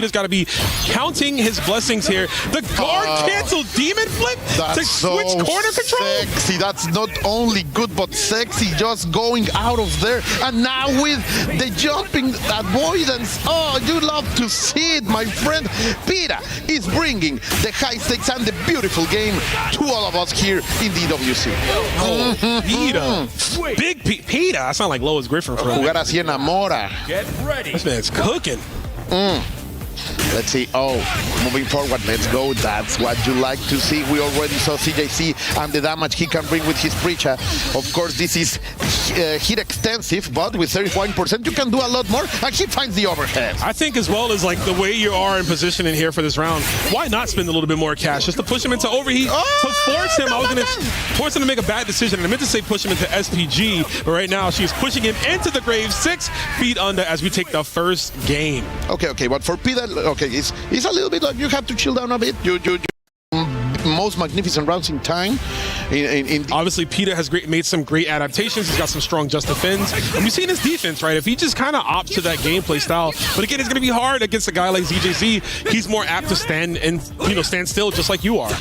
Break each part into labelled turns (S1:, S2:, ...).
S1: He's got to be counting his blessings here. The guard cancel demon flip to switch corner control.
S2: Sexy. That's not only good but sexy. Just going out of there, and now with the jumping avoidance. Oh, you love to see it, my friend. Peter is bringing the high stakes and the beautiful game to all of us here in the EWC.
S1: Oh, Peter, big Peter. I sound like Lois Griffin for
S2: Jugar así enamora.
S1: Get ready. This man's cooking.
S2: Let's see. Oh, moving forward. Let's go. That's what you like to see. We already saw CJC and the damage he can bring with his Preacher. Of course, this is hit extensive, but with 31%, you can do a lot more. And he finds the overhead.
S1: I think as well as like the way you are in positioning here for this round, why not spend a little bit more cash just to push him into overheat, to force him. I was going to force him to make a bad decision. And I meant to say push him into SPG, but right now she's pushing him into the grave, 6 feet under as we take the first game.
S2: Okay, but for Peter, okay, it's a little bit like you have to chill down a bit. You most magnificent rounds in time.
S1: Obviously, Peter has made some great adaptations. He's got some strong just defends. And we've seen his defense, right? If he just kind of opts to that gameplay style, but again, it's going to be hard against a guy like ZJZ. He's more apt to stand still, just like you are.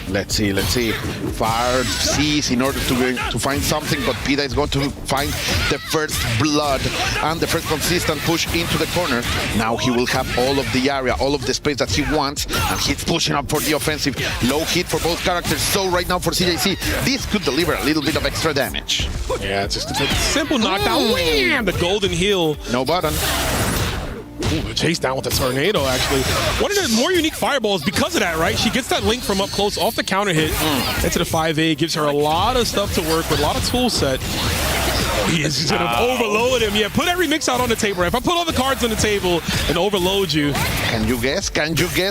S2: Let's see. Fire sees in order to find something, but Peter is going to find the first blood and the first consistent push into the corner. Now he will have all of the area, all of the space that he wants, and he's pushing up for the offensive. Low hit for both characters, so right now for CJC, this could deliver a little bit of extra damage.
S1: Yeah, it's just a simple knockdown. Wham! The golden heel.
S2: No button.
S1: Ooh, chase down with the tornado, actually. One of the more unique fireballs because of that, right? She gets that link from up close off the counter hit into the 5A, gives her a lot of stuff to work with, a lot of tool set. He's going to overload him. Yeah, put every mix out on the table. If I put all the cards on the table and overload you.
S2: Can you guess?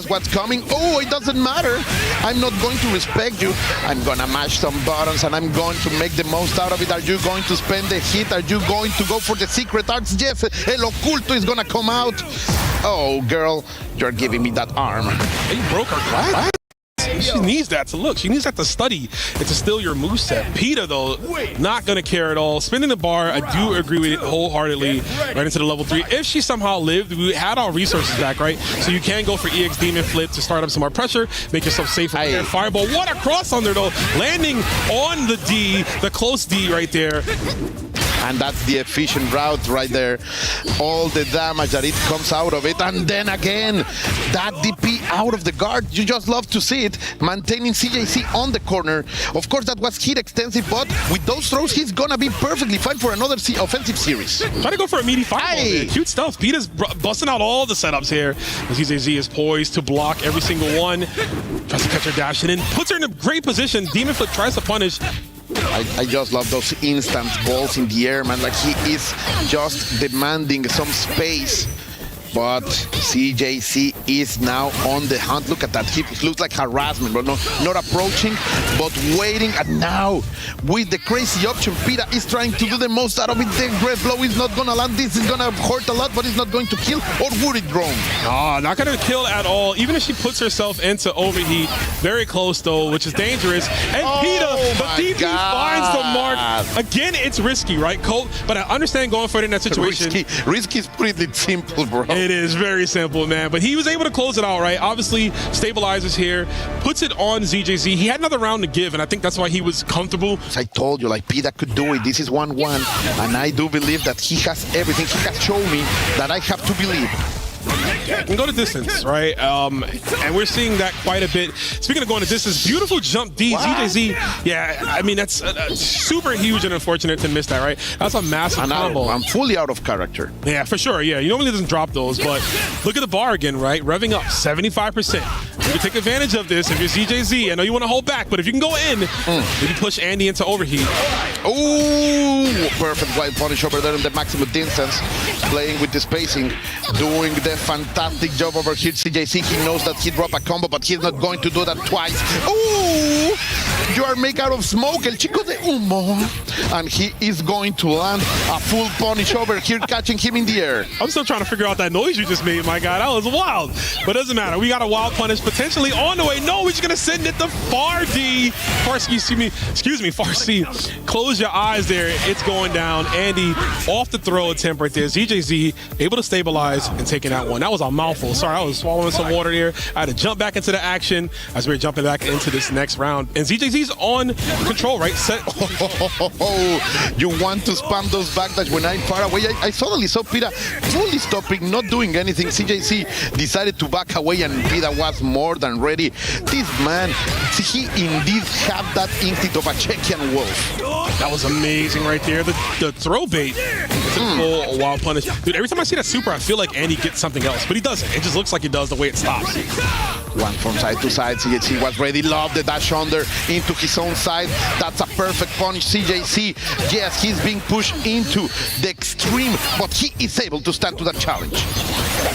S2: What's coming? Oh, it doesn't matter. I'm not going to respect you. I'm going to mash some buttons and I'm going to make the most out of it. Are you going to spend the hit? Are you going to go for the secret arts? Yes, El Oculto is going to come out. Oh, girl, you're giving me that arm.
S1: He broke her glass. She needs that to look. She needs that to study and to steal your moveset. Peter, though, not going to care at all. Spinning the bar, I do agree with it wholeheartedly right into the level 3. If she somehow lived, we had our resources back, right? So you can go for EX Demon Flip to start up some more pressure, make yourself safer. Fireball, what a cross under, though. Landing on the D, the close D right there.
S2: And that's the efficient route right there. All the damage that it comes out of it. And then again, that DP out of the guard. You just love to see it. Maintaining CJC on the corner. Of course, that was hit extensive, but with those throws, he's going to be perfectly fine for another offensive series.
S1: Try to go for a meaty fireball. Cute stuff. Peter's busting out all the setups here. CJC is poised to block every single one. Tries to catch her dash and then puts her in a great position. Demon Flip tries to punish.
S2: I just love those instant balls in the air, man. Like he is just demanding some space. But CJC is now on the hunt. Look at that. It looks like harassment, but no, not approaching, but waiting. And now, with the crazy option, Peter is trying to do the most out of it. The great blow is not going to land. This is going to hurt a lot, but it's not going to kill. Or would it, drone?
S1: No, not going to kill at all. Even if she puts herself into overheat. Very close, though, which is dangerous. And Peter, the DP finds the mark. Again, it's risky, right, Colt? But I understand going for it in that situation.
S2: Risky is pretty simple, bro.
S1: It is very simple, man. But he was able to close it out, right? Obviously, stabilizes here, puts it on ZJZ. He had another round to give, and I think that's why he was comfortable.
S2: As I told you, like, Peter could do it. This is 1-1, and I do believe that he has everything. He has shown me that I have to believe.
S1: And go to distance, right? And we're seeing that quite a bit. Speaking of going to distance, beautiful jump D, ZJZ. Yeah, I mean, that's super huge and unfortunate to miss that, right? That's a massive combo.
S2: I'm fully out of character.
S1: Yeah, for sure, yeah. He normally doesn't drop those, but look at the bar again, right? Revving up, 75%. You can take advantage of this if you're ZJZ. I know you want to hold back, but if you can go in, maybe push Andy into overheat.
S2: Oh, perfect wild punish over there in the maximum distance. Playing with the spacing, doing the fantastic job over here. CJC, he knows that he dropped a combo, but he's not going to do that twice. Ooh! You are made out of smoke, el chico de humo. And he is going to land a full punish over here, catching him in the air.
S1: I'm still trying to figure out that noise you just made, my guy. That was wild. But it doesn't matter. We got a wild punish potentially on the way. No, we're just going to send it to far D. Far C. Close your eyes there. It's going down. Andy off the throw attempt right there. ZJZ able to stabilize and taking that one. That was a mouthful. Sorry, I was swallowing some water there. I had to jump back into the action as we were jumping back into this next round. And ZJZ's on control, right? Set.
S2: You want to spam those backdash when I'm far away. I suddenly saw Pita fully stopping, not doing anything. CJC decided to back away, and Pita was more than ready. This man, he indeed had that instinct of a Czechian wolf.
S1: That was amazing right there. The throw bait. It's a full wild punish. Dude, every time I see that super, I feel like Andy gets something else, but he doesn't. It just looks like he does the way it stops.
S2: One from side to side. CJC was ready. Love the dash under into his own side. That's a perfect punish. CJC, yes, he's being pushed into the extreme, but he is able to stand to that challenge.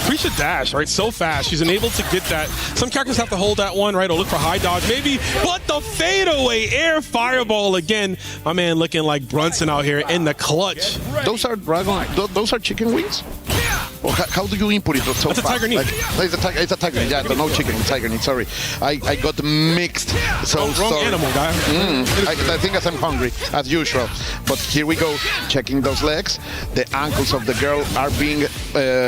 S1: Appreciate dash, right? So fast. She's unable to get that. Some characters have to hold that one, right? Or look for high dodge, maybe. But the fadeaway air fireball again. My man looking like Brunson out here in the clutch.
S2: Those are dragon. Those are chicken wings. Or how do you input it so
S1: That's
S2: fast?
S1: a tiger knee.
S2: It's a tiger knee. Yeah, no chicken, tiger knee. Sorry, I got mixed. So
S1: wrong
S2: sorry.
S1: animal, guy.
S2: I think I'm hungry as usual. But here we go, checking those legs. The ankles of the girl are being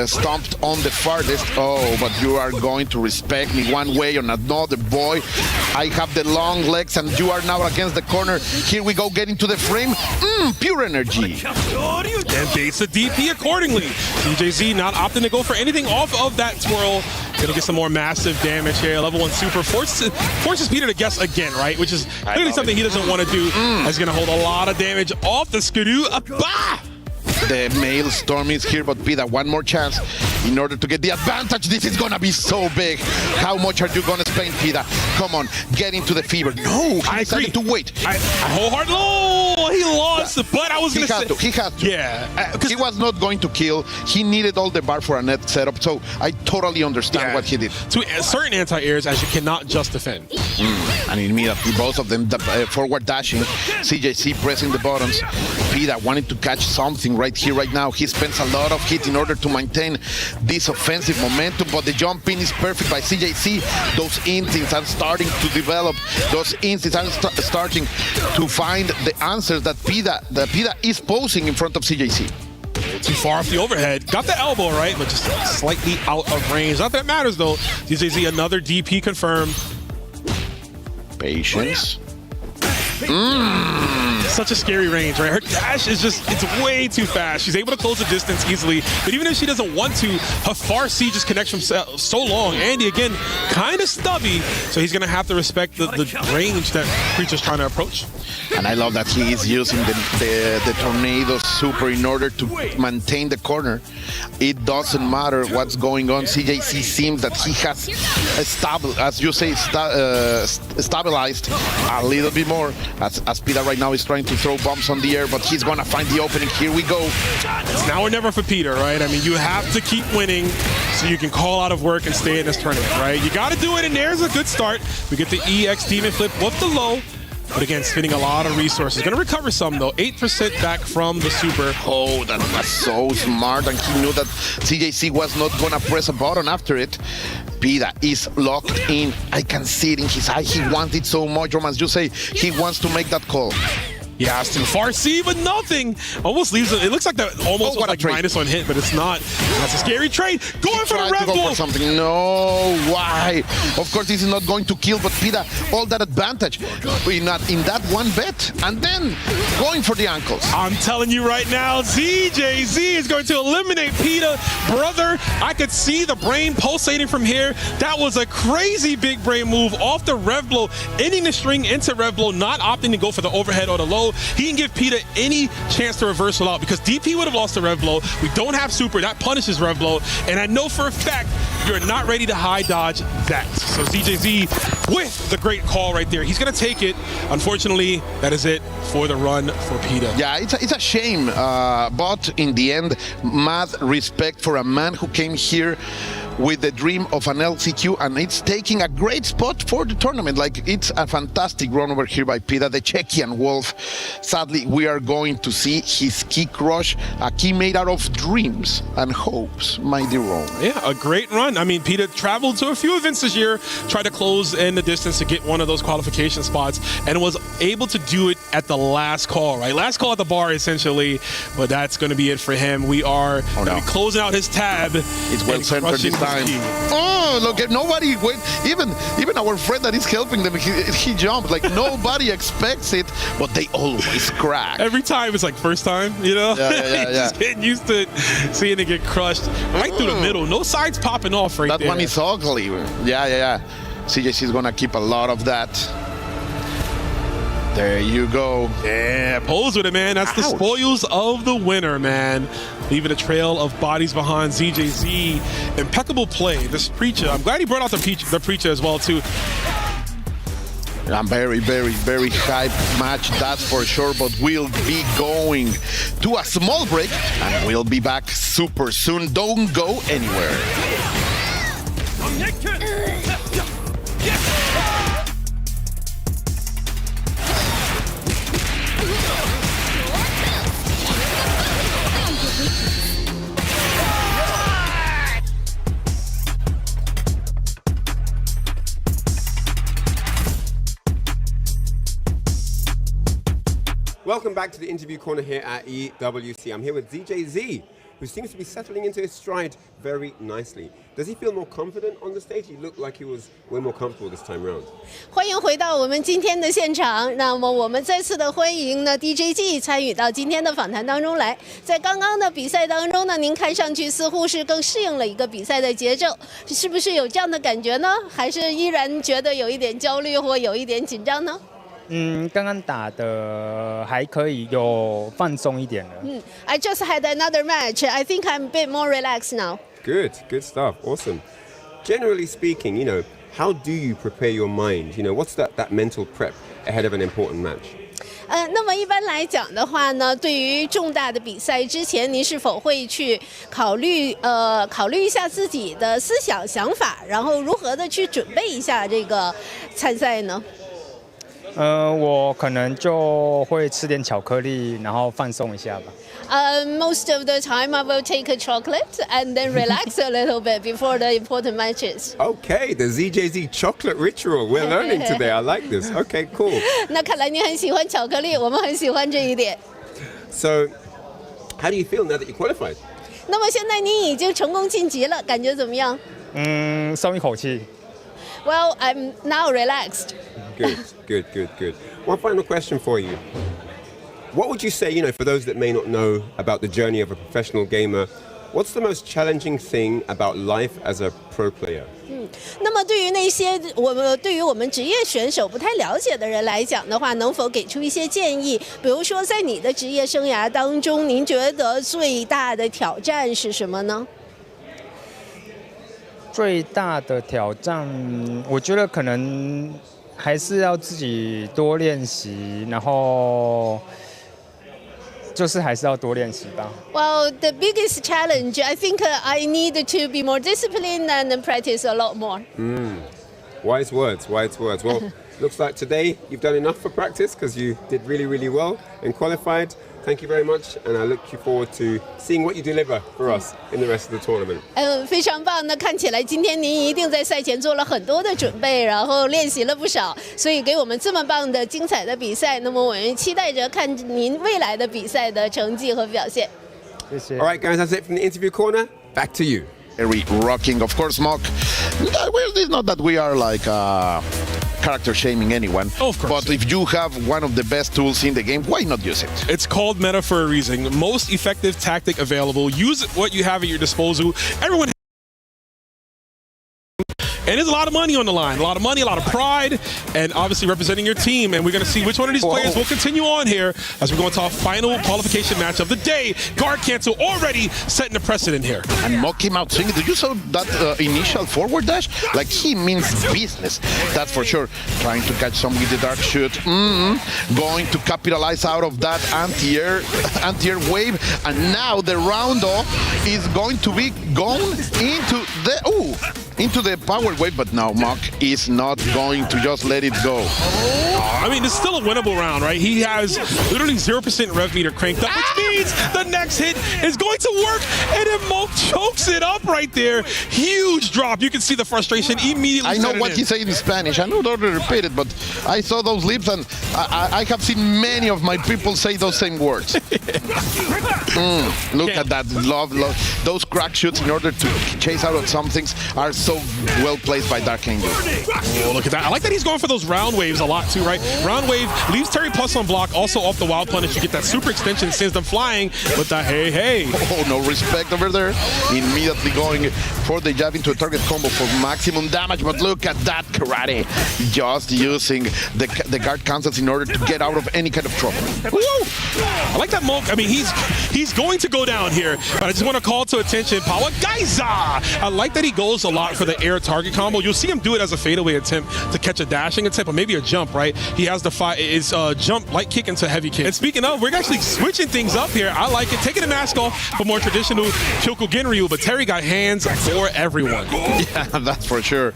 S2: stomped on the farthest. Oh, but you are going to respect me one way or another, boy. I have the long legs, and you are now against the corner. Here we go, getting to the frame. Pure energy.
S1: And baits the DP accordingly. DJZ not opting to go for anything off of that twirl. Gonna get some more massive damage here. Level 1 super forces Peter to guess again, right? Which is clearly something he doesn't want to do. He's gonna hold a lot of damage off the Skidoo.
S2: The male Storm is here, but Pita, one more chance in order to get the advantage. This is gonna be so big. How much are you gonna spend, Pita? Come on, get into the fever. No, he decided to wait.
S1: I wholeheartedly. Oh, he lost, but I was gonna say
S2: he had to.
S1: Yeah,
S2: he was not going to kill. He needed all the bar for a net setup, so I totally understand what he did.
S1: To certain anti-airs, as you cannot just defend.
S2: And immediately, both of them forward dashing. CJC pressing the buttons. Pita wanted to catch something right here, right now. He spends a lot of hit in order to maintain this offensive momentum, but the jump in is perfect by CJC. Those instincts are starting to develop. Those instincts are starting to find the answers that Pita is posing in front of CJC.
S1: Too far off the overhead. Got the elbow right, but just slightly out of range. Not that it matters though. DJZ another DP confirmed.
S2: Patience.
S1: Such a scary range, right? Her dash is just, it's way too fast. She's able to close the distance easily, but even if she doesn't want to, her far C just connects from so long. Andy, again, kind of stubby, so he's going to have to respect the range that Creature's trying to approach.
S2: And I love that he is using the Tornado Super in order to maintain the corner. It doesn't matter what's going on. CJC seems that he has stabilized a little bit more as Pita right now is trying to throw bombs on the air, but he's gonna find the opening. Here we go.
S1: It's now or never for Peter, right? I mean, you have to keep winning so you can call out of work and stay in this tournament, right? You got to do it, and there's a good start. We get the EX Demon Flip with the low. But again, spending a lot of resources. Going to recover some, though. 8% back from the super.
S2: Oh, that was so smart. And he knew that CJC was not going to press a button after it. Pita is locked in. I can see it in his eye. He wants it so much. Romance, you say he wants to make that call.
S1: He has to. Far C, but nothing. Almost leaves it. It looks like that almost was like minus on hit, but it's not. That's a scary trade. Going for the Red Bull.
S2: For something. No, why? Of course, this is not going to kill, but Pita, all that advantage in that one bet, and then going for the ankles.
S1: I'm telling you right now, ZJZ is going to eliminate Pita. Brother, I could see the brain pulsating from here. That was a crazy big brain move off the Rev Blow, ending the string into Rev Blow, not opting to go for the overhead or the low. He can give Pita any chance to reversal out because DP would have lost the Rev Blow. We don't have super. That punishes Rev Blow. And I know for a fact you're not ready to high dodge that. So ZJZ with the great call right there. He's going to take it. Unfortunately, that is it for the run for Pita.
S2: Yeah, it's a shame. But in the end, mad respect for a man who came here with the dream of an LCQ, and it's taking a great spot for the tournament. Like, it's a fantastic run over here by Pita, the Czechian Wolf. Sadly, we are going to see his key crush, a key made out of dreams and hopes, my dear Ron.
S1: Yeah, a great run. I mean, Pita traveled to a few events this year, tried to close in the distance to get one of those qualification spots, and was able to do it at the last call, right? Last call at the bar, essentially, but that's going to be it for him. We are closing out his tab.
S2: It's well centered this time. Oh, look, nobody went. Even our friend that is helping them, he jumped. Like, nobody expects it, but they always crack.
S1: Every time it's like first time, you know?
S2: Yeah.
S1: Just getting used to seeing it get crushed right through the middle. No sides popping off right there.
S2: That one is ugly. Yeah. CJC is going to keep a lot of that. There you go.
S1: Yeah, pose with it, man. That's the spoils of the winner, man. Leaving a trail of bodies behind ZJZ. Impeccable play. This Preacher, I'm glad he brought out the Preacher as well, too.
S2: A very hyped match, that's for sure, but we'll be going to a small break, and we'll be back super soon. Don't go anywhere.
S3: Welcome back to the interview corner here at EWC. I'm here with ZJZ, who seems to be settling into his stride very nicely. Does he feel more confident on the stage? He looked like he was way more comfortable this time around.
S4: 欢迎回到我们今天的现场。那么我们再次的欢迎呢 DJG 参与到今天的访谈当中来。在刚刚的比赛当中呢，您看上去似乎是更适应了一个比赛的节奏，是不是有这样的感觉呢？还是依然觉得有一点焦虑或有一点紧张呢？
S5: 刚刚打的还可以，有放松一点了。
S4: I just had another match. I think I'm a bit more relaxed now.
S3: Good stuff. Awesome. Generally speaking, how do you prepare your mind? What's that mental prep ahead of an important match?
S4: 那么一般来讲的话呢，对于重大的比赛之前，您是否会去考虑一下自己的思想想法，然后如何的去准备一下这个参赛呢？
S5: 我可能就会吃点巧克力，然后放松一下吧。
S4: Most of the time, I will take a chocolate and then relax a little bit before the important matches.
S3: Okay, the ZJZ chocolate ritual. We're learning today. I like this. Okay, cool.
S4: 那看来您很喜欢巧克力，我们很喜欢这一点。
S3: So, how do you feel now that you qualified?
S4: 那么现在您已经成功晋级了，感觉怎么样？
S5: 松一口气。
S4: Well, I'm now relaxed.
S3: Good. One final question for you. What would you say, for those that may not know about the journey of a professional gamer, what's the most challenging thing about life as a pro player?
S4: 那么对于那些对于我们职业选手不太了解的人来讲的话，能否给出一些建议？比如说，在你的职业生涯当中，您觉得最大的挑战是什么呢？
S5: 最大的挑战，我觉得可能还是要自己多练习，然后就是还是要多练习吧。
S4: Well, the biggest challenge, I think, I need to be more disciplined and practice a lot more.
S3: Wise words. Well, looks like today you've done enough for practice because you did really well and qualified. Thank you very much, and I look forward to seeing what you deliver for us in the rest of the tournament.
S4: 非常棒。那看起来今天您一定在赛前做了很多的准备，然后练习了不少，所以给我们这么棒的精彩的比赛。那么我们期待着看您未来的比赛的成绩和表现。
S5: 谢谢。
S3: All right, guys, that's it from the interview corner. Back to you.
S2: Very rocking, of course, Mock. It's not that we are like character shaming anyone.
S1: Oh, of course.
S2: But if you have one of the best tools in the game, why not use it?
S1: It's called meta for a reason. Most effective tactic available. Use what you have at your disposal. Everyone. And there's a lot of money on the line. A lot of money, a lot of pride, and obviously representing your team. And we're going to see which one of these players will continue on here as we go into our final qualification match of the day. Guard cancel already setting the precedent here.
S2: And Mok came out swinging. Did you saw that initial forward dash? Like, he means business. That's for sure. Trying to catch some with the dark shoot. Going to capitalize out of that anti-air wave. And now the roundo is going to be going into the power wave, but now Mok is not going to just let it go.
S1: I mean, it's still a winnable round, right? He has literally 0% rev meter cranked up, which means the next hit is going to work, and then Mok chokes it up right there. Huge drop. You can see the frustration immediately.
S2: I know what he said in Spanish. I don't repeat it, but I saw those lips, and I have seen many of my people say those same words. Look at that. Love. Those crack shoots in order to chase out of some things are so well placed by Dark Angel.
S1: Oh, look at that. I like that he's going for those round waves a lot too, right? Round wave leaves Terry Plus on block, also off the wild punish. You get that super extension, sends them flying with the hey.
S2: Oh, no respect over there. Immediately going for the jab into a target combo for maximum damage, but look at that karate. Just using the guard cancels in order to get out of any kind of trouble.
S1: Woo! I like that Mok. I mean, he's going to go down here, but I just want to call to attention Power Geyser. I like that he goes a lot for the air target combo. You'll see him do it as a fadeaway attempt to catch a dashing attempt, or maybe a jump, right? He has the jump, light kick into heavy kick. And speaking of, we're actually switching things up here. I like it. Taking the mask off for more traditional Kyokugen Ryu, but Terry got hands for everyone.
S2: Yeah, that's for sure.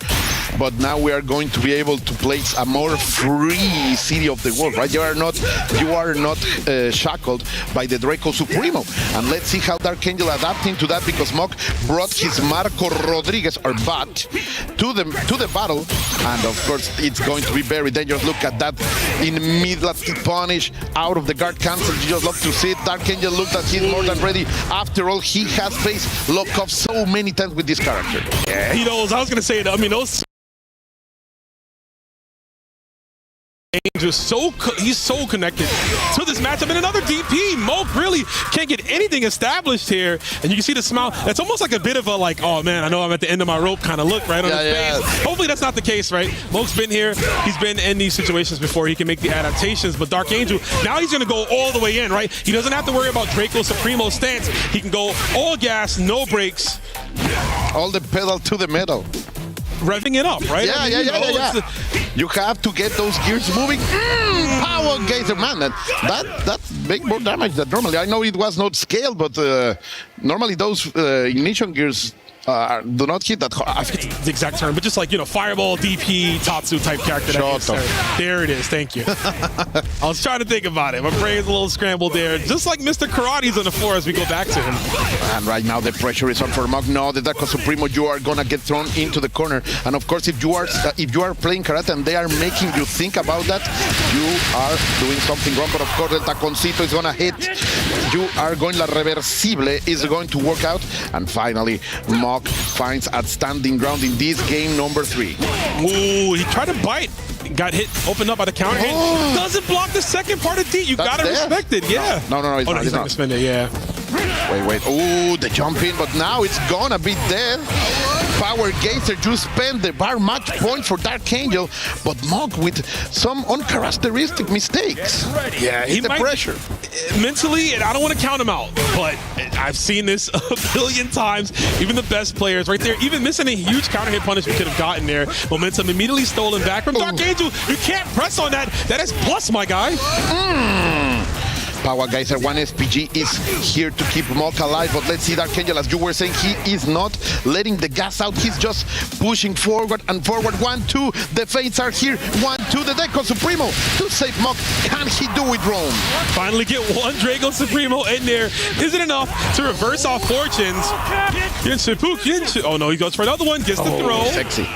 S2: But now we are going to be able to place a more free City of the World, right? You are not shackled by the Draco Supremo. And let's see how Dark Angel adapting to that, because Mok brought his Marco Rodriguez, or Bat, to the battle. And of course, it's going to be very dangerous. Look at that immediate punish out of the guard cancel. You just love to see it. Dark Angel looked at he's more than ready. After all, he has faced lock-off so many times with this character.
S1: Yeah, he knows. I was going to say, I mean, those he's so connected to this matchup. And another DP. Mok really can't get anything established here. And you can see the smile. It's almost like a bit of a like, oh man, I know I'm at the end of my rope kind of look right on his face. Hopefully that's not the case, right? Mok's been here. He's been in these situations before. He can make the adaptations. But Dark Angel, now he's going to go all the way in, right? He doesn't have to worry about Draco Supremo's stance. He can go all gas, no brakes.
S2: All the pedal to the metal.
S1: Revving it up, right?
S2: Yeah. You have to get those gears moving. Power Geyser, man, that make more damage than normally. I know it was not scaled, but normally those ignition gears do not hit that hard.
S1: I forget the exact term, but just like, Fireball, DP, Tatsu type character. There it is, thank you. I was trying to think about it. My brain's a little scrambled there. Just like Mr. Karate's on the floor as we go back to him.
S2: And right now the pressure is on for Mok. No, the Draco Supremo, you are gonna get thrown into the corner. And of course, if you are playing karate and they are making you think about that, you are doing something wrong. But of course, the taconcito is gonna hit. You are going, la reversible is going to work out. And finally, Mok finds outstanding ground in this game number 3.
S1: Ooh, he tried to bite. Got hit, opened up by the counter hit. Doesn't block the second part of D. You gotta respect it, yeah.
S2: No,
S1: he's not gonna spend it, yeah.
S2: Wait. Oh, the jump in, but now it's gonna be dead. Power Geyser just spent the bar match point for Dark Angel, but Mok with some uncharacteristic mistakes.
S1: Yeah,
S2: he might, pressure.
S1: Mentally, and I don't want to count him out, but I've seen this a billion times. Even the best players right there, even missing a huge counter hit punish we could have gotten there. Momentum immediately stolen back from Dark Angel. You can't press on that. That is plus, my guy.
S2: Power Geyser 1 SPG is here to keep Mok alive, but let's see Dark Angel, as you were saying, he is not letting the gas out. He's just pushing forward and forward. 1-2, the fates are here. 1-2, the Draco Supremo to save Mok. Can he do it, Rome?
S1: Finally get one Draco Supremo in there. Is it enough to reverse our fortunes? Oh no, he goes for another one, gets the throw.
S2: Sexy.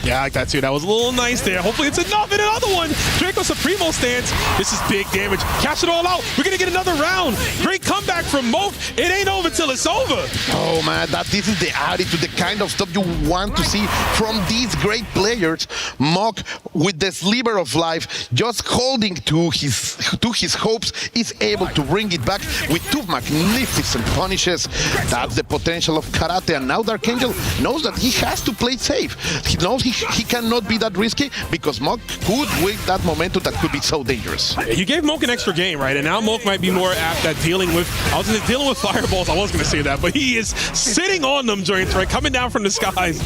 S1: Yeah, I like that too. That was a little nice there. Hopefully it's enough. And another one. Draco Supremo stance. This is big damage. Cash it all out. We're going to get another round. Great comeback from Moke. It ain't over till it's over.
S2: Oh man, this is the attitude, the kind of stuff you want to see from these great players. Mock with the sliver of life, just holding to his hopes, is able to bring it back with two magnificent punishes. That's the potential of karate, and now Dark Angel knows that he has to play safe. He knows he cannot be that risky because Mock could win that momentum that could be so dangerous.
S1: You gave Moke an extra game, right? And now Moke might be more apt at dealing with fireballs. I was going to say that, but he is sitting on them joints, right? Coming down from the skies,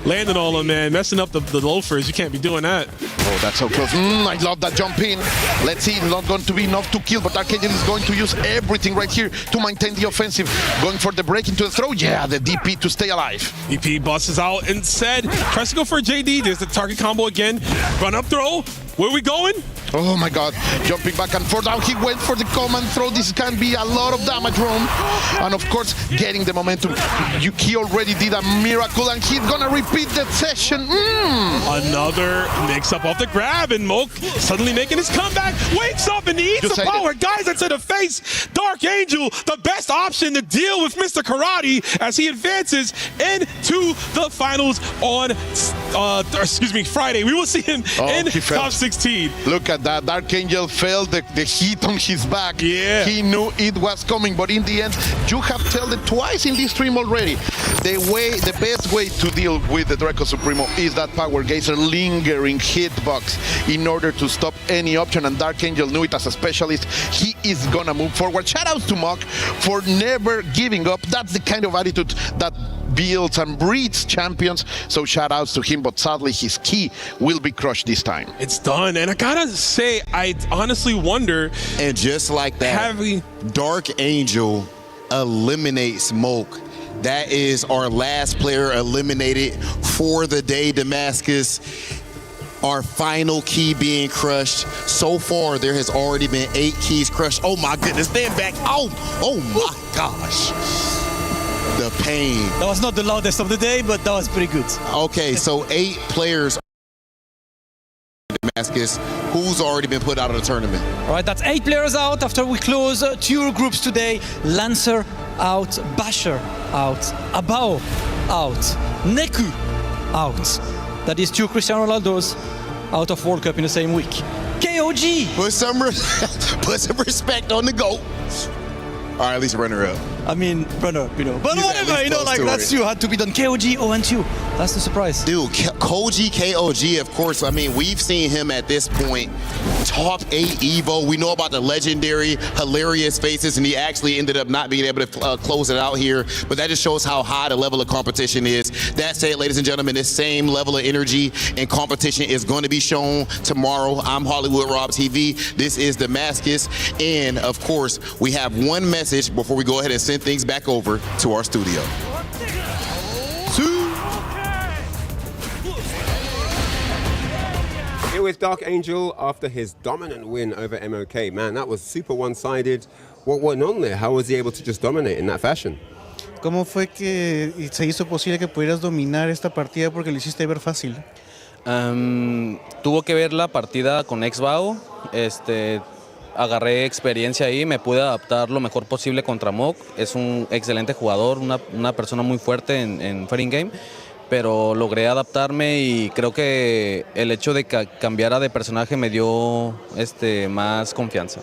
S1: landing all of them, man. Messing up the loafers. You can't be doing that.
S2: Oh, that's so close. I love that jump in. Let's see, not going to be enough to kill, but Dark Angel is going to use everything right here to maintain the offensive. Going for the break into the throw. Yeah, the DP to stay alive.
S1: DP busts out and said, tries to go for a JD. There's the target combo again. Run up throw. Where are we going?
S2: Oh my god, jumping back and forth. Now he went for the command throw. This can be a lot of damage, Rome. And of course, getting the momentum. He already did a miracle and he's gonna repeat that session.
S1: Another mix-up off the grab, and Moke suddenly making his comeback. Wakes up and eats the power. Guys, into the face. Dark Angel, the best option to deal with Mr. Karate as he advances into the finals on Friday. We will see him in top 16.
S2: Look at that. Dark Angel felt the heat on his back.
S1: Yeah.
S2: He knew it was coming, but in the end, you have told it twice in this stream already. The best way to deal with the Draco Supremo is that Power Geyser lingering hitbox in order to stop any option, and Dark Angel knew it as a specialist. He is gonna move forward. Shoutouts to Mock for never giving up. That's the kind of attitude that builds and breeds champions, so shout outs to him, but sadly his key will be crushed this time.
S1: It's done, and I gotta say, I honestly wonder.
S6: And just like that, Dark Angel eliminates Moke. That is our last player eliminated for the day, Damascus. Our final key being crushed. So far, there has already been 8 keys crushed. Oh my goodness, stand back. Oh my gosh. The pain.
S7: That was not the loudest of the day, but that was pretty good.
S6: Okay, so 8 players Damascus, who's already been put out of the tournament.
S7: All right, that's 8 players out after we close 2 groups today. Lancer out, Basher out, Abao out, Neku out. That is 2 Cristiano Ronaldos out of World Cup in the same week. KOG!
S6: Put some respect on the GOAT. Or at least runner-up.
S7: I mean, runner-up, you know. But whatever, you know, like that's 2 had to be done. KOG 0-2. That's the surprise.
S6: Dude, Koji KOG, of course, I mean, we've seen him at this point. Top 8 Evo. We know about the legendary, hilarious faces, and he actually ended up not being able to close it out here. But that just shows how high the level of competition is. That said, ladies and gentlemen, this same level of energy and competition is going to be shown tomorrow. I'm Hollywood Rob TV. This is Damascus. And, of course, we have one message before we go ahead and send things back over to our studio.
S3: Here with Dark Angel after his dominant win over MOK. Man, that was super one-sided. What went on there? How was he able to just dominate in that fashion?
S8: ¿Cómo fue que se hizo posible que pudieras dominar esta partida porque lo hiciste ver fácil?
S9: Tuvo que ver la partida con Exbao. Agarré experiencia ahí, me pude adaptar lo mejor posible contra Mock. Es un excelente jugador, una persona muy fuerte en Fighting Game, pero logré adaptarme y creo que el hecho de que cambiara de personaje me dio más confianza.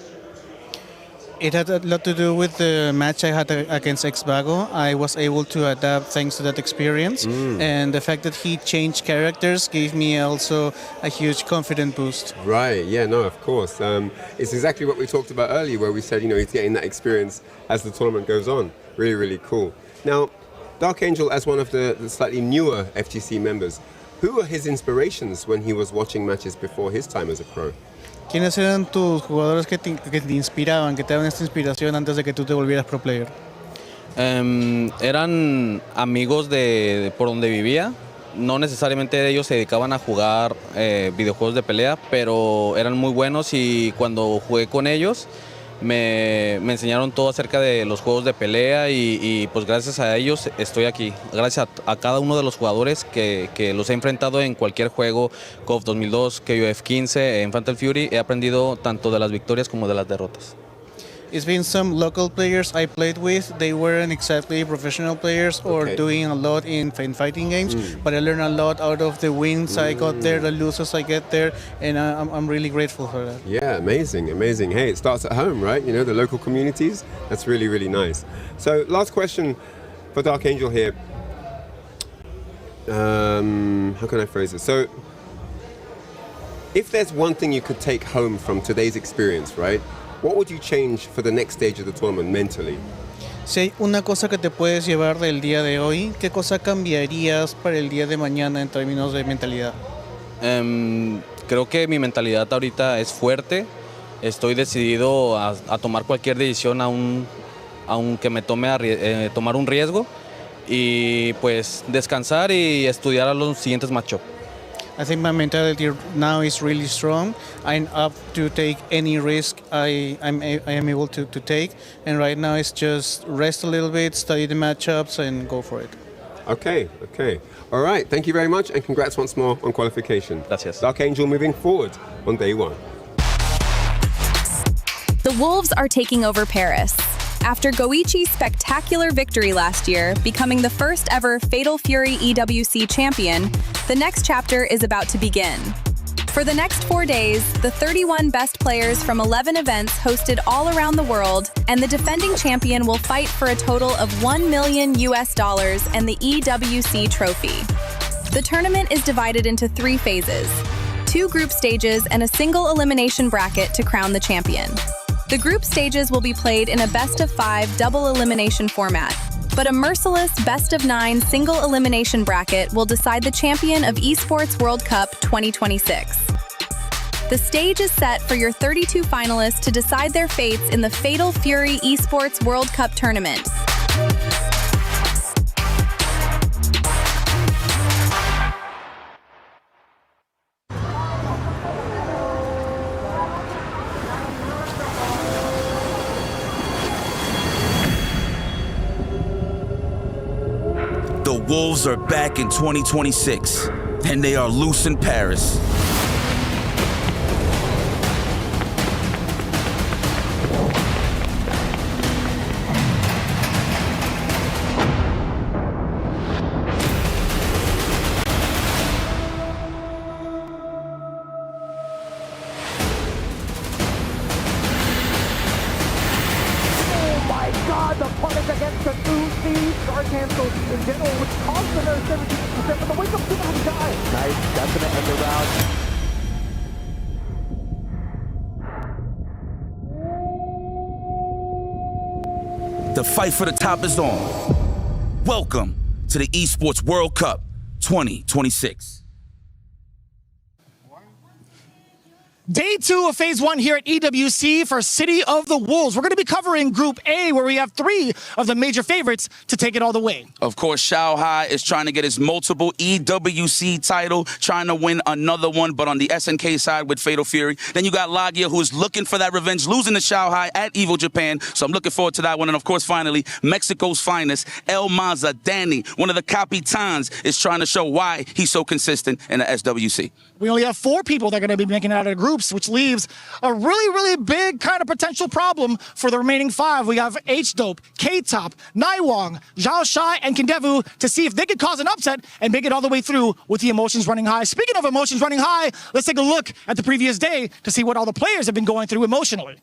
S8: It had a lot to do with the match I had against Exvago. I was able to adapt thanks to that experience, and the fact that he changed characters gave me also a huge confidence boost.
S3: Right, yeah, no, of course. It's exactly what we talked about earlier where we said, you know, he's getting that experience as the tournament goes on. Really, really cool. Now, Dark Angel, as one of the slightly newer FGC members, who were his inspirations when he was watching matches before his time as a pro?
S8: ¿Quiénes eran tus jugadores que te inspiraban, que te daban esta inspiración antes de que tú te volvieras pro player?
S9: Eran amigos de por donde vivía. No necesariamente ellos se dedicaban a jugar videojuegos de pelea, pero eran muy buenos y cuando jugué con ellos me enseñaron todo acerca de los juegos de pelea y pues gracias a ellos estoy aquí. Gracias a cada uno de los jugadores que los he enfrentado en cualquier juego, COF 2002, KOF 15, en Fatal Fury, he aprendido tanto de las victorias como de las derrotas.
S8: It's been some local players I played with. They weren't exactly professional players or doing a lot in fighting games, but I learned a lot out of the wins I got there, the losses I get there, and I'm really grateful for that.
S3: Yeah, amazing, amazing. Hey, it starts at home, right? You know, the local communities. That's really, really nice. So, last question for Dark Angel here. How can I phrase it? So, if there's one thing you could take home from today's experience, right? What would you change for the next stage of the tournament mentally?
S8: Si hay una cosa que te puedes llevar del día de hoy, ¿qué cosa cambiarías para el día de mañana en términos de mentalidad?
S9: Creo que mi mentalidad ahorita es fuerte. Estoy decidido a tomar cualquier decisión aunque me tome tomar un riesgo y pues descansar y estudiar a los siguientes matchups.
S8: I think my mentality now is really strong. I'm up to take any risk I am able to take. And right now it's just rest a little bit, study the matchups, and go for it.
S3: Okay. All right, thank you very much, and congrats once more on qualification.
S9: Gracias.
S3: Dark Angel moving forward on day one.
S10: The Wolves are taking over Paris. After Goichi's spectacular victory last year, becoming the first ever Fatal Fury EWC champion, the next chapter is about to begin. For the next 4 days, the 31 best players from 11 events hosted all around the world, and the defending champion will fight for a total of $1 million and the EWC trophy. The tournament is divided into 3 phases, 2 group stages and a single elimination bracket to crown the champion. The group stages will be played in a best-of-5 double elimination format, but a merciless best-of-9 single elimination bracket will decide the champion of ESPORTS World Cup 2026. The stage is set for your 32 finalists to decide their fates in the Fatal Fury ESPORTS World Cup tournament.
S11: The Wolves are back in 2026, and they are loose in Paris.
S12: The punish against the 2C star cancel in general, which cost the nurse 17%, but the wake up didn't have time. Nice, that's going to end the round.
S11: The fight for the top is on. Welcome to the ESPORTS World Cup 2026.
S12: Day 2 of Phase 1 here at EWC for City of the Wolves. We're going to be covering Group A, where we have 3 of the major favorites to take it all the way.
S11: Of course, Shanghai is trying to get his multiple EWC title, trying to win another one, but on the SNK side with Fatal Fury. Then you got Lagia, who is looking for that revenge, losing to Shanghai at Evo Japan. So I'm looking forward to that one. And of course, finally, Mexico's finest, El Maza, Danny, one of the Capitans, is trying to show why he's so consistent in the SWC.
S12: We only have 4 people that are going to be making it out of the groups, which leaves a really, really big kind of potential problem for the remaining 5. We have H-Dope, K-Top, Naiwang, Zhao Shai, and Kindevu to see if they could cause an upset and make it all the way through with the emotions running high. Speaking of emotions running high, let's take a look at the previous day to see what all the players have been going through emotionally.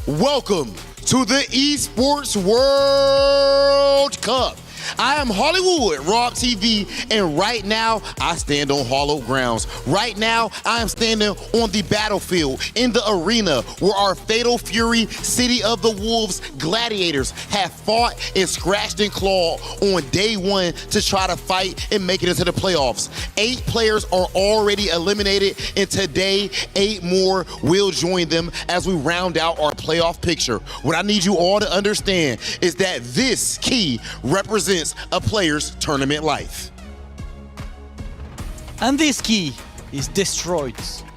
S6: Welcome to the ESPORTS World Cup. I am Hollywood, Rob TV, and right now I stand on hollow grounds. Right now I am standing on the battlefield in the arena where our Fatal Fury City of the Wolves gladiators have fought and scratched and clawed on day one to try to fight and make it into the playoffs. 8 players are already eliminated, and today 8 more will join them as we round out our playoff picture. What I need you all to understand is that this key represents a player's tournament life.
S7: And this key is destroyed,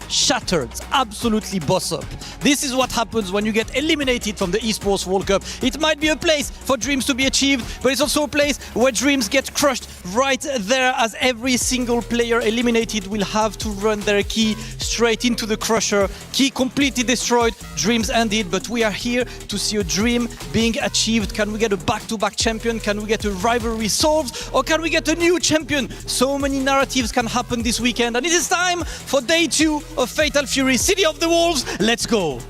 S7: shattered, absolutely boss up. This is what happens when you get eliminated from the Esports World Cup. It might be a place for dreams to be achieved, but it's also a place where dreams get crushed right there, as every single player eliminated will have to run their key straight into the crusher. Key completely destroyed, dreams ended, but we are here to see a dream being achieved. Can we get a back-to-back champion? Can we get a rivalry solved? Or can we get a new champion? So many narratives can happen this weekend, and it is time for day 2 of Fatal Fury City of the Wolves. Let's go.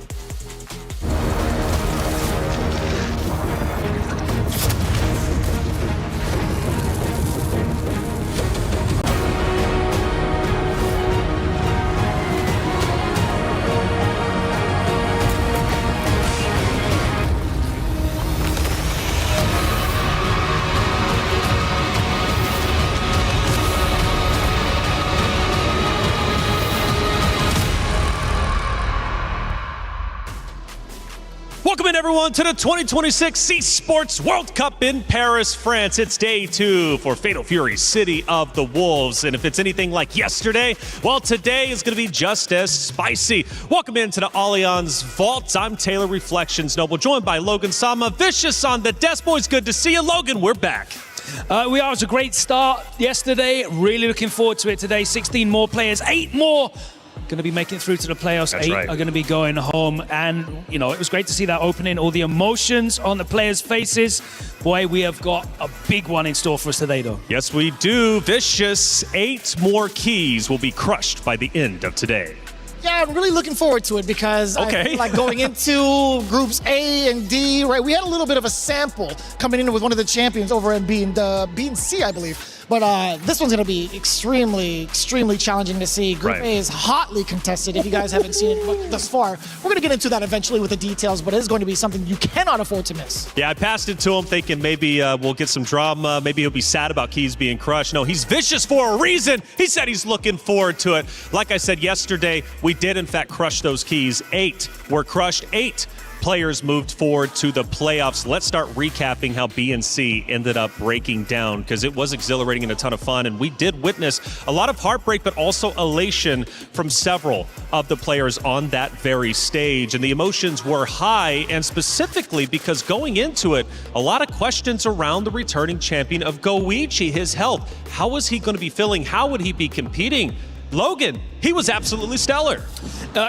S13: Welcome in, everyone, to the 2026 eSports World Cup in Paris, France. It's day 2 for Fatal Fury City of the Wolves. And if it's anything like yesterday, well, today is going to be just as spicy. Welcome into the Allianz Vault. I'm Taylor Reflections Noble, joined by Logan Sama. Vicious on the desk. Boys, good to see you. Logan, we're back.
S14: We are. It was a great start yesterday. Really looking forward to it today. 16 more players, 8 more going to be making it through to the playoffs.
S13: That's
S14: 8
S13: right.
S14: are going to be going home. And, you know, it was great to see that opening, all the emotions on the players' faces. Boy, we have got a big one in store for us today, though.
S13: Yes, we do. Vicious, 8 more keys will be crushed by the end of today.
S12: Yeah, I'm really looking forward to it because I feel like going into groups A and D, right? We had a little bit of a sample coming in with one of the champions over in B and C, I believe. But this one's going to be extremely, extremely challenging to see. Group A is hotly contested. If you guys haven't seen it thus far, we're going to get into that eventually with the details, but it is going to be something you cannot afford to miss.
S13: Yeah, I passed it to him thinking maybe we'll get some drama. Maybe he'll be sad about keys being crushed. No, he's vicious for a reason. He said he's looking forward to it. Like I said yesterday, we did in fact crush those keys. 8 were crushed. 8 players moved forward to the playoffs. Let's start recapping how B and C ended up breaking down, because it was exhilarating and a ton of fun, and we did witness a lot of heartbreak but also elation from several of the players on that very stage, and the emotions were high, and specifically because going into it, a lot of questions around the returning champion of Goichi, his health. How was he going to be feeling? How would he be competing? Logan, he was absolutely stellar.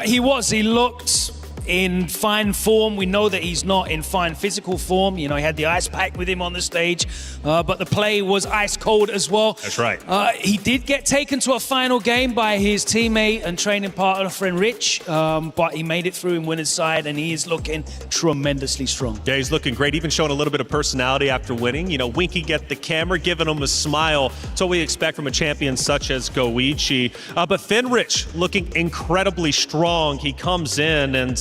S14: He was. He looked in fine form. We know that he's not in fine physical form. You know, he had the ice pack with him on the stage, but the play was ice cold as well.
S13: That's right.
S14: He did get taken to a final game by his teammate and training partner, friend Rich, but he made it through in winner's side, and he is looking tremendously strong.
S13: Yeah, he's looking great, even showing a little bit of personality after winning. You know, winking at the camera, giving him a smile. That's what we expect from a champion such as Goichi. But Fenrich looking incredibly strong. He comes in and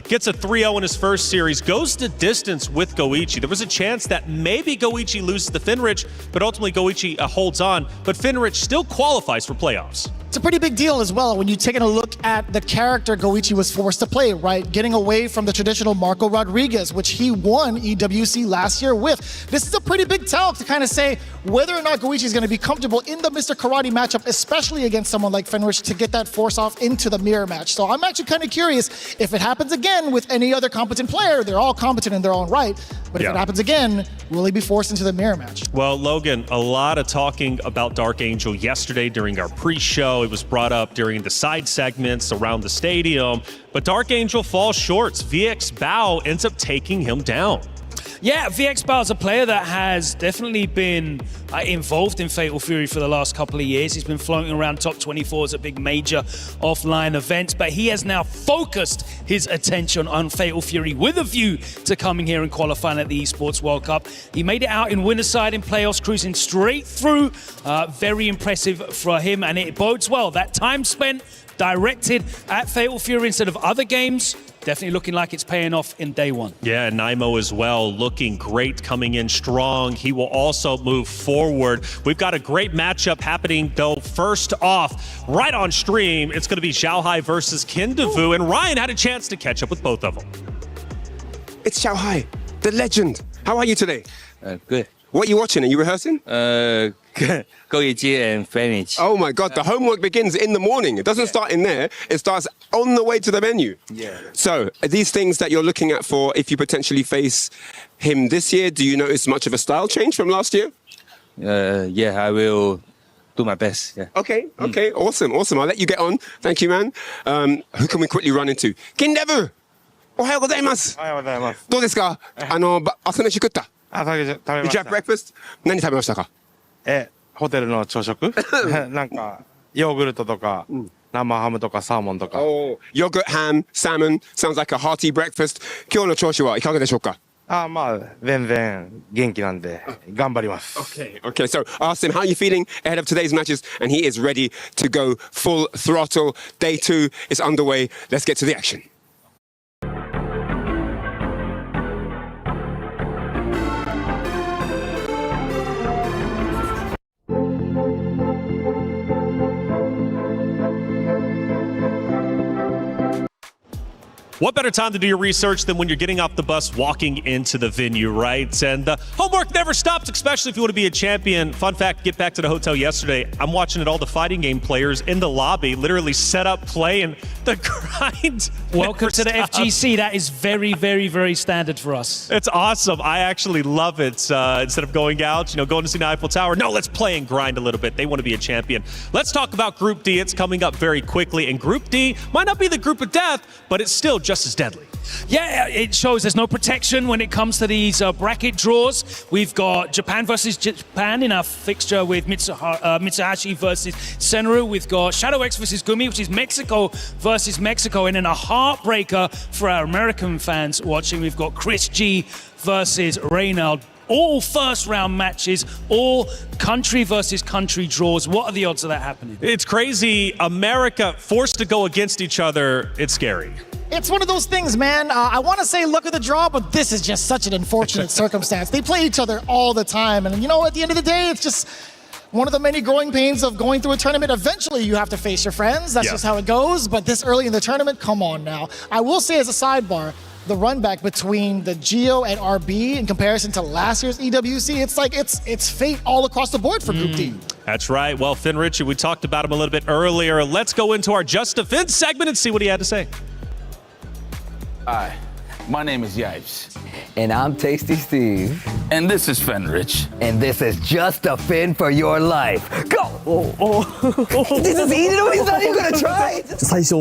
S13: gets a 3-0 in his first series, goes the distance with Goichi. There was a chance that maybe Goichi loses to Fenrich, but ultimately Goichi holds on. But Fenrich still qualifies for playoffs.
S12: It's a pretty big deal as well when you take a look at the character Goichi was forced to play, right? Getting away from the traditional Marco Rodriguez, which he won EWC last year with. This is a pretty big tell to kind of say whether or not Goichi is going to be comfortable in the Mr. Karate matchup, especially against someone like Fenrich, to get that force off into the mirror match. So I'm actually kind of curious if it happens again with any other competent player. They're all competent in their own right. But if it happens again, will he be forced into the mirror match?
S13: Well, Logan, a lot of talking about Dark Angel yesterday during our pre-show. It was brought up during the side segments around the stadium. But Dark Angel falls short. VX Bao ends up taking him down.
S14: Yeah, VX Bar's a player that has definitely been involved in Fatal Fury for the last couple of years. He's been floating around top 24s at big major offline events, but he has now focused his attention on Fatal Fury with a view to coming here and qualifying at the Esports World Cup. He made it out in winner's side in playoffs, cruising straight through. Very impressive for him, and it bodes well. That time spent directed at Fatal Fury instead of other games, definitely looking like it's paying off in day one.
S13: Yeah, Naimo as well, looking great, coming in strong. He will also move forward. We've got a great matchup happening, though. First off, right on stream, it's going to be Xiaohai versus Kindevu, and Ryan had a chance to catch up with both of them.
S3: It's Xiaohai, the legend. How are you today?
S15: Good.
S3: What are you watching? Are you rehearsing?
S15: Goichi and Fenich.
S3: Oh my God, the homework begins in the morning. It doesn't start in there, it starts on the way to the venue.
S15: Yeah.
S3: So, are these things that you're looking at for if you potentially face him this year? Do you notice much of a style change from last year?
S15: Yeah, I will do my best. Yeah.
S3: Okay, awesome. I'll let you get on. Thank you, man. Who can we quickly run into? Kindevu! おはようございます。おはようございます。どうですか？朝飯食った？食べました。Did you have breakfast? 何食べましたか？
S16: ホテルの朝食なんかヨーグルトとか生ハムとかサーモンとか。
S3: Yogurt, ham, salmon. Sounds like a hearty breakfast. 今日の調子はいかがでしょうか？
S16: まあ全然元気なんで頑張ります。
S3: Okay, so ask him how you feeling ahead of today's matches, and he is ready to go full throttle. Day 2 is underway. Let's get to the action.
S13: What better time to do your research than when you're getting off the bus, walking into the venue, right? And homework never stops, especially if you want to be a champion. Fun fact, get back to the hotel yesterday. I'm watching it, all the fighting game players in the lobby literally set up play, and the grind.
S14: Welcome to the FGC. That is very, very, very standard for us.
S13: It's awesome. I actually love it. Instead of going out, going to see the Eiffel Tower, no, let's play and grind a little bit. They want to be a champion. Let's talk about Group D. It's coming up very quickly, and Group D might not be the group of death, but it's still just as deadly.
S14: Yeah, it shows there's no protection when it comes to these bracket draws. We've got Japan versus Japan in our fixture with Mitsuhashi versus Senru. We've got Shadow X versus Gumi, which is Mexico versus Mexico. And in a heartbreaker for our American fans watching, we've got Chris G versus Reynald. All first round matches, all country versus country draws. What are the odds of that happening?
S13: It's crazy. America forced to go against each other. It's scary.
S12: It's one of those things, man. I want to say luck of the draw, but this is just such an unfortunate circumstance. They play each other all the time. And, at the end of the day, it's just one of the many growing pains of going through a tournament. Eventually, you have to face your friends. That's just how it goes. But this early in the tournament, come on now. I will say as a sidebar, the run back between the Geo and RB in comparison to last year's EWC, it's like it's fate all across the board for Group D.
S13: That's right. Well, Finn Ritchie, we talked about him a little bit earlier. Let's go into our Just Defense segment and see what he had to say.
S17: Hi, my name is Yipes.
S18: And I'm Tasty Steve.
S17: And this is Fenrich.
S18: And this is Just a Fin for your life. Go! This is easy. He's not even gonna try.
S19: 最初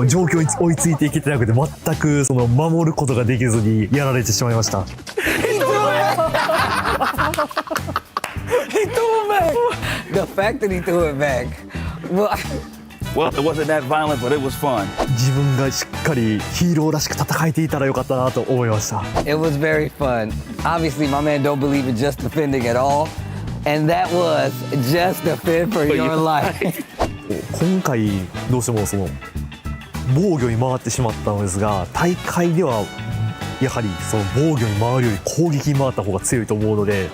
S19: 状況に追いついていけてなくて全く守ることができずにやられてしまいました。
S18: He threw it back. The fact that he threw it back.
S17: Well, it wasn't that violent, but it was fun.
S19: 自分がしっかりヒーローらしく戦えていたらよかったなと思いました。
S18: It was very fun. Obviously, my man don't believe in just defending at all, and that was just defend for your life.
S19: 今回どうしても防御に回ってしまったのですが、大会ではやはり防御に回るより攻撃に回った方が強いと思うので、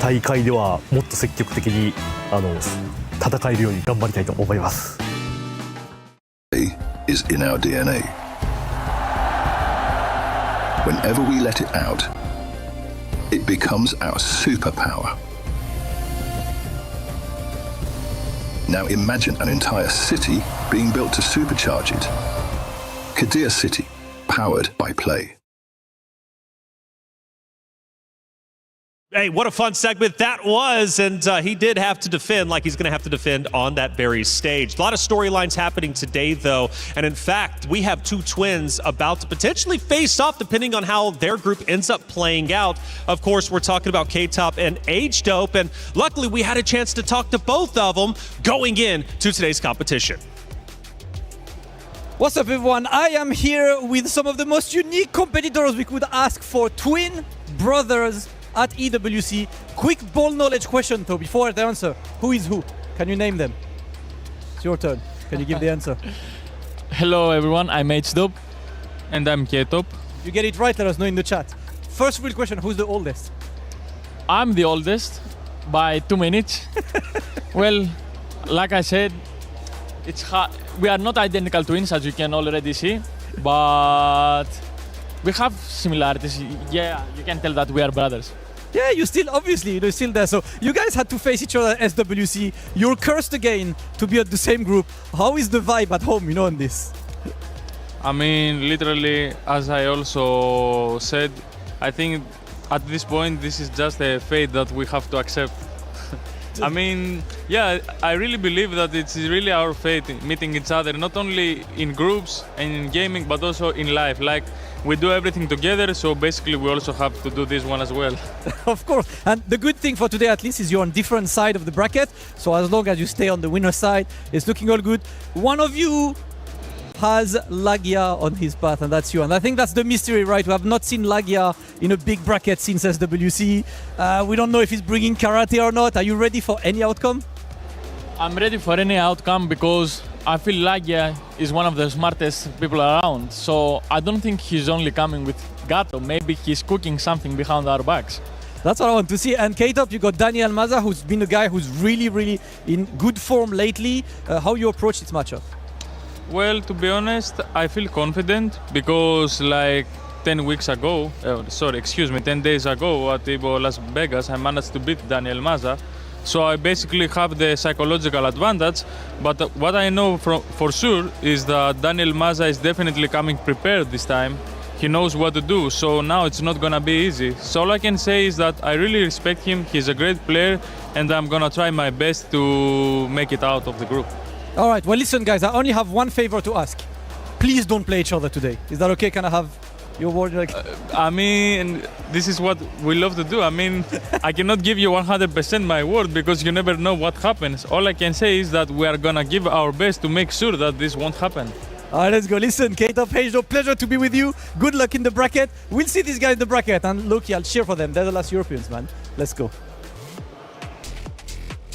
S19: 大会ではもっと積極的に戦えるように頑張りたいと思います。
S20: Is in our DNA. Whenever we let it out, it becomes our superpower. Now imagine an entire city being built to supercharge it. Kadir City, powered by play.
S13: Hey, what a fun segment that was. And he did have to defend like he's going to have to defend on that very stage. A lot of storylines happening today, though. And in fact, we have two twins about to potentially face off depending on how their group ends up playing out. Of course, we're talking about K-Top and H-Dope. And luckily, we had a chance to talk to both of them going into today's competition.
S7: What's up, everyone? I am here with some of the most unique competitors we could ask for. Twin brothers at EWC. Quick ball knowledge question though, before the answer. Who is who? Can you name them? It's your turn. Can you give the answer?
S21: Hello everyone, I'm H-Dope. And I'm K-Top.
S7: You get it right, let us know in the chat. First real question, who's the oldest?
S21: I'm the oldest by 2 minutes. Well, like I said, it's hard. We are not identical twins, as you can already see, but we have similarities. Yeah, you can tell that we are brothers.
S7: Yeah, you still, obviously, you're still there. So you guys had to face each other at SWC. You're cursed again to be at the same group. How is the vibe at home, on this?
S21: I mean, literally, as I also said, I think at this point, this is just a fate that we have to accept. I mean, yeah, I really believe that it's really our fate meeting each other, not only in groups and in gaming, but also in life. Like, we do everything together, so basically we also have to do this one as well.
S7: Of course, and the good thing for today at least is you're on different side of the bracket, so as long as you stay on the winner side, it's looking all good. One of you has Lagia on his path, and that's you. And I think that's the mystery, right? We have not seen Lagia in a big bracket since SWC. We don't know if he's bringing karate or not. Are you ready for any outcome?
S21: I'm ready for any outcome because I feel Lagia is one of the smartest people around. So I don't think he's only coming with Gato. Maybe he's cooking something behind our backs.
S7: That's what I want to see. And K-Top, you got Daniel Maza, who's been a guy who's really in good form lately. How you approach this matchup?
S21: Well, to be honest, I feel confident because like 10 days ago at Evo Las Vegas, I managed to beat Daniel Maza. So I basically have the psychological advantage. But what I know for sure is that Daniel Maza is definitely coming prepared this time. He knows what to do, so now it's not gonna be easy. So all I can say is that I really respect him. He's a great player, and I'm gonna try my best to make it out of the group.
S7: All right, well listen guys, I only have one favor to ask. Please don't play each other today. Is that okay? Can I have your word?
S21: I mean, this is what we love to do. I mean, I cannot give you 100% my word because you never know what happens. All I can say is that we are gonna give our best to make sure that this won't happen.
S7: All right, let's go. Listen, K-Top, H-Dope, pleasure to be with you. Good luck in the bracket. We'll see these guys in the bracket. And look, I'll cheer for them. They're the last Europeans, man. Let's go.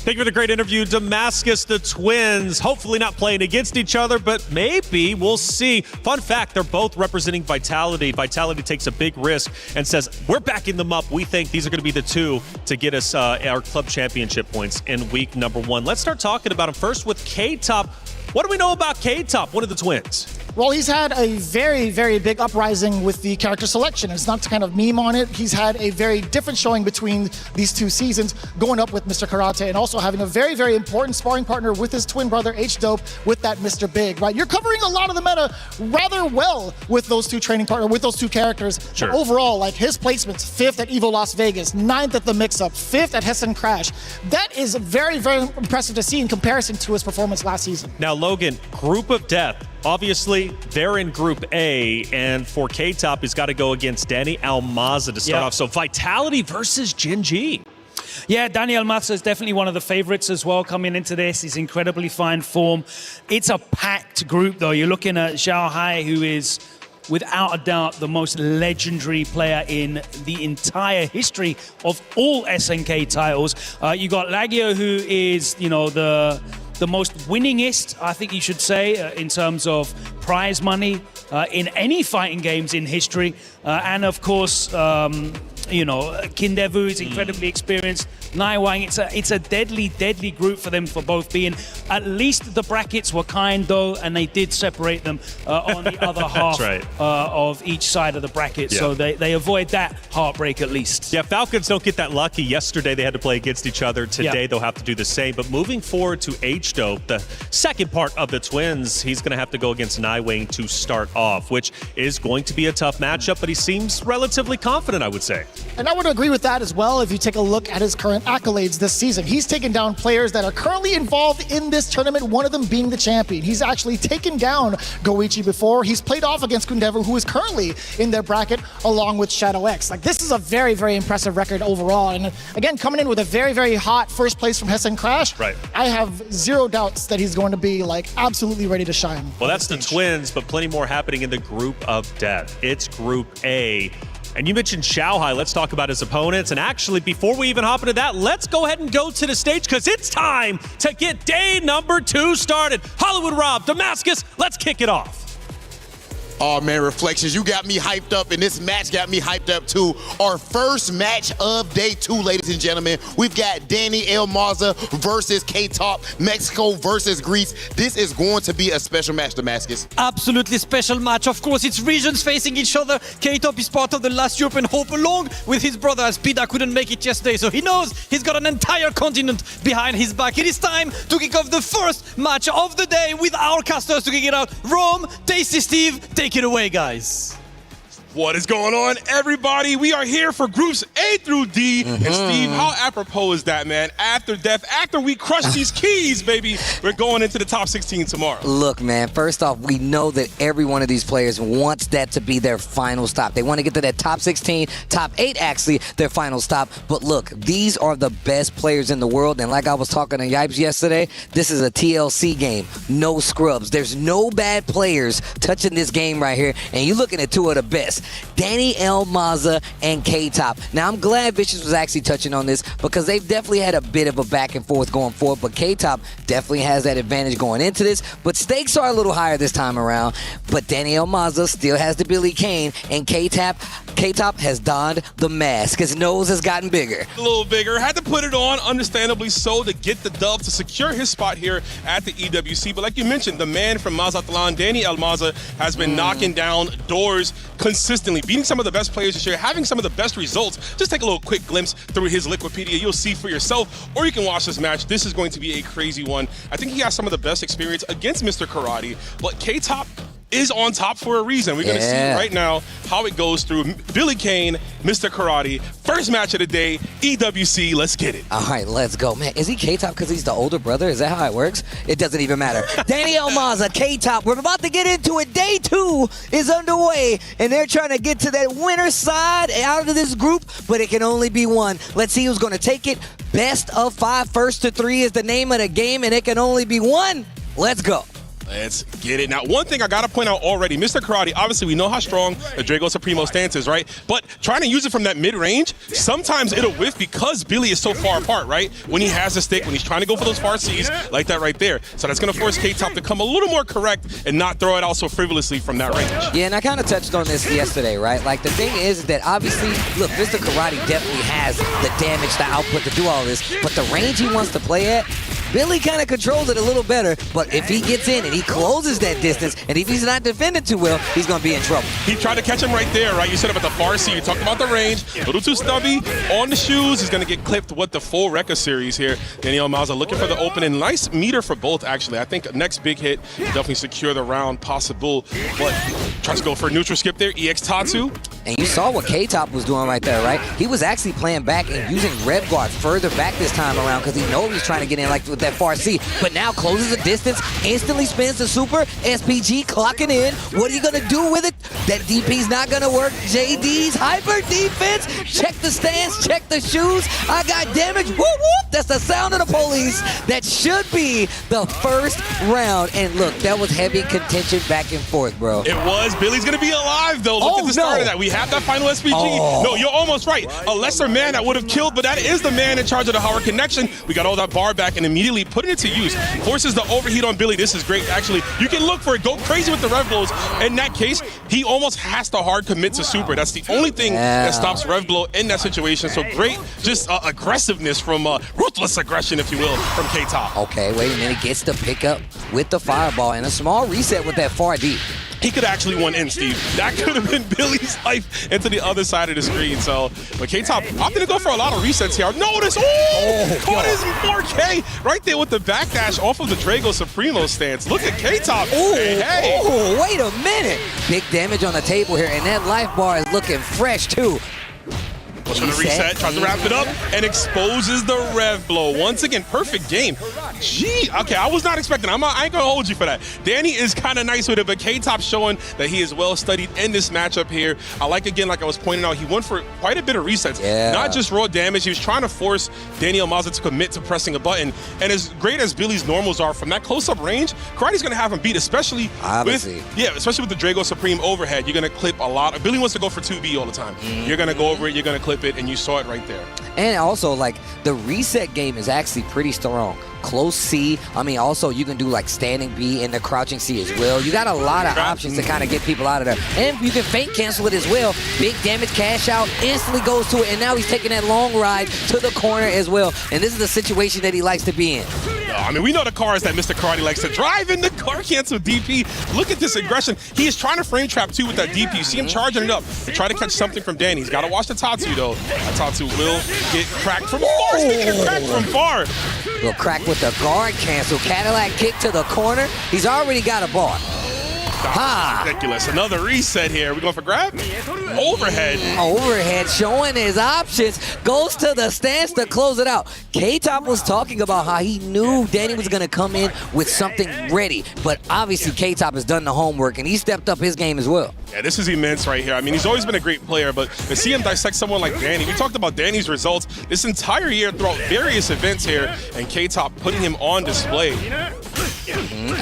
S13: Thank you for the great interview. Damascus, the twins, hopefully not playing against each other, but maybe we'll see. Fun fact, they're both representing Vitality. Vitality takes a big risk and says, we're backing them up. We think these are going to be the two to get us our club championship points in week number 1. Let's start talking about them first with K-Top. What do we know about K-Top, one of the twins?
S12: Well, he's had a very big uprising with the character selection. It's not to kind of meme on it. He's had a very different showing between these 2 seasons, going up with Mr. Karate and also having a very important sparring partner with his twin brother, H-Dope, with that Mr. Big, right? You're covering a lot of the meta rather well with those 2 training partners, with those 2 characters.
S13: Sure.
S12: But overall, like his placements, 5th at EVO Las Vegas, 9th at the Mix-Up, 5th at Hessen Crash. That is very impressive to see in comparison to his performance last season.
S13: Now, Logan, Group of Death. Obviously, they're in Group A, and for K-Top, he's got to go against Danny Almaza to start off. So Vitality versus Gen G.
S14: Yeah, Daniel Maza is definitely one of the favorites as well coming into this. He's incredibly fine form. It's a packed group, though. You're looking at Xiao Hai, who is without a doubt the most legendary player in the entire history of all SNK titles. You got Lagia, who is, the most winningest, I think you should say, in terms of prize money in any fighting games in history. And of course, Kindevu is incredibly experienced. Naiwang, it's a deadly group for them for both being. At least the brackets were kind though, and they did separate them on the other half of each side of the bracket. Yeah. So they avoid that heartbreak at least.
S13: Yeah, Falcons don't get that lucky. Yesterday they had to play against each other. Today they'll have to do the same. But moving forward to H-Dope, the second part of the twins, he's going to have to go against Naiwang to start off, which is going to be a tough matchup, but he seems relatively confident, I would say.
S12: And I would agree with that as well if you take a look at his current accolades this season. He's taken down players that are currently involved in this tournament, one of them being the champion. He's actually taken down Goichi before. He's played off against Kundevu, who is currently in their bracket, along with Shadow X. Like, this is a very, very impressive record overall. And again, coming in with a very, very hot first place from Hessen Crash,
S13: right.
S12: I have zero doubts that he's going to be like absolutely ready to shine.
S13: Well, that's the Twins, but plenty more happening in the group of death. It's Group A. And you mentioned Xiaohai. Let's talk about his opponents. And actually, before we even hop into that, let's go ahead and go to the stage because it's time to get day number 2 started. Hollywood Rob, Damascus, let's kick it off.
S6: Oh man, Reflections, you got me hyped up, and this match got me hyped up too. Our first match of day 2, ladies and gentlemen. We've got Danny Elmaza versus K-Top, Mexico versus Greece. This is going to be a special match, Damascus.
S7: Absolutely special match. Of course, it's regions facing each other. K-Top is part of the last European Hope along with his brother, as Pida couldn't make it yesterday. So he knows he's got an entire continent behind his back. It is time to kick off the first match of the day with our casters to kick it out. Rome, Tasty Steve, take it away, guys.
S1: What is going on, everybody? We are here for groups A through D. And Steve, how apropos is that, man? After death, after we crush these keys, baby, we're going into the top 16 tomorrow.
S18: Look, man, first off, we know that every one of these players wants that to be their final stop. They want to get to that top 16, top 8, actually, their final stop. But look, these are the best players in the world. And like I was talking to Yipes yesterday, this is a TLC game. No scrubs. There's no bad players touching this game right here. And you're looking at 2 of the best. Danny Elmaza and K-Top. Now, I'm glad Vicious was actually touching on this because they've definitely had a bit of a back and forth going forward, but K-Top definitely has that advantage going into this, but stakes are a little higher this time around. But Danny Elmaza still has the Billy Kane, and K-Top has donned the mask. His nose has gotten bigger.
S1: A little bigger. Had to put it on, understandably so, to get the dub, to secure his spot here at the EWC. But like you mentioned, the man from Mazatlan, Danny Elmaza, has been knocking down doors consistently, beating some of the best players this year, having some of the best results. Just take a little quick glimpse through his Liquipedia. You'll see for yourself, or you can watch this match. This is going to be a crazy one. I think he has some of the best experience against Mr. Karate, but K-Top is on top for a reason. We're going to see right now how it goes through. Billy Kane, Mr. Karate, first match of the day, EWC. Let's get it.
S18: All right, let's go. Man, is he K-Top because he's the older brother? Is that how it works? It doesn't even matter. Danny Elmaza, K-Top. We're about to get into it. Day 2 is underway, and they're trying to get to that winner side out of this group, but it can only be one. Let's see who's going to take it. Best of 5, first to 3 is the name of the game, and it can only be one. Let's go.
S1: Let's get it. Now, one thing I got to point out already, Mr. Karate, obviously we know how strong the Drago Supremo stance is, right? But trying to use it from that mid-range, sometimes it'll whiff because Billy is so far apart, right? When he has a stick, when he's trying to go for those far C's, like that right there. So that's going to force K-Top to come a little more correct and not throw it out so frivolously from that range.
S18: Yeah, and I kind of touched on this yesterday, right? Like, the thing is that obviously, look, Mr. Karate definitely has the damage, the output to do all this, but the range he wants to play at, Billy kind of controls it a little better, but if he gets in and he closes that distance, and if he's not defending too well, he's going to be in trouble.
S1: He tried to catch him right there, right? You said about the far C. You talked about the range. A little too stubby on the shoes. He's going to get clipped with the full Rekka series here. Danny Elmaza looking for the opening. Nice meter for both, actually. I think next big hit definitely secure the round possible, but tries to go for a neutral skip there. EX Tatsu.
S18: And you saw what K-Top was doing right there, right? He was actually playing back and using Rev Guard further back this time around because he knows he's trying to get in like with that far C, but now closes the distance, instantly spins the super, SPG clocking in. What are you going to do with it? That DP's not going to work. JD's hyper defense. Check the stance, check the shoes. I got damage. Whoop, whoop. That's the sound of the police. That should be the first round. And look, that was heavy contention back and forth, bro.
S1: It was. Billy's going to be alive, though. Look at the start of that. We have that final SPG. No, you're almost right. A lesser man that would have killed, but that is the man in charge of the Howard connection. We got all that bar back and immediately putting it to use. Forces the overheat on Billy. This is great. Actually, you can look for it. Go crazy with the rev blows. In that case, he almost has to hard commit to super. That's the only thing that stops rev blow in that situation. So great, just aggressiveness from ruthless aggression, if you will, from K-Top.
S18: Okay, wait a minute. Gets the pickup with the fireball and a small reset with that far D.
S1: He could have actually won in, Steve. That could have been Billy's life into the other side of the screen. So, but K-Top opting to go for a lot of resets here. Notice, caught his 4K right there with the backdash off of the Drago Supremo stance. Look at K-Top. Hey.
S18: Oh, wait a minute. Big damage on the table here, and that life bar is looking fresh, too.
S1: Goes for the reset, tries to wrap it up, and exposes the rev blow. Once again, perfect game. Gee, okay, I was not expecting it. I ain't gonna hold you for that. Danny is kind of nice with it, but K-Top showing that he is well studied in this matchup here. I like, again, like I was pointing out, he went for quite a bit of resets.
S18: Yeah.
S1: Not just raw damage, he was trying to force Daniel Maza to commit to pressing a button. And as great as Billy's normals are, from that close-up range, Karate's gonna have him beat, especially especially with the Drago Supreme overhead. You're gonna clip a lot. Billy wants to go for 2B all the time. You're gonna go over it, you're gonna clip it, and you saw it right there.
S18: And also, like, the reset game is actually pretty strong. Close C. I mean, also, you can do, like, standing B and the crouching C as well. You got a lot of options to kind of get people out of there. And you can feint cancel it as well. Big damage, cash out, instantly goes to it, and now he's taking that long ride to the corner as well. And this is the situation that he likes to be in.
S1: I mean, we know the cars that Mr. Karate likes to drive in the car cancel DP. Look at this aggression. He is trying to frame trap too with that DP. You see him charging it up to try to catch something from Danny. He's got to watch the Tatsu, though. That Tatsu will get cracked from far. Speaking of cracked from far.
S18: Little crack with the guard cancel. Cadillac kick to the corner. He's already got a bar. Ha!
S1: Ridiculous. Another reset here. We going for grab? Overhead.
S18: Overhead, showing his options. Goes to the stance to close it out. K-Top was talking about how he knew Danny was going to come in with something ready. But obviously, K-Top has done the homework, and he stepped up his game as well.
S1: Yeah, this is immense right here. I mean, he's always been a great player, but to see him dissect someone like Danny, we talked about Danny's results this entire year throughout various events here, and K-Top putting him on display.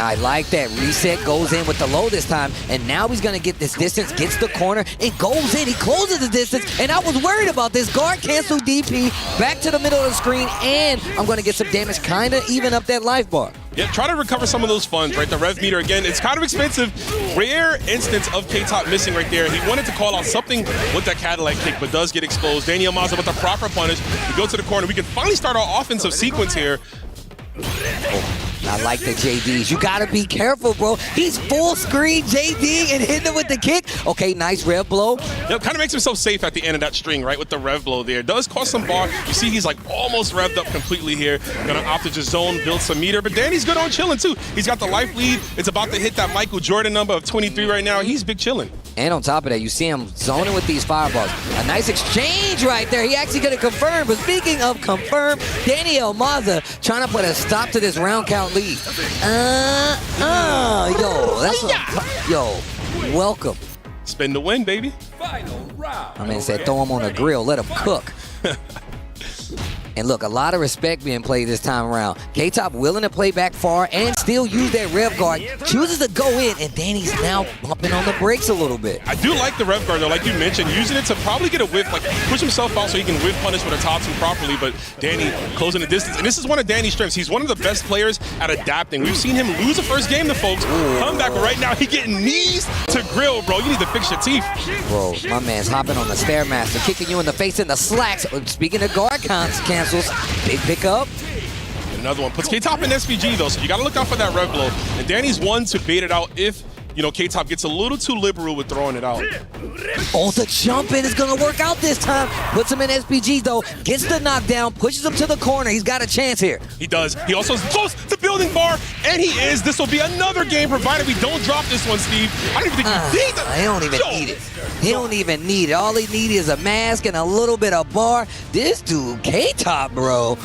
S18: I like that. Reset goes in with the low this time, and now he's going to get this distance, gets the corner, and goes in. He closes the distance, and I was worried about this. Guard cancel DP, back to the middle of the screen, and I'm going to get some damage, kind of even up that life bar.
S1: Yeah, try to recover some of those funds, right? The rev meter, again, it's kind of expensive. Rare instance of K-Top missing right there. He wanted to call out something with that Cadillac kick, but does get exposed. Daniel Maza with the proper punish. We go to the corner. We can finally start our offensive sequence here.
S18: I like the JDs. You gotta be careful, bro. He's full screen JD and hitting him with the kick. Okay, nice rev blow.
S1: Yep, kind of makes himself safe at the end of that string, right, with the rev blow there. Does cost some bar. You see he's like almost revved up completely here. Gonna opt to just zone, build some meter, but Danny's good on chilling too. He's got the life lead. It's about to hit that Michael Jordan number of 23 right now. He's big chilling.
S18: And on top of that, you see him zoning with these fireballs. A nice exchange right there. He actually gonna confirm, but speaking of confirm, Daniel Maza trying to put a stop to this round count lead. Yo, welcome.
S1: Spin the win, baby.
S18: My man said throw him on the grill, let him cook. And look, a lot of respect being played this time around. K-Top willing to play back far and still use that rev guard. Chooses to go in, and Danny's now bumping on the brakes a little bit.
S1: I do like the rev guard, though, like you mentioned, using it to probably get a whiff, like push himself out so he can whiff punish with a Tatsu properly, but Danny closing the distance. And this is one of Danny's strengths. He's one of the best players at adapting. We've seen him lose the first game to folks. Come back, but right now he getting knees to grill, bro. You need to fix your teeth.
S18: Bro, my man's hopping on the Stairmaster, kicking you in the face in the slacks. Speaking of guard cancels, big pickup.
S1: Another one. Puts K-Top in SPG, though, so you got to look out for that rev blow. And Danny's one to bait it out if, you know, K-Top gets a little too liberal with throwing it out.
S18: Oh, the jump in is going to work out this time. Puts him in SPG, though. Gets the knockdown, pushes him to the corner. He's got a chance here.
S1: He does. He also is close to building bar, and he is. This will be another game, provided we don't drop this one, Steve. I don't even think he needs it.
S18: He don't even need it. He don't even need it. All he needs is a mask and a little bit of bar. This dude, K-Top, bro.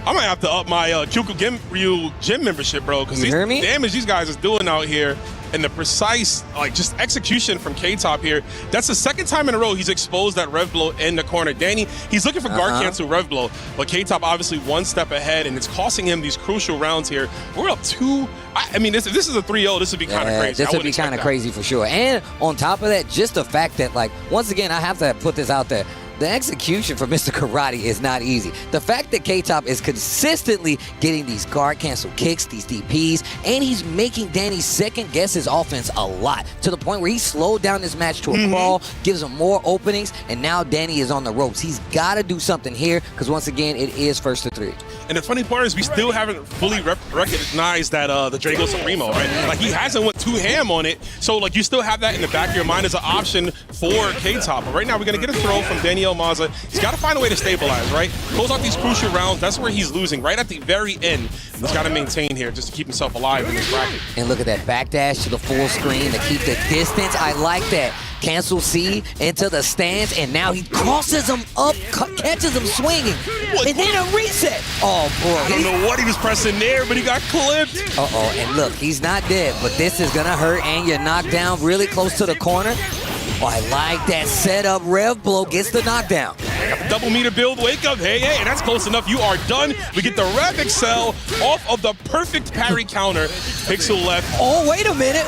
S1: I might have to up my Kyoku gym membership, bro, because the damage these guys is doing out here and the precise, like, just execution from K-Top here. That's the second time in a row he's exposed that rev blow in the corner. Danny, he's looking for guard cancel rev blow, but K-Top obviously one step ahead, and it's costing him these crucial rounds here. We're up 2. I mean, this is a 3-0. This would be kind of crazy.
S18: This would be kind of crazy for sure. And on top of that, just the fact that, like, once again, I have to put this out there. The execution for Mr. Karate is not easy. The fact that K-Top is consistently getting these guard cancel kicks, these DPs, and he's making Danny second guess his offense a lot, to the point where he slowed down this match to a crawl, gives him more openings, and now Danny is on the ropes. He's got to do something here, because once again, it is 1st to 3.
S1: And the funny part is we still haven't fully recognized that the Drago Supremo, right? Like, he hasn't went too ham on it, so, like, you still have that in the back of your mind as an option for K-Top. But right now, we're going to get a throw from Daniel Maza. He's got to find a way to stabilize, right? Close out these crucial rounds. That's where he's losing, right at the very end. He's got to maintain here just to keep himself alive in this bracket.
S18: And look at that backdash to the full screen to keep the distance. I like that. Cancel C into the stands, and now he crosses him up, catches him swinging, and then a reset. Oh, boy.
S1: I don't know what he was pressing there, but he got clipped.
S18: Uh-oh, and look, he's not dead, but this is going to hurt, and you're knocked down really close to the corner. Oh, I like that setup. Rev blow gets the knockdown.
S1: Double meter build, wake up, hey, that's close enough. You are done. We get the Rev Excel off of the perfect parry counter. Pixel left.
S18: Oh, wait a minute.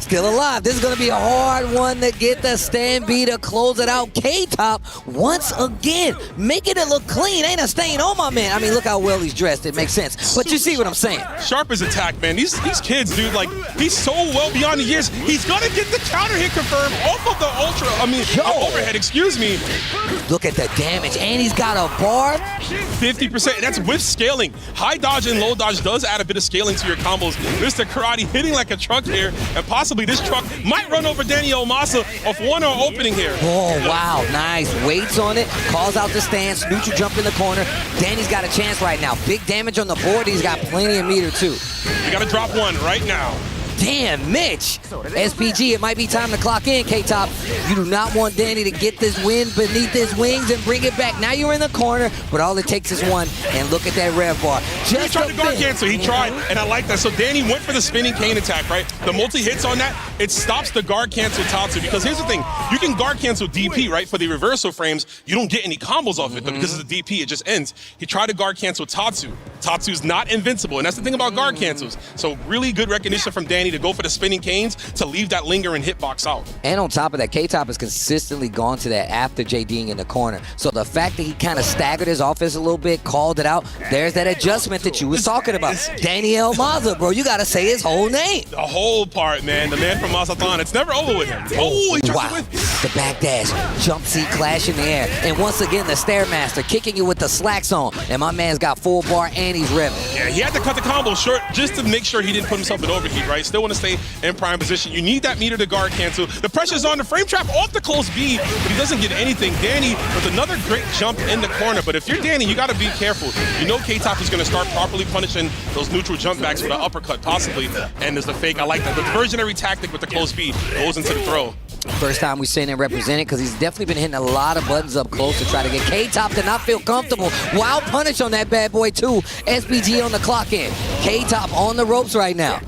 S18: Still alive. This is going to be a hard one to get the stand B to close it out. K-Top, once again, making it look clean. Ain't a stain on my man. I mean, look how well he's dressed. It makes sense. But you see what I'm saying.
S1: Sharp as attack, man. These kids, dude, like, he's so well beyond the years. He's going to get the counter hit confirmed off of the overhead, excuse me.
S18: Look at the damage, and he's got a bar.
S1: 50%, that's with scaling. High dodge and low dodge does add a bit of scaling to your combos. Mr. Karate hitting like a truck here, and possibly this truck might run over Danny Elmaza off one opening here.
S18: Oh, wow, nice. Waits on it, calls out the stance, neutral jump in the corner. Danny's got a chance right now. Big damage on the board. He's got plenty of meter, too.
S1: You got to drop one right now.
S18: Damn, Mitch. SPG, it might be time to clock in, K-Top. You do not want Danny to get this win beneath his wings and bring it back. Now you're in the corner, but all it takes is one. And look at that rev bar.
S1: He tried to guard cancel. He tried, and I like that. So Danny went for the spinning cane attack, right? The multi-hits on that, it stops the guard cancel Tatsu. Because here's the thing. You can guard cancel DP, right? For the reversal frames, you don't get any combos off it. But because of the DP, it just ends. He tried to guard cancel Tatsu. Tatsu's not invincible, and that's the thing about guard cancels. So really good recognition from Danny to go for the spinning canes to leave that lingering hitbox out.
S18: And on top of that, K-Top has consistently gone to that after JDing in the corner. So the fact that he kind of staggered his offense a little bit, called it out, there's that adjustment that you was talking about. Danny Elmaza, bro, you got to say his whole name.
S1: The whole part, man. The man from Mazatlan. It's never over with him. Oh, he
S18: wow. The backdash, jump seat clash in the air. And once again, the Stairmaster kicking you with the slacks on. And my man's got full bar and he's revving.
S1: Yeah, he had to cut the combo short just to make sure he didn't put himself in overheat, right? Still want to stay in prime position. You need that meter to guard cancel. The pressure's on the frame trap off the close B, but he doesn't get anything. Danny with another great jump in the corner, but if you're Danny, you got to be careful. You know K-Top is going to start properly punishing those neutral jump backs with an uppercut, possibly, and there's the fake. I like that. The diversionary tactic with the close B goes into the throw.
S18: First time we've seen him represented because he's definitely been hitting a lot of buttons up close to try to get K-Top to not feel comfortable. Wild punish on that bad boy too. SPG on the clock in. K-Top on the ropes right now.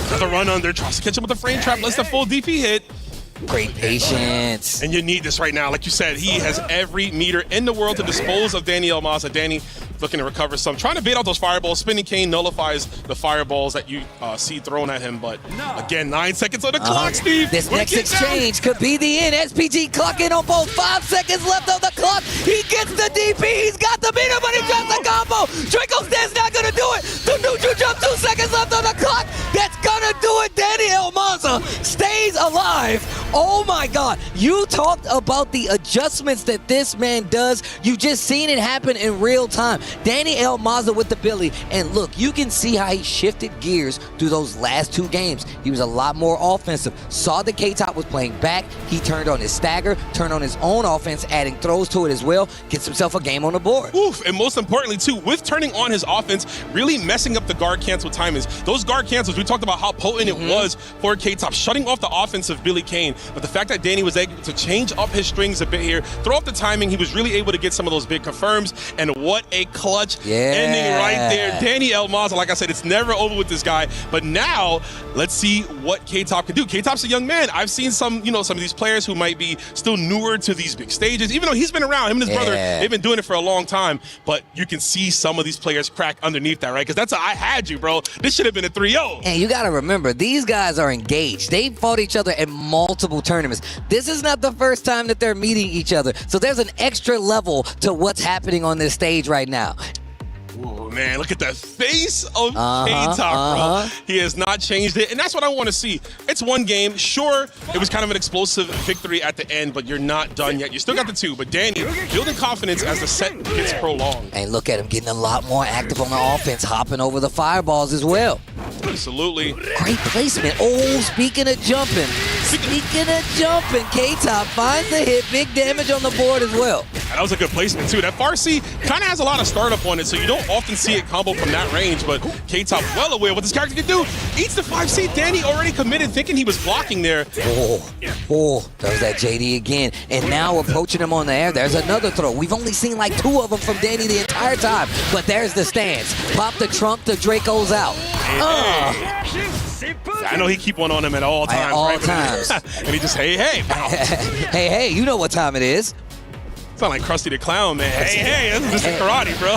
S1: Another run under, tries to catch him with the frame trap, lets the full DP hit.
S18: Great patience.
S1: And you need this right now. Like you said, he has every meter in the world to dispose of Danny Elmaza. Danny looking to recover some. Trying to bait out those fireballs. Spinning cane nullifies the fireballs that you see thrown at him. But again, 9 seconds on the clock, Steve.
S18: This next exchange could be the end. SPG clocking on both. 5 seconds left on the clock. He gets the DP. He's got the meter, but he drops the combo. Trickle Stan's not going to do it. The neutral jump. 2 seconds left on the clock. That's going to do it. Danny Elmaza stays alive. Oh my God. You talked about the adjustments that this man does. You just seen it happen in real time. Danny Elmaza with the Billy. And look, you can see how he shifted gears through those last 2 games. He was a lot more offensive. Saw the K-Top was playing back. He turned on his stagger, turned on his own offense, adding throws to it as well. Gets himself a game on the board.
S1: Oof, and most importantly too, with turning on his offense, really messing up the guard cancel timings. Those guard cancels, we talked about how potent it was for K-Top, shutting off the offense of Billy Kane. But the fact that Danny was able to change up his strings a bit here, throw off the timing, he was really able to get some of those big confirms. And what a clutch ending right there. Danny Elmaza, like I said, it's never over with this guy. But now, let's see what K-Top can do. K-Top's a young man. I've seen some of these players who might be still newer to these big stages, even though he's been around. Him and his brother, they've been doing it for a long time. But you can see some of these players crack underneath that, right? Because that's I had you, bro. This should have been a 3-0.
S18: And you got to remember, these guys are engaged. They fought each other in multiple tournaments. This is not the first time that they're meeting each other. So there's an extra level to what's happening on this stage right now.
S1: Oh, man, look at the face of K-Top, bro. He has not changed it, and that's what I want to see. It's one game. Sure, it was kind of an explosive victory at the end, but you're not done yet. You still got the 2, but Danny building confidence as the set gets prolonged.
S18: And look at him getting a lot more active on the offense, hopping over the fireballs as well.
S1: Absolutely.
S18: Great placement. Oh, speaking of jumping, K-Top finds the hit. Big damage on the board as well.
S1: That was a good placement, too. That Farsi kind of has a lot of startup on it, so you don't often see it combo from that range, but K-Top well aware what this character can do. Eats the 5C. Danny already committed, thinking he was blocking there.
S18: Oh, there's that JD again. And now approaching him on the air. There's another throw. We've only seen like 2 of them from Danny the entire time, but there's the stance. Pop the trunk, the Draco's out.
S1: I know he keep one on him at all times.
S18: At all
S1: right?
S18: times.
S1: And he just, hey,
S18: hey, you know what time it is.
S1: Sound like Krusty the Clown, man. Hey, this is karate, bro.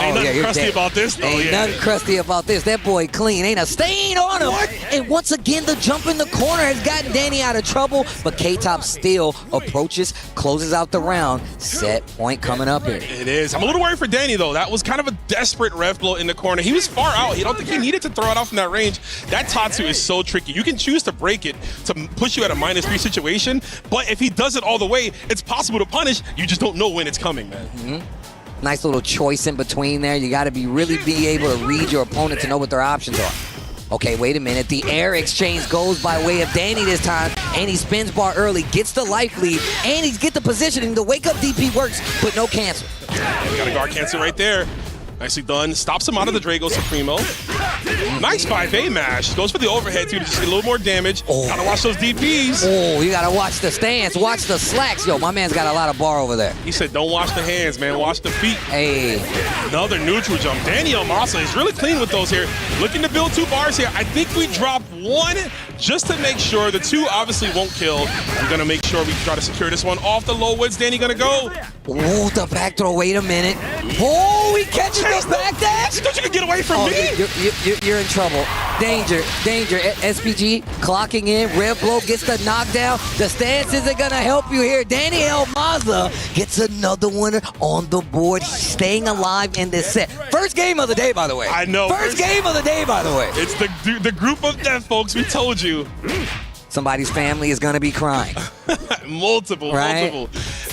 S1: Ain't nothing crusty about this, though.
S18: Ain't nothing crusty about this. That boy clean. Ain't a stain on him. What? And once again, the jump in the corner has gotten Danny out of trouble, but K-Top still approaches, closes out the round. Set point coming up here.
S1: It is. I'm a little worried for Danny, though. That was kind of a desperate ref blow in the corner. He was far out. You don't think he needed to throw it out from that range. That Tatsu is so tricky. You can choose to break it to push you at a -3 situation, but if he does it all the way, it's possible to punish. You just don't know when it's coming, man.
S18: Nice little choice in between there. You got to really be able to read your opponent to know what their options are. Okay, wait a minute. The air exchange goes by way of Danny this time, and he spins bar early, gets the life lead, and he's get the positioning. The wake up DP works, but no cancel.
S1: Got a guard cancel right there. Nicely done. Stops him out of the Drago Supremo. Nice 5A mash. Goes for the overhead, too, to just get a little more damage. Gotta watch those DPs.
S18: Oh, you gotta watch the stance. Watch the slacks. Yo, my man's got a lot of bar over there.
S1: He said, don't watch the hands, man. Watch the feet.
S18: Hey.
S1: Another neutral jump. Danny Elmasa is really clean with those here. Looking to build 2 bars here. I think we drop 1 just to make sure. The 2 obviously won't kill. We're gonna make sure we try to secure this one off the low. Where's Danny gonna go?
S18: Oh, the back throw. Wait a minute. Oh, he catches the back dash.
S1: Thought you could get away from me.
S18: You're in trouble. Danger. SPG clocking in. Red Blow gets the knockdown. The stance isn't going to help you here. Danny Elmaza gets another one on the board, staying alive in this set. First game of the day, by the way.
S1: I know.
S18: First game of the day, by the way.
S1: It's the group of death, folks. We told you.
S18: Somebody's family is going to be crying.
S1: multiple.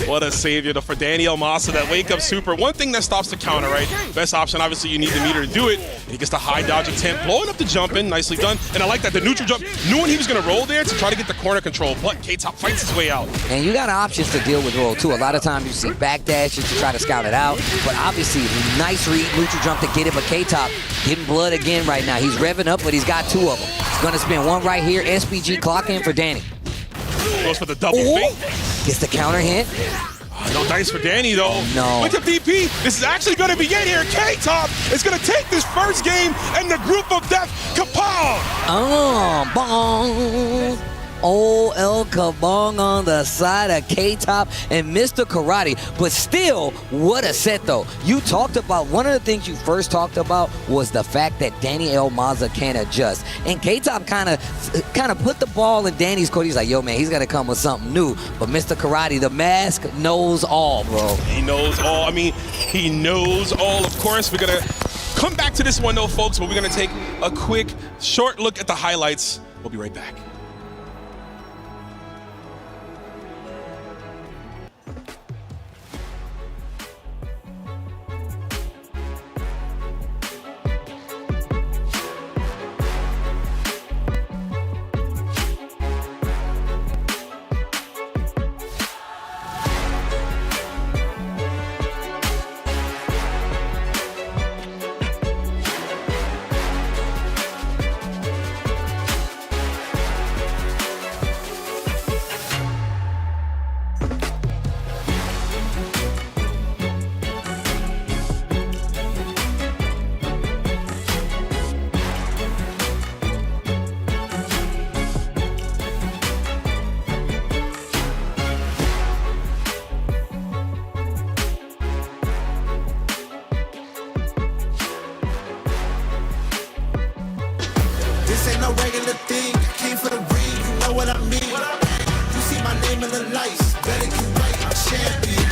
S1: What a savior for Danny Elmasa, that wake-up super. One thing that stops the counter, right? Best option, obviously, you need the meter to do it. And he gets the high dodge attempt, blowing up the jump in. Nicely done. And I like that, the neutral jump, knowing he was going to roll there to try to get the corner control, but K-Top fights his way out.
S18: And you got options to deal with roll, too. A lot of times you see back dashes to try to scout it out. But obviously, nice read, neutral jump to get it, but K-Top getting blood again right now. He's revving up, but he's got 2 of them. He's going to spin 1 right here. SPG clock in for Danny.
S1: Goes for the double fake.
S18: Gets the counter hit.
S1: No dice for Danny, though.
S18: Oh, no.
S1: Wake up DP. This is actually going to be it here. K-Top is going to take this first game, and the group of death, kapow!
S18: Bong. Oh, El Kabong on the side of K-Top and Mr. Karate. But still, what a set, though. You talked about, one of the things you first talked about was the fact that Danny Elmaza can adjust. And K-Top kind of put the ball in Danny's court. He's like, yo, man, he's going to come with something new. But Mr. Karate, the mask knows all, bro.
S1: He knows all. I mean, he knows all, of course. We're going to come back to this one, though, folks, but we're going to take a quick, short look at the highlights. We'll be right back.
S4: This ain't no regular thing. Came for the ring, you know what I mean. You see my name in the lights, better get right, I'm champion.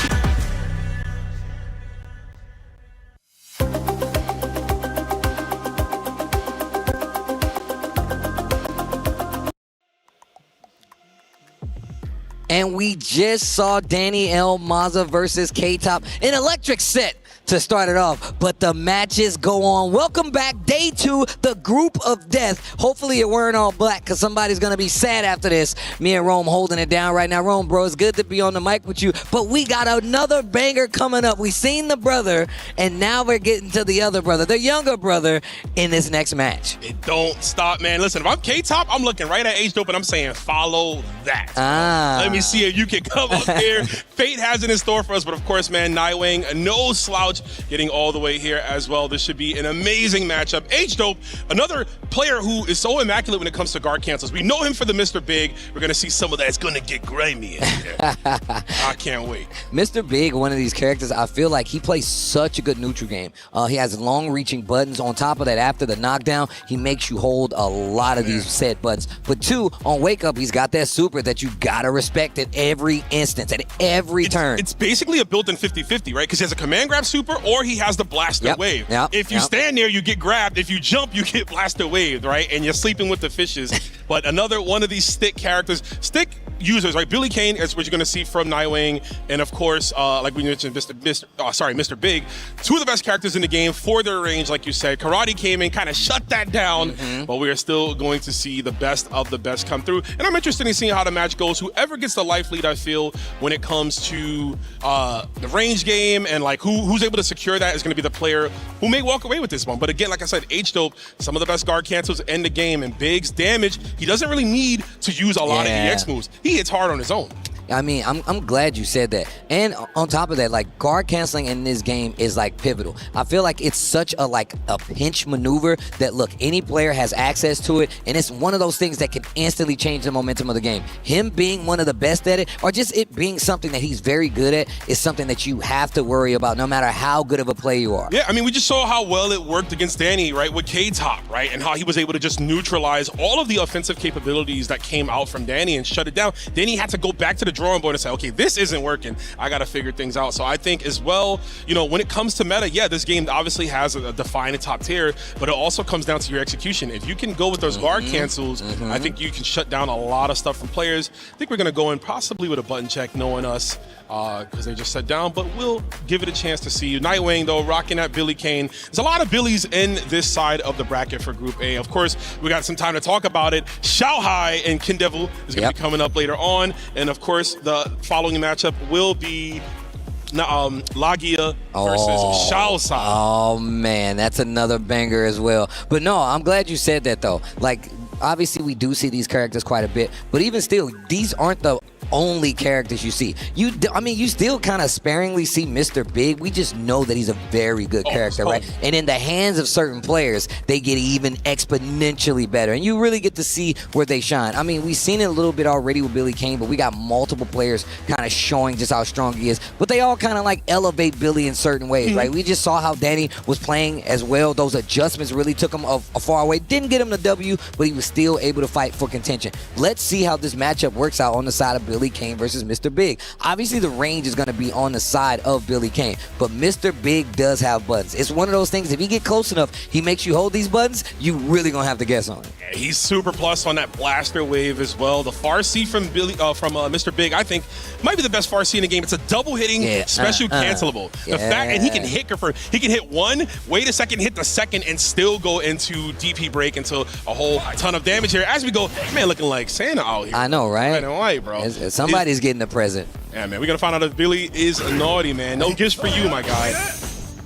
S18: And we just saw Danny Elmaza versus K-Top, an electric set. to start it off, but the matches go on. Welcome back, day 2, the group of death. Hopefully you're wearing all black because somebody's going to be sad after this. Me and Rome holding it down right now. Rome, bro, it's good to be on the mic with you, but we got another banger coming up. We seen the brother, and now we're getting to the other brother, the younger brother, in this next match.
S1: It don't stop, man. Listen, if I'm K-Top, I'm looking right at H-Dope and I'm saying, follow that. Let me see if you can come up here. Fate has it in store for us, but of course, man, Nightwing, no slouch, getting all the way here as well. This should be an amazing matchup. H-Dope, another player who is so immaculate when it comes to guard cancels. We know him for the Mr. Big. We're going to see some of that. It's going to get grimy in here. I can't wait.
S18: Mr. Big, one of these characters, I feel like he plays such a good neutral game. He has long-reaching buttons. On top of that, after the knockdown, he makes you hold a lot of these set buttons. But 2, on Wake Up, he's got that super that you got to respect at every instance, at every turn.
S1: It's basically a built-in 50-50, right? Because he has a command grab super or he has the blaster wave. If you stand there, you get grabbed. If you jump, you get blaster waved, right? And you're sleeping with the fishes. But another one of these stick characters, stick users, right? Billy Kane is what you're going to see from Nightwing, and of course, like we mentioned, Mr. Big, 2 of the best characters in the game for their range, like you said. Karate came in, kind of shut that down, but we are still going to see the best of the best come through. And I'm interested in seeing how the match goes. Whoever gets the life lead, I feel, when it comes to the range game and like who's able to secure that is going to be the player who may walk away with this one. But again, like I said, H-Dope, some of the best guard cancels in the game, and Big's damage, he doesn't really need to use a lot of EX moves. He hits hard on his own.
S18: I mean, I'm glad you said that. And on top of that, like, guard canceling in this game is like pivotal. I feel like it's such a pinch maneuver that, look, any player has access to it, and it's one of those things that can instantly change the momentum of the game. Him being one of the best at it, or just it being something that he's very good at, is something that you have to worry about no matter how good of a player you are.
S1: Yeah, I mean, we just saw how well it worked against Danny, right, with K-Top, right, and how he was able to just neutralize all of the offensive capabilities that came out from Danny and shut it down. Then he had to go back to the drawing board and say, okay, this isn't working. I got to figure things out. So I think as well, you know, when it comes to meta, yeah, this game obviously has a defined top tier, but it also comes down to your execution. If you can go with those guard cancels, I think you can shut down a lot of stuff from players. I think we're going to go in possibly with a button check, knowing us, because they just sat down, but we'll give it a chance to see you. Nightwing, though, rocking at Billy Kane. There's a lot of Billies in this side of the bracket for Group A. Of course, we got some time to talk about it. Xiaohai and Kindevil is going to be coming up later on. And of course, the following matchup will be Lagia versus Xiaosai.
S18: Oh, man, that's another banger as well. But no, I'm glad you said that, though. Like, obviously, we do see these characters quite a bit, but even still, these aren't the only characters you see. You still kind of sparingly see Mr. Big. We just know that he's a very good character, right? And in the hands of certain players, they get even exponentially better, and you really get to see where they shine. I mean, we've seen it a little bit already with Billy Kane, but we got multiple players kind of showing just how strong he is, but they all kind of like elevate Billy in certain ways, right? We just saw how Danny was playing as well. Those adjustments really took him a far away. Didn't get him the W, but he was still able to fight for contention. Let's see how this matchup works out on the side of Billy Kane versus Mr. Big. Obviously, the range is going to be on the side of Billy Kane, but Mr. Big does have buttons. It's one of those things, if he get close enough, he makes you hold these buttons, you really going to have to guess on it.
S1: Yeah, he's super plus on that blaster wave as well. The Farsi from Mr. Big, I think, might be the best Farsi in the game. It's a double hitting, special cancelable. The fact, and he can hit one, wait a second, hit the second, and still go into DP break into a whole ton of damage here. As we go, man, looking like Santa out here.
S18: I know, right?
S1: Red and white, bro.
S18: Somebody's getting a present.
S1: Yeah, man, we're going to find out if Billy is naughty, man. No gifts for you, my guy.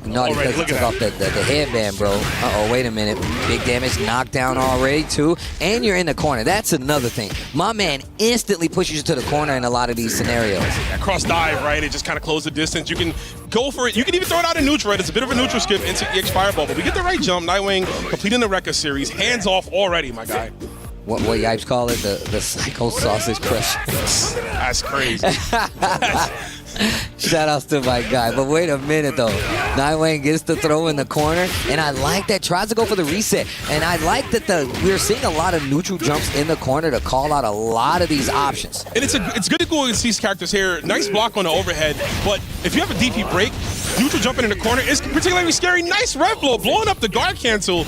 S18: Naughty because he took off the headband, bro. Uh-oh, wait a minute. Big damage, knockdown already, too. And you're in the corner. That's another thing. My man instantly pushes you to the corner in a lot of these scenarios.
S1: That cross dive, right? It just kind of closed the distance. You can go for it. You can even throw it out in neutral, right? It's a bit of a neutral skip into EX Fireball, but we get the right jump. Nightwing completing the Rekka series. Hands off already, my guy.
S18: What Yipes call it? The Psycho Sausage Crush.
S1: That's crazy.
S18: Shout outs to my guy. But wait a minute, though. Nightwing gets the throw in the corner, and I like that. Tries to go for the reset. And I like that we're seeing a lot of neutral jumps in the corner to call out a lot of these options.
S1: And it's good to go against these characters here. Nice block on the overhead, but if you have a DP break, Neutral jumping in the corner is particularly scary. Nice rev blow, blowing up the guard cancel.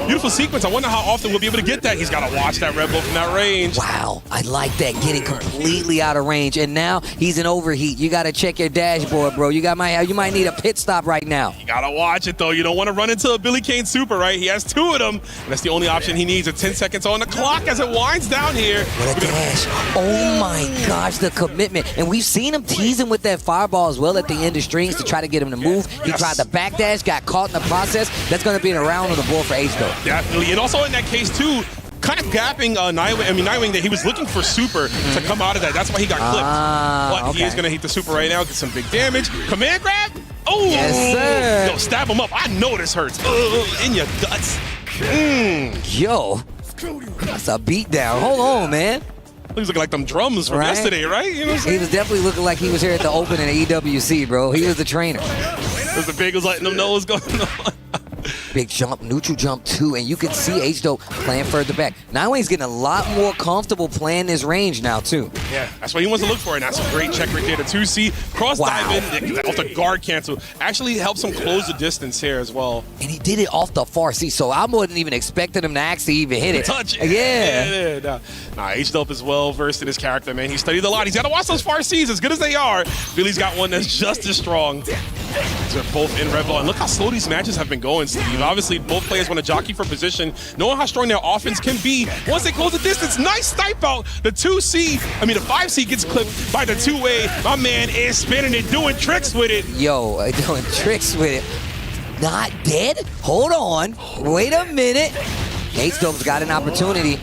S1: Beautiful sequence. I wonder how often we'll be able to get that. He's got to watch that rev blow from that range.
S18: Wow, I like that, getting completely out of range. And now he's in overheat. You got to check your dashboard, bro. You might need a pit stop right now.
S1: You got to watch it, though. You don't want to run into a Billy Kane super, right? He has 2 of them. And that's the only option he needs. 10 seconds on the clock as it winds down here.
S18: What a dash. Oh my gosh, the commitment. And we've seen him teasing with that fireball as well at the end of strings to try to get him to move. He tried the backdash, got caught in the process. That's going to be an around on the board for H-Dope.
S1: Definitely. And also in that case, too, kind of gapping Nightwing that he was looking for super to come out of that. That's why he got clipped. But he is going to hit the super right now, get some big damage. Command grab. Oh,
S18: yes, sir.
S1: Yo, stab him up. I know this hurts. In your guts.
S18: Yo, that's a beatdown. Hold on, man.
S1: He's looking like them drums from yesterday, right? You know what I'm saying?
S18: He was definitely looking like he was here at the Open in the EWC, bro. He was the trainer.
S1: Because the big was letting them know what's going on.
S18: Big jump, neutral jump too, and you can see H-Dope playing further back. Nightwing's getting a lot more comfortable playing this range now too.
S1: Yeah, that's what he wants to look for, and that's a great check right there. The 2C, cross dive in, off the guard cancel. Actually helps him close the distance here as well.
S18: And he did it off the far C, so I wasn't even expecting him to actually even hit it.
S1: Touch it. Yeah. Nah, H-Dope is well versed in his character, man. He studied a lot. He's got to watch those far Cs, as good as they are. Billy's got one that's just as strong. They're both in Red Bull, and look how slow these matches have been going, Steve. Obviously, both players want to jockey for position, knowing how strong their offense can be. Once they close the distance, nice snipe out. The 5C gets clipped by the 2A. My man is spinning it, doing tricks with it.
S18: Yo, doing tricks with it. Not dead? Hold on. Wait a minute. H-Dope's got an opportunity.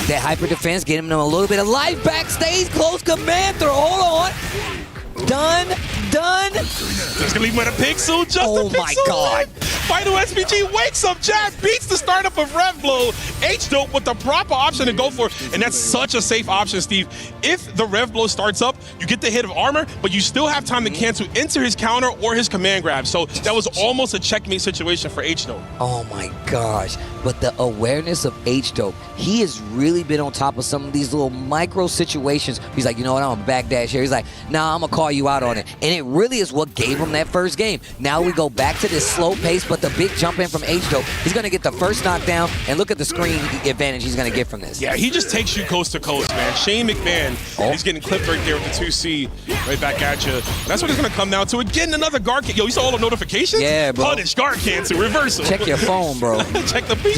S18: That hyper defense, getting him a little bit of life back. Stays close, command throw. Hold on. Done.
S1: Just gonna leave him at a pixel, just
S18: oh
S1: a pixel.
S18: My God.
S1: Final SPG wakes up, jab, beats the startup of Rev Blow. H-Dope with the proper option to go for, and that's such a safe option, Steve. If the Rev Blow starts up, you get the hit of armor, but you still have time to cancel into his counter or his command grab. So that was almost a checkmate situation for H-Dope.
S18: Oh my gosh. But the awareness of H-Dope, he has really been on top of some of these little micro situations. He's like, you know what, I'm gonna backdash here. He's like, nah, I'm gonna call you out on it. And it really is what gave him that first game. Now we go back to this slow pace, but the big jump in from H-Dope, he's gonna get the first knockdown, and look at the screen advantage he's gonna get from this.
S1: Yeah, he just takes you coast to coast, man. Shane McMahon, he's getting clipped right there with the 2C, right back at you. That's what it's gonna come down to. Again, another guard cancel. Yo, you saw all the notifications?
S18: Yeah, bro.
S1: Punish, guard cancel, reversal.
S18: Check your phone, bro.
S1: Check the ping.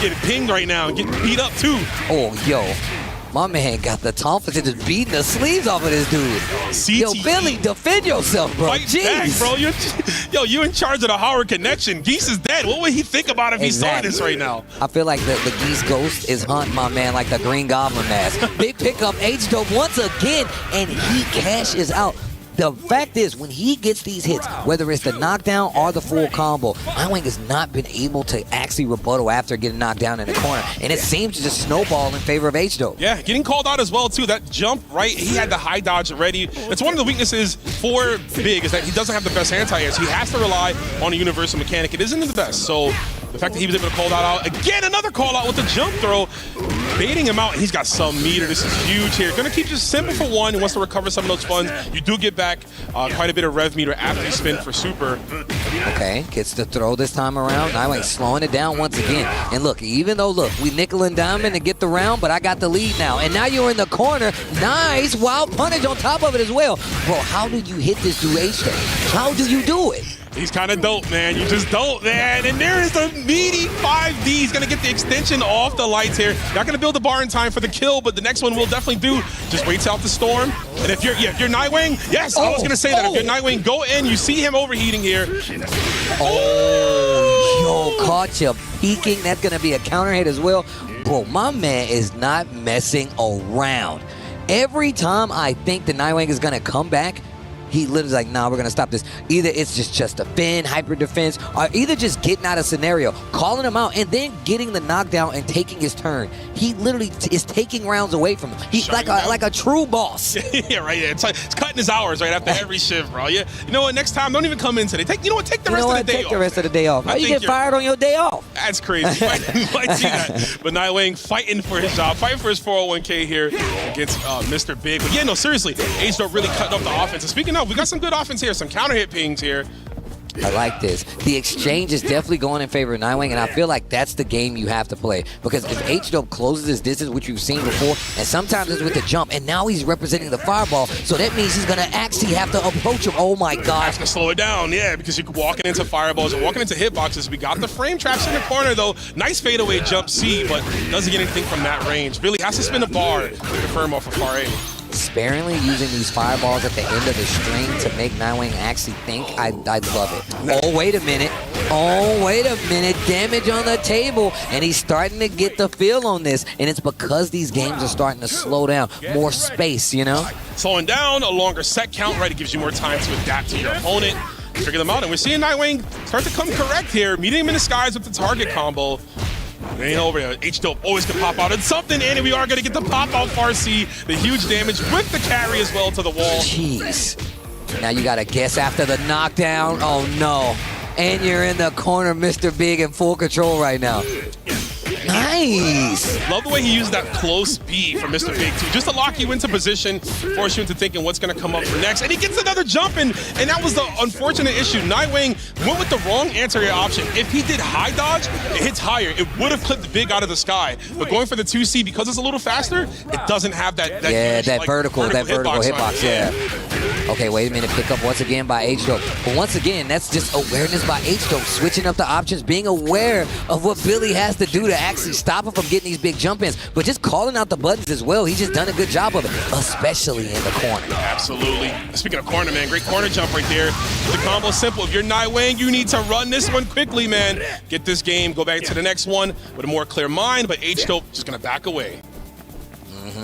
S1: Getting pinged right now, getting beat up too.
S18: Oh, yo. My man got the confidence just beating the sleeves off of this dude.
S1: CTE.
S18: Yo, Billy, defend yourself, bro.
S1: Fight back, bro. You in charge of the Howard connection. Geese is dead. What would he think about if he saw this right now?
S18: I feel like the Geese Ghost is hunting my man like the Green Goblin mask. Big pickup, H-Dope once again, and he cashes out. The fact is, when he gets these hits, whether it's the knockdown or the full combo, Nightwing has not been able to actually rebuttal after getting knocked down in the corner. And it seems to just snowball in favor of H-Dope.
S1: Yeah, getting called out as well, too. That jump, right, he had the high dodge already. It's one of the weaknesses for Big is that he doesn't have the best anti-air, so he has to rely on a universal mechanic. It isn't the best, so the fact that he was able to call that out. Again, another call out with the jump throw. Baiting him out, he's got some meter. This is huge here. Gonna keep just simple for one. He wants to recover some of those funds. You do get back quite a bit of rev meter after you spin for super.
S18: Okay, gets the throw this time around. Nightwing slowing it down once again. And look, even though, we nickel and diamond to get the round, but I got the lead now. And now you're in the corner. Nice wild punish on top of it as well. Bro, how do you hit this dude H-Dope? How do you do it?
S1: He's kind of dope, man. You just dope, man. And there is a meaty 5D. He's going to get the extension off the lights here. Not going to build the bar in time for the kill, but the next one will definitely do. Just waits out the storm. And if you're Nightwing, yes, I was going to say that. If you're Nightwing, go in. You see him overheating here.
S18: Yo, caught you peeking. That's going to be a counter hit as well. Bro, my man is not messing around. Every time I think the Nightwing is going to come back, he literally like, nah, we're going to stop this. Either it's just a fin, hyper defense, or either just getting out of scenario, calling him out, and then getting the knockdown and taking his turn. He literally is taking rounds away from him. He's like a true boss.
S1: Yeah, right. Yeah. It's cutting his hours right after every shift, bro. Yeah. You know what? Next time, don't even come in today. Take the rest of the day off.
S18: Take the rest of the day off. How you get fired on your day off?
S1: That's crazy. You might see that. But Nightwing fighting for his job, fighting for his 401k here against Mr. Big. But yeah, no, seriously, H-Dope really cutting up the offense. And speaking of, we got some good offense here, some counter hit pings here.
S18: I like this. The exchange is definitely going in favor of Nightwing, and I feel like that's the game you have to play. Because if H-Dope closes his distance, which we've seen before, and sometimes it's with the jump, and now he's representing the fireball, so that means he's going to actually have to approach him. Oh my gosh.
S1: Have to slow it down, yeah, because you're walking into fireballs and walking into hitboxes. We got the frame traps in the corner, though. Nice fadeaway jump C, but doesn't get anything from that range. Really has to spin the bar to confirm off of far A.
S18: Sparingly using these fireballs at the end of the string to make Nightwing actually think, I love it. Oh, wait a minute. Oh, wait a minute. Damage on the table, and he's starting to get the feel on this, and it's because these games are starting to slow down. More space, you know?
S1: Slowing down, a longer set count, right? It gives you more time to adapt to your opponent, figure them out, and we're seeing Nightwing start to come correct here, meeting him in the skies with the target combo. Ain't over there. H-Dope always can pop out. It's something, and we are going to get the pop-out Farsi. The huge damage with the carry as well to the wall.
S18: Jeez. Now you got to guess after the knockdown. Oh, no. And you're in the corner, Mr. Big, in full control right now. Nice.
S1: Love the way he used that close B for Mr. Big, too. Just to lock you into position, force you into thinking what's going to come up for next. And he gets another jump in, and that was the unfortunate issue. Nightwing went with the wrong anti-air option. If he did high dodge, it hits higher. It would have clipped Big out of the sky. But going for the 2C, because it's a little faster, it doesn't have that
S18: yeah,
S1: huge,
S18: that
S1: like,
S18: vertical hitbox, yeah. Okay, wait a minute. Pick up once again by H-Dope. But once again, that's just awareness by H-Dope, switching up the options, being aware of what Billy has to do to actually stop him from getting these big jump-ins, but just calling out the buttons as well. He's just done a good job of it, especially in the corner.
S1: Absolutely. Speaking of corner, man, great corner jump right there. The combo's simple. If you're Nightwing, you need to run this one quickly, man. Get this game, go back to the next one with a more clear mind, but H-Dope just going to back away.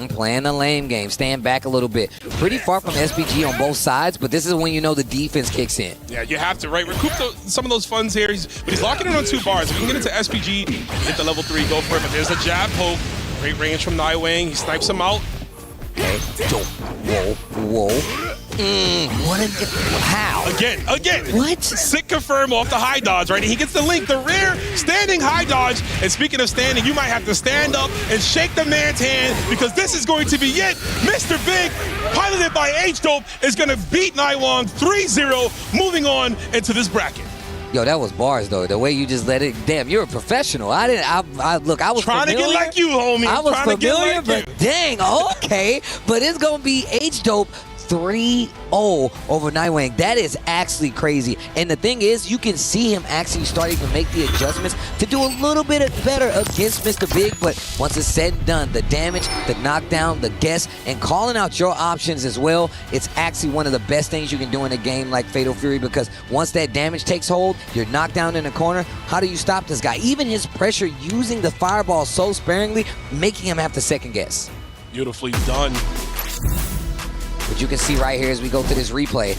S18: Playing the lame game, stand back a little bit. Pretty far from SPG on both sides, but this is when you know the defense kicks in.
S1: Yeah, you have to, right? Recoup some of those funds here, but he's locking in on 2 bars. If you can get into SPG, hit the level 3, go for it. But there's a jab poke. Great range from Nightwing. He snipes him out.
S18: Okay. Whoa. How?
S1: Again.
S18: What?
S1: Sick confirm off the high dodge, right? And he gets the link, the rear standing high dodge. And speaking of standing, you might have to stand up and shake the man's hand because this is going to be it. Mr. Big, piloted by H-Dope, is going to beat Nightwing 3-0, moving on into this bracket.
S18: Yo, that was bars though. The way you just let it. Damn, you're a professional. I was
S1: trying to get like you, homie.
S18: I was
S1: trying
S18: familiar,
S1: to get like
S18: but dang, okay. But it's gonna be H-Dope 3-0 over Nightwing. That is actually crazy. And the thing is, you can see him actually starting to make the adjustments to do a little bit better against Mr. Big. But once it's said and done, the damage, the knockdown, the guess, and calling out your options as well, it's actually one of the best things you can do in a game like Fatal Fury, because once that damage takes hold, you're knocked down in the corner. How do you stop this guy? Even his pressure, using the fireball so sparingly, making him have to second guess.
S1: Beautifully done.
S18: But you can see right here as we go through this replay,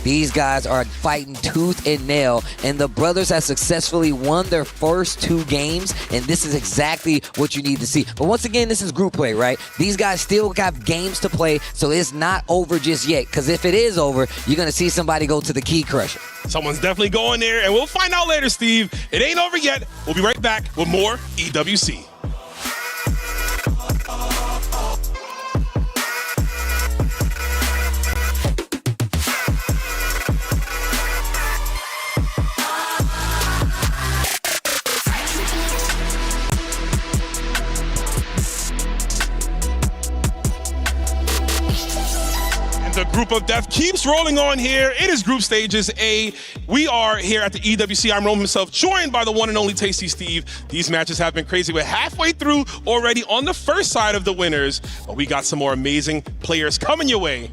S18: these guys are fighting tooth and nail, and the brothers have successfully won their first 2 games, and this is exactly what you need to see. But once again, this is group play, right? These guys still got games to play, so it's not over just yet, because if it is over, you're going to see somebody go to the key crusher.
S1: Someone's definitely going there, and we'll find out later, Steve. It ain't over yet. We'll be right back with more EWC. The group of death keeps rolling on here. It is group stages A. We are here at the EWC. I'm Rome himself, joined by the one and only Tasty Steve. These matches have been crazy. We're halfway through already on the first side of the winners, but we got some more amazing players coming your way.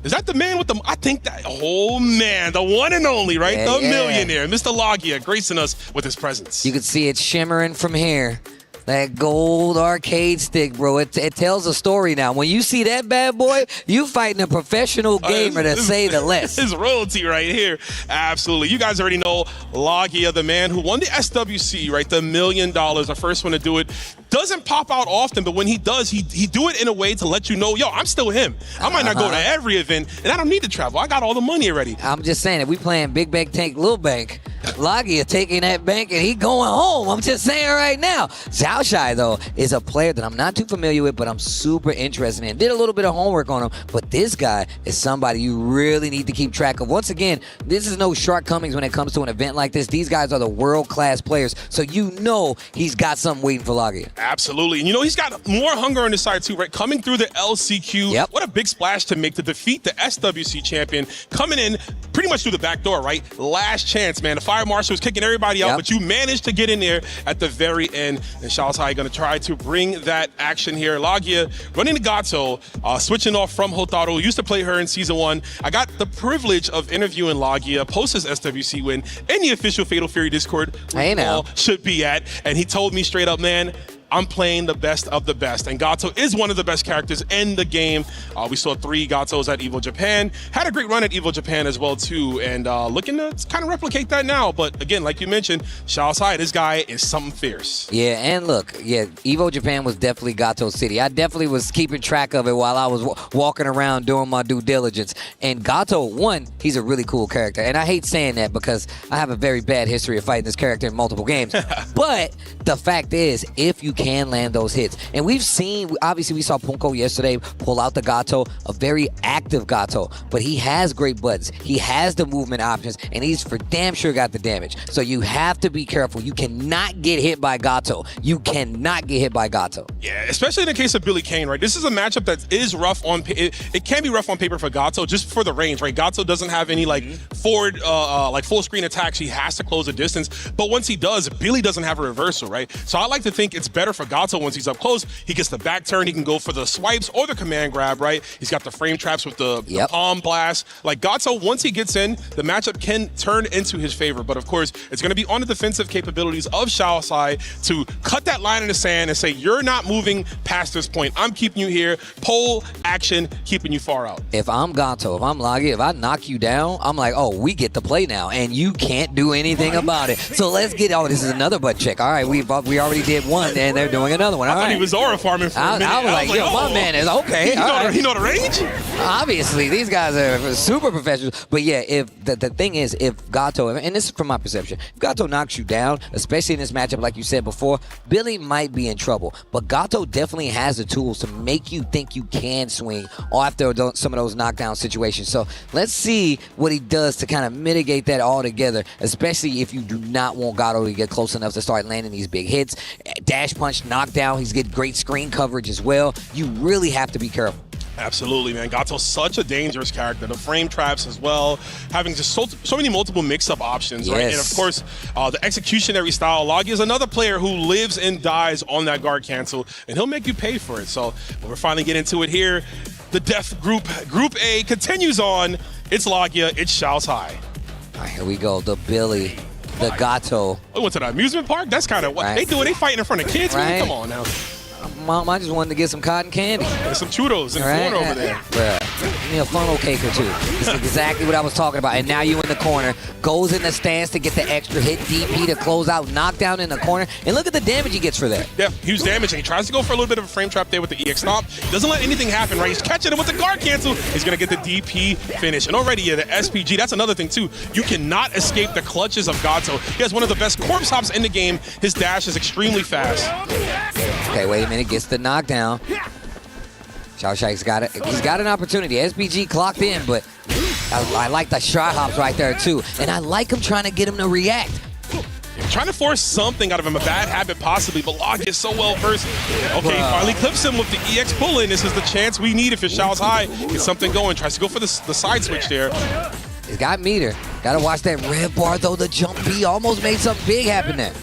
S1: Is that the man with the, I think that, oh man, the one and only, right?
S18: Yeah,
S1: the millionaire, Mr. Logia, gracing us with his presence.
S18: You can see it shimmering from here. That gold arcade stick, bro. It tells a story now. When you see that bad boy, you fighting a professional gamer, to say the least.
S1: His royalty right here. Absolutely. You guys already know Logia, the man who won the SWC, right? The $1 million, the first one to do it. Doesn't pop out often, but when he does, he do it in a way to let you know, yo, I'm still him. I might not go to every event, and I don't need to travel. I got all the money already.
S18: I'm just saying, if we playing Big Bank Tank, Little Bank, Lagia taking that bank and he going home. I'm just saying right now. Zhao Shai, though, is a player that I'm not too familiar with, but I'm super interested in. Did a little bit of homework on him, but this guy is somebody you really need to keep track of. Once again, this is no shortcomings when it comes to an event like this. These guys are the world-class players, so you know he's got something waiting for Lagia.
S1: Absolutely. And you know, he's got more hunger on his side, too, right? Coming through the LCQ.
S18: Yep.
S1: What a big splash to make to defeat the SWC champion. Coming in pretty much through the back door, right? Last chance, man. The Fire Marshal was kicking everybody out, but you managed to get in there at the very end. And Xiaotai going to try to bring that action here. Lagia running the Gato, switching off from Hotaru. Used to play her in Season 1. I got the privilege of interviewing Lagia post his SWC win in the official Fatal Fury Discord, where you all should be at. And he told me straight up, man, I'm playing the best of the best. And Gato is one of the best characters in the game. We saw 3 Gatos at EVO Japan. Had a great run at EVO Japan as well, too. And looking to kind of replicate that now. But again, like you mentioned, Xiaotai, this guy is something fierce.
S18: Yeah, and look, EVO Japan was definitely Gato City. I definitely was keeping track of it while I was walking around doing my due diligence. And Gato, one, he's a really cool character. And I hate saying that because I have a very bad history of fighting this character in multiple games. But the fact is, if you can land those hits. And we've seen, obviously we saw Punko yesterday pull out the Gato, a very active Gato, but he has great buttons. He has the movement options, and he's for damn sure got the damage. So you have to be careful. You cannot get hit by Gato. You cannot get hit by Gato.
S1: Yeah, especially in the case of Billy Kane, right? This is a matchup that is rough on, it can be rough on paper for Gato just for the range, right? Gato doesn't have any like forward, like full screen attacks. He has to close the distance. But once he does, Billy doesn't have a reversal, right? So I like to think it's better for Gato once he's up close. He gets the back turn. He can go for the swipes or the command grab, right? He's got the frame traps with the palm blast. Like Gato, once he gets in, the matchup can turn into his favor. But of course, it's going to be on the defensive capabilities of Xiaotai to cut that line in the sand and say, you're not moving past this point. I'm keeping you here. Pole action, keeping you far out.
S18: If I'm Gato, if I'm Lagia, if I knock you down, I'm like, oh, we get to play now, and you can't do anything about it. So let's get, this is another butt check. All right, we already did one, and they're doing another one. All
S1: I thought
S18: right.
S1: he was aura farming for a minute.
S18: I was like, yo, my man is okay.
S1: He know the range?
S18: Obviously, these guys are super professionals. But yeah, if the thing is, if Gato, and this is from my perception, if Gato knocks you down, especially in this matchup, like you said before, Billy might be in trouble. But Gato definitely has the tools to make you think you can swing after some of those knockdown situations. So let's see what he does to kind of mitigate that altogether, especially if you do not want Gato to get close enough to start landing these big hits. Dash punch, knockdown, he's getting great screen coverage as well. You really have to be careful.
S1: Absolutely, man. Gato's such a dangerous character. The frame traps as well, having just so many multiple mix-up options, right? And of course, the executionary style. Lagia is another player who lives and dies on that guard cancel, and he'll make you pay for it. So we're finally getting into it here. The Death Group A continues on. It's Lagia, it's Xiaotai.
S18: All right, here we go. The Billy, the Gato.
S1: We went to the amusement park? That's kind of what they do. They fighting in front of kids, man. Come on now.
S18: Mom, I just wanted to get some cotton candy.
S1: There's some churros in the corner over there.
S18: Bruh, give me a funnel cake or two. This is exactly what I was talking about. And now you in the corner. Goes in the stance to get the extra hit. DP to close out. Knockdown in the corner. And look at the damage he gets for that.
S1: Yeah, huge damage. And he tries to go for a little bit of a frame trap there with the EX stomp. Doesn't let anything happen, right? He's catching him with the guard cancel. He's going to get the DP finish. And already, the SPG, that's another thing, too. You cannot escape the clutches of Gato. He has one of the best corpse hops in the game. His dash is extremely fast.
S18: Okay, wait a minute. Gets the knockdown. Xiaoshai's got it. He's got an opportunity. SPG clocked in, but I like the shot hops right there, too. And I like him trying to get him to react.
S1: Trying to force something out of him, a bad habit possibly, but Lagia is so well versed. Okay, finally clips him with the EX pull-in. This is the chance we need if your Xiaotai gets something going. Tries to go for the side switch there.
S18: He's got meter. Got to watch that red bar, though. The jump B almost made something big happen there.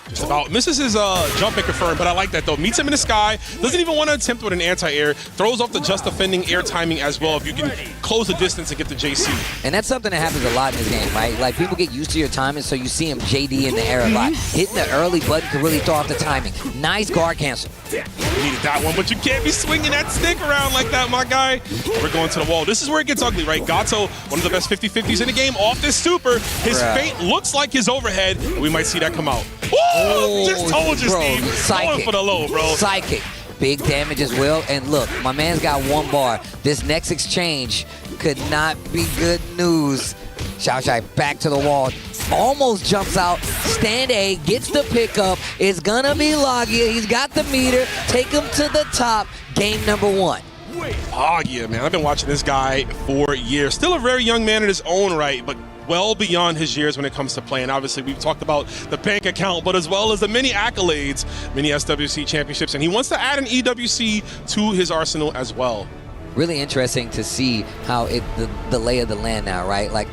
S1: Just about misses his jump and confirm, but I like that though. Meets him in the sky, doesn't even want to attempt with an anti-air, throws off the just defending air timing as well if you can close the distance and get the JC.
S18: And that's something that happens a lot in this game, right? Like people get used to your timing, so you see him JD in the air a lot. Hitting the early button can really throw off the timing. Nice guard cancel.
S1: You needed that one, but you can't be swinging that stick around like that, my guy. We're going to the wall. This is where it gets ugly, right? Gato, one of the best 50-50s in the game, off this super. His fate looks like his overhead. We might see that come out. Woo! Just told you, Steve.
S18: Psychic.
S1: Going for the low, bro.
S18: Psychic. Big damage as well. And look, my man's got one bar. This next exchange could not be good news Xiaoshai back to the wall. Almost jumps out. Stand A, gets the pickup. It's gonna be Lagia. He's got the meter. Take him to the top. Game number 1.
S1: Lagia, man, I've been watching this guy for years. Still a very young man in his own right, but well beyond his years when it comes to playing. Obviously, we've talked about the bank account, but as well as the many accolades, many SWC championships, and he wants to add an EWC to his arsenal as well.
S18: Really interesting to see how the lay of the land now, right? Like,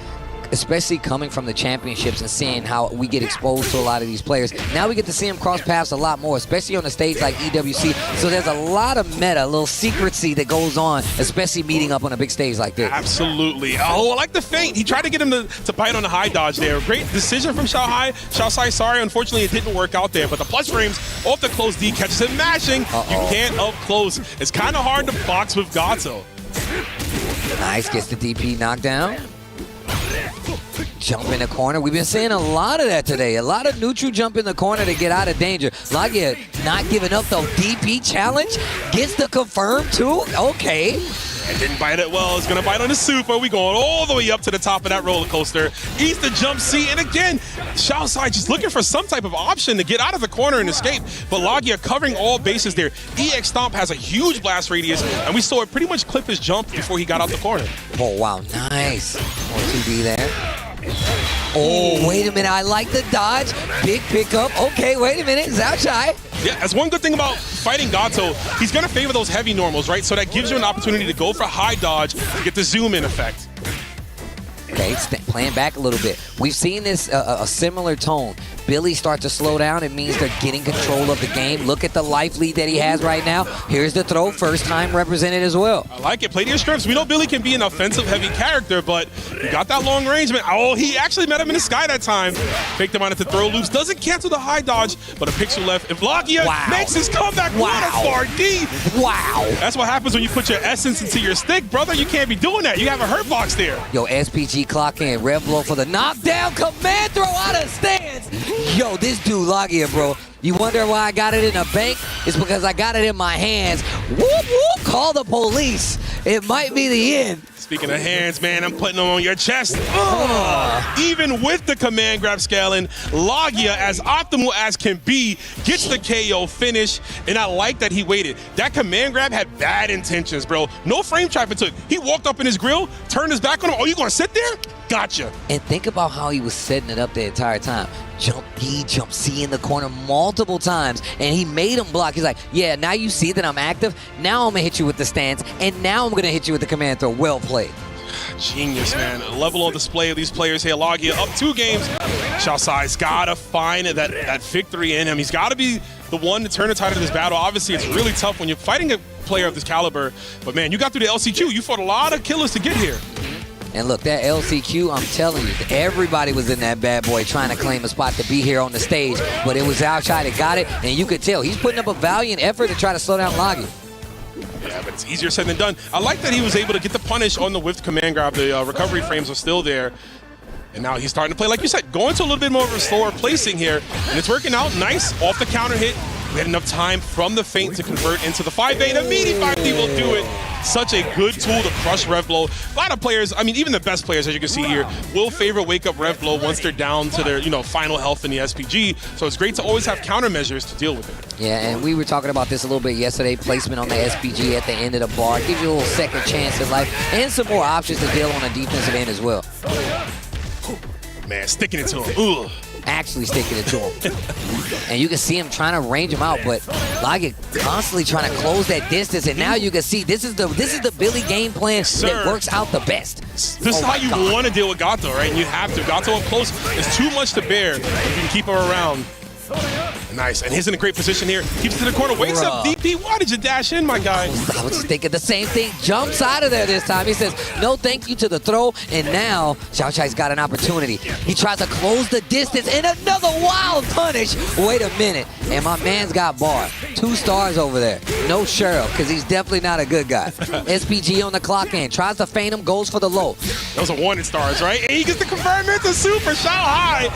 S18: especially coming from the championships and seeing how we get exposed to a lot of these players. Now we get to see them cross paths a lot more, especially on a stage like EWC. So there's a lot of meta, a little secrecy that goes on, especially meeting up on a big stage like this.
S1: Absolutely. Oh, I like the feint. He tried to get him to bite on the high dodge there. Great decision from Xiaoshai. Sorry, unfortunately, it didn't work out there, but the plus frames off the close D catches him mashing. You can't up close. It's kind of hard to box with Gato.
S18: Nice, gets the DP knockdown. Jump in the corner. We've been seeing a lot of that today. A lot of neutral jump in the corner to get out of danger. Lagia not giving up the DP challenge. Gets the confirm too. Okay.
S1: And didn't bite it well. It's going to bite on the super. We going all the way up to the top of that roller coaster. Eats the jump C. And again, Xiaoshai just looking for some type of option to get out of the corner and escape. But Lagia covering all bases there. EX Stomp has a huge blast radius, and we saw it pretty much clip his jump before he got out the corner.
S18: Oh, wow. Nice. More 2D there. Oh, wait a minute. I like the dodge. Big pickup. Okay, wait a minute. Xiaoshai.
S1: Yeah, that's one good thing about fighting Gato. He's going to favor those heavy normals, right? So that gives you an opportunity to go for high dodge to get the zoom in effect.
S18: Okay, playing back a little bit. We've seen this a similar tone. Billy starts to slow down. It means they're getting control of the game. Look at the life lead that he has right now. Here's the throw, first time represented as well.
S1: I like it. Play to your strengths. We know Billy can be an offensive heavy character, but he got that long range, man. Oh, he actually met him in the sky that time. Faked him out at the throw loops. Doesn't cancel the high dodge, but a pixel left. If Lagia makes his comeback, what a far D.
S18: Wow.
S1: That's what happens when you put your essence into your stick, brother. You can't be doing that. You have a hurt box there.
S18: Yo, SPG clock in. Red blow for the knockdown. Command throw out of stance. Yo, this dude Lagia, bro. You wonder why I got it in a bank? It's because I got it in my hands. Whoop, whoop. Call the police. It might be the end.
S1: Speaking of hands, man, I'm putting them on your chest. Even with the command grab scaling, Lagia, as optimal as can be, gets the KO finish, and I like that he waited. That command grab had bad intentions, bro. No frame trap it took. He walked up in his grill, turned his back on him. Oh, you gonna sit there? Gotcha.
S18: And think about how he was setting it up the entire time. Jump B, jump C in the corner multiple times, and he made him block. He's like, yeah, now you see that I'm active. Now I'm gonna hit you with the stance, and now I'm gonna hit you with the command throw. Well played.
S1: Genius, man. A level of display of these players here. Lagia up 2 games. Xiaoshai's gotta find that victory in him. He's gotta be the one to turn the tide of this battle. Obviously, it's really tough when you're fighting a player of this caliber, but man, you got through the LCQ. You fought a lot of killers to get here.
S18: And look, that LCQ, I'm telling you, everybody was in that bad boy trying to claim a spot to be here on the stage, but it was Xiaoshai that got it, and you could tell he's putting up a valiant effort to try to slow down Lagia.
S1: Yeah, but it's easier said than done. I like that he was able to get the punish on the whiffed command grab. The recovery frames are still there. And now he's starting to play, like you said, going to a little bit more of a slower placing here. And it's working out nice off the counter hit. We had enough time from the feint to convert into the 5A. The meaty 5D will do it. Such a good tool to crush Rev Blow. A lot of players, I mean, even the best players, as you can see here, will favor Wake Up Rev Blow once they're down to their, final health in the SPG. So it's great to always have countermeasures to deal with it.
S18: Yeah, and we were talking about this a little bit yesterday. Placement on the SPG at the end of the bar gives you a little second chance in life and some more options to deal on the defensive end as well.
S1: Man, sticking it to him. Ugh.
S18: Actually sticking it to him. And you can see him trying to range him out, but Lagia constantly trying to close that distance, and now you can see this is the Billy game plan that works out the best.
S1: This is how you want to deal with Gato, right? And you have to. Gato up close is too much to bear if you can keep him around. Nice, and he's in a great position here. Keeps to the corner, wakes up DP. Why did you dash in, my guy?
S18: I was just thinking the same thing. Jumps out of there this time. He says, no thank you to the throw, and now Xiaoshai's got an opportunity. He tries to close the distance, and another wild punish. Wait a minute, and my man's got bar. 2 stars over there. No sheriff, because he's definitely not a good guy. SPG on the clock in. Tries to feint him, goes for the low.
S1: Those are wanted stars, right? And he gets the confirm into super Xiaoshai.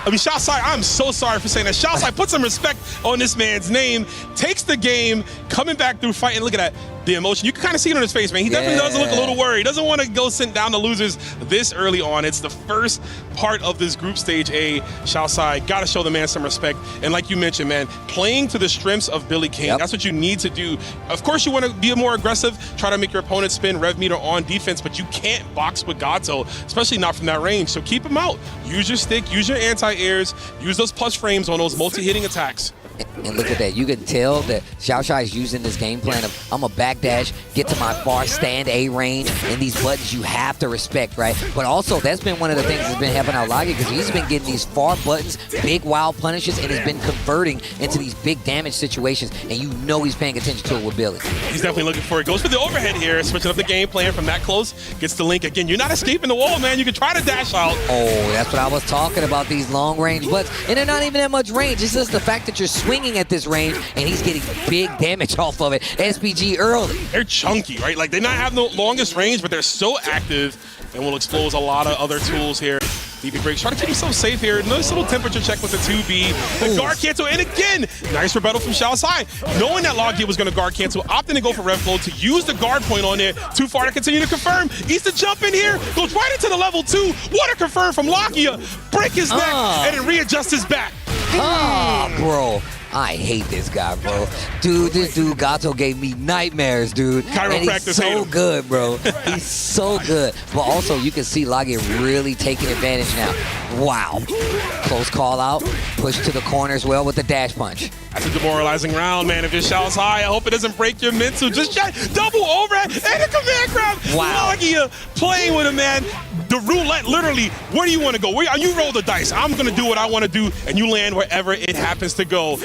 S1: Xiaoshai, I'm so sorry for saying that. Xiaoshai put some respect on this man's name, takes the game, coming back through fighting. Look at that. the emotion. You can kind of see it on his face, man. He definitely does look a little worried. He doesn't want to go send down the losers this early on. It's the first part of this group stage A. Shaosai, got to show the man some respect. And like you mentioned, man, playing to the strengths of Billy King, that's what you need to do. Of course, you want to be more aggressive, try to make your opponent spin rev meter on defense, but you can't box with Gato, especially not from that range. So keep him out. Use your stick, use your anti-airs, use those plus frames on those multi-hitting attacks.
S18: And look at that. You can tell that Xiaoshai is using this game plan of I'm a backdash, get to my far stand A range, and these buttons you have to respect, right? But also, that's been one of the things that's been helping out Lagi because he's been getting these far buttons, big wild punishes, and has been converting into these big damage situations, and you know he's paying attention to it with Billy.
S1: He's definitely looking for it. Goes for the overhead here, switching up the game plan from that close, gets the link. Again, you're not escaping the wall, man. You can try to dash out.
S18: Oh, that's what I was talking about, these long range butts. And they're not even that much range. It's just the fact that you're swinging at this range and he's getting big damage off of it. SPG early.
S1: They're chunky, right? Like, they not have the longest range, but they're so active and will expose a lot of other tools here. DP breaks, try to keep himself safe here. Nice little temperature check with the 2B. The guard cancel, and again, nice rebuttal from Shaosai. Knowing that Logia was going to guard cancel, opting to go for rev flow to use the guard point on there. Too far to continue to confirm. Eats the jump in here, goes right into the level 2. What a confirm from Logia. Break his neck, and then readjust his back.
S18: Bro. I hate this guy, bro. Dude, this dude Gato gave me nightmares, dude. And he's so good, bro. He's so good. But also, you can see Lagi really taking advantage now. Wow. Close call out. Push to the corner as well with the dash punch.
S1: That's a demoralizing round, man. If your shouts high, I hope it doesn't break your mental. Just check. Double overhead and a command grab.
S18: Wow.
S1: Logia playing with him, man. The roulette, literally, where do you want to go? You roll the dice. I'm going to do what I want to do, and you land wherever it happens to go.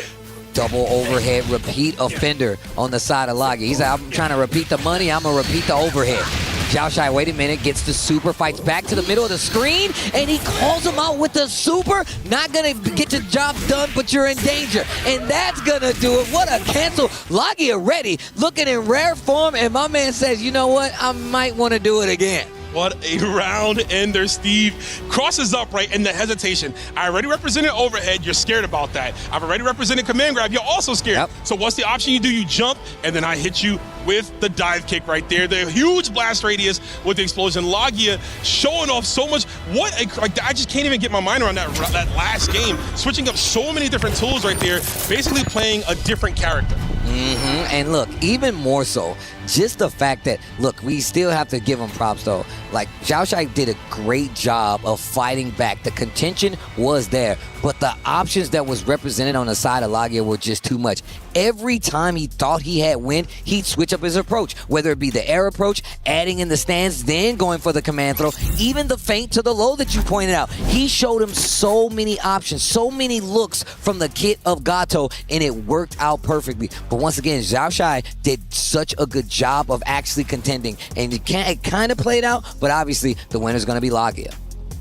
S18: Double overhead repeat offender on the side of Lagi. He's like, I'm trying to repeat the money. I'm going to repeat the overhead. Xiaoshai, wait a minute, gets the super, fights back to the middle of the screen, and he calls him out with the super. Not going to get your job done, but you're in danger. And that's going to do it. What a cancel. Lagi already looking in rare form, and my man says, you know what? I might want to do it again.
S1: What a round ender, Steve. Crosses up, right, in the hesitation. I already represented overhead. You're scared about that. I've already represented command grab. You're also scared.
S18: Yep.
S1: So what's the option you do? You jump, and then I hit you with the dive kick right there. The huge blast radius with the explosion. Logia showing off so much. I just can't even get my mind around that last game. Switching up so many different tools right there. Basically playing a different character.
S18: And look, even more so, just the fact that, look, we still have to give him props, though. Like, Xiaoshai did a great job of fighting back. The contention was there, but the options that was represented on the side of Logia were just too much. Every time he thought he had win, he'd switch up his approach, whether it be the air approach, adding in the stance, then going for the command throw, even the feint to the low that you pointed out. He showed him so many options, so many looks from the kit of Gato, and it worked out perfectly. But once again, Xiaoshai did such a good job of actually contending, and it kind of played out, but obviously the winner's going to be Logia.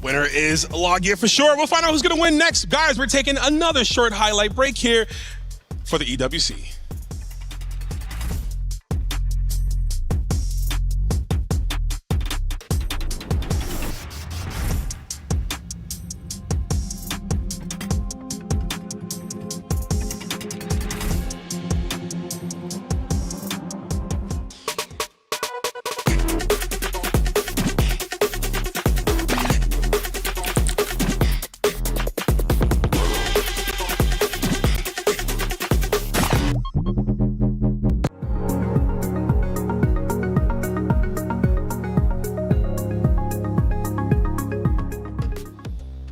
S1: Winner is Logia for sure. We'll find out who's going to win next. Guys, we're taking another short highlight break here for the EWC.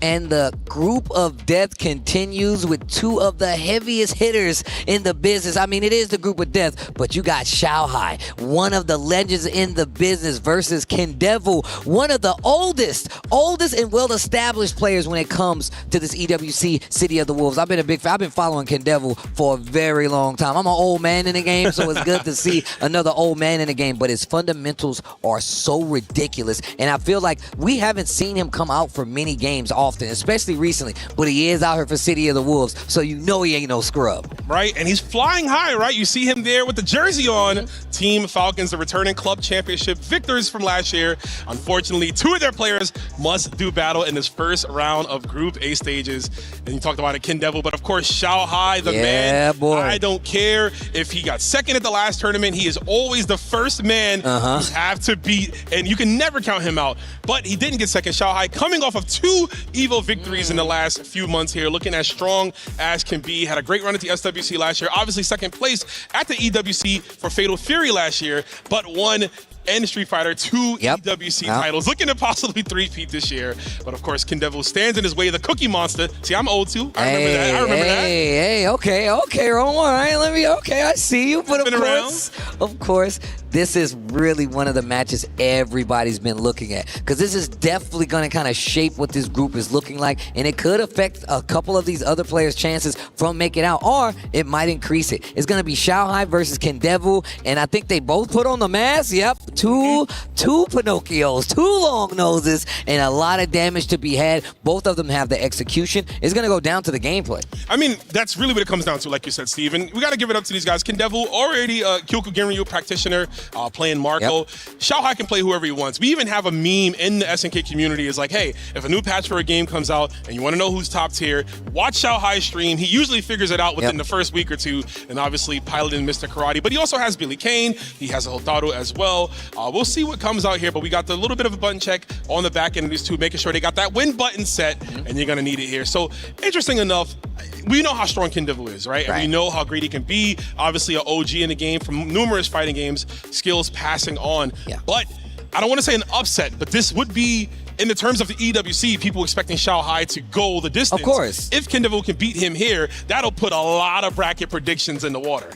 S18: And the group of death continues with two of the heaviest hitters in the business. I mean, it is the group of death, but you got Xiaohai, one of the legends in the business, versus Kendevu, one of the oldest and well-established players when it comes to this EWC City of the Wolves. I've been a big fan. I've been following Kendevu for a very long time. I'm an old man in the game, so it's good to see another old man in the game, but his fundamentals are so ridiculous, and I feel like we haven't seen him come out for many games often, especially recently, but he is out here for City of the Wolves, so you know he ain't no scrub.
S1: right? And he's flying high, right? You see him there with the jersey on. Team Falcons, the returning club championship victors from last year. Unfortunately, 2 of their players must do battle in this first round of Group A stages. And you talked about it, Ken Devil, but of course, Xiao Hai, the man.
S18: Boy.
S1: I don't care if he got second at the last tournament. He is always the first man you have to beat, and you can never count him out. But he didn't get second. Xiao Hai coming off of 2 EVO victories in the last few months here, looking as strong as can be. Had a great run at the SWC last year. Obviously second place at the EWC for Fatal Fury last year, but won and Street Fighter 2 EWC titles, looking to possibly three-peat this year. But of course, Ken Devil stands in his way, the Cookie Monster. See, I'm old too. I remember that.
S18: Okay, Romo. All right, I see you. But of course, this is really one of the matches everybody's been looking at, because this is definitely going to kind of shape what this group is looking like, and it could affect a couple of these other players' chances from making out, or it might increase it. It's going to be Xiao Hai versus Ken Devil, and I think they both put on the mask. Yep, two Pinocchios, 2 long noses, and a lot of damage to be had. Both of them have the execution. It's going to go down to the gameplay.
S1: I mean, that's really what it comes down to, like you said, Steve. And we got to give it up to these guys. Ken Devil, already a Kyoku Ginryu practitioner, playing Marco. Xiao Hai can play whoever he wants. We even have a meme in the SNK community. It's like, hey, if a new patch for a game comes out and you want to know who's top tier, watch Xiao Hai stream. He usually figures it out within the first week or 2, and obviously piloting Mr. Karate. But he also has Billy Kane. He has a Hotaru as well. We'll see what comes out here, but we got the little bit of a button check on the back end of these 2, making sure they got that win button set, and you're going to need it here. So, interesting enough, we know how strong Ken Devil is, right? And we know how great he can be. Obviously, an OG in the game from numerous fighting games, skills passing on. But I don't want to say an upset, but this would be, in the terms of the EWC, people expecting Xiao Hai to go the distance.
S18: Of course.
S1: If Ken Devil can beat him here, that'll put a lot of bracket predictions in the water.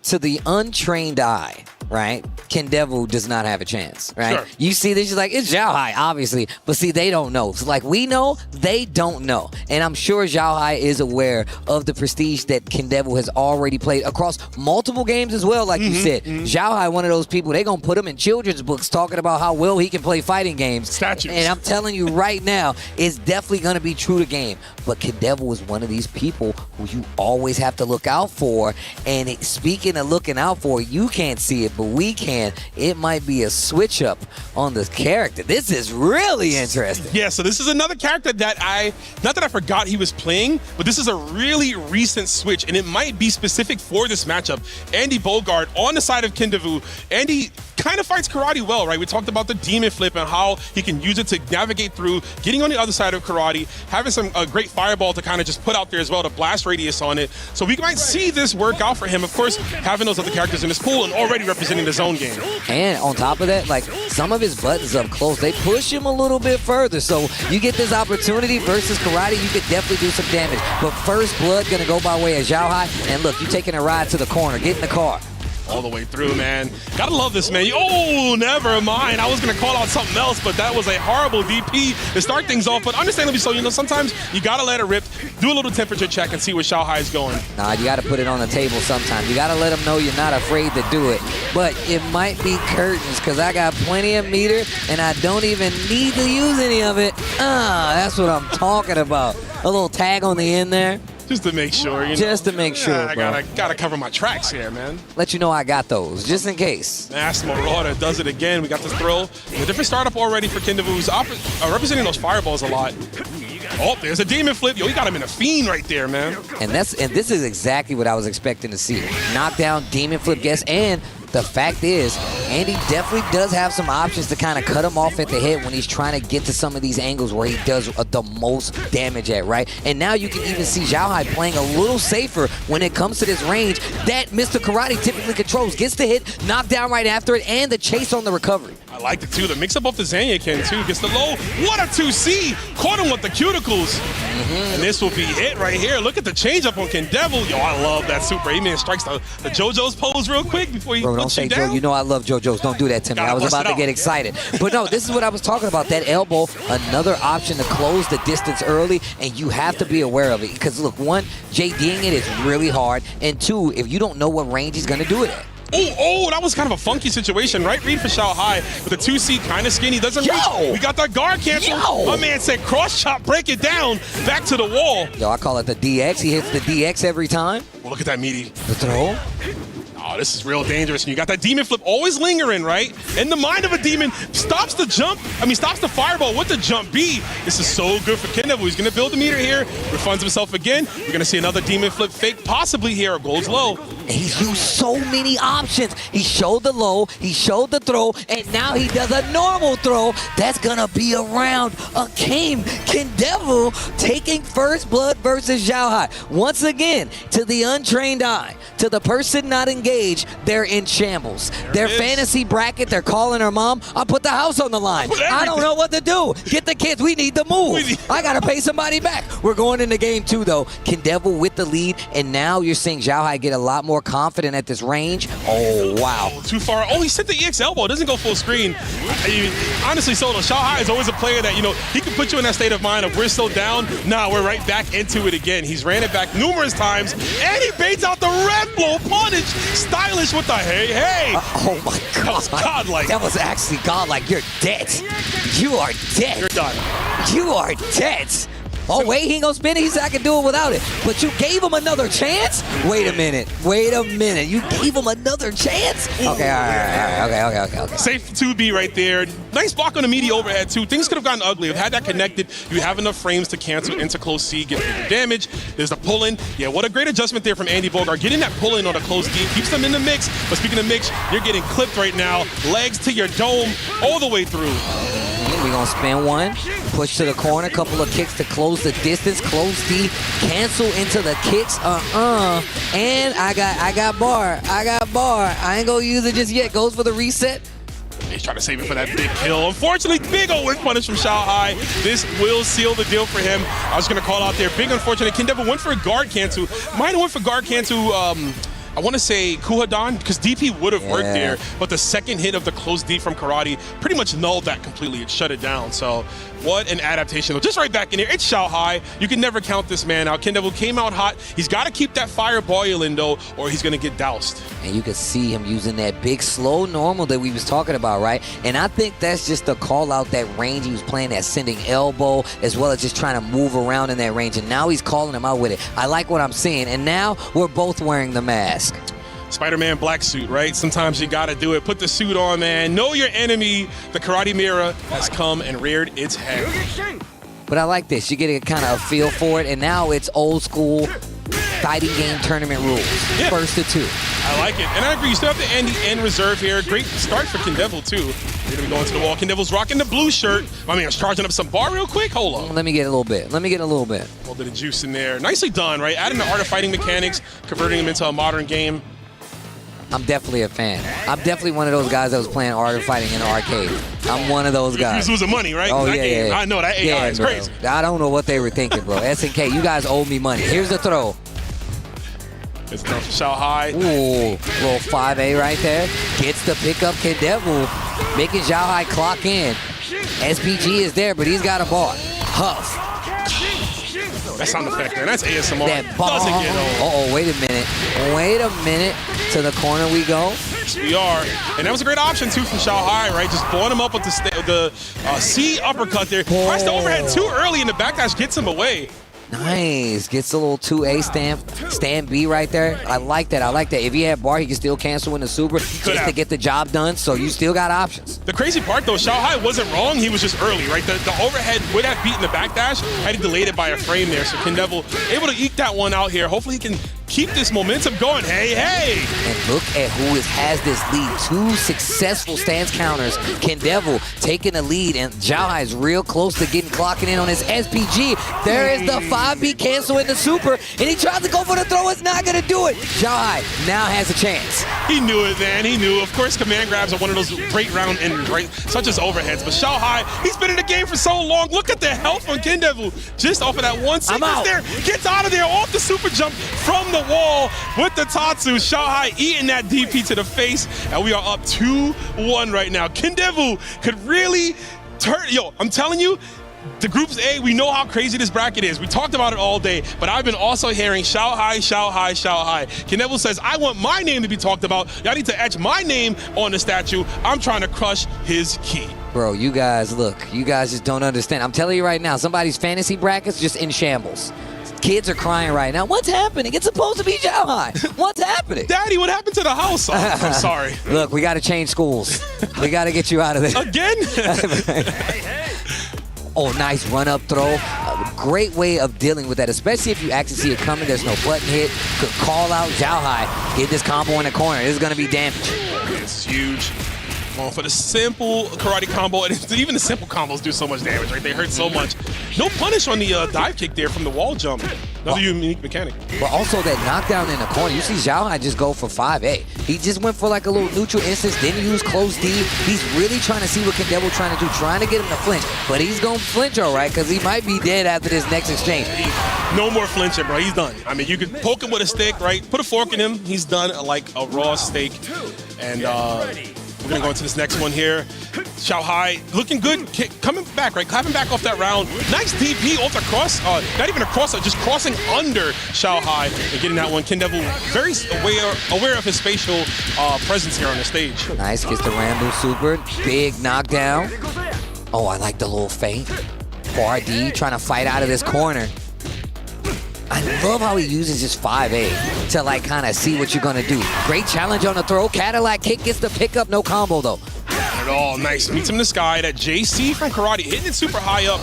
S18: To the untrained eye, right, Ken Devil does not have a chance, right?
S1: Sure.
S18: You see this, you're like, it's Xiao Hai, obviously, but see, they don't know. So like we know, they don't know. And I'm sure Xiao Hai is aware of the prestige that Ken Devil has already played across multiple games as well, like you said. Xiao Hai, one of those people, they're going to put him in children's books talking about how well he can play fighting games.
S1: Statues.
S18: And I'm telling you right now, it's definitely going to be true to game. But Ken Devil is one of these people who you always have to look out for. And speaking of looking out for, you can't see it, but we can. It might be a switch up on the character. This is really interesting.
S1: Yeah, so this is another character that not that I forgot he was playing, but this is a really recent switch, and it might be specific for this matchup. Andy Bogard on the side of Ken Devil. Andy kind of fights karate well, right? We talked about the demon flip and how he can use it to navigate through, getting on the other side of karate, having a great fireball to kind of just put out there as well to blast radius on it. So we might see this work out for him. Of course, having those other characters in his pool and already representing the zone game.
S18: And on top of that, like some of his buttons up close, they push him a little bit further. So you get this opportunity versus karate, you could definitely do some damage. But first blood gonna go by way of Xiao Hai. And look, you taking a ride to the corner, get in the car.
S1: All the way through, man. Gotta love this, man. Oh, never mind. I was gonna call out something else, but that was a horrible DP to start things off. But understandably so, sometimes you gotta let it rip, do a little temperature check and see where Xiao Hai is going.
S18: Nah, you gotta put it on the table sometimes. You gotta let them know you're not afraid to do it. But it might be curtains, because I got plenty of meter and I don't even need to use any of it. That's what I'm talking about. A little tag on the end there.
S1: Just to make sure,
S18: Just to make sure,
S1: I gotta cover my tracks here, man.
S18: Let you know I got those, just in case.
S1: Mass Marauder does it again. We got this throw. A different startup already for Ken Devil, who's representing those fireballs a lot. Oh, there's a demon flip. Yo, he got him in a fiend right there, man.
S18: And this is exactly what I was expecting to see. Knockdown, demon flip, guess, and the fact is, Andy definitely does have some options to kind of cut him off at the head when he's trying to get to some of these angles where he does the most damage at, right? And now you can even see Xiao Hai playing a little safer when it comes to this range that Mr. Karate typically controls. Gets the hit, knocked down right after it, and the chase on the recovery.
S1: I liked it too. The mix up off the Zanyaken too. Gets the low. What a 2C. Caught him with the cuticles. And this will be it right here. Look at the change up on Ken Devil. Yo, I love that super. A-Man strikes the JoJo's pose real quick before he
S18: don't say Joe. You know I love JoJo's. Don't do that to me. I was about to get excited. But no, this is what I was talking about. That elbow, another option to close the distance early, and you have to be aware of it. Because look, one, JDing it is really hard. And two, if you don't know what range he's going to do it at.
S1: Oh, that was kind of a funky situation, right? Read for Xiao Hai with the 2C, kind of skinny, doesn't reach. We got that guard cancel. My man said cross chop, break it down, back to the wall.
S18: Yo, I call it the DX. He hits the DX every time.
S1: Well, look at that meaty.
S18: The throw.
S1: Oh, this is real dangerous. And you got that demon flip always lingering, right? In the mind of a demon, stops the jump. Stops the fireball with the jump B. This is so good for Kendevu. He's going to build the meter here, refunds himself again. We're going to see another demon flip fake possibly here. Goes low.
S18: He's used so many options. He showed the low, he showed the throw, and now he does a normal throw. That's going to be around a game. Kendevu taking first blood versus Xiao Hai. Once again, to the untrained eye, to the person not engaged, they're in shambles. Their fantasy bracket, they're calling her mom. I'll put the house on the line. I don't know what to do. Get the kids. We need to move. I got to pay somebody back. We're going into game 2, though. Kendevu with the lead, and now you're seeing Xiao Hai get a lot more confident at this range. Oh, wow.
S1: Too far. Oh, he sent the EX elbow. It doesn't go full screen. Honestly, Soto, Xiao Hai is always a player that, he can put you in that state of mind of we're still down. Nah, we're right back into it again. He's ran it back numerous times, and he baits out the red blow punish. Stylish with the hey.
S18: Oh, my God.
S1: That was godlike.
S18: That was actually godlike. You're dead. You are dead.
S1: You're done.
S18: You are dead. Oh, wait, he ain't gonna spin it. He said I can do it without it. But you gave him another chance? Wait a minute. You gave him another chance? Okay, all right. Okay.
S1: Safe 2B right there. Nice block on the meaty overhead, too. Things could have gotten ugly. If had that connected, you have enough frames to cancel into close C, get bigger damage. There's the pull-in. Yeah, what a great adjustment there from Andy Bogart. Getting that pull-in on a close D keeps them in the mix. But speaking of mix, you're getting clipped right now. Legs to your dome all the way through.
S18: We're going to spin one, push to the corner, couple of kicks to close the distance, close D, cancel into the kicks, and I got bar. I ain't going to use it just yet. Goes for the reset.
S1: He's trying to save it for that big kill. Unfortunately, big old win punish from Xiao Hai. This will seal the deal for him. I was going to call out there. Big unfortunate. Kendevu went for a guard cancel. Might have went for guard cancel. I want to say Kuhadan, because DP would have worked there, but the second hit of the close D from Karate pretty much nulled that completely. It shut it down. So what an adaptation. Just right back in here. It's Xiao Hai. You can never count this man out. Kendevu came out hot. He's got to keep that fire boiling, though, or he's going to get doused.
S18: And you can see him using that big, slow normal that we was talking about, right? And I think that's just to call out that range. He was playing that sending elbow as well as just trying to move around in that range. And now he's calling him out with it. I like what I'm seeing. And now we're both wearing the mask.
S1: Spider-Man black suit, right? Sometimes you gotta do it. Put the suit on, man. Know your enemy. The karate mirror has come and reared its head.
S18: But I like this. You're getting kind of a feel for it, and now it's old school fighting game tournament rules.
S1: Yeah.
S18: First to 2.
S1: I like it. And I agree. You still have the Andy in reserve here. Great start for Kendevu, too. You're gonna be going to the wall. Kendevu's rocking the blue shirt. I mean, I was charging up some bar real quick. Hold on.
S18: Let me get a little bit. A little bit
S1: of the juice in there. Nicely done, right? Adding the art of fighting mechanics, converting them into a modern game.
S18: I'm definitely a fan. I'm definitely one of those guys that was playing Art of Fighting in the arcade. I'm one of those guys.
S1: He was losing money, right?
S18: Oh,
S1: yeah. I know, that AI is
S18: bro.
S1: crazy.
S18: I don't know what they were thinking, bro. SNK, you guys owe me money. Here's the throw.
S1: It's throw for Xiao Hai.
S18: Ooh, little 5A right there. Gets the pickup. Kendevu making Xiao Hai clock in. SPG is there, but he's got a bar. Huff.
S1: That sound effect there. That's ASMR.
S18: That bomb.
S1: Doesn't get old.
S18: Uh-oh, wait a minute. To the corner we go.
S1: Yes, we are. And that was a great option, too, from Xiao Hai, right? Just blowing him up with the C uppercut there. Pressed the overhead too early, and the backdash gets him away.
S18: Nice. Gets a little 2A stand B right there. I like that. If he had bar, he could still cancel in the super just to get the job done, so you still got options.
S1: The crazy part, though, Xiao Hai wasn't wrong. He was just early, right? The overhead would have beaten the backdash had he delayed it by a frame there. So Kendevu able to eke that one out here. Hopefully he can keep this momentum going. Hey.
S18: And look at who has this lead. 2 successful stance counters. Kendevu taking the lead, and Xiao Hai is real close to clocking in on his SPG. There is the 5B cancel in the super, and he tries to go for the throw. It's not going to do it. Xiao Hai now has a chance.
S1: He knew it, man. He knew. Of course, command grabs are one of those great round ends, right? Such as overheads. But Xiao Hai, he's been in the game for so long. Look at the health on Kendevu. Just off of that one sequence there. Gets out of there off the super jump from the wall with the Tatsu. Xiao Hai eating that DP to the face, and we are up 2-1 right now. Kendevu could really turn. Yo, I'm telling you, The Groups A, we know how crazy this bracket is. We talked about it all day, but I've been also hearing shout high, shout high, shout high. Knebel says, I want my name to be talked about. Y'all need to etch my name on the statue. I'm trying to crush his key.
S18: Bro, you guys, look, you guys just don't understand. I'm telling you right now, somebody's fantasy bracket's just in shambles. Kids are crying right now. What's happening? It's supposed to be Zhao Hai. What's happening?
S1: Daddy, what happened to the house? Oh, I'm sorry.
S18: Look, we got to change schools. We got to get you out of there.
S1: Again?
S18: Oh, nice run-up throw. Great way of dealing with that, especially if you actually see it coming. There's no button hit. Could call out Zhao Hai. Get this combo in the corner. This is going to be damage.
S1: It's huge. For the simple karate combo, and even the simple combos do so much damage, right? They hurt so much. No punish on the dive kick there from the wall jump. Another unique mechanic.
S18: But also that knockdown in the corner. You see Zhao Hai just go for 5A. He just went for like a little neutral instance, didn't use close D. He's really trying to see what Knebel trying to do, trying to get him to flinch. But he's going to flinch all right, because he might be dead after this next exchange.
S1: No more flinching, bro. He's done. I mean, you could poke him with a stick, right? Put a fork in him. He's done like a raw steak. And we're going to go into this next one here. Zhao Hai looking good, coming back, right? Clapping back off that round. Nice DP off the cross. Not even a cross, just crossing under Zhao Hai and getting that one. Knebel very aware of his spatial presence here on the stage.
S18: Nice, gets the Rambo super. Big knockdown. Oh, I like the little feint. 4D trying to fight out of this corner. I love how he uses his 5A to like kind of see what you're gonna do. Great challenge on the throw. Cadillac kick gets the pickup, no combo though.
S1: Not at all. Nice. Meets him in the sky. That JC from Karate hitting it super high up.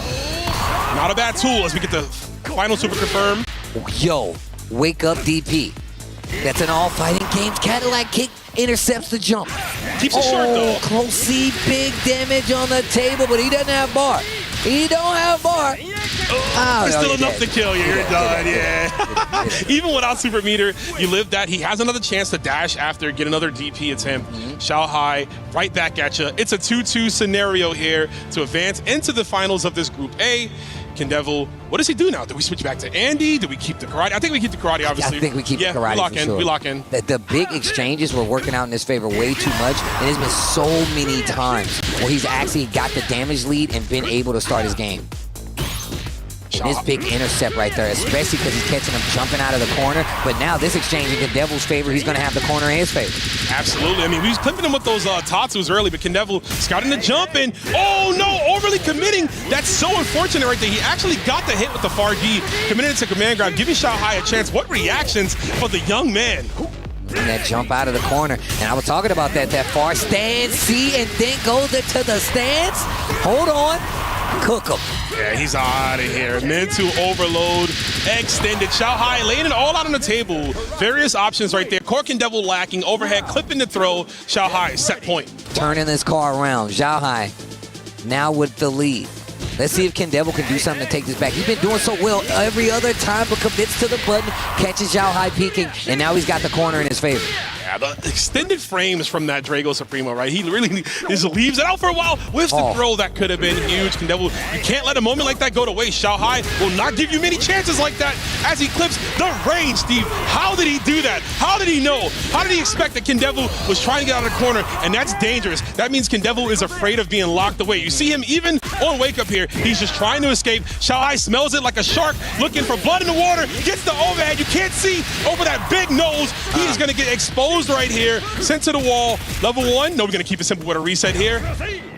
S1: Not a bad tool as we get the final super confirmed.
S18: Yo, wake up DP. That's in all fighting games. Cadillac kick intercepts the jump.
S1: Keeps it short though.
S18: Close C, big damage on the table, but he doesn't have bar. He don't have bar.
S1: Oh, it's still enough to kill you. You're done, yeah. Even without super meter, you live that. He has another chance to dash after, get another DP attempt. Zhao Hai right back at you. It's a 2-2 scenario here to advance into the finals of this Group A. Knebel, what does he do now? Do we switch back to Andy? Do we keep the karate? I think we keep the karate, obviously.
S18: I think we keep the karate.
S1: We lock in.
S18: Sure.
S1: We lock in.
S18: The big exchanges were working out in his favor way too much, and there's been so many times where he's actually got the damage lead and been able to start his game. And this big intercept right there, especially because he's catching him jumping out of the corner. But now this exchange in Knebel's favor, he's going to have the corner in his favor.
S1: Absolutely. I mean, we was clipping him with those tatsus early, but Knebel scouting the jump and, oh no, overly committing. That's so unfortunate right there. He actually got the hit with the far D, committed to command grab, giving Zhao Hai a chance. What reactions for the young man.
S18: And that jump out of the corner. And I was talking about that far stance, see, and then goes into the stance. Hold on. Cook him.
S1: Yeah, he's out of here. Mental overload, extended. Zhao Hai laying it all out on the table. Various options right there. Core Knebel lacking, overhead, clipping the throw. Zhao Hai, set point.
S18: Turning this car around. Zhao Hai now with the lead. Let's see if Knebel can do something to take this back. He's been doing so well every other time, but commits to the button, catches Zhao Hai peeking, and now he's got the corner in his favor.
S1: Yeah, the extended frames from that Drago Supremo, right? He really just leaves it out for a while. Whiffs the throw. That could have been huge. Knebel, you can't let a moment like that go to waste. Zhao Hai will not give you many chances like that as he clips the range, Steve. How did he do that? How did he know? How did he expect that Knebel was trying to get out of the corner? And that's dangerous. That means Knebel is afraid of being locked away. You see him even on wake up here. He's just trying to escape. Zhao Hai smells it like a shark looking for blood in the water. Gets the overhead. You can't see over that big nose. He's going to get exposed right here. Sent to the wall. Level 1. No, we're going to keep it simple with a reset here.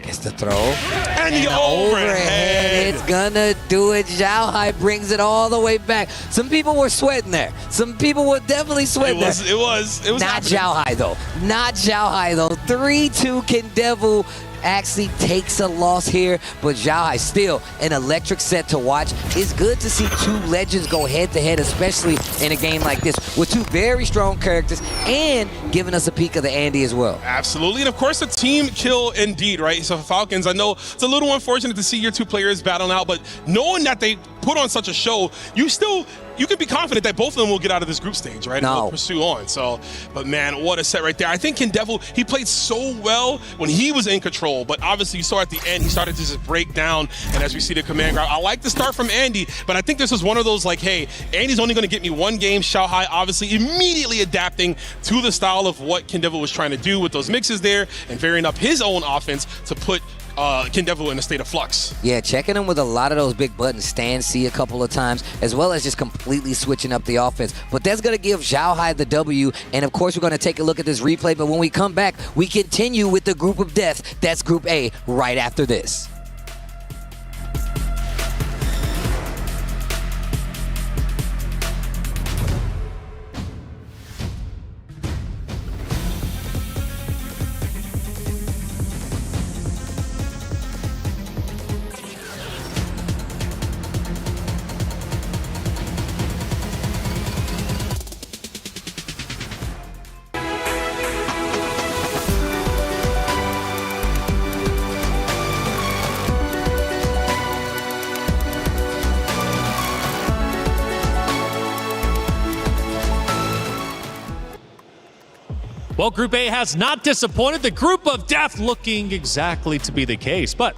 S18: Gets the throw.
S1: And the overhead.
S18: It's going to do it. Zhao Hai brings it all the way back. Some people were sweating there. Some people were definitely sweating there.
S1: It was
S18: Not
S1: happening.
S18: Zhao Hai, though. Not Zhao Hai, though. 3-2 Knebel actually takes a loss here, but Zhao Hai still an electric set to watch. It's good to see two legends go head-to-head, especially in a game like this, with two very strong characters and giving us a peek of the Andy as well.
S1: Absolutely, and of course, a team kill indeed, right? So for Falcons, I know it's a little unfortunate to see your two players battling out, but knowing that they put on such a show, you can be confident that both of them will get out of this group stage, right? And they'll pursue on. So, but man, what a set right there. I think Knebel, he played so well when he was in control, but obviously you saw at the end, he started to just break down. And as we see the command grab, I like the start from Andy, but I think this was one of those like, hey, Andy's only going to get me one game. Zhao Hai obviously immediately adapting to the style of what Knebel was trying to do with those mixes there and varying up his own offense to put Kindevu in a state of flux.
S18: Yeah, checking him with a lot of those big buttons, stand C a couple of times, as well as just completely switching up the offense. But that's going to give Zhao Hai the W, and of course we're going to take a look at this replay, but when we come back, we continue with the group of death. That's Group A right after this.
S13: Well, Group A has not disappointed. The group of death looking exactly to be the case. But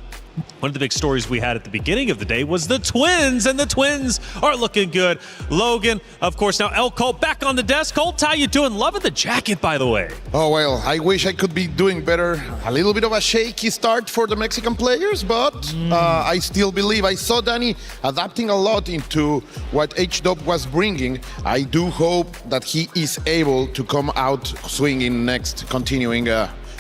S13: one of the big stories we had at the beginning of the day was the Twins, and the Twins are looking good. Logan, of course, now El Colt back on the desk. Colt, how you doing? Loving the jacket, by the way.
S2: Oh, well, I wish I could be doing better. A little bit of a shaky start for the Mexican players, but I still believe. I saw Danny adapting a lot into what H-Dub was bringing. I do hope that he is able to come out swinging next, continuing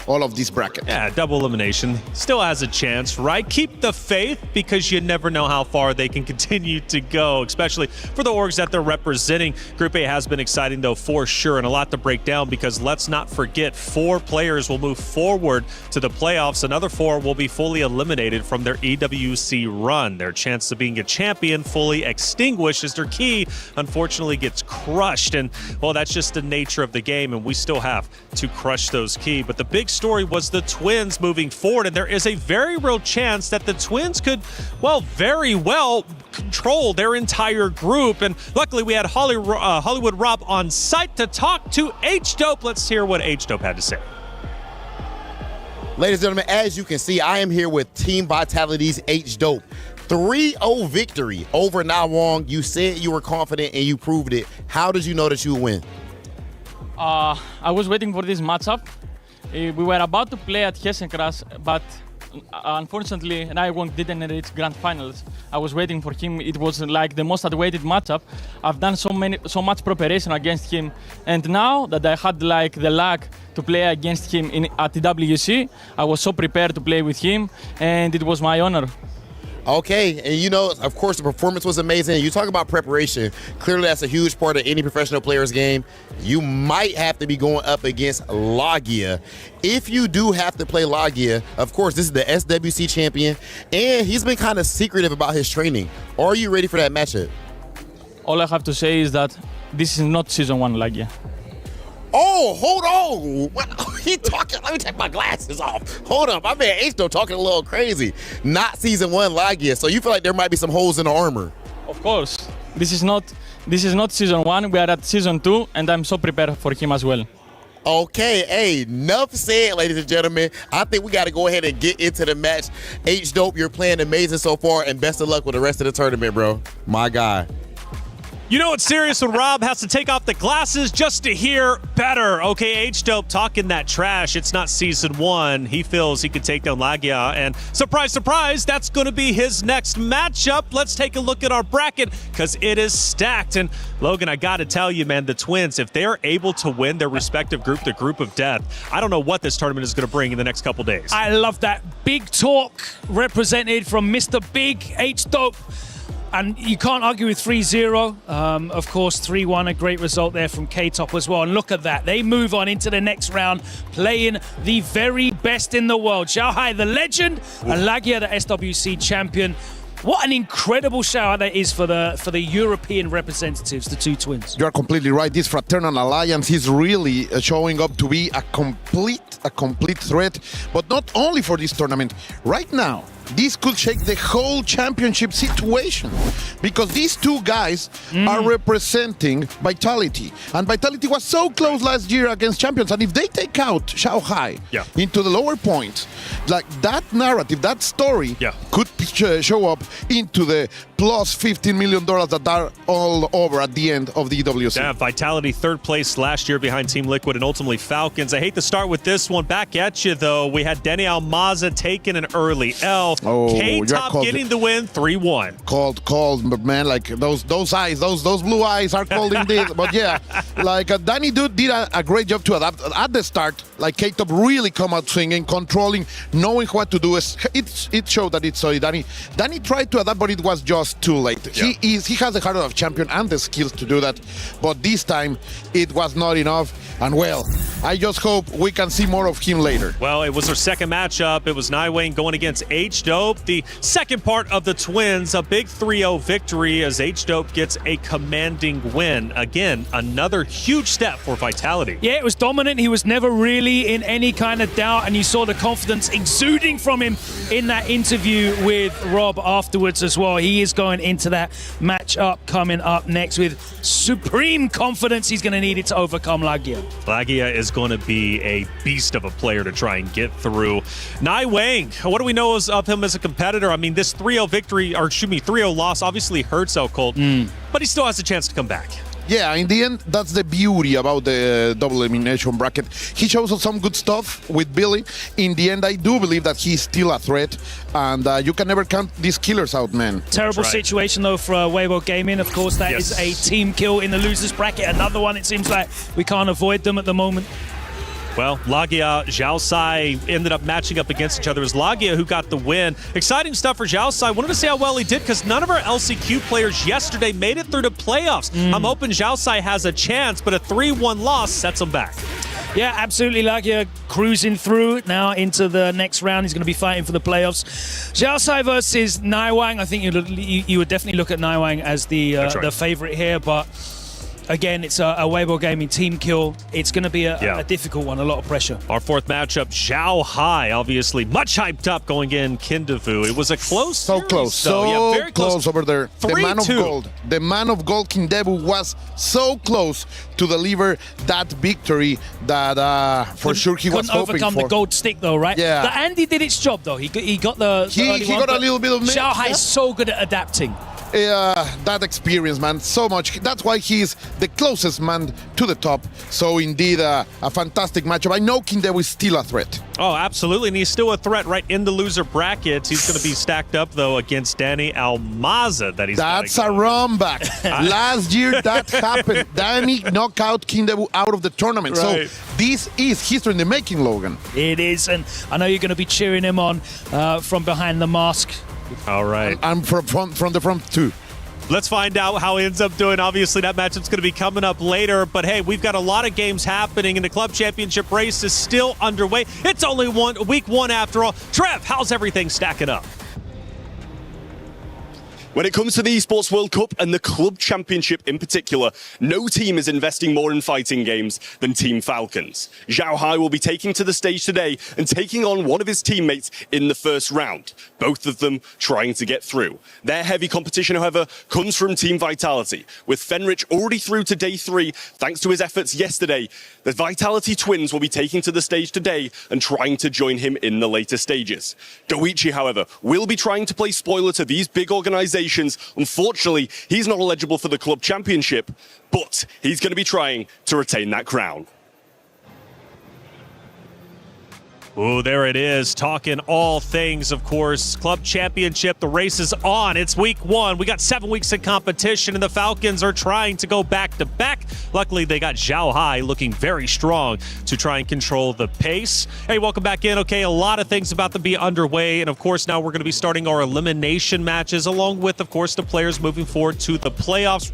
S2: all of this bracket.
S13: Yeah, double elimination. Still has a chance, right? Keep the faith, because you never know how far they can continue to go, especially for the orgs that they're representing. Group A has been exciting, though, for sure, and a lot to break down, because let's not forget 4 players will move forward to the playoffs. Another 4 will be fully eliminated from their EWC run. Their chance of being a champion fully extinguished as their key, unfortunately, gets crushed. And, well, that's just the nature of the game, and we still have to crush those key. But the big story was the Twins moving forward, and there is a very real chance that the Twins could, well, very well control their entire group. And luckily we had Hollywood Rob on site to talk to H-Dope. Let's hear what H-Dope had to say.
S6: Ladies and gentlemen, as you can see, I am here with Team Vitality's H-Dope. 3-0 victory over Na Wong. You said you were confident and you proved it. How did you know that you would win?
S5: I was waiting for this matchup. We were about to play at Hessenkras, but unfortunately, Na Wong didn't reach grand finals. I was waiting for him. It was like the most awaited matchup. I've done so much preparation against him, and now that I had like the luck to play against him at the EWC, I was so prepared to play with him, and it was my honor.
S6: Okay, and you know, of course, the performance was amazing. You talk about preparation. Clearly, that's a huge part of any professional player's game. You might have to be going up against Lagia. If you do have to play Lagia, of course, this is the SWC champion, and he's been kind of secretive about his training. Are you ready for that matchup?
S5: All I have to say is that this is not Season 1 Lagia.
S6: Oh, hold on. What? He talking. Let me take my glasses off. Hold up. My man H-Dope talking a little crazy. Not Season 1 Lagia. So you feel like there might be some holes in the armor?
S5: Of course. This is not Season 1. We are at Season 2, and I'm so prepared for him as well.
S6: Okay, hey, enough said, ladies and gentlemen. I think we got to go ahead and get into the match. H-Dope, you're playing amazing so far, and best of luck with the rest of the tournament, bro. My guy.
S13: You know it's serious when Rob has to take off the glasses just to hear better. Okay, H-Dope talking that trash. It's not Season 1. He feels he could take down Lagia, and surprise, surprise, that's going to be his next matchup. Let's take a look at our bracket, because it is stacked. And Logan, I got to tell you, man, the Twins, if they're able to win their respective group, the group of death, I don't know what this tournament is going to bring in the next couple days.
S14: I love that. Big talk represented from Mr. Big, H-Dope. And you can't argue with 3-0. Of course, 3-1, a great result there from K-Top as well. And look at that. They move on into the next round, playing the very best in the world. Zhao Hai, the legend, and Lagia, the SWC champion. What an incredible shout that is for the European representatives, the two Twins.
S2: You're completely right. This fraternal alliance is really showing up to be a complete threat, but not only for this tournament. Right now, this could shake the whole championship situation, because these two guys are representing Vitality, and Vitality was so close last year against champions, and if they take out Shanghai into the lower points, like that narrative, that story could show up into the plus $15 million that are all over at the end of the EWC.
S13: Yeah, Vitality third place last year behind Team Liquid and ultimately Falcons. I hate to start with this one. Back at you, though. We had Denny Almaza taking an early L. K-Top getting the win 3-1.
S2: Cold, but man, like those eyes, those blue eyes are cold indeed. But yeah, like Danny did a great job to adapt at the start. Like K-Top really come out swinging, controlling, knowing what to do. It showed that it's solid. Danny tried to adapt, but it was just too late. Yeah. He has the heart of a champion and the skills to do that, but this time it was not enough. And well, I just hope we can see more of him later.
S13: Well, it was our second matchup. It was Nightwing going against H-Dope. The second part of the Twins, a big 3-0 victory as H-Dope gets a commanding win. Again, another huge step for Vitality.
S14: Yeah, it was dominant. He was never really in any kind of doubt, and you saw the confidence exuding from him in that interview with Rob afterwards as well. He is going into that matchup coming up next with supreme confidence. He's going to need it to overcome Lagia.
S13: Lagia is going to be a beast of a player to try and get through. Nai Wang, what do we know of him as a competitor? I mean, this 3-0 victory, or excuse me, 3-0 loss obviously hurts Elcolt, but he still has a chance to come back.
S2: Yeah, in the end, that's the beauty about the double elimination bracket. He shows us some good stuff with Billy. In the end, I do believe that he's still a threat, and you can never count these killers out, man.
S14: Terrible situation, though, for Weibo Gaming. Of course, that is a team kill in the losers bracket. Another one, it seems like we can't avoid them at the moment.
S13: Well, Lagia, Zhao Sai ended up matching up against each other. It was Lagia who got the win. Exciting stuff for Zhao Sai. Wanted to see how well he did because none of our LCQ players yesterday made it through the playoffs. I'm hoping Zhao Sai has a chance, but a 3-1 loss sets him back.
S14: Yeah, absolutely. Lagia cruising through now into the next round. He's going to be fighting for the playoffs. Zhao Sai versus Naiwang. I think you would definitely look at Naiwang as the favorite here, but again, it's a Weibo Gaming team kill. It's going to be a difficult one, a lot of pressure.
S13: Our fourth matchup, Zhao Hai, obviously much hyped up going in Kindevu. It was a close series,
S2: very close over there. The man of
S13: 3-2.
S2: gold. The man of gold, Kindevu, was so close to deliver that victory that for sure he was hoping for.
S14: Couldn't overcome the gold stick, though, right?
S2: Yeah.
S14: The Andy did its job, though. He got the
S2: He got a little bit of
S14: Zhao Hai is so good at adapting.
S2: That experience, man, so much. That's why he's the closest man to the top. So indeed, a fantastic matchup. I know Kindevu is still a threat.
S13: Oh, absolutely, and he's still a threat right in the loser brackets. He's going to be stacked up, though, against Danny Almaza.
S2: That's a run back. Last year, that happened. Danny knocked out Kindevu out of the tournament.
S13: Right.
S2: So this is history in the making, Logan.
S14: It is, and I know you're going to be cheering him on from behind the mask.
S13: All right.
S2: I'm from the front, too.
S13: Let's find out how he ends up doing. Obviously, that matchup's going to be coming up later. But, hey, we've got a lot of games happening, and the club championship race is still underway. It's only week one after all. Trev, how's everything stacking up?
S8: When it comes to the Esports World Cup and the Club Championship in particular, no team is investing more in fighting games than Team Falcons. Zhao Hai will be taking to the stage today and taking on one of his teammates in the first round, both of them trying to get through. Their heavy competition, however, comes from Team Vitality, with Fenrich already through to day 3 thanks to his efforts yesterday. The Vitality twins will be taking to the stage today and trying to join him in the later stages. Goichi, however, will be trying to play spoiler to these big organizations. Unfortunately, he's not eligible for the club championship, but he's going to be trying to retain that crown.
S13: Oh, there it is, talking all things, of course. Club championship, the race is on. It's week 1. We got 7 weeks of competition, and the Falcons are trying to go back-to-back. Luckily, they got Zhao Hai looking very strong to try and control the pace. Hey, welcome back in. Okay, a lot of things about to be underway, and of course, now we're going to be starting our elimination matches, along with, of course, the players moving forward to the playoffs.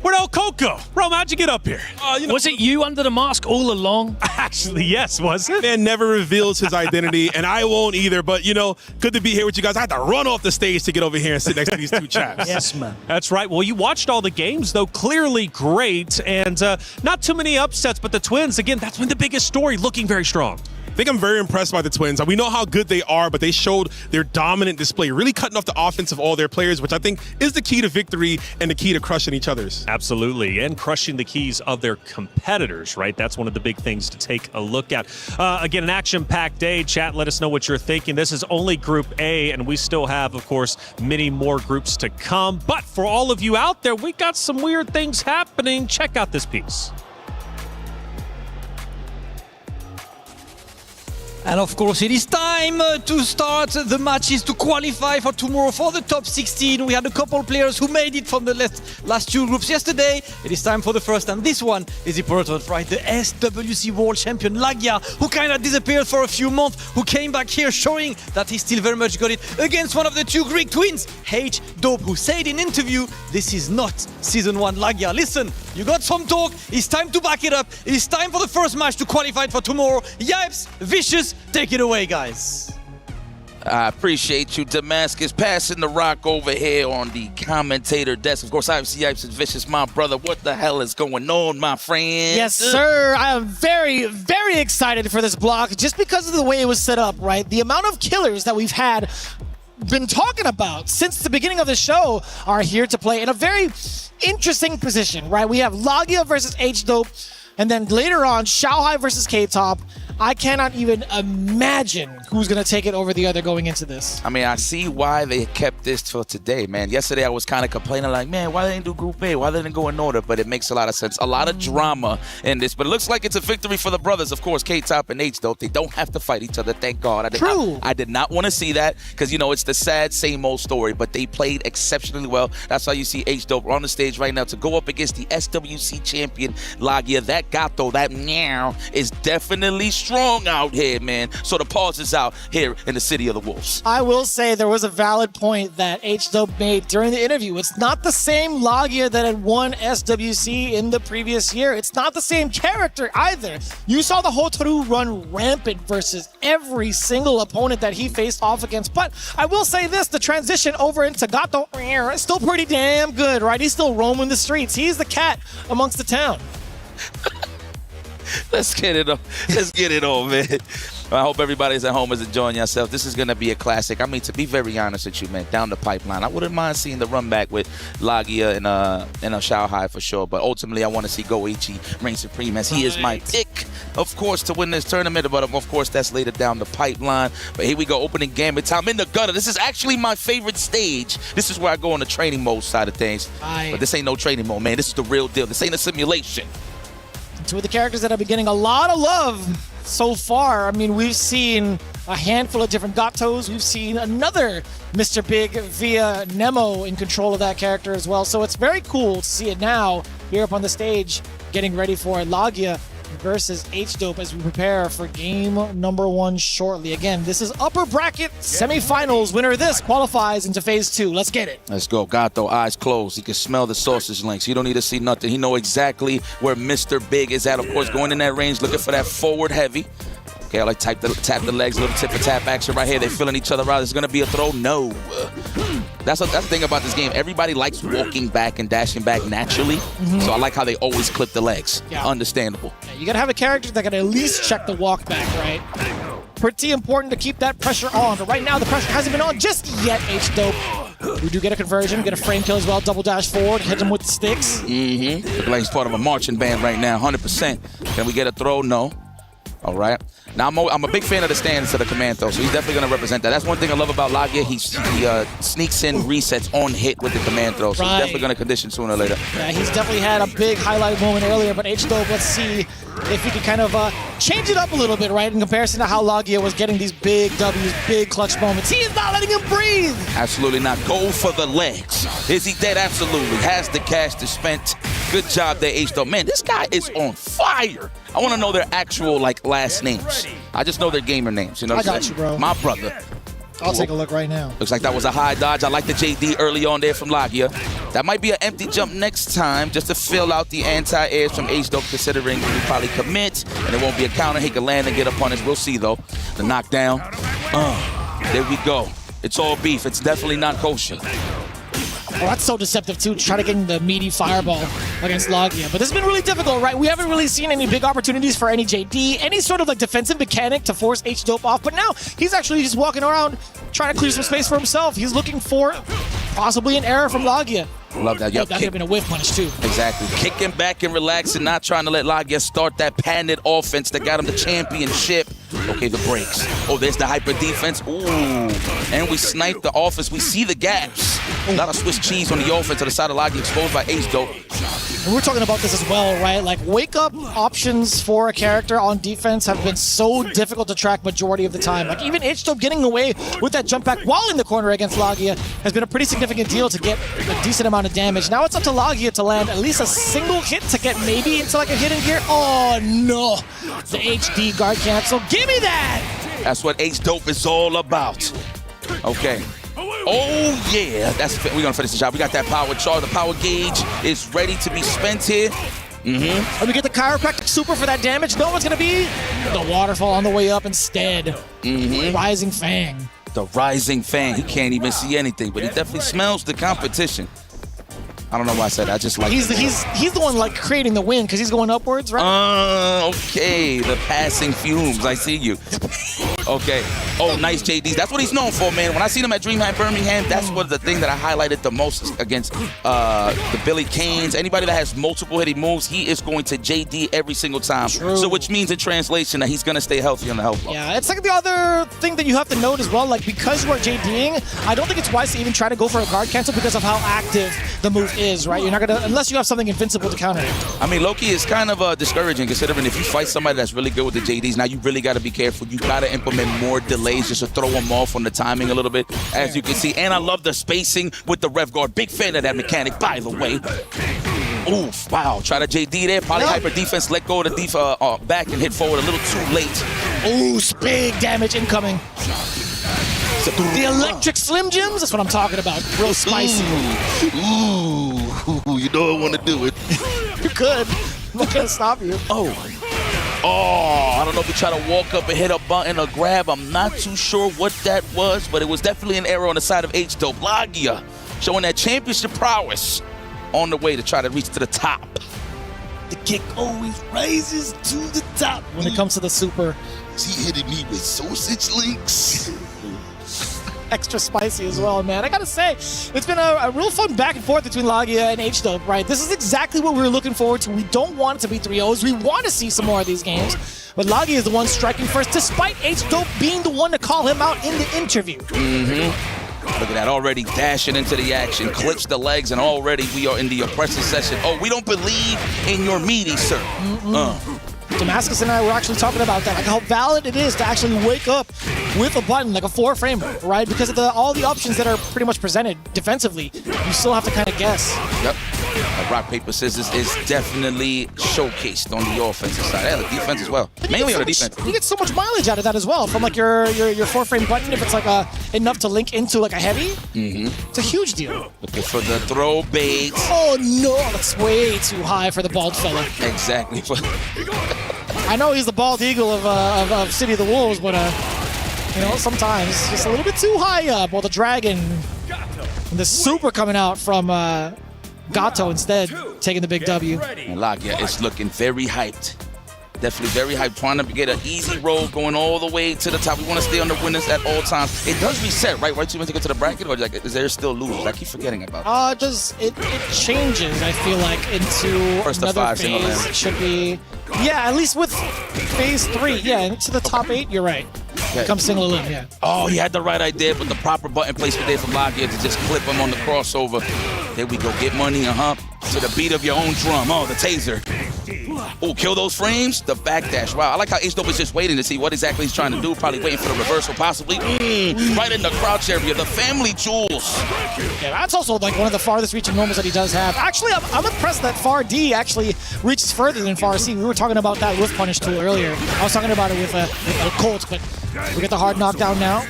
S13: Where'd El Coco? Rome, how'd you get up here?
S14: Was it you under the mask all along?
S13: Actually, yes, was it?
S1: Man never reveals his identity, and I won't either. But, good to be here with you guys. I had to run off the stage to get over here and sit next to these two chaps.
S14: Yes, man.
S13: That's right. Well, you watched all the games, though. Clearly great, and not too many upsets. But the Twins, again, that's been the biggest story, looking very strong.
S1: I think I'm very impressed by the Twins. We know how good they are, but they showed their dominant display, really cutting off the offense of all their players, which I think is the key to victory and the key to crushing each other's.
S13: Absolutely, and crushing the keys of their competitors, right? That's one of the big things to take a look at. Again, an action-packed day. Chat, let us know what you're thinking. This is only Group A, and we still have, of course, many more groups to come. But for all of you out there, we got some weird things happening. Check out this piece.
S7: And of course, it is time to start the matches to qualify for tomorrow for the top 16. We had a couple players who made it from the last two groups yesterday. It is time for the first, and this one is important, right? The SWC World Champion Lagia, who kind of disappeared for a few months, who came back here showing that he still very much got it against one of the two Greek twins, H-Dope, who said in interview, this is not Season 1 Lagia. Listen, you got some talk, it's time to back it up. It's time for the first match to qualify for tomorrow. Yipes, Vicious, take it away, guys.
S11: I appreciate you, Damascus, passing the rock over here on the commentator desk. Of course, IFC Yipes and Vicious, my brother. What the hell is going on, my friend?
S12: Yes, sir. I am very, very excited for this block just because of the way it was set up, right? The amount of killers that we've been talking about since the beginning of the show are here to play in a very interesting position, right? We have Lagia versus H-Dope, and then later on, Xiaohai versus K-Top. I cannot even imagine who's going to take it over the other going into this.
S11: I mean, I see why they kept this for today, man. Yesterday, I was kind of complaining like, man, why they didn't do Group A? Why they didn't go in order? But it makes a lot of sense. A lot of drama in this. But it looks like it's a victory for the brothers. Of course, K-Top and H-Dope, they don't have to fight each other, thank God. I did not want to see that because, you know, it's the sad, same old story. But they played exceptionally well. That's why you see H-Dope on the stage right now to go up against the SWC champion, Lagia. That gato, that meow, is definitely strong out here, man. So the pause is out here in the city of the Wolves.
S12: I will say there was a valid point that H-Dope made during the interview. It's not the same Lagia that had won SWC in the previous year. It's not the same character either. You saw the Hotaru run rampant versus every single opponent that he faced off against. But I will say this, the transition over into Gato is still pretty damn good, right? He's still roaming the streets. He's the cat amongst the town.
S11: Let's get it on. Let's get it on, man. I hope everybody's at home is enjoying yourself. This is going to be a classic. I mean, to be very honest with you, man, down the pipeline, I wouldn't mind seeing the run back with Lagia and Xiaohai for sure. But ultimately, I want to see Goichi reign supreme as he is my pick, of course, to win this tournament. But of course, that's later down the pipeline. But here we go, opening gambit time in the gutter. This is actually my favorite stage. This is where I go on the training mode side of things. But this ain't no training mode, man. This is the real deal. This ain't a simulation.
S12: Two of the characters that have been getting a lot of love so far. I mean, we've seen a handful of different Gatos. We've seen another Mr. Big via Nemo in control of that character as well. So it's very cool to see it now here up on the stage, getting ready for Lagia versus H-Dope as we prepare for game number 1 shortly. Again, this is upper bracket semifinals. Winner of this qualifies into phase 2. Let's get it.
S11: Let's go. Gato, eyes closed. He can smell the sausage links. He don't need to see nothing. He know exactly where Mr. Big is at. Of course, going in that range, looking for that forward heavy. Okay, I like tap the legs, little tip-for-tap action right here. They're filling each other out. Is it going to be a throw? No. That's the thing about this game. Everybody likes walking back and dashing back naturally. So I like how they always clip the legs.
S12: Yeah.
S11: Understandable.
S12: Yeah, you got to have a character that can at least check the walk back, right? Pretty important to keep that pressure on. But right now, the pressure hasn't been on just yet, H-Dope. We do get a conversion, get a frame kill as well, double dash forward, hit him with the sticks.
S11: Look like he's part of a marching band right now, 100%. Can we get a throw? No. All right. Now, I'm a big fan of the stance of the command, though, so he's definitely going to represent that. That's one thing I love about Lagia. He sneaks in resets on hit with the command throw, so he's definitely going to condition sooner or later.
S12: Yeah, he's definitely had a big highlight moment earlier, but H-Dope, let's see if he can kind of change it up a little bit, right, in comparison to how Lagia was getting these big W's, big clutch moments. He is not letting him breathe.
S11: Absolutely not. Go for the legs. Is he dead? Absolutely. Has the cash to spend. Good job there, H-Dope. Man, this guy is on fire. I want to know their actual, last names. I just know their gamer names. You know what
S12: I got you, bro.
S11: My brother.
S12: I'll take a look right now.
S11: Looks like that was a high dodge. I like the JD early on there from Lagia. That might be an empty jump next time just to fill out the anti-airs from H-Dope, considering he probably commit and it won't be a counter. He can land and get up on us. We'll see, though. The knockdown. There we go. It's all beef. It's definitely not kosher.
S12: Oh, that's so deceptive too, to try to get the meaty fireball against Lagia. But this has been really difficult, right? We haven't really seen any big opportunities for any JD, any sort of like defensive mechanic to force H-Dope off. But now he's actually just walking around trying to clear some space for himself. He's looking for possibly an error from Lagia.
S11: Love that.
S12: That could have been a whiff punish too.
S11: Exactly. Kicking back and relaxing, not trying to let Lagia start that patented offense that got him the championship. Okay, the breaks. Oh, there's the hyper defense. Ooh. And we snipe the offense. We see the gaps. A lot of Swiss cheese on the offense to the side of Lagia, exposed by H-Dope.
S12: And we're talking about this as well, right? Like, wake-up options for a character on defense have been so difficult to track majority of the time. Like, even H-Dope getting away with that jump back while in the corner against Lagia has been a pretty significant deal to get a decent amount of damage. Now it's up to Lagia to land at least a single hit to get maybe into like a hidden gear. Oh, no. The HD guard cancel. Give me that!
S11: That's what H-Dope is all about. Okay. Oh, yeah. We're going to finish the job. We got that power charge. The power gauge is ready to be spent here.
S12: Let me get the chiropractic super for that damage. No one's going to be the waterfall on the way up instead. Rising Fang.
S11: The Rising Fang. He can't even see anything, but he definitely smells the competition. I don't know why I said that. I just like
S12: he's the one like creating the win because he's going upwards, right?
S11: Okay. The passing fumes. I see you. Okay. Oh, nice JDs. That's what he's known for, man. When I seen him at DreamHack Birmingham, that's what the thing that I highlighted the most against the Billy Canes. Anybody that has multiple hitting moves, he is going to JD every single time.
S12: True.
S11: So which means in translation that he's going to stay healthy on the health block.
S12: Yeah, it's like the other thing that you have to note as well. Like, because you are JDing, I don't think it's wise to even try to go for a guard cancel because of how active the move is, right? You're not gonna, unless you have something invincible to counter it.
S11: I mean, Loki is kind of discouraging considering if you fight somebody that's really good with the JDs, now you really got to be careful. You got to implement more delays just to throw them off on the timing a little bit, as you can see. And I love the spacing with the rev guard. Big fan of that mechanic, by the way. Oof, wow. Try to JD there. Poly hyper defense, let go of the back and hit forward a little too late.
S12: Ooh, big damage incoming. The electric Slim Jims, that's what I'm talking about. Real spicy.
S11: Ooh, you know I want to do it.
S12: You could. I'm not going to stop you.
S11: Oh, I don't know if you try to walk up and hit a button or grab. I'm not too sure what that was, but it was definitely an error on the side of H-Dope. Lagia showing that championship prowess on the way to try to reach to the top.
S4: The kick always rises to the top.
S12: When it comes to the super.
S4: She hitting me with sausage links.
S12: Extra spicy as well, man. I gotta say, it's been a real fun back and forth between Lagia and H-Dope, right? This is exactly what we were looking forward to. We don't want it to be 3-0s. We want to see some more of these games. But Lagia is the one striking first, despite H-Dope being the one to call him out in the interview.
S11: Look at that, already dashing into the action, clips the legs, and already we are in the oppressive session. Oh, we don't believe in your meaty, sir.
S12: Damascus and I were actually talking about that, like how valid it is to actually wake up with a button, like a 4-framer, right? Because of all the options that are pretty much presented defensively, you still have to kind of guess.
S11: Yep. Rock, paper, scissors is definitely showcased on the offensive side. And the defense as well. Mainly on the defense.
S12: You get so much mileage out of that as well, from like your 4-frame button, if it's like enough to link into like a heavy. It's a huge deal.
S11: Looking for the throw bait.
S12: Oh no, that's way too high for the bald fella.
S11: Exactly.
S12: I know he's the bald eagle of City of the Wolves, but you know, sometimes just a little bit too high up. Well, the dragon and the super coming out from Gato instead, taking the big W.
S11: And Lagia is looking very hyped. Definitely very hyped, trying to get an easy roll going all the way to the top. We want to stay on the winners at all times. It does reset, right? Right, you want to get to the bracket, or like, is there still losers? I keep forgetting about that.
S12: It changes, I feel like, into
S11: First
S12: another
S11: of 5 single
S12: phase.
S11: land.
S12: It should be, yeah, at least with phase 3. Yeah, into the top 8, you're right.
S11: Okay.
S12: Come single elim, yeah.
S11: Oh, he had the right idea, but the proper button placement there from Lagia to just clip him on the crossover. There we go, get money, to the beat of your own drum. Oh, the taser. Oh, kill those frames. The backdash. Wow, I like how H-Dope is just waiting to see what exactly he's trying to do. Probably waiting for the reversal, possibly. Right in the crouch area. The family jewels.
S12: Yeah, that's also like one of the farthest reaching normals that he does have. Actually, I'm impressed that Far D actually reaches further than Far C. We were talking about that with Punish tool earlier. I was talking about it with Colts, but we get the hard knockdown now.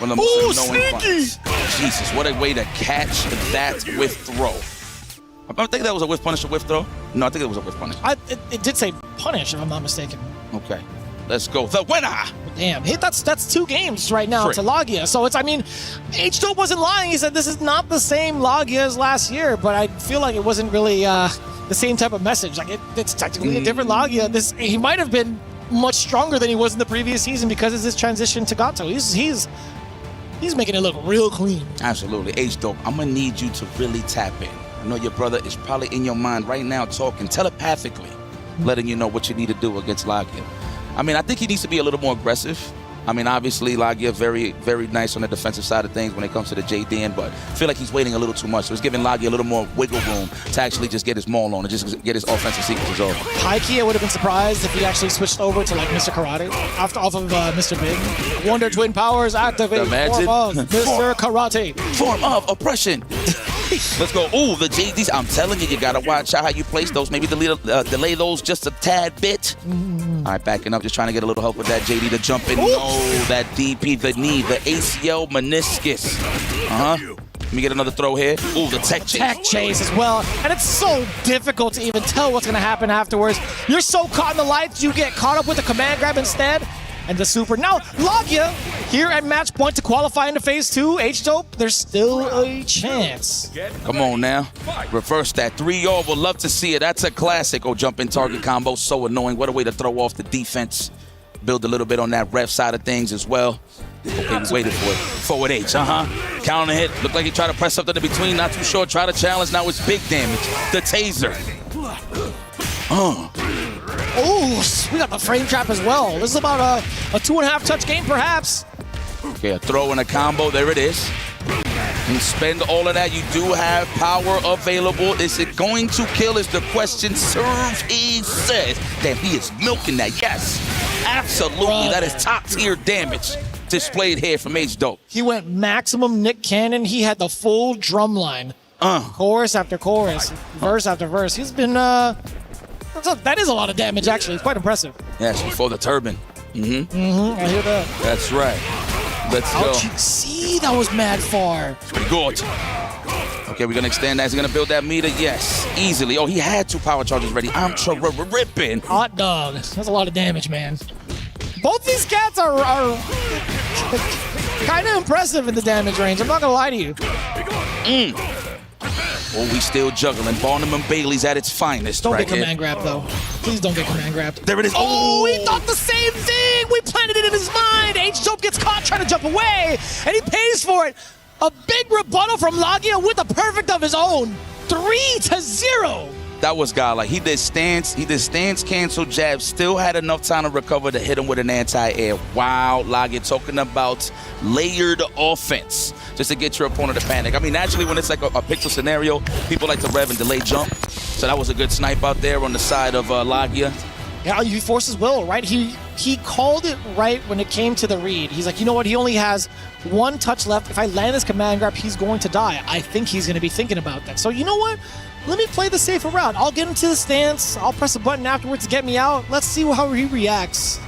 S11: Ooh,
S12: sneaky!
S11: Jesus, what a way to catch that with throw. I think that was a whiff punish or whiff throw. No, I think it was a whiff punish.
S12: It did say punish, if I'm not mistaken.
S11: Okay, let's go. The winner
S12: Damn, that's 2 games right now to Lagia. So it's, I mean, H-Dope wasn't lying. He said this is not the same Lagia as last year, but I feel like it wasn't really the same type of message. Like it's technically a different Lagia. He might have been much stronger than he was in the previous season because of his transition to Gato. He's making it look real clean.
S11: Absolutely. H-Dope, I'm going to need you to really tap in. I know your brother is probably in your mind right now talking telepathically, letting you know what you need to do against Lagia. I mean, I think he needs to be a little more aggressive. I mean, obviously, Lagia very, very nice on the defensive side of things when it comes to the JDN, but I feel like he's waiting a little too much. So it's giving Lagia a little more wiggle room to actually just get his maul on and just get his offensive sequences over.
S12: High-key, I would have been surprised if he actually switched over to like Mr. Karate off of Mr. Big. Wonder Twin Powers activate.
S11: Imagine.
S12: Form of Mr. Karate.
S11: Form of oppression. Let's go. Ooh, the JDs. I'm telling you, you got to watch out how you place those. Maybe delay those just a tad bit. All right, backing up. Just trying to get a little help with that JD to jump in. No, that DP, the knee, the ACL meniscus. Let me get another throw here. Ooh, the tech chase.
S12: Tech chase as well. And it's so difficult to even tell what's going to happen afterwards. You're so caught in the lights, you get caught up with the command grab instead. And the super. Now, Lagia here at match point to qualify into phase 2. H-Dope, there's still a chance.
S11: Come on now. Reverse that 3-0. We'll love to see it. That's a classic. Oh, jump in target combo. So annoying. What a way to throw off the defense. Build a little bit on that ref side of things as well. Okay, we waited for it. Forward H, counter hit. Looked like he tried to press something in between. Not too sure. Try to challenge. Now it's big damage. The taser.
S12: Oh, we got the frame trap as well. This is about a 2.5 touch game, perhaps.
S11: Okay, a throw and a combo. There it is. And spend all of that. You do have power available. Is it going to kill is the question. Serve, he says. Damn, he is milking that. Yes, absolutely. That is top tier damage displayed here from H-Dope.
S12: He went maximum Nick Cannon. He had the full drum line. Chorus after chorus, verse after verse. He's been, that is a lot of damage, actually. It's quite impressive.
S11: Yes, before the turban.
S12: I hear that.
S11: That's right. Let's go.
S12: See, that was mad far.
S11: Pretty good. Okay, we're going to extend that. Is he going to build that meter? Yes, easily. Oh, he had 2 power charges ready. I'm ripping.
S12: Hot dog. That's a lot of damage, man. Both these cats are kind of impressive in the damage range. I'm not going to lie to you.
S11: Oh, we still juggling. Barnum and Bailey's at its finest.
S12: Don't get command grabbed, though. Please don't get command grabbed.
S11: There it is.
S12: Oh, he thought the same thing. We planted it in his mind. H-Dope gets caught trying to jump away, and he pays for it. A big rebuttal from Lagia with a perfect of his own. 3-0.
S11: That was godlike. He did stance cancel jab, still had enough time to recover to hit him with an anti-air. Wow, Lagia talking about layered offense just to get your opponent to panic. I mean, naturally, when it's like a pixel scenario, people like to rev and delay jump. So that was a good snipe out there on the side of Lagia.
S12: Yeah, he forces will, right? He called it right when it came to the read. He's like, you know what? He only has 1 touch left. If I land this command grab, he's going to die. I think he's going to be thinking about that. So you know what? Let me play the safer route. I'll get him to the stance. I'll press a button afterwards to get me out. Let's see how he reacts.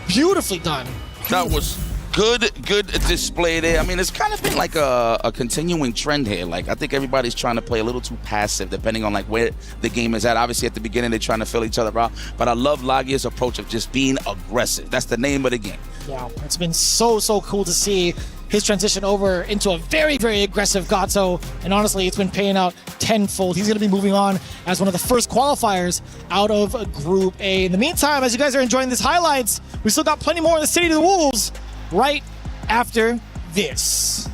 S12: Beautifully done.
S11: That was good display there. I mean, it's kind of been like a continuing trend here. Like, I think everybody's trying to play a little too passive, depending on like where the game is at. Obviously, at the beginning, they're trying to fill each other out. But I love Lagia's approach of just being aggressive. That's the name of the game.
S12: Wow, it's been so cool to see his transition over into a very, very aggressive Gato. And honestly, it's been paying out tenfold. He's going to be moving on as one of the first qualifiers out of Group A. In the meantime, as you guys are enjoying these highlights, we still got plenty more in the State of the Wolves right after this.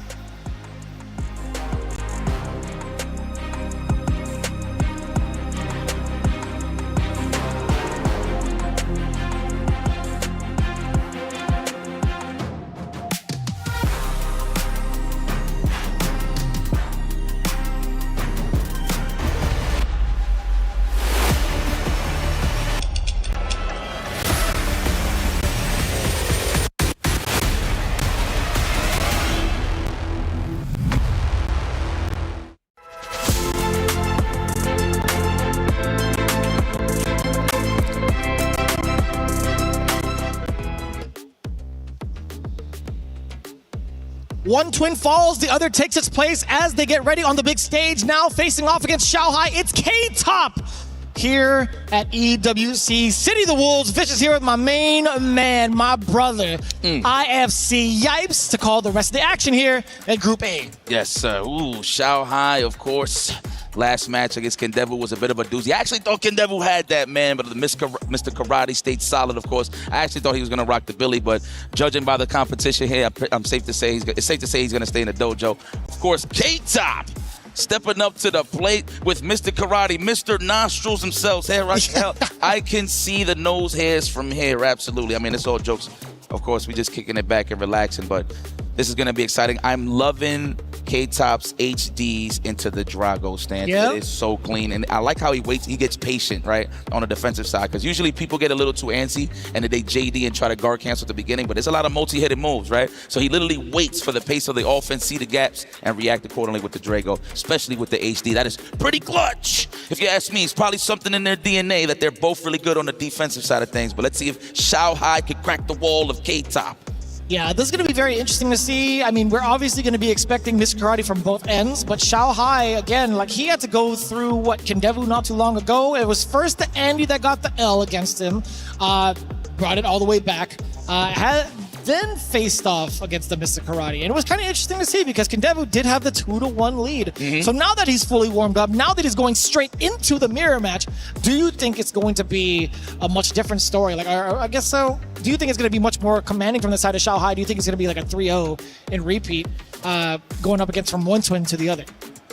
S12: One twin falls, the other takes its place as they get ready on the big stage. Now facing off against Xiaohai, it's K-Top here at EWC. City of the Wolves, Vicious here with my main man, my brother, IFC Yipes, to call the rest of the action here at Group A.
S11: Yes, sir. Ooh, Shanghai, of course. Last match against Kendevu was a bit of a doozy. I actually thought Kendevu had that, man, but Mr. Karate stayed solid, of course. I actually thought he was going to rock the Billy, but judging by the competition here, it's safe to say he's going to stay in the dojo. Of course, K-Top stepping up to the plate with Mr. Karate, Mr. Nostrils himself. I can see the nose hairs from here, absolutely. I mean, it's all jokes. Of course, we're just kicking it back and relaxing, but this is going to be exciting. I'm loving K-Top's HDs into the Drago stance.
S12: Yep.
S11: It is so clean. And I like how he waits. He gets patient, right, on the defensive side. Because usually people get a little too antsy and they JD and try to guard cancel at the beginning. But there's a lot of multi-headed moves, right? So he literally waits for the pace of the offense, see the gaps, and react accordingly with the Drago, especially with the HD. That is pretty clutch. If you ask me, it's probably something in their DNA that they're both really good on the defensive side of things. But let's see if Shanghai can crack the wall of K-Top.
S12: Yeah, this is going to be very interesting to see. I mean, we're obviously going to be expecting Mr. Karate from both ends, but Shanghai, again, like he had to go through what Kendevu not too long ago. It was first the Andy that got the L against him, brought it all the way back, then faced off against the Mr. Karate. And it was kind of interesting to see because Kendevu did have the 2-1 lead. So now that he's fully warmed up, now that he's going straight into the mirror match, do you think it's going to be a much different story? Like, I guess so. Do you think it's going to be much more commanding from the side of Shanghai? Do you think it's going to be like a 3-0 in repeat, going up against from one twin to the other?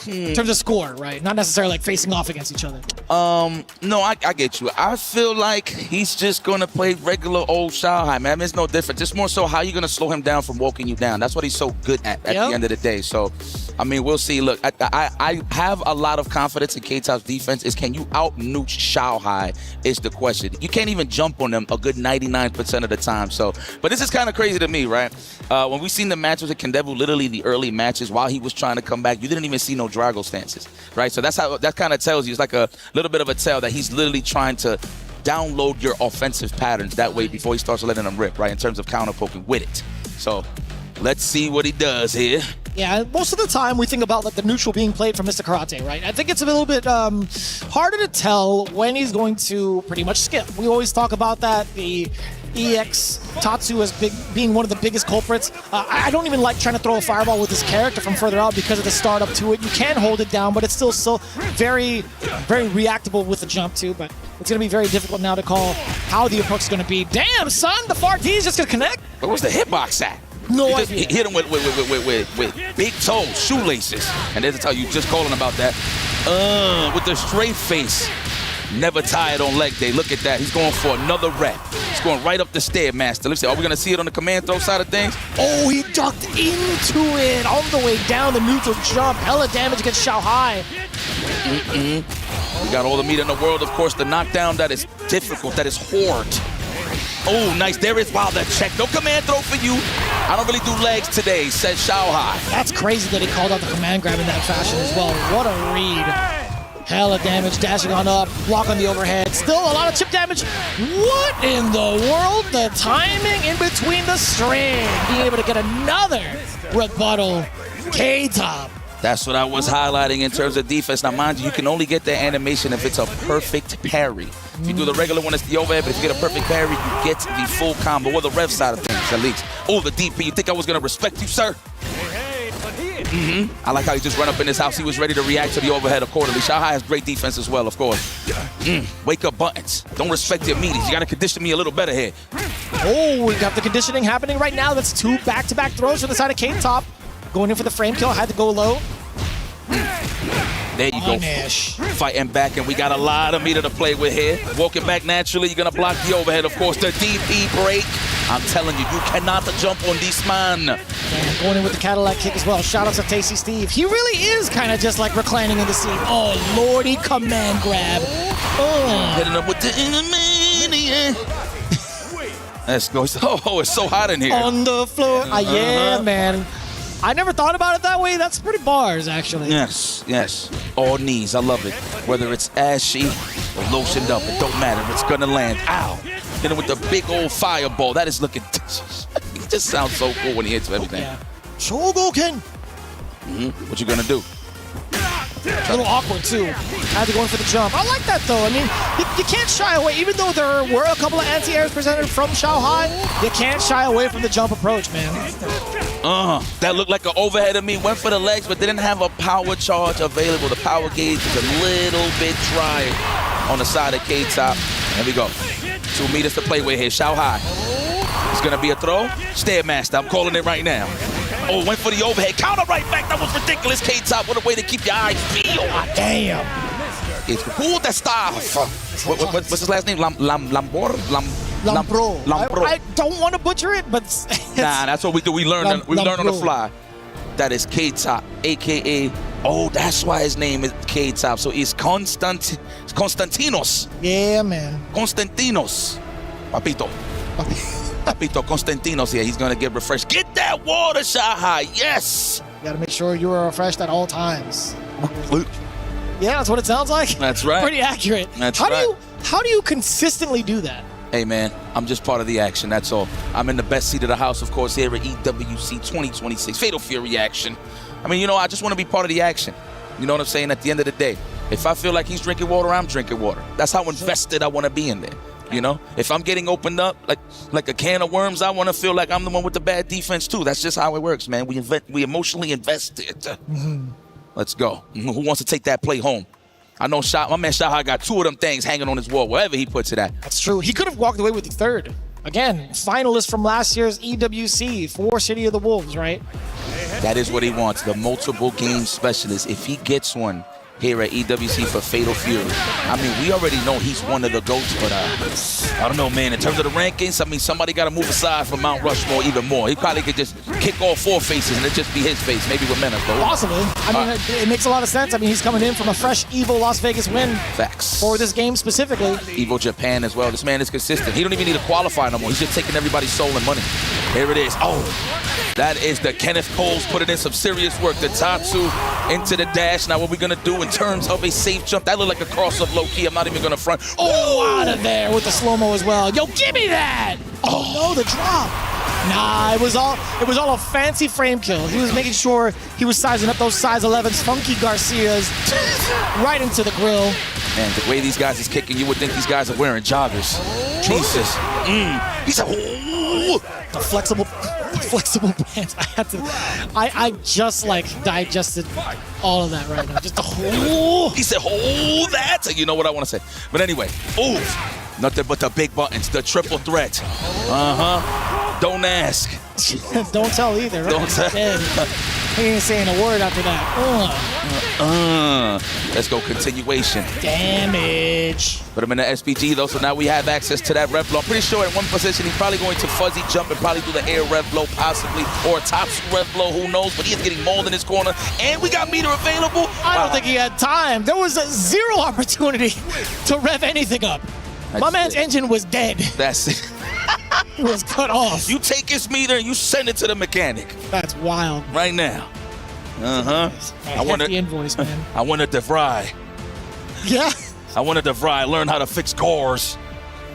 S12: In terms of score, right? Not necessarily like facing off against each other.
S11: No, I get you. I feel like he's just going to play regular old Shanghai, man. I mean, it's no different. Just more so how you going to slow him down from walking you down. That's what he's so good at the end of the day. So, I mean, we'll see. Look, I have a lot of confidence in K-Top's defense. Is can you out-nooch Shanghai is the question. You can't even jump on them a good 99% of the time. So, but this is kind of crazy to me, right? When we seen the matches with Kendevu, literally the early matches, while he was trying to come back, you didn't even see no Drago stances, right? So that's how that kind of tells you. It's like a little bit of a tell that he's literally trying to download your offensive patterns that way before he starts letting them rip, right? In terms of counter poking with it. So let's see what he does here.
S12: Yeah, most of the time we think about like the neutral being played from Mr. Karate, right? I think it's a little bit harder to tell when he's going to pretty much skip. We always talk about that. The EX Tatsu as being one of the biggest culprits. I don't even like trying to throw a fireball with this character from further out because of the start up to it. You can hold it down, but it's still so very, very reactable with the jump too. But it's going to be very difficult now to call how the approach is going to be. Damn, son, the far D is just going to connect.
S11: But where's the hitbox at?
S12: No
S11: you
S12: idea.
S11: Just hit him with big toes, shoelaces. And there's a tell you just calling about that. With the straight face. Never tired on leg day. Look at that. He's going for another rep. He's going right up the Stairmaster. Let's see. Are we going to see it on the command throw side of things?
S12: Oh, he ducked into it on the way down the neutral jump. Hella damage against Shanghai.
S11: We got all the meat in the world. Of course, the knockdown that is difficult, that is hard. Oh, nice. There is Wild that check. No command throw for you. I don't really do legs today, says Shanghai.
S12: That's crazy that he called out the command grab in that fashion as well. What a read. Hella damage, dashing on up, block on the overhead. Still a lot of chip damage. What in the world? The timing in between the string. Being able to get another rebuttal. K-Top.
S11: That's what I was highlighting in terms of defense. Now, mind you, you can only get that animation if it's a perfect parry. If you do the regular one, it's the overhead, but if you get a perfect parry, you get the full combo, or the rev side of things, at least. Oh, the DP. You think I was going to respect you, sir? I like how he just ran up in his house. He was ready to react to the overhead accordingly. Shanghai has great defense as well, of course. Wake up buttons. Don't respect your meaties. You got to condition me a little better here.
S12: Oh, we got the conditioning happening right now. That's two back-to-back throws from the side of K-Top. Going in for the frame kill. Had to go low.
S11: There you go. Fighting back, and we got a lot of meter to play with here. Walking back naturally, you're going to block the overhead, of course. The DP break. I'm telling you, you cannot jump on this man.
S12: And going in with the Cadillac kick as well. Shout out to Tasty Steve. He really is kind of just like reclining in the seat. Oh, lordy, command grab. Oh.
S11: Hitting up with the intermediate. Let's go. Oh, it's so hot in here.
S12: On the floor. Yeah, man. I never thought about it that way. That's pretty bars, actually.
S11: Yes, yes. All knees. I love it. Whether it's ashy or lotioned up, it don't matter. It's going to land. Ow. Hit him with the big old fireball. That is looking... He just sounds so cool when he hits everything.
S12: Shogoken.
S11: What you going to do?
S12: A little awkward, too. Had to go in for the jump. I like that, though. I mean, you can't shy away. Even though there were a couple of anti-airs presented from Xiaohai, you can't shy away from the jump approach, man.
S11: That looked like an overhead of me. Went for the legs, but didn't have a power charge available. The power gauge is a little bit dry on the side of K-Top. There we go. 2 meters to play with here. Xiaohai. It's going to be a throw. Stairmaster. I'm calling it right now. Oh, went for the overhead. Counter right back. That was ridiculous. K-Top. What a way to keep your eyes peeled.
S12: Damn.
S11: It's who the staff. What's his last name? Lambro.
S12: I don't want to butcher it, but
S11: nah, that's what we do. We learn on the fly. That is K-Top, aka. Oh, that's why his name is K-Top. So it's Constantinos.
S12: Yeah, man.
S11: Constantinos. Papito Constantinos here. He's gonna get refreshed. Get that water, Xiaohai. Yes.
S12: You gotta make sure you are refreshed at all times. Yeah, that's what it sounds like.
S11: That's right.
S12: Pretty accurate.
S11: That's
S12: right. How do you consistently do that?
S11: Hey, man, I'm just part of the action, that's all. I'm in the best seat of the house, of course, here at EWC 2026, Fatal Fury action. I mean, I just want to be part of the action. You know what I'm saying? At the end of the day, if I feel like he's drinking water, I'm drinking water. That's how invested I want to be in there. If I'm getting opened up like a can of worms, I want to feel like I'm the one with the bad defense, too. That's just how it works, man. We emotionally invested. Let's go. Who wants to take that play home? I know my man Xiaohai got 2 of them things hanging on his wall, wherever he puts it at.
S12: That's true. He could have walked away with the 3rd. Again, finalist from last year's EWC for City of the Wolves, right?
S11: That is what he wants, the multiple game specialist. If he gets one here at EWC for Fatal Fury, I mean, we already know he's one of the GOATs, but I don't know, man. In terms of the rankings, I mean, somebody got to move aside from Mount Rushmore even more. He probably could just kick all 4 faces and it just be his face, maybe with Menace.
S12: Possibly. I mean, it makes a lot of sense. I mean, he's coming in from a fresh EVO Las Vegas win.
S11: Facts.
S12: For this game specifically.
S11: EVO Japan as well. This man is consistent. He don't even need to qualify no more. He's just taking everybody's soul and money. Here it is. Oh, that is the Kenneth Coles putting in some serious work. The Tatsu into the dash. Now what we're going to do in terms of a safe jump, that looked like a cross-up low-key. I'm not even going to front.
S12: Oh, out of there with the slow-mo as well. Yo, give me that! Oh, no, the drop. Nah, it was all a fancy frame kill. He was making sure he was sizing up those size 11s, Funky Garcias, right into the grill.
S11: Man, the way these guys is kicking, you would think these guys are wearing joggers. Jesus. He said, ooh.
S12: The flexible pants. I just digested all of that right now. Just the whole.
S11: He said, hold that. You know what I want to say. But anyway, ooh. Nothing but the big buttons, the triple threat. Don't ask.
S12: Don't tell either. Right?
S11: Don't tell.
S12: He ain't saying a word after that.
S11: Let's go continuation.
S12: Damage.
S11: Put him in the SPG though, so now we have access to that rev blow. I'm pretty sure at one position he's probably going to fuzzy jump and probably do the air rev blow possibly, or a top rev blow, who knows, but he is getting mauled in his corner. And we got meter available.
S12: I don't think he had time. There was zero opportunity to rev anything up. My man's engine was dead.
S11: That's it.
S12: It was cut off.
S11: You take his meter and you send it to the mechanic.
S12: That's wild.
S11: Right now.
S12: I want the invoice, man.
S11: I wanted to fry.
S12: Yeah.
S11: I wanted to fry. Learn how to fix cores.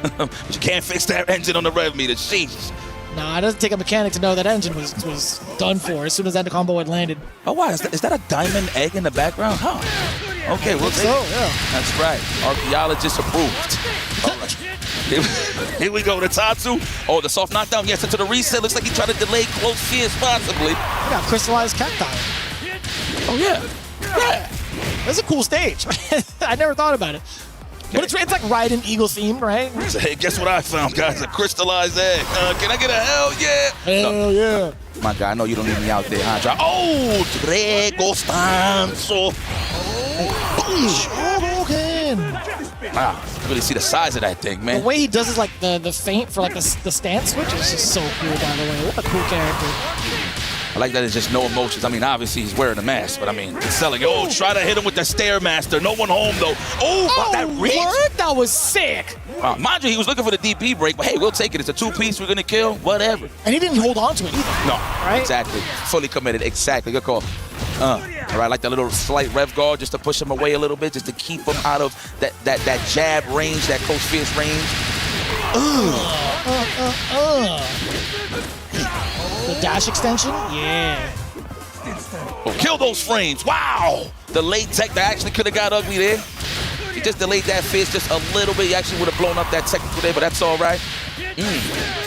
S11: But you can't fix that engine on the rev meter. Jesus.
S12: Nah, it doesn't take a mechanic to know that engine was done for as soon as that combo had landed.
S11: Oh, wow. Is that a diamond egg in the background? Huh. Okay, we'll take it.
S12: Yeah.
S11: That's right. Archaeologist approved. All right. Here we go. The Tatsu. Oh, the soft knockdown. Yes, into the reset. Looks like he tried to delay close fears possibly.
S12: We got crystallized cacti.
S11: Oh, yeah. Yeah.
S12: That's a cool stage. I never thought about it. But it's like riding eagle themed, right?
S11: So, hey, guess what I found, guys? A crystallized egg. Can I get a hell yeah?
S12: Hell yeah.
S11: My guy, I know you don't need me out there, huh? Oh, Dregostanzo. Wow, you really see the size of that thing, man.
S12: The way he does is like the feint for like the stance switch is just so cool, by the way. What a cool character.
S11: I like that it's just no emotions. I mean, obviously he's wearing a mask, but I mean, it's selling. Oh, try to hit him with the Stairmaster. No one home, though. Oh, wow, that reach.
S12: Word? That was sick.
S11: Mind you, he was looking for the DP break, but hey, we'll take it. It's a 2-piece. We're going to kill. Whatever.
S12: And he didn't hold on to it either.
S11: No.
S12: Right?
S11: Exactly. Fully committed. Exactly. Good call. All right, like that little slight rev guard just to push him away a little bit, just to keep him out of that jab range, that Coach Fierce range.
S12: The dash extension? Yeah.
S11: Oh, kill those frames. Wow. The late tech that actually could have got ugly there. He just delayed that fist just a little bit. He actually would have blown up that technical there, but that's all right.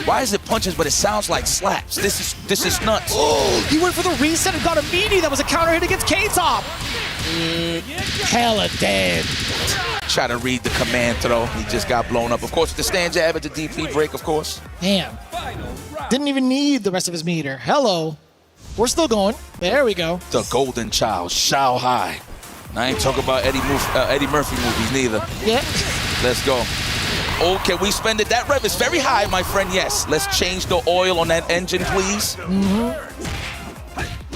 S11: Why is it punches, but it sounds like slaps? This is nuts.
S12: Oh, he went for the reset and got a meaty. That was a counter hit against K-Top. Hella dead.
S11: Try to read the command throw. He just got blown up. Of course, the stand jab at the DP break, of course.
S12: Damn. Didn't even need the rest of his meter. Hello. We're still going. There we go.
S11: The golden child, Shao Hai. I ain't talking about Eddie Murphy movies neither.
S12: Yeah.
S11: Let's go. Oh, can we spend it? That rev is very high, my friend. Yes. Let's change the oil on that engine, please.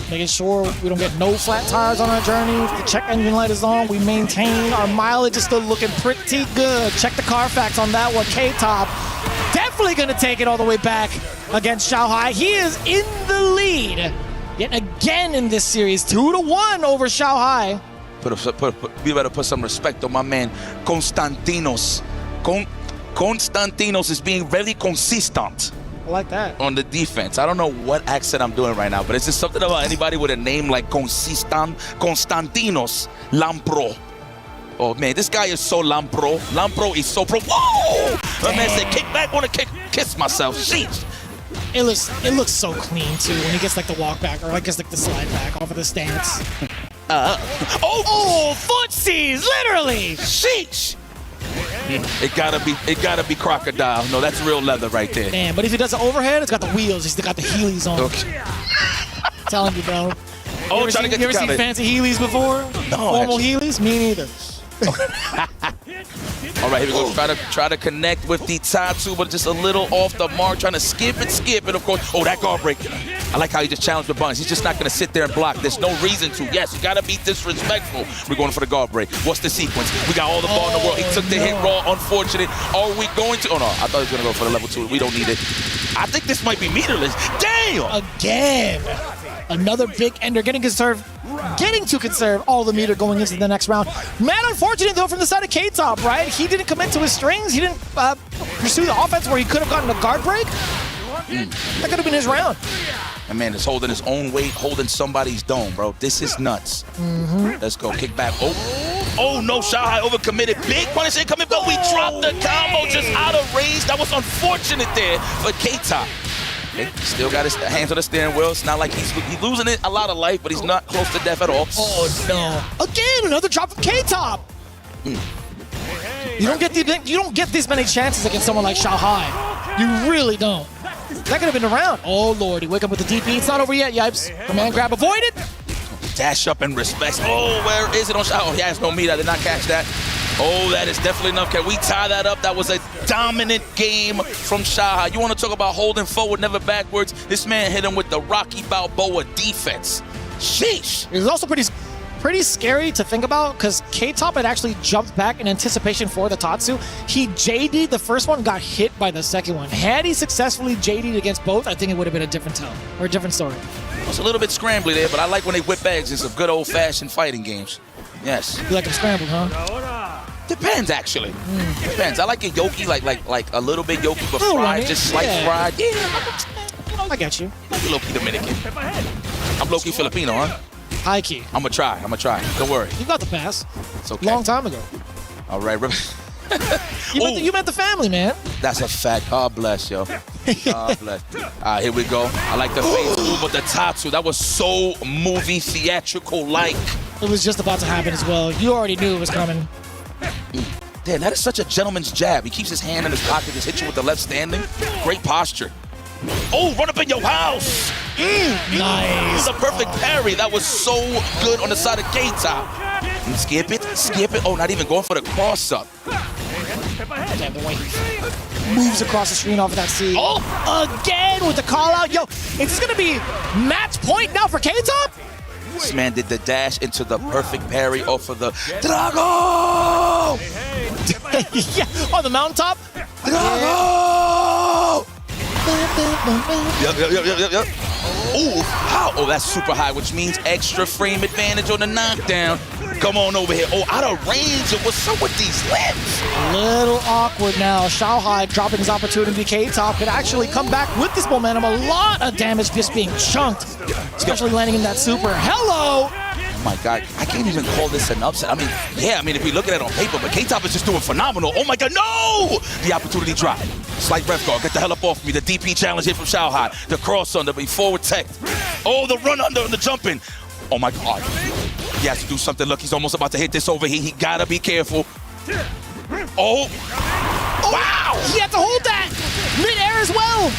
S12: Making sure we don't get no flat tires on our journey. The check engine light is on. We maintain. Our mileage is still looking pretty good. Check the Carfax on that one. K-Top definitely going to take it all the way back against Shao Hai. He is in the lead yet again in this series. 2-1 over Shao Hai.
S11: We better put some respect on my man, Konstantinos. Konstantinos is being very consistent.
S12: I like that.
S11: On the defense. I don't know what accent I'm doing right now, but it's just something about anybody with a name like Konstantinos Lampro. Oh man, this guy is so Lampro. Lampro is so pro. Whoa! My man said, kick back, wanna kiss myself. Sheesh.
S12: It looks so clean too when he gets like the walk back, or I guess like the slide back off of the stance. Footsies, literally.
S11: Sheesh. It gotta be crocodile. No, that's real leather right there.
S12: Damn, but if he does the overhead, it's got the wheels. He's got the Heelys on.
S11: Okay.
S12: Telling you, bro.
S11: Oh,
S12: you ever seen fancy Heelys before?
S11: No,
S12: Normal Heelys? Me neither.
S11: All right, here we go. Try to connect with the Tatsu, but just a little off the mark. Trying to skip it, of course. Oh, that guard break. I like how he just challenged the buns. He's just not going to sit there and block. There's no reason to. Yes, you got to be disrespectful. We're going for the guard break. What's the sequence? We got all the ball in the world. He took the hit raw. Unfortunate. Are we going to? Oh, no. I thought he was going to go for the level 2. We don't need it. I think this might be meterless. Damn!
S12: Again. Another big ender getting to conserve all the meter going into the next round. Man, unfortunate though from the side of K-Top, right? He didn't commit to his strings. He didn't pursue the offense where he could have gotten a guard break. That could have been his round.
S11: That man is holding his own weight, holding somebody's dome, bro. This is nuts. Let's go. Kick back. Oh no, Shao Hai overcommitted. Big punish incoming, but we dropped the combo just out of range. That was unfortunate there for K-Top. Still got his hands on the steering wheel. It's not like he's losing it a lot of life, but he's not close to death at all.
S12: Oh no! Again, another drop from K-Top. You don't get these many chances against someone like Shao Hai. You really don't. That could have been the round. Oh lord, he wake up with the DP. It's not over yet, Yipes. Command grab avoided.
S11: Dash up and respect. Oh, where is it on Shao? Oh, he has no meat. I did not catch that. Oh, that is definitely enough. Can we tie that up? That was a dominant game from Shao Hai. You want to talk about holding forward, never backwards? This man hit him with the Rocky Balboa defense. Sheesh.
S12: It was also pretty scary to think about because K-Top had actually jumped back in anticipation for the Tatsu. He JD'd the first one, got hit by the second one. Had he successfully JD'd against both, I think it would have been a different tone or a different story.
S11: It's a little bit scrambly there, but I like when they whip bags in some good old-fashioned fighting games. Yes.
S12: You like them scrambled, huh?
S11: Depends, actually. Depends. I like it yolky, like a little bit yolky, but fried, just sliced fried. Yeah.
S12: I got you.
S11: I'm low-key Dominican. I'm low-key Filipino, huh?
S12: High key.
S11: I'm gonna try. Don't worry.
S12: You got the pass.
S11: It's okay.
S12: Long time ago.
S11: All right.
S12: You met the family, man.
S11: That's a fact. God bless, yo. God bless. All right, here we go. I like the face move, but the Tatsu, that was so movie theatrical-like.
S12: It was just about to happen as well. You already knew it was coming.
S11: Damn, that is such a gentleman's jab. He keeps his hand in his pocket, just hit you with the left standing. Great posture. Oh, run up in your house.
S12: Nice.
S11: The perfect parry. That was so good on the side of K-Top. Skip it. Oh, not even going for the cross-up.
S12: Damn, the way he moves across the screen off of that C. Oh, again with the call-out. Yo, it's going to be match point now for K-Top?
S11: This man did the dash into the perfect parry off of the Drago!
S12: Yeah, on the mountaintop.
S11: Drago! Yep. Ooh, how? Oh, that's super high, which means extra frame advantage on the knockdown. Come on over here. Oh, out of range. What's up with these limbs?
S12: A little awkward now. Xiaohai dropping his opportunity. K-Top could actually come back with this momentum. A lot of damage just being chunked, especially landing in that super. Hello!
S11: Oh my God, I can't even call this an upset. I mean, if we look at it on paper, but K-Top is just doing phenomenal. Oh my God, no! The opportunity dropped. Slight ref guard, get the hell up off me. The DP challenge here from Xiaohai. The cross under, but forward tech. Oh, the run under and the jumping. Oh my God. He has to do something. Look, he's almost about to hit this over here. He gotta be careful. Oh! Wow!
S12: He had to hold that mid-air as well.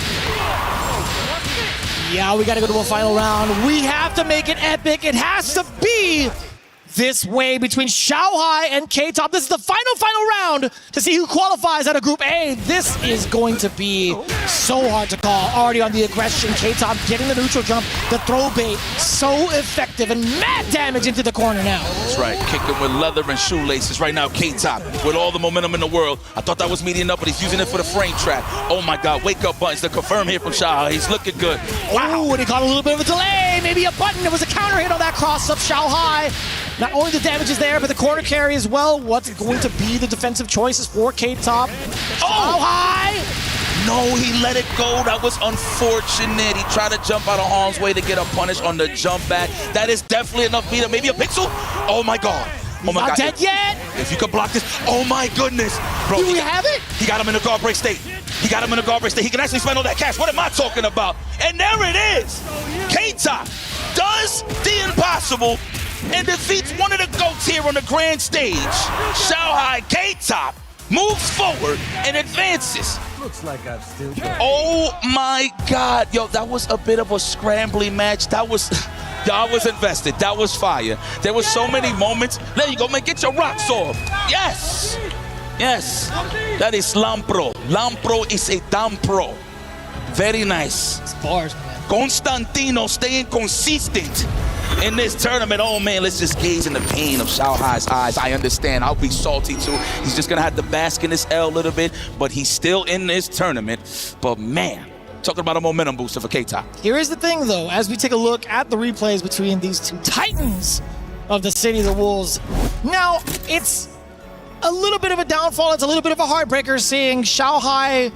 S12: Yeah, we got to go to a final round. We have to make it epic. It has to be this way between Xiaohai and K-Top. This is the final round to see who qualifies out of Group A. This is going to be so hard to call. Already on the aggression, K-Top getting the neutral jump, the throw bait, so effective, and mad damage into the corner now.
S11: That's right, kicking with leather and shoelaces right now. K-Top with all the momentum in the world. I thought that was medium up, but he's using it for the frame trap. Oh my God, wake up buttons to confirm here from Xiaohai. He's looking good.
S12: Wow, and he caught a little bit of a delay. Maybe a button. It was a counter hit on that cross-up. Xiaohai. Not only the damage is there, but the corner carry as well. What's going to be the defensive choices for K-Top? Oh, high!
S11: No, he let it go. That was unfortunate. He tried to jump out of harm's way to get a punish on the jump back. That is definitely enough beat. Maybe a pixel? Oh my God. Oh my
S12: Not
S11: God.
S12: dead yet.
S11: If you could block this. Oh my goodness. Bro,
S12: Do we have it?
S11: He got him in a guard break state. He got him in a guard break state. He can actually spend all that cash. What am I talking about? And there it is. K-Top does the impossible and defeats one of the GOATs here on the grand stage. Xiaohai. K-Top moves forward and advances.
S9: Looks like I've still got
S11: Oh my God. Yo, that was a bit of a scrambly match. I was invested. That was fire. There were so many moments. There you go, man. Get your rocks off. Yes. Yes. That is Lampro. Lampro is a damn pro. Very nice.
S12: It's bars, man.
S11: Constantino staying consistent in this tournament. Oh man, let's just gaze in the pain of Xiaohai's eyes. I understand. I'll be salty too. He's just gonna have to bask in this L a little bit, but he's still in this tournament. But man, talking about a momentum booster for K-Top.
S12: Here is the thing, though, as we take a look at the replays between these two titans of the City of the Wolves. Now, it's a little bit of a downfall. It's a little bit of a heartbreaker seeing Xiaohai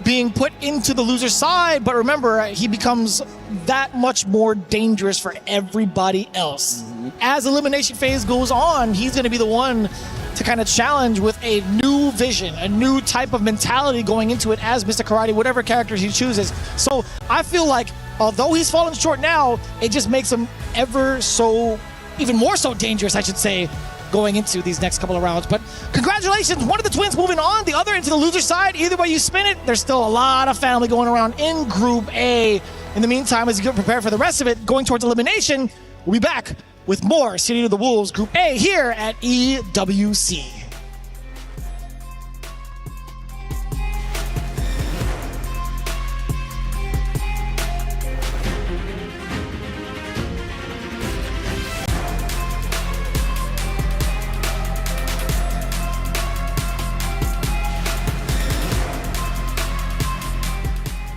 S12: being put into the loser side, but remember, he becomes that much more dangerous for everybody else. As elimination phase goes on, he's going to be the one to kind of challenge with a new vision, a new type of mentality going into it as Mr. Karate, whatever character he chooses. So I feel like, although he's fallen short now, it just makes him even more so dangerous, I should say, going into these next couple of rounds. But congratulations, one of the twins moving on, the other into the loser side. Either way you spin it, there's still a lot of family going around in Group A. In the meantime, as you get prepared for the rest of it, going towards elimination, we'll be back with more City of the Wolves Group A here at EWC.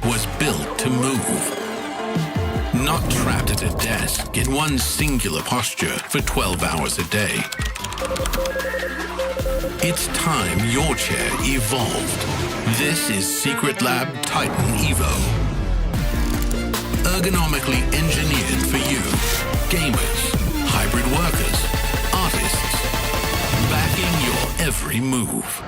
S22: Was built to move. Not trapped at a desk in one singular posture for 12 hours a day. It's time your chair evolved. This is Secret Lab Titan Evo. Ergonomically engineered for you, gamers, hybrid workers, artists, backing your every move.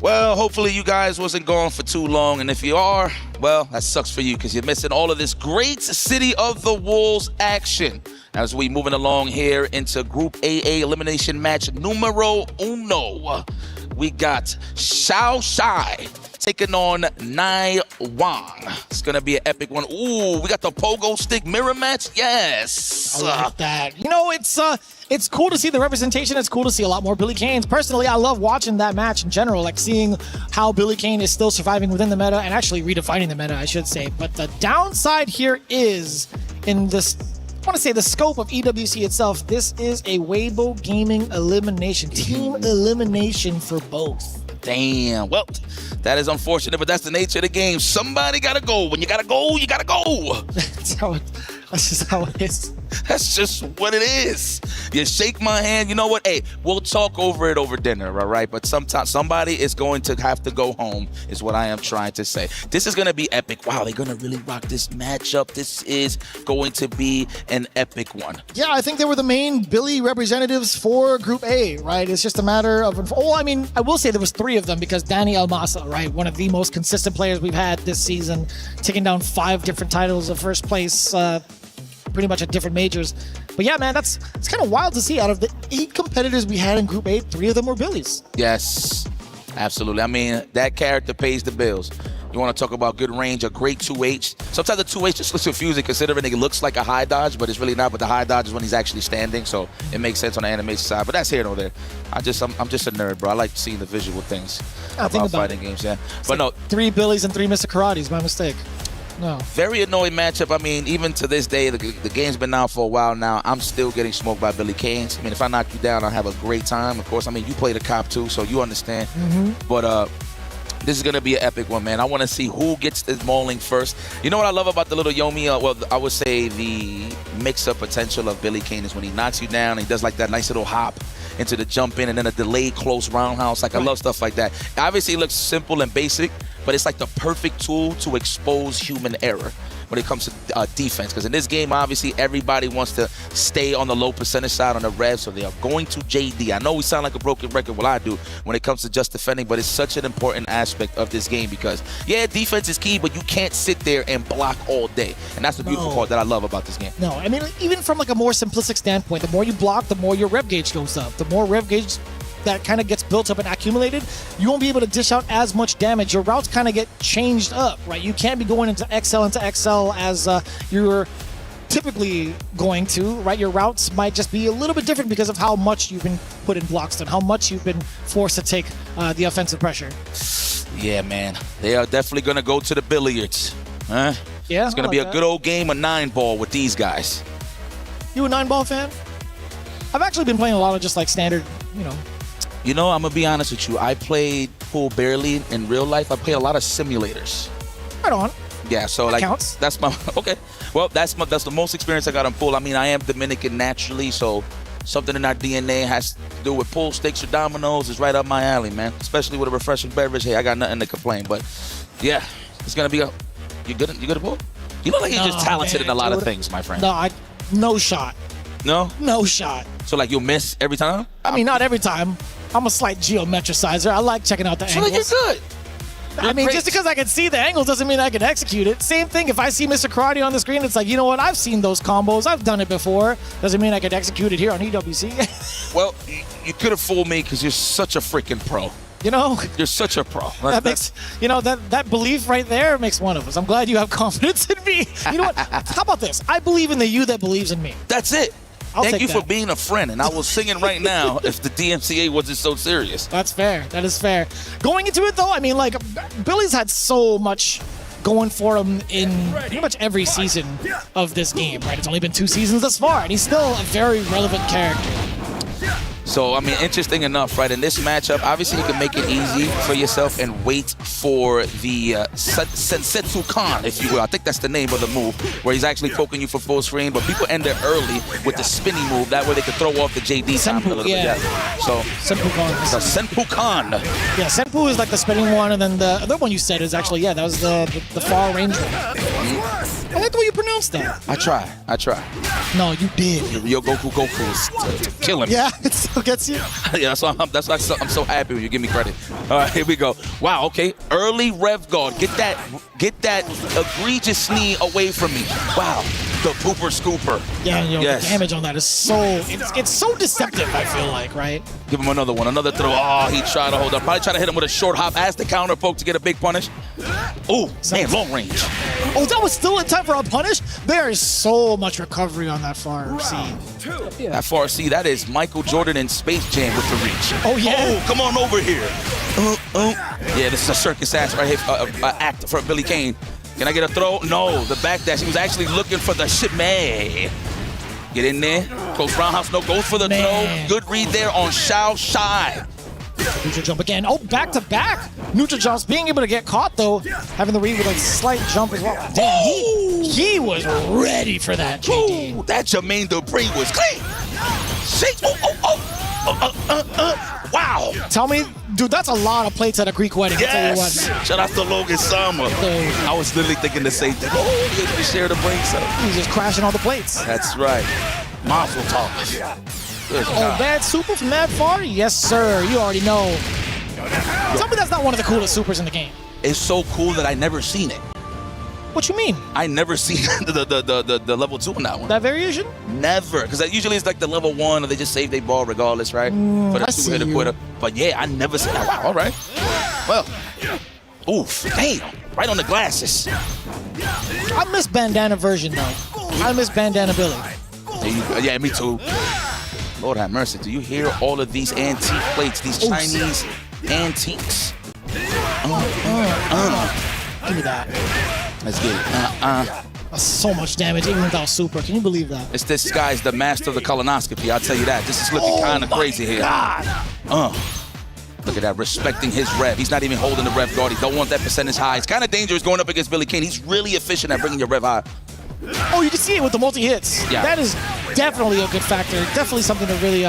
S11: Well, hopefully you guys wasn't gone for too long, and if you are, well, that sucks for you because you're missing all of this great City of the Wolves action. As we moving along here into Group AA elimination match numero uno, we got Xiaohai taking on Nai Wang. It's gonna be an epic one. Ooh, we got the pogo stick mirror match. Yes,
S12: I like that. You know, it's cool to see the representation. It's cool to see a lot more Billy Kanes. Personally, I love watching that match in general, like seeing how Billy Kane is still surviving within the meta and actually redefining the meta, I should say. But the downside here is in this, I want to say the scope of EWC itself, this is a Weibo Gaming elimination, team elimination for both.
S11: Damn. Well, that is unfortunate, but that's the nature of the game. Somebody gotta go. When you gotta go, you gotta go.
S12: That's That's just how it is.
S11: That's just what it is. You shake my hand. You know what? Hey, we'll talk over it over dinner, all right? But sometimes somebody is going to have to go home is what I am trying to say. This is going to be epic. Wow, they're going to really rock this matchup. This is going to be an epic one.
S12: Yeah, I think they were the main Billy representatives for Group A, right? It's just a matter of... Oh, I mean, I will say there was 3 of them because Danny Almasa, right? One of the most consistent players we've had this season, taking down 5 different titles of first place, pretty much at different majors. But yeah, man, it's kind of wild to see. Out of the 8 competitors we had in Group A, 3 of them were Billies.
S11: Yes, absolutely. I mean, that character pays the bills. You want to talk about good range, a great 2H. Sometimes the 2H just looks confusing considering it looks like a high dodge, but it's really not. But the high dodge is when he's actually standing, so it makes sense on the animation side. But that's here nor there. I'm just a nerd, bro. I like seeing the visual things about fighting games, yeah. But no,
S12: 3 Billies and 3 Mr. Karates, my mistake. No.
S11: Very annoying matchup. I mean, even to this day, the game's been out for a while now. I'm still getting smoked by Billy Canes. I mean, if I knock you down, I'll have a great time. Of course, I mean, you play the cop too, so you understand. But this is going to be an epic one, man. I want to see who gets this mauling first. You know what I love about the little Yomi? Well, I would say the mix-up potential of Billy Kane is when he knocks you down, and he does like that nice little hop into the jump in and then a delayed close roundhouse. Like, I love stuff like that. Obviously, it looks simple and basic, but it's like the perfect tool to expose human error when it comes to defense. Because in this game, obviously, everybody wants to stay on the low percentage side on the rev, so they are going to JD. I know we sound like a broken record, well, I do, when it comes to just defending, but it's such an important aspect of this game because, yeah, defense is key, but you can't sit there and block all day. And that's the beautiful part that I love about this game.
S12: No, I mean, even from like a more simplistic standpoint, the more you block, the more your rev gauge goes up. The more rev gauge that kind of gets built up and accumulated, you won't be able to dish out as much damage. Your routes kind of get changed up, right? You can't be going into XL as you're typically going to, right? Your routes might just be a little bit different because of how much you've been put in blocks and how much you've been forced to take the offensive pressure.
S11: Yeah, man. They are definitely going to go to the billiards. Huh?
S12: Yeah,
S11: it's going to be a good old game of 9-ball with these guys.
S12: You a 9-ball fan? I've actually been playing a lot of just like standard, you know.
S11: You know, I'm going to be honest with you. I played pool barely in real life. I played a lot of simulators.
S12: Right on.
S11: Yeah, so
S12: that counts.
S11: That's my, okay. Well, that's the most experience I got on pool. I mean, I am Dominican naturally, so something in our DNA has to do with pool, stakes, or dominoes is right up my alley, man. Especially with a refreshing beverage. Hey, I got nothing to complain. But yeah, it's going to be a, you good at pool? You look like you're just talented in a lot of things, my friend.
S12: No shot.
S11: No?
S12: No shot.
S11: So like you'll miss every time?
S12: I mean, not every time. I'm a slight geometricizer. I like checking out the angles.
S11: So you're good.
S12: I mean, just because I can see the angles doesn't mean I can execute it. Same thing, if I see Mr. Karate on the screen, it's like, you know what, I've seen those combos. I've done it before. Doesn't mean I could execute it here on EWC.
S11: Well, you could have fooled me because you're such a freaking pro.
S12: You know?
S11: You're such a pro.
S12: That makes, you know, that belief right there makes one of us. I'm glad you have confidence in me. You know what? How about this? I believe in the you that believes in me.
S11: That's it. Thank you for being a friend, and I was singing right now if the DMCA wasn't so serious.
S12: That's fair. That is fair. Going into it, though, I mean, like, Billy's had so much going for him in pretty much every season of this game, right? It's only been 2 seasons thus far, and he's still a very relevant character.
S11: So, I mean, interesting enough, right? In this matchup, obviously you can make it easy for yourself and wait for the Sensetsu Kan, if you will. I think that's the name of the move, where he's actually poking you for full screen, but people end it early with the spinny move. That way they can throw off the JD time a little bit. Yeah. So,
S12: Senpu Kan.
S11: So, Senpu Kan.
S12: Yeah, Senpu is like the spinning one, and then the other one you said is actually, that was the far range one. I like the way you pronounced that.
S11: I try.
S12: No, you did.
S11: Your Goku is to kill him.
S12: Yeah, it still gets you.
S11: Yeah, that's why I'm so happy when you give me credit. All right, here we go. Wow, okay. Early rev guard. Get that egregious knee away from me. Wow, the pooper scooper.
S12: Yeah, you know, the damage on that is it's so deceptive, I feel like, right?
S11: Give him another one, another throw. Oh, he tried to hold up. Probably try to hit him with a short hop as the counter poke to get a big punish. Oh, man, long range.
S12: Oh, that was still in time for a punish? There is so much recovery on that far C.
S11: Yeah. That far C, that is Michael Jordan in Space Jam with the reach.
S12: Oh, yeah.
S11: Oh, come on over here. Yeah, this is a circus ass right here, act for Billy Kane. Can I get a throw? No, the back dash. He was actually looking for the shimmy. Get in there. Close roundhouse, no, goes for the throw. Good read there on Xiao Shai.
S12: Neutral jump again. Oh, back to back. Neutral jumps. Being able to get caught, though. Having the read with a slight jump as well. Damn, He was ready for that, JD.
S11: Ooh, that Jermaine Dupri was clean. Shake. Wow.
S12: Tell me, dude, that's a lot of plates at a Greek wedding. I'll tell you what.
S11: Shout out to Logan Sama. I was literally thinking the same thing. Oh, he able to share the brain cell.
S12: He's just crashing all the plates.
S11: That's right. Mazel tov.
S12: Oh, bad super from that far? Yes, sir. You already know. Tell me that's not one of the coolest supers in the game.
S11: It's so cool that I never seen it.
S12: What you mean?
S11: I never seen the level 2 on that one.
S12: That variation?
S11: Never, because usually it's like the level 1, or they just save their ball regardless, right? For the 2-hitter quitter. But yeah, I never seen that. Wow, all right. Well, oof, damn, right on the glasses.
S12: I miss bandana version though. I miss bandana Billy.
S11: Yeah, me too. Lord have mercy. Do you hear all of these antique plates, these Chinese antiques?
S12: Give me that.
S11: Let's get it.
S12: That's so much damage even without super. Can you believe that?
S11: This guy's the master of the colonoscopy, I'll tell you that. This is looking kind of crazy here.
S12: God.
S11: Look at that, respecting his rev. He's not even holding the rev guard. He don't want that percentage high. It's kind of dangerous going up against Billy Kane. He's really efficient at bringing your rev high.
S12: Oh, you can see it with the multi-hits.
S11: Yeah.
S12: That is definitely a good factor. Definitely something to really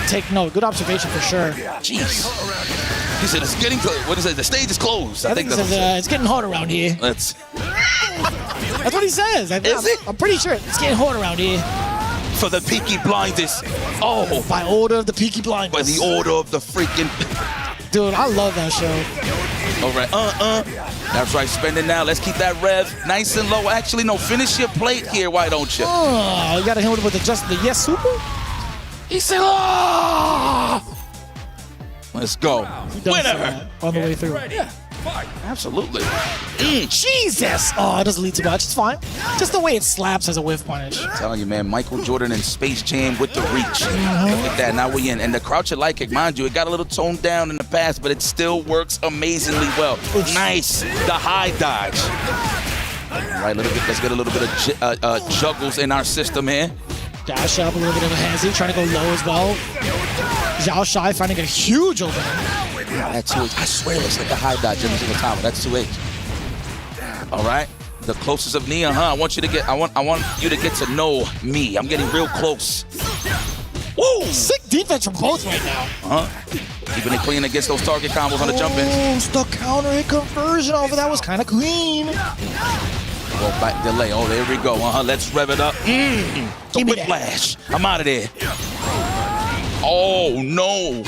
S12: take note. Good observation for sure.
S11: Jeez. He said it's getting close. What is it? The stage is closed.
S12: I think he says, it's getting hot around here.
S11: That's
S12: what he says. I'm pretty sure it's getting hot around here.
S11: For the Peaky Blinders. Oh.
S12: By order of the Peaky Blinders.
S11: By the order of the freaking...
S12: Dude, I love that show.
S11: All right, That's right, spending now. Let's keep that rev nice and low. Actually, no, finish your plate here, why don't you?
S12: Oh, you got to hit him with the yes super?
S11: He said, oh! Let's go.
S12: Winner! On the way through.
S11: Yeah. Absolutely.
S12: Jesus! Oh, it doesn't lead too much. It's fine. Just the way it slaps as a whiff punish.
S11: I'm telling you, man, Michael Jordan and Space Jam with the reach. Look at that. Now we in. And the crouch light kick, mind you, it got a little toned down in the past, but it still works amazingly well. Nice. The high dodge. All right, let's get a little bit of juggles in our system here.
S12: Dash up, a little bit of a hezzy, trying to go low as well. Zhao Shai finding a huge opening.
S11: That's 2H. I swear it looks like a high dodge every single time. That's 2H. All right, the closest of Nia, I want you to get. I want you to get to know me. I'm getting real close.
S12: Woo! Sick defense from both right now.
S11: Keeping it clean against those target combos on the jump ins.
S12: The counter hit conversion over that was kind of clean.
S11: Well, back delay. Oh, there we go. Let's rev it up. The whiplash. I'm out of there. Oh no.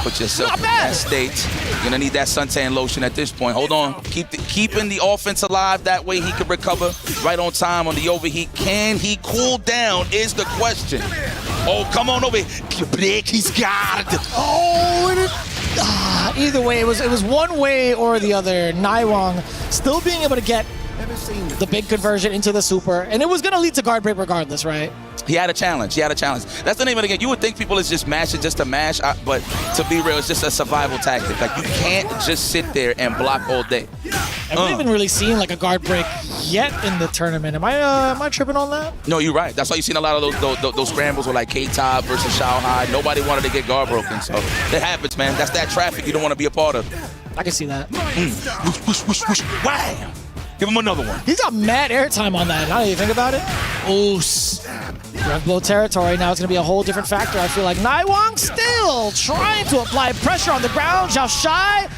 S11: Put yourself in that state. You're gonna need that suntan lotion at this point. Hold on. Keeping the offense alive. That way he can recover right on time on the overheat. Can he cool down is the question. Oh, come on over. He's got it.
S12: Oh, either way, it was one way or the other. Naiwang still being able to get the big conversion into the super, and it was going to lead to guard break regardless, right?
S11: He had a challenge. That's the name of the game. You would think people is just mashing just to mash, but to be real, it's just a survival tactic. Like, you can't just sit there and block all day.
S12: And we haven't really seen like a guard break yet in the tournament. Am I tripping on that?
S11: No, you're right. That's why you've seen a lot of those scrambles with like K-Top versus Shanghai. Nobody wanted to get guard broken, so it happens, man. That's that traffic you don't want to be a part of.
S12: I can see that.
S11: Wham! Give him another one.
S12: He's got mad airtime on that. Now that you think about it. Oos. Rev blow territory. Now it's going to be a whole different factor. I feel like Naiwang still trying to apply pressure on the ground. Zhao Shai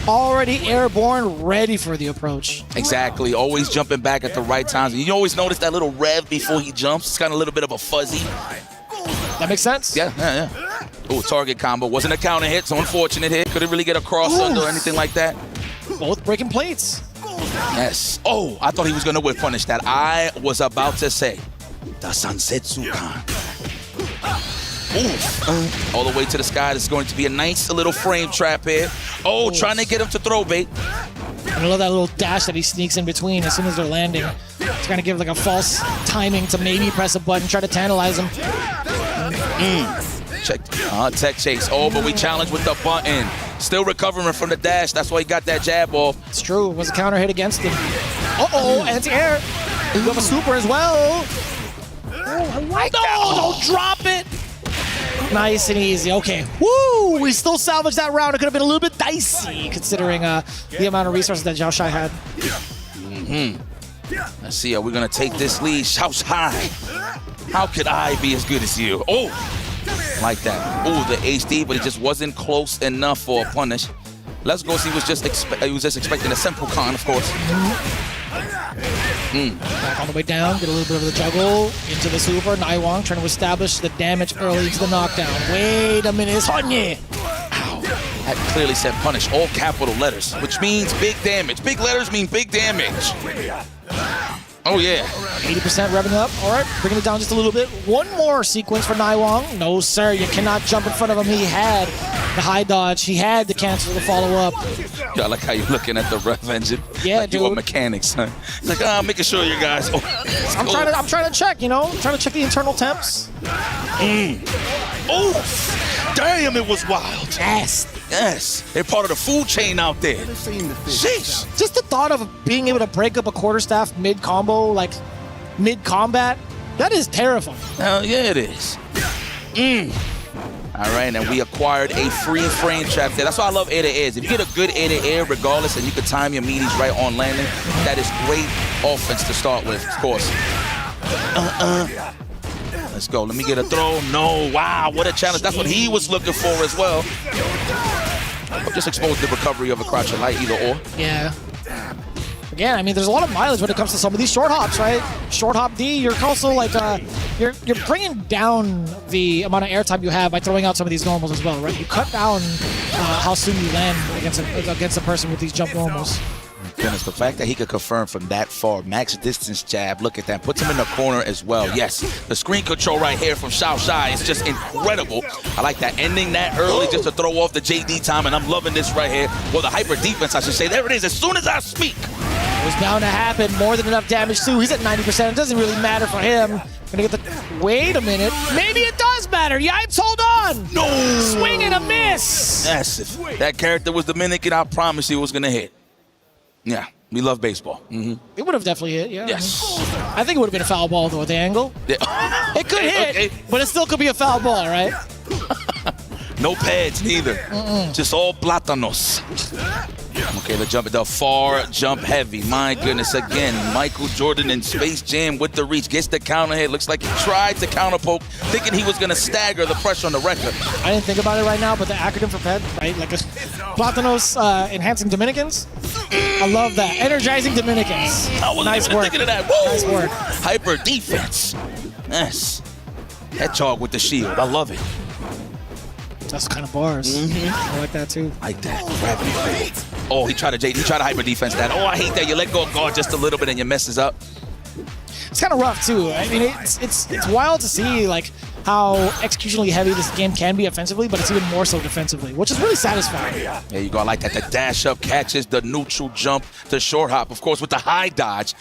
S12: already airborne, ready for the approach.
S11: Exactly. Always jumping back at the right times. You always notice that little rev before he jumps. It's kind of a little bit of a fuzzy.
S12: That makes sense?
S11: Yeah. Oh, target combo. Wasn't a counter hit, so unfortunate hit. Couldn't really get a cross under or anything like that.
S12: Both breaking plates.
S11: Yes. Oh, I thought he was going to whip punish that. I was about to say, the Sansetsu-kan. All the way to the sky. This is going to be a nice little frame trap here. Oh, trying to get him to throw bait.
S12: I love that little dash that he sneaks in between as soon as they're landing. He's trying to give like a false timing to maybe press a button, try to tantalize him.
S11: Check. Tech chase. Oh, but we challenged with the button. Still recovering from the dash. That's why he got that jab off.
S12: It's true. It was a counter hit against him. Anti-air. You have a super as well. Oh, I like that. Don't drop it. Nice and easy. Okay. Woo! We still salvaged that round. It could have been a little bit dicey considering the amount of resources that Zhao Shai had.
S11: Let's see, are we gonna take this lead? Shouts high. How could I be as good as you? Oh, like that. Oh, the HD, but it just wasn't close enough for a punish. Let's go see, he was just expecting a simple con, of course.
S12: Back on the way down, get a little bit of the juggle into the super. Naiwang trying to establish the damage early into the knockdown. Wait a minute, it's Honye.
S11: That clearly said punish, all capital letters, which means big damage. Big letters mean big damage. Oh yeah.
S12: 80% revving up. All right, bringing it down just a little bit. One more sequence for Naiwang. No, sir, you cannot jump in front of him. He had the high dodge. He had the cancel the follow-up.
S11: Yeah, I like how you're looking at the rev engine.
S12: Yeah,
S11: like
S12: dude.
S11: You a mechanic, son. It's like, I'm making sure you guys. Oh,
S12: I'm trying to check, you know? I'm trying to check the internal temps.
S11: Oh, damn, it was wild.
S12: Yes.
S11: Yes. They're part of the food chain out there. Sheesh.
S12: Just the thought of being able to break up a quarterstaff mid-combo, like mid-combat, that is terrifying.
S11: Hell yeah, it is. All right, and we acquired a free frame trap there. That's why I love air-to-airs. If you get a good air-to-air regardless and you can time your meaties right on landing, that is great offense to start with, of course. Let's go. Let me get a throw. No. Wow, what a challenge. That's what he was looking for as well. Just expose the recovery of a crouch and light, either or.
S12: Yeah. Again, I mean, there's a lot of mileage when it comes to some of these short hops, right? Short hop D, you're also like, you're bringing down the amount of airtime you have by throwing out some of these normals as well, right? You cut down how soon you land against a person with these jump normals.
S11: Goodness, the fact that he could confirm from that far, max distance jab, look at that, puts him in the corner as well. Yes, the screen control right here from Xiao Shai is just incredible. I like that, ending that early just to throw off the JD time, and I'm loving this right here. Well, the hyper defense, I should say. There it is, as soon as I speak.
S12: It was bound to happen, more than enough damage too. He's at 90%, it doesn't really matter for him. Gonna get the, wait a minute, maybe it does matter. Yipes, hold on.
S11: No.
S12: Swing and a miss.
S11: Yes, if that character was Dominican, I promise you it was gonna hit. Yeah, we love baseball.
S12: It would have definitely hit, yeah.
S11: Yes.
S12: I think it would have been a foul ball, though, at the angle.
S11: Yeah.
S12: It could hit, but it still could be a foul ball, right?
S11: No pads, neither. Just all plátanos. Okay, the far jump heavy. My goodness, again, Michael Jordan in Space Jam with the reach. Gets the counter hit. Looks like he tried to counter poke, thinking he was going to stagger the pressure on the record.
S12: I didn't think about it right now, but the acronym for PED, right? Like Plátanos enhancing Dominicans. I love that. Energizing Dominicans.
S11: I wasn't even thinking of that. Woo!
S12: Nice work.
S11: Hyper defense. Yes. Hedgehog with the shield. I love it.
S12: That's kind of bars. I like that too.
S11: Like that. Oh, he tried to hyper defense that. Oh, I hate that. You let go of guard just a little bit and you messes up.
S12: It's kind of rough too. I mean, it's wild to see like how executionally heavy this game can be offensively, but it's even more so defensively, which is really satisfying.
S11: There you go. I like that. The dash up catches the neutral jump, the short hop, of course, with the high dodge.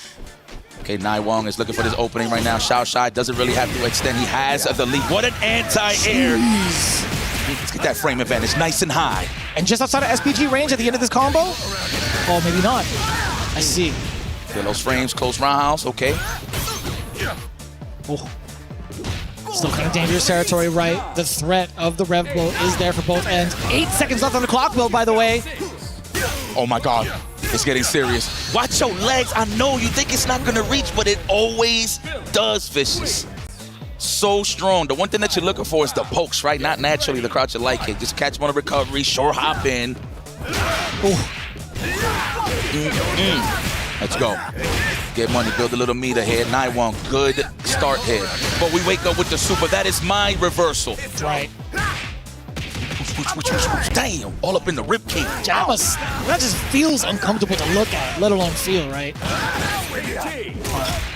S11: Okay, Naiwang is looking for this opening right now. Xiao Shai doesn't really have to extend. He has the lead. What an anti-air. Let's get that frame advantage nice and high.
S12: And just outside of SPG range at the end of this combo? Oh, maybe not. I see.
S11: Get those frames, close roundhouse, okay.
S12: Oh. Still kind of dangerous territory, right? The threat of the rev blow is there for both ends. 8 seconds left on the clock, Will, by the way.
S11: Oh my God, it's getting serious. Watch your legs. I know you think it's not gonna reach, but it always does, Vicious. So strong. The one thing that you're looking for is the pokes, right? Not naturally the crouch and light kick. Just catch him on a recovery, short hop in. Let's go. Get money, build a little meter here. Naiwang, good start here. But we wake up with the super. That is my reversal.
S12: Right.
S11: Damn, all up in the rib cage.
S12: That just feels uncomfortable to look at, let alone feel, right?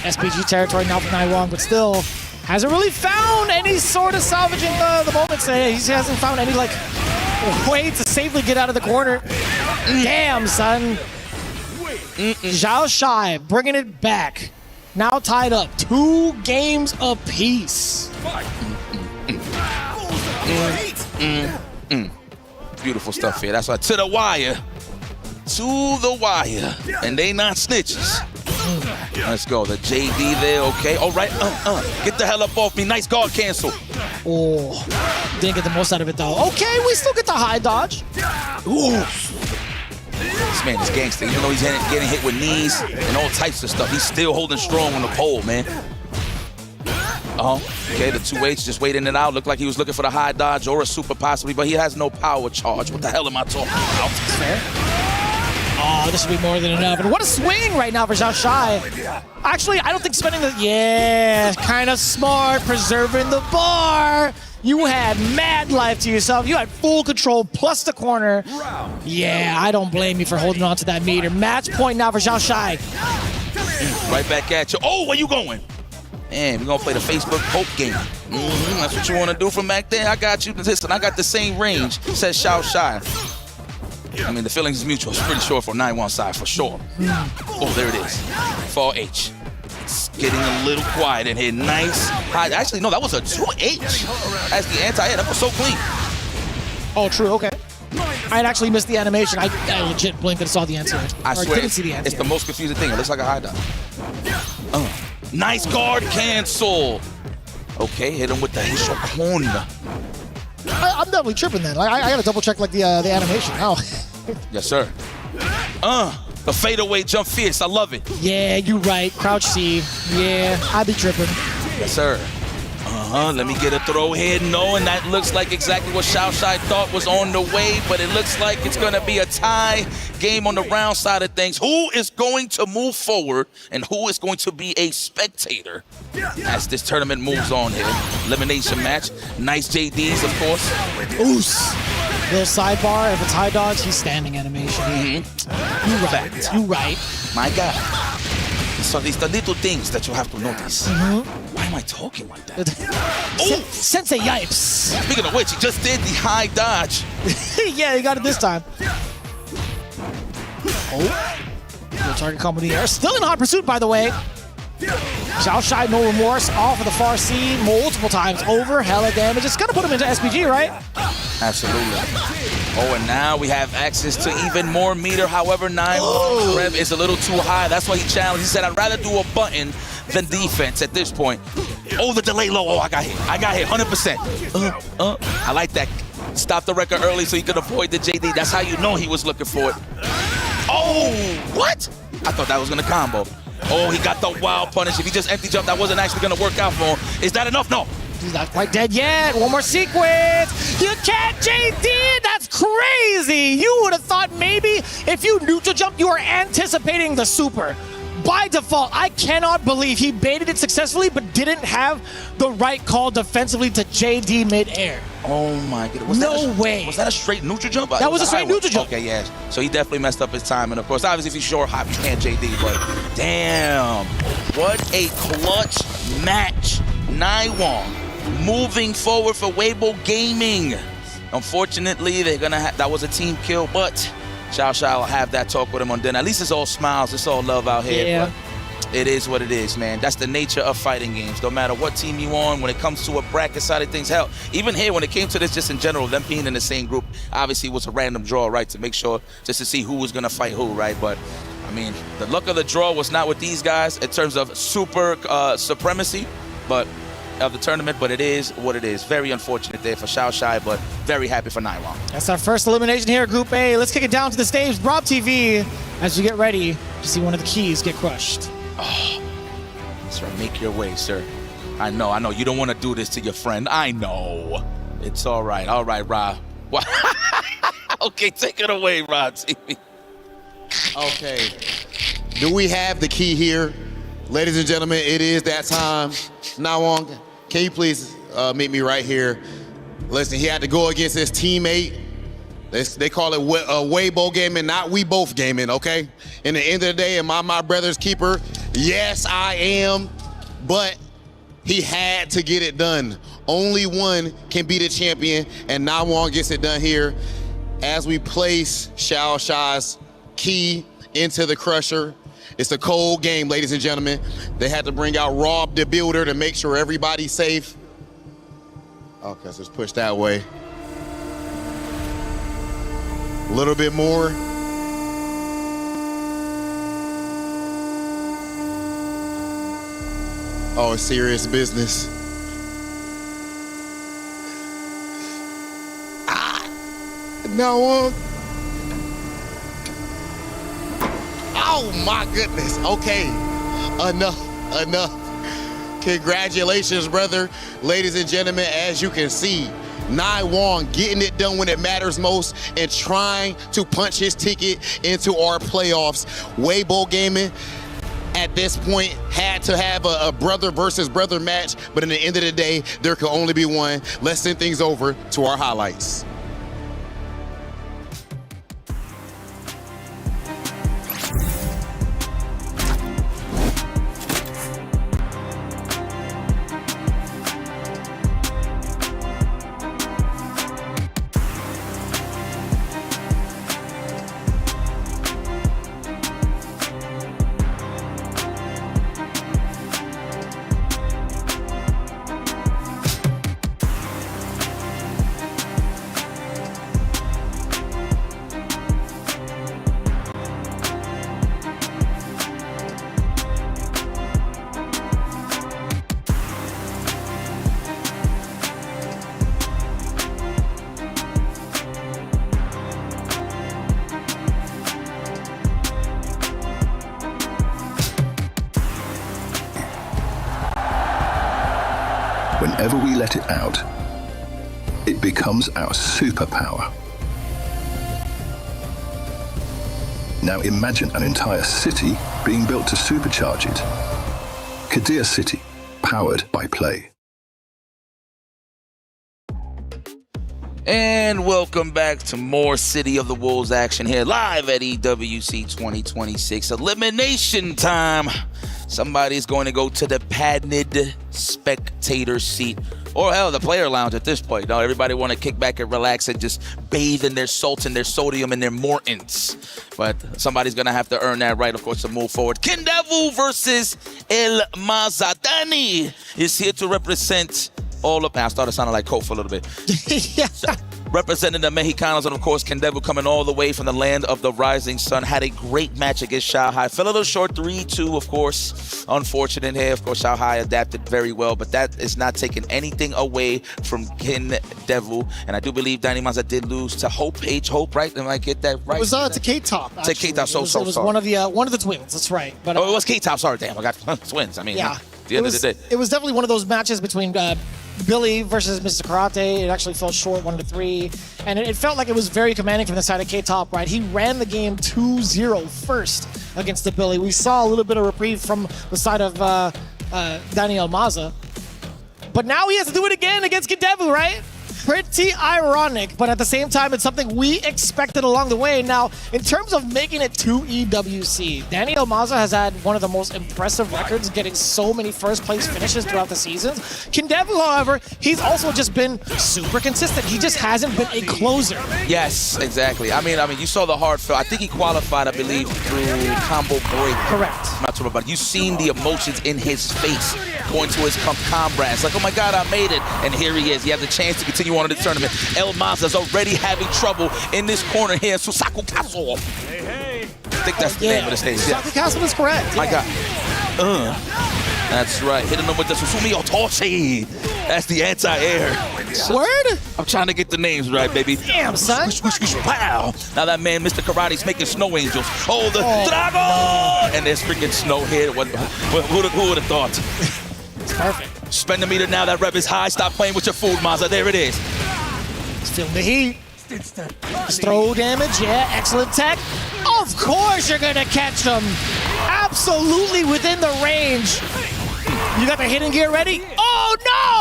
S12: SPG territory now for Naiwang, but still hasn't really found any sort of salvaging the moments. He hasn't found any like way to safely get out of the corner. Damn, son. Xiao Shai bringing it back. Now tied up 2 games apiece.
S11: Beautiful stuff here. That's why to the wire. To the wire. And they not snitches. Let's go. The JD there, okay. All right, get the hell up off me. Nice guard cancel.
S12: Oh, didn't get the most out of it though. Okay, we still get the high dodge.
S11: Ooh. This man is gangster. Even though he's getting hit with knees and all types of stuff, he's still holding strong on the pole, man. Okay, the 2H just waiting it out. Looked like he was looking for the high dodge or a super possibly, but he has no power charge. What the hell am I talking about?
S12: Oh, this will be more than enough. And what a swing right now for Zhao Shai. Actually, I don't think spending the... Yeah, kind of smart, preserving the bar. You had mad life to yourself. You had full control plus the corner. Yeah, I don't blame you for holding on to that meter. Match point now for Zhao Shai.
S11: Right back at you. Oh, where you going? Man, we're going to play the Facebook Pope game. That's what you want to do from back there? I got you. Listen, I got the same range, says Zhao Shai. I mean, the feelings is mutual. It's pretty sure for 9-1 side, for sure. Oh, there it is. 4H. It's getting a little quiet in here. Nice high. Actually, no, that was a 2H as the anti-air. That was so clean.
S12: Oh, true. Okay. I had actually missed the animation. I legit blinked and saw the anti-air.
S11: I swear,
S12: didn't see the anti-air.
S11: It's the most confusing thing. It looks like a high dive. Nice guard cancel. Okay, hit him with the Hishokon.
S12: I'm definitely tripping then. Like, I gotta double check like the animation. Oh.
S11: Yes, sir. The fadeaway jump fierce. I love it.
S12: Yeah, you right. Crouch C. Yeah, I be tripping.
S11: Yes, sir. Let me get a throw here. No, and that looks like exactly what Zhao Shai thought was on the way, but it looks like it's going to be a tie game on the round side of things. Who is going to move forward and who is going to be a spectator as this tournament moves on here? Elimination match. Nice JDs, of course.
S12: Oos. Little sidebar. If it's high dodge, he's standing animation. You right. You right.
S11: My God. So these the little things that you have to notice. Why am I talking like that?
S12: Sensei yipes.
S11: Speaking of which, he just did the high dodge.
S12: Yeah, he got it this time. Oh. No target combo in the air. Still in hot pursuit, by the way. Zhao Shai, no remorse, off of the far C multiple times over. Hella damage. It's gonna put him into SPG, right?
S11: Absolutely. Oh, and now we have access to even more meter. However, 9 rev is a little too high. That's why he challenged. He said, I'd rather do a button than defense at this point. Oh, the delay low. Oh, I got hit. I got hit 100%. I like that. Stop the record early so he could avoid the JD. That's how you know he was looking for it. Oh, what? I thought that was going to combo. Oh, he got the wild punish. If he just empty jumped, that wasn't actually going to work out for him. Is that enough? No.
S12: He's not quite dead yet. One more sequence. You can't JD. That's crazy. You would have thought maybe if you neutral jump, you were anticipating the super. By default, I cannot believe he baited it successfully, but didn't have the right call defensively to JD mid-air.
S11: Oh my goodness.
S12: No way.
S11: Was that a straight neutral jump?
S12: That was a straight neutral jump.
S11: Okay, yeah. So he definitely messed up his time. And of course, obviously, if he's short hop, you can't JD, but damn. What a clutch match. Naiwang moving forward for Weibo Gaming. Unfortunately, they're gonna that was a team kill, but Zhao Shai will have that talk with him on dinner. At least it's all smiles, it's all love out here.
S12: Yeah.
S11: But it is what it is, man. That's the nature of fighting games. No matter what team you on, when it comes to a bracket side of things, hell, even here when it came to this, just in general, them being in the same group, obviously it was a random draw, right, to make sure just to see who was gonna fight who, right? But I mean, the luck of the draw was not with these guys in terms of super supremacy, but of the tournament, but it is what it is. Very unfortunate there for Zhao Shai, but very happy for Naiwang.
S12: That's our first elimination here at Group A. Let's kick it down to the stage. Rob TV, as you get ready to see one of the keys get crushed.
S11: Oh, that's right. Make your way, sir. I know. You don't want to do this to your friend. I know. It's all right. All right, Rob. Okay, take it away, Rob TV.
S6: Okay. Do we have the key here? Ladies and gentlemen, it is that time. Naiwang, can you please meet me right here? Listen, he had to go against his teammate. They call it Weibo gaming, not we both gaming, okay? In the end of the day, am I my brother's keeper? Yes, I am, but he had to get it done. Only one can be the champion, and Naiwang gets it done here as we place Zhao Shai's key into the crusher. It's a cold game, ladies and gentlemen. They had to bring out Rob the Builder to make sure everybody's safe. Okay, so let's push that way. A little bit more. Oh, it's serious business. Now Oh my goodness. Okay. Enough. Congratulations, brother. Ladies and gentlemen, as you can see, Nai Wong getting it done when it matters most and trying to punch his ticket into our playoffs. Weibo Gaming at this point had to have a brother versus brother match, but in the end of the day, there could only be one. Let's send things over to our highlights.
S20: Whenever we let it out, it becomes our superpower. Now imagine an entire city being built to supercharge it. Kadir City, powered by play.
S11: And welcome back to more City of the Wolves action here live at EWC 2026. Elimination time. Somebody's going to go to the padded spectator seat, or hell, the player lounge at this point. No, everybody want to kick back and relax and just bathe in their salt and their sodium and their Mortons. But somebody's going to have to earn that right, of course, to move forward. Kindevu versus El Mazatani is here to represent all of... I started sounding like Coke for a little bit.
S12: Yeah.
S11: Representing the Mexicanos, and of course, Kindevu coming all the way from the land of the rising sun. Had a great match against Shanghai. Fell a little short, 3-2, of course. Unfortunate here. Of course, Shanghai adapted very well, but that is not taking anything away from Kindevu. And I do believe Danny Maza did lose to Hope, Hope, right? Am I get that right?
S12: It was to K-Top,
S11: To K-Top,
S12: It was
S11: sorry.
S12: one of the twins, that's right. But,
S11: it was K-Top, sorry, damn, I got twins. I mean,
S12: yeah.
S11: At the end of the day.
S12: It was definitely one of those matches between Billy versus Mr. Karate. It actually fell short 1-3. And it felt like it was very commanding from the side of K-Top, right? He ran the game 2-0 first against the Billy. We saw a little bit of reprieve from the side of Daniel Maza. But now he has to do it again against Kindevu, right? Pretty ironic, but at the same time, it's something we expected along the way. Now, in terms of making it to EWC, Daniel Maza has had one of the most impressive records, getting so many first-place finishes throughout the seasons. Kindevu, however, he's also just been super consistent. He just hasn't been a closer.
S11: Yes, exactly. I mean, you saw the hard fill. I think he qualified, I believe, through combo break.
S12: Correct.
S11: I'm not sure about it. You've seen the emotions in his face going to his comrades. Like, oh my God, I made it. And here he is. He has a chance to continue on in the tournament. El Maza's already having trouble in this corner here. Susaku Castle. I think that's the name of the stage.
S12: Susaku Castle is correct.
S11: My God. That's right. Hitting him with the Susumi Otoshi. That's the anti-air.
S12: Word?
S11: I'm trying to get the names right, baby.
S12: Damn, son.
S11: Wow. Now that man, Mr. Karate's making snow angels. Oh, the Dragon! And there's freaking snow here. Who would have thought?
S12: It's perfect.
S11: Spend the meter now. That rev is high. Stop playing with your food, Maza. There it is.
S12: Let's feel the heat. Throw damage, yeah, excellent tech. Of course you're gonna catch him. Absolutely within the range. You got the hidden gear ready? Oh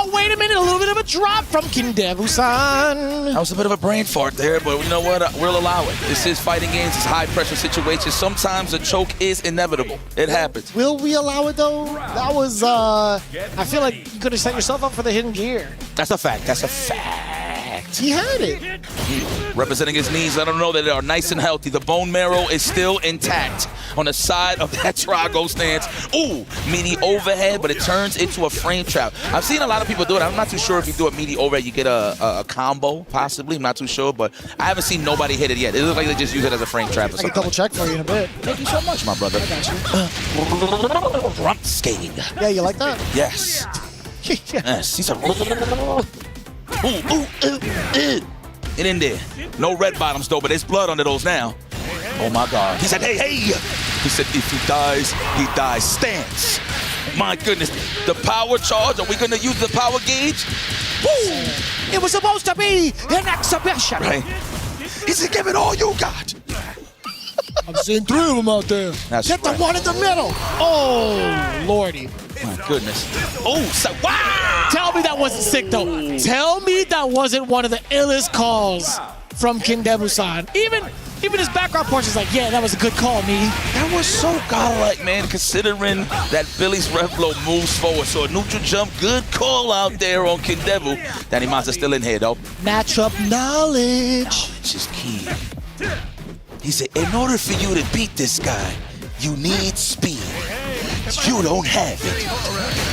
S12: no! Wait a minute, a little bit of a drop from Kindevu-san.
S11: That was a bit of a brain fart there, but you know what? We'll allow it. This is fighting games, it's high pressure situations. Sometimes a choke is inevitable. It happens.
S12: Will we allow it though? That was, I feel like you could have set yourself up for the hidden gear.
S11: That's a fact. That's a fact.
S12: He had it.
S11: Representing his knees, let him know that they are nice and healthy. The bone marrow is still intact on the side of that Trago stance. Ooh, meaty overhead, but it turns into a frame trap. I've seen a lot of people do it. I'm not too sure if you do a meaty overhead, you get a combo, possibly. I'm not too sure, but I haven't seen nobody hit it yet. It looks like they just use it as a frame trap or
S12: I
S11: something.
S12: can double check for you in a bit.
S11: Thank you so much, my brother.
S12: I got you.
S11: Rump skating.
S12: Yeah, you like that?
S11: Yes. Yes, he's a... Get in there. No red bottoms though, but there's blood under those now. Oh my God. He said, hey, hey. He said, if he dies, stance. My goodness, the power charge, are we gonna use the power gauge? Woo!
S12: It was supposed to be an exhibition.
S11: Right. He said, give it all you got.
S12: I've seen 3 of them out there.
S11: That's
S12: Get the
S11: right.
S12: one in the middle. Oh, Lordy.
S11: My goodness. Oh, so, wow!
S12: Tell me that wasn't sick, though. Tell me that wasn't one of the illest calls from Kindebu-san. Even his background portion is like, yeah, that was a good call, me.
S11: That was so godlike, man, considering that Billy's rev blow moves forward. So a neutral jump, good call out there on Kindebu. Danny Masa still in here, though.
S12: Matchup knowledge.
S11: Knowledge is key. He said, in order for you to beat this guy, you need speed. You don't have it.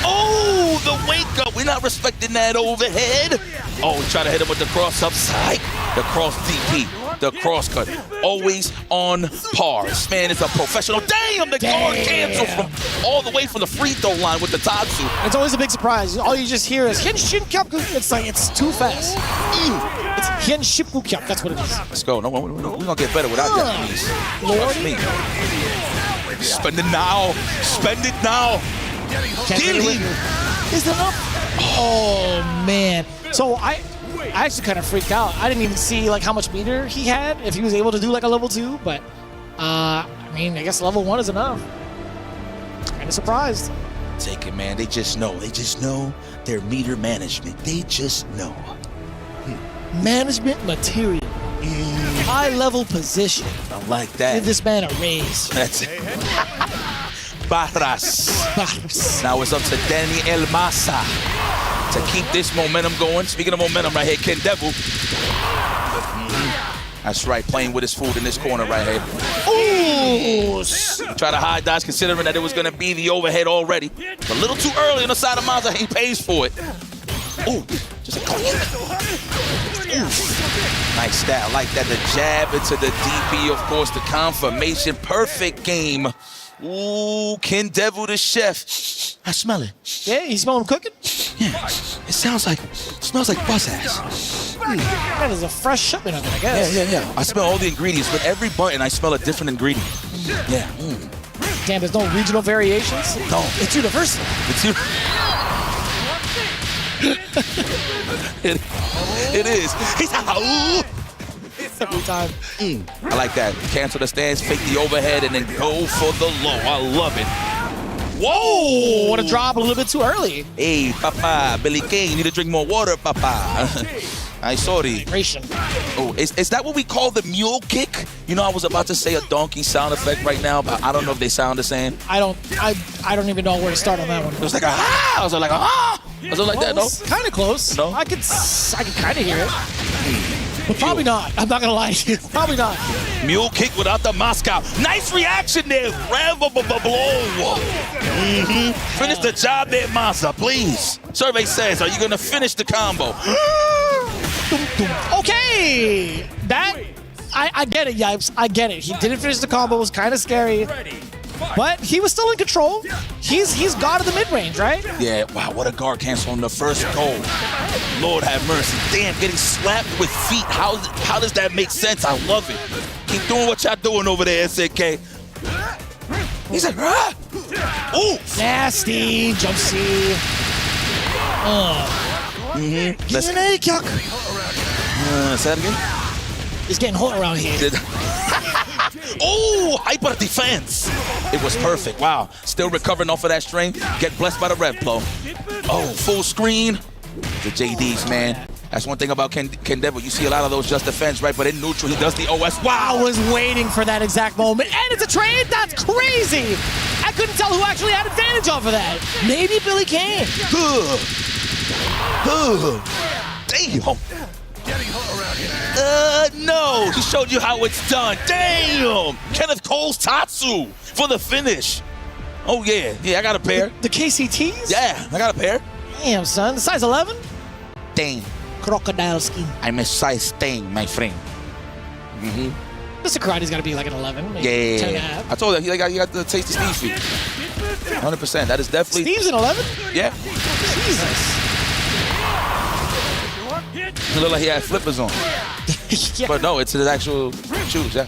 S11: Oh, the wake up. We're not respecting that overhead. Oh, we try to hit him with the cross upside. The cross DP. The cross cut. Always on par. This man is a professional. Damn, the guard canceled from all the way from the free throw line with the Tatsu.
S12: It's always a big surprise. All you just hear is Hinshinkyaku. It's like, it's too fast. It's Hinshinkyaku. That's what it is.
S11: Let's go. No, we're going to get better without Japanese. Trust me. Spend it now. Spend it now. Kill him.
S12: Is it up? Oh, man. So I actually kind of freaked out. I didn't even see like how much meter he had, if he was able to do like a level 2, but I mean, I guess level 1 is enough. Kind of surprised.
S11: Take it, man. They just know. They just know their meter management. They just know.
S12: Management material. High level position.
S11: I like that.
S12: Give this man a raise.
S11: That's it. Barras. Now it's up to Danny El Masa to keep this momentum going. Speaking of momentum right here, Kindebu. That's right, playing with his food in this corner right here.
S12: Ooh!
S11: Try to hide dodge considering that it was going to be the overhead already. A little too early on the side of Masa. He pays for it. Ooh, just a clean. Nice stat, like that. The jab into the DP, of course, the confirmation. Perfect game. Ooh, Kindebu the chef. I smell it.
S12: Yeah, you smell him cooking?
S11: Yeah, it smells like bus ass.
S12: That is a fresh shipment of it, I guess.
S11: Yeah. I smell all the ingredients. With every button, I smell a different ingredient. Yeah.
S12: Damn, there's no regional variations?
S11: No.
S12: It's universal.
S11: It is. He's
S12: every time.
S11: I like that. Cancel the stance, fake the overhead, and then go for the low. I love it. Whoa!
S12: What a drop a little bit too early.
S11: Hey, Papa, Billy King, you need to drink more water, Papa. I'm sorry.
S12: Hydration.
S11: Oh, is that what we call the mule kick? You know, I was about to say a donkey sound effect right now, but I don't know if they sound the same.
S12: I don't even know where to start on that one.
S11: It was like a ah! I was like a ah! Was it like that, no?
S12: Kind of close.
S11: No?
S12: I could kind of hear it. But probably not. I'm not going to lie to you. Probably not.
S11: Mule kick without the Moscow. Nice reaction there. Rev blow. Finish the job there, Masa, please. Survey says, are you going to finish the combo?
S12: Okay. That, I get it, Yipes. I get it. He didn't finish the combo. It was kind of scary. But he was still in control. He's God of the mid-range, right?
S11: Yeah, wow, what a guard cancel on the first goal. Lord have mercy. Damn, getting slapped with feet. How does that make sense? I love it. Keep doing what y'all doing over there, SNK. He's like, ah! Ooh!
S12: Nasty. Jump C.
S11: Let's say that again?
S12: He's getting hot around here.
S11: Oh, hyper defense. It was perfect. Wow. Still recovering off of that string. Get blessed by the rev blow. Oh, full screen. The JDs, man. That's one thing about Kindebu. You see a lot of those just defense, right? But in neutral, he does the OS. Wow.
S12: I was waiting for that exact moment. And it's a trade? That's crazy. I couldn't tell who actually had advantage off of that. Maybe Billy Kane.
S11: Damn. No. He showed you how it's done. Damn. Kenneth Cole's Tatsu for the finish. Oh, yeah. Yeah, I got a pair.
S12: The KCTs?
S11: Yeah, I got a pair.
S12: Damn, son. Size 11?
S11: Damn.
S12: Crocodile skin.
S11: I'm a size 10, my friend.
S12: Mr. Karate's got to be like an 11. Maybe 10 and a half.
S11: I told you, he got the tasty Steve feet. 100%. That is definitely.
S12: Steve's an 11?
S11: Yeah.
S12: Jesus.
S11: He looked like he had flippers on.
S12: Yeah.
S11: But no, it's his actual shoes, yeah.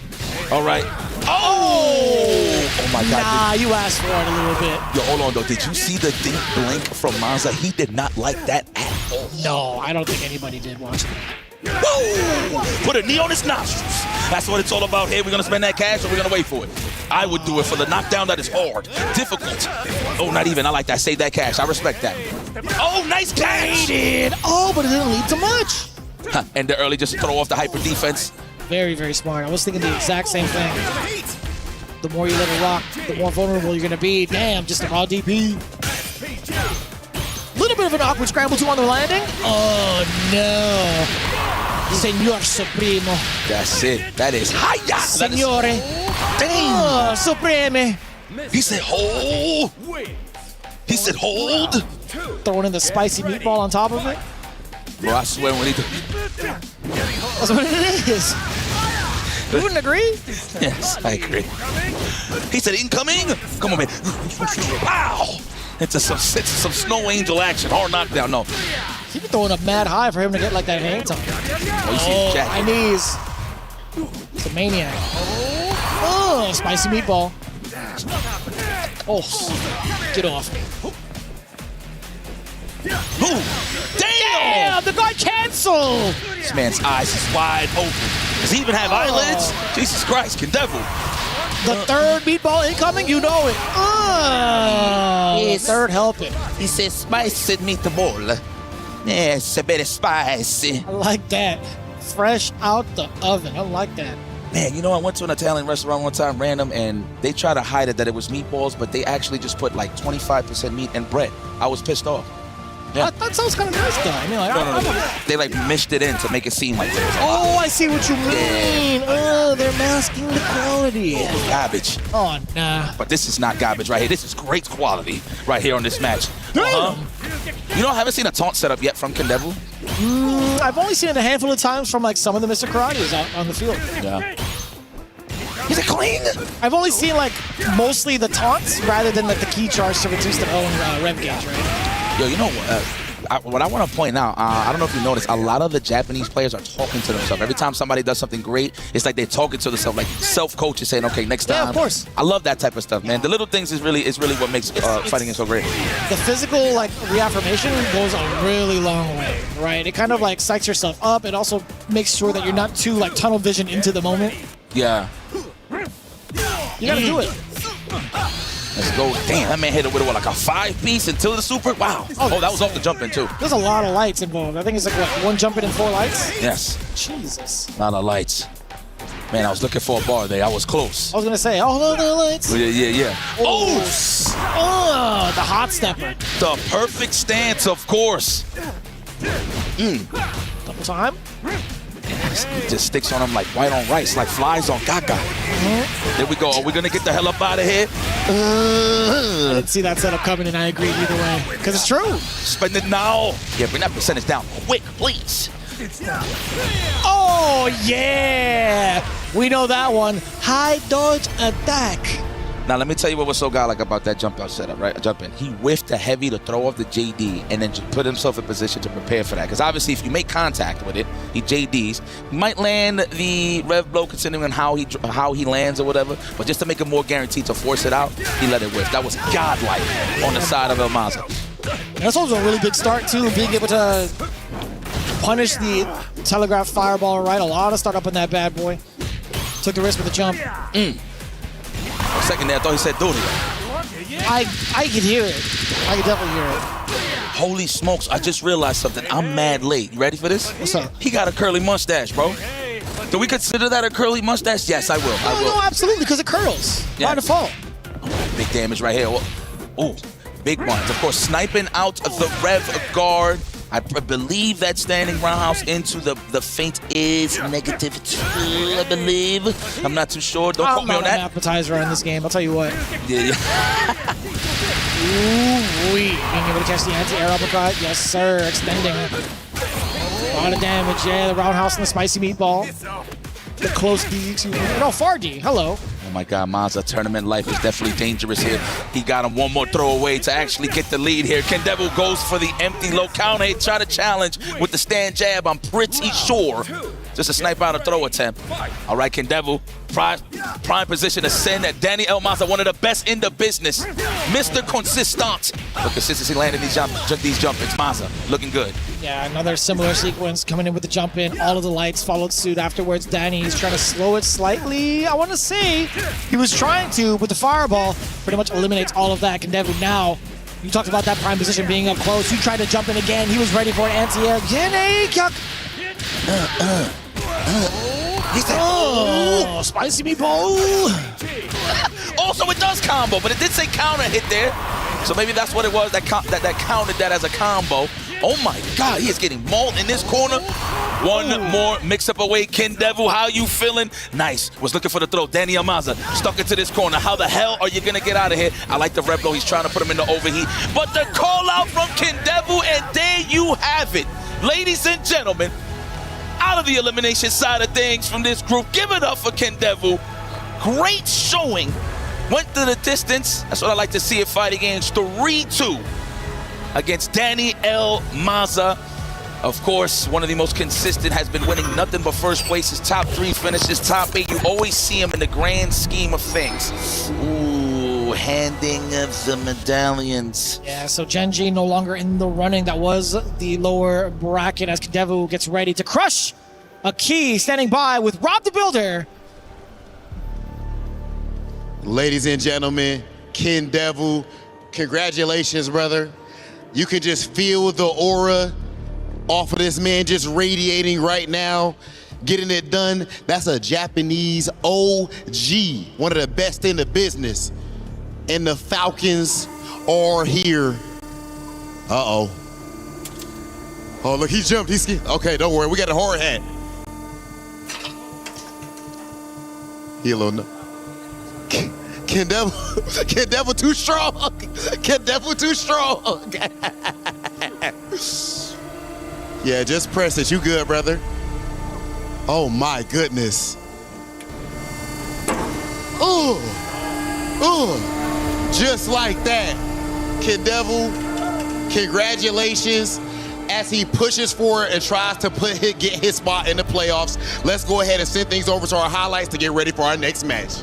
S11: All right. Oh! Oh my God.
S12: Nah, you asked for it a little bit.
S11: Yo, hold on though. Did you see the deep blink from Mazza? He did not like that at all.
S12: No, I don't think anybody did watching that.
S11: Woo! Put a knee on his nostrils. That's what it's all about here. We're gonna spend that cash or we're gonna wait for it. I would do it for the knockdown that is hard, difficult. Oh, not even. I like that. Save that cash. I respect that. Oh, nice catch.
S12: Oh, but it didn't lead to much.
S11: And the early just throw off the hyper defense.
S12: Very, very smart. I was thinking the exact same thing. The more you let it rock, the more vulnerable you're going to be. Damn, just a raw DP. Little bit of an awkward scramble too on the landing. Oh, no. Senor Supremo.
S11: That's it. That is hiya.
S12: Signore. Oh, Supreme.
S11: He said hold. He said hold.
S12: Throwing in the spicy meatball on top of it.
S11: Bro, I swear when he
S12: That's what it is. You wouldn't agree?
S11: Yes, I agree. He said incoming. Come on, man. Wow. It's some snow angel action. Hard knockdown. No.
S12: He'd be throwing up mad high for him to get like that anytime. Oh, high knees. It's a maniac. Oh, spicy meatball. Oh, get off me. Damn, the guard canceled.
S11: This man's eyes is wide open. Does he even have eyelids? Jesus Christ, can devil.
S12: The third meatball incoming, you know it. Oh,
S11: Yes.
S12: third helping.
S11: He says spicy meatball. Yes, a bit of spicy.
S12: I like that. Fresh out the oven. I like that.
S11: Man, you know, I went to an Italian restaurant one time, random, and they tried to hide it that it was meatballs, but they actually just put like 25% meat and bread. I was pissed off. Yeah.
S12: That sounds kind of nice, though. I mean, like,
S11: No. They like mished it in to make it seem like there was a lot.
S12: Oh, I see what you mean. Oh, they're masking the quality.
S11: Garbage.
S12: Oh, nah.
S11: But this is not garbage right here. This is great quality right here on this match. You know, I haven't seen a taunt setup yet from Kendevu.
S12: I've only seen it a handful of times from like some of the Mr. Karates out on the field.
S11: Yeah. Is it clean?
S12: I've only seen like mostly the taunts rather than like the key charge to reduce their own rev gauge, right?
S11: Yo, you know what I want to point out, I don't know if you noticed, a lot of the Japanese players are talking to themselves. Every time somebody does something great, it's like they're talking to themselves, like self-coach is saying, okay, next time.
S12: Yeah, of course.
S11: I love that type of stuff, man. The little things is really what makes fighting so great.
S12: The physical like reaffirmation goes a really long way, right? It kind of like psychs yourself up. It also makes sure that you're not too like tunnel vision into the moment.
S11: Yeah.
S12: You gotta do it.
S11: Let's go. Damn, that man hit it with like a 5-piece until the super. Wow. Oh, that was off the jump in too.
S12: There's a lot of lights involved. I think it's like what, 1 jump in and 4 lights?
S11: Yes.
S12: Jesus.
S11: A lot of lights. Man, I was looking for a bar there. I was close.
S12: I was gonna say, oh, the lights.
S11: Yeah.
S12: Oh, the hot stepper.
S11: The perfect stance, of course.
S12: Double time.
S11: It just sticks on him like white on rice, like flies on Gaga. There we go. Are we gonna get the hell up out of here?
S12: I didn't see that setup coming, and I agree either way. Because it's true.
S11: Spend it now. Yeah, bring that percentage down quick, please.
S12: Oh, yeah. We know that one. High dodge attack.
S11: Now, let me tell you what was so godlike about that jump out setup, right? Jump in. He whiffed the heavy to throw off the JD and then just put himself in position to prepare for that. Because obviously, if you make contact with it, he JDs, he might land the rev blow considering on how he lands or whatever. But just to make it more guaranteed to force it out, he let it whiff. That was godlike on the side of El Maza.
S12: That's also a really big start, too, being able to punish the telegraph fireball right. A lot of start up on that bad boy. Took the risk with the jump.
S11: For a second there, I thought he said Duty.
S12: I could hear it. I could definitely hear it.
S11: Holy smokes, I just realized something. I'm mad late. You ready for this?
S12: What's up?
S11: He got a curly mustache, bro. Do we consider that a curly mustache? Yes, I will.
S12: No, absolutely, because it curls.
S11: Yeah.
S12: By default.
S11: Big damage right here. Oh, big ones. Of course, sniping out the rev guard. I believe that standing roundhouse into the feint is negative 2, I believe. I'm not too sure. Don't quote me on that.
S12: I'm not an appetizer in this game, I'll tell you what.
S11: Yeah.
S12: Ooh-wee. Being able to catch the anti-air uppercut. Yes, sir. Extending. A lot of damage. Yeah, the roundhouse and the spicy meatball. The close D, excuse me. No, far D. Hello.
S11: Oh my God, Maza, tournament life is definitely dangerous here. He got him one more throw away to actually get the lead here. Kendevu goes for the empty low counter. He tried to challenge with the stand jab, I'm pretty sure. Just a snipe out a throw attempt. All right, Kendevu Prime position to send at Danny El Maza, one of the best in the business. Mr. Consistent. The consistency landing these jump-ins. Maza looking good.
S12: Yeah, another similar sequence coming in with the jump in. All of the lights followed suit afterwards. Danny's trying to slow it slightly. I want to say he was trying to, but the fireball pretty much eliminates all of that. Kendevu now, you talked about that prime position being up close. You tried to jump in again. He was ready for an anti-air. He said, oh, spicy meatball.
S11: Also, it does combo, but it did say counter hit there. So maybe that's what it was that counted that as a combo. Oh my God, he is getting mauled in this corner. One more mix-up away. Kendevu, how you feeling? Nice. Was looking for the throw. Danny Amaza stuck into this corner. How the hell are you going to get out of here? I like the rep though. He's trying to put him in the overheat. But the call out from Kendevu, and there you have it. Ladies and gentlemen, out of the elimination side of things from this group, give it up for Kendevu. Great showing. Went to the distance. That's what I like to see at fighting games. 3-2 against Danny El Maza. Of course, one of the most consistent, has been winning nothing but first place. His top 3 finishes, top 8. You always see him in the grand scheme of things. Ooh, handing of the medallions.
S12: Yeah, so Genji no longer in the running. That was the lower bracket as Kendevu gets ready to crush a key, standing by with Rob the Builder.
S6: Ladies and gentlemen, Kendevu, congratulations, brother. You can just feel the aura off of this man just radiating right now, getting it done. That's a Japanese OG, one of the best in the business. And the Falcons are here. Uh-oh. Oh, look, he jumped. He's okay, don't worry. We got a hard hat. He a little... Kendevu too strong. Kendevu too strong. Yeah, just press it. You good, brother? Oh my goodness. Ooh. Ooh. Just like that. Kendevu, congratulations as he pushes forward and tries to get his spot in the playoffs. Let's go ahead and send things over to our highlights to get ready for our next match.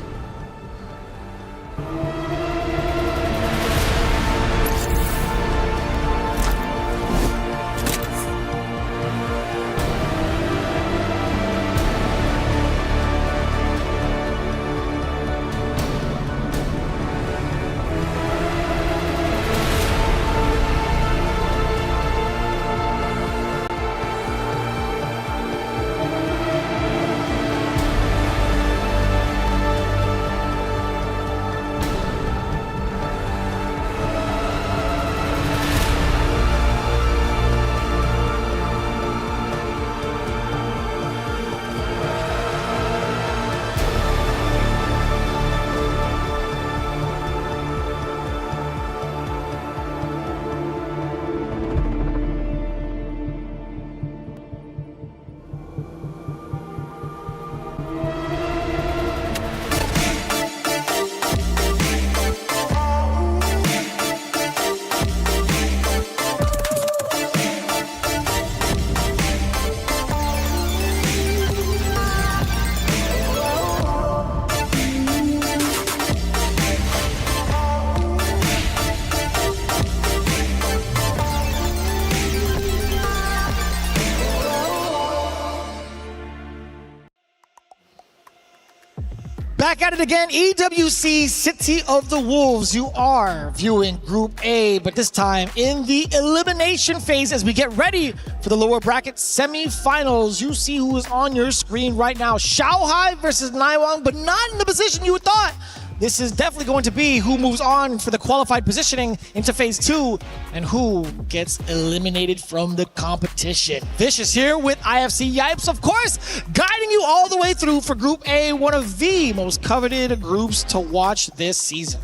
S12: Back at it again, EWC City of the Wolves. You are viewing Group A, but this time in the elimination phase as we get ready for the lower bracket semifinals. You see who is on your screen right now. Shanghai versus Naiwang, but not in the position you would thought. This is definitely going to be who moves on for the qualified positioning into phase 2 and who gets eliminated from the competition. Vicious here with IFC Yipes, of course, guiding you all the way through for Group A, one of the most coveted groups to watch this season.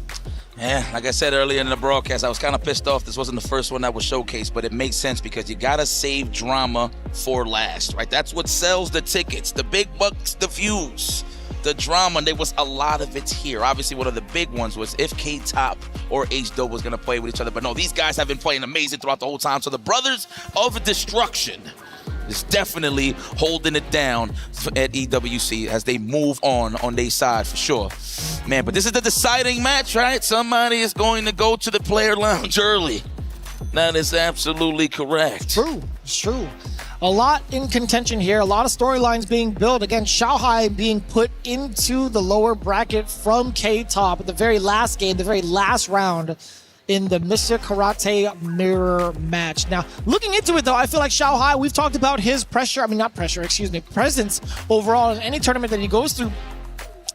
S11: Yeah, like I said earlier in the broadcast, I was kind of pissed off this wasn't the first one that was showcased, but it makes sense because you gotta save drama for last, right? That's what sells the tickets, the big bucks, the views. The drama, there was a lot of it here. Obviously, one of the big ones was if K-Top or H-Dope was going to play with each other. But no, these guys have been playing amazing throughout the whole time. So the Brothers of Destruction is definitely holding it down at EWC as they move on their side for sure. Man, but this is the deciding match, right? Somebody is going to go to the player lounge early. That is absolutely correct.
S12: True, it's true. A lot in contention here, a lot of storylines being built. Again, Xiaohai being put into the lower bracket from K-Top at the very last game, the very last round in the Mr. Karate Mirror match. Now, looking into it though, I feel like Xiaohai, we've talked about his presence overall in any tournament that he goes through.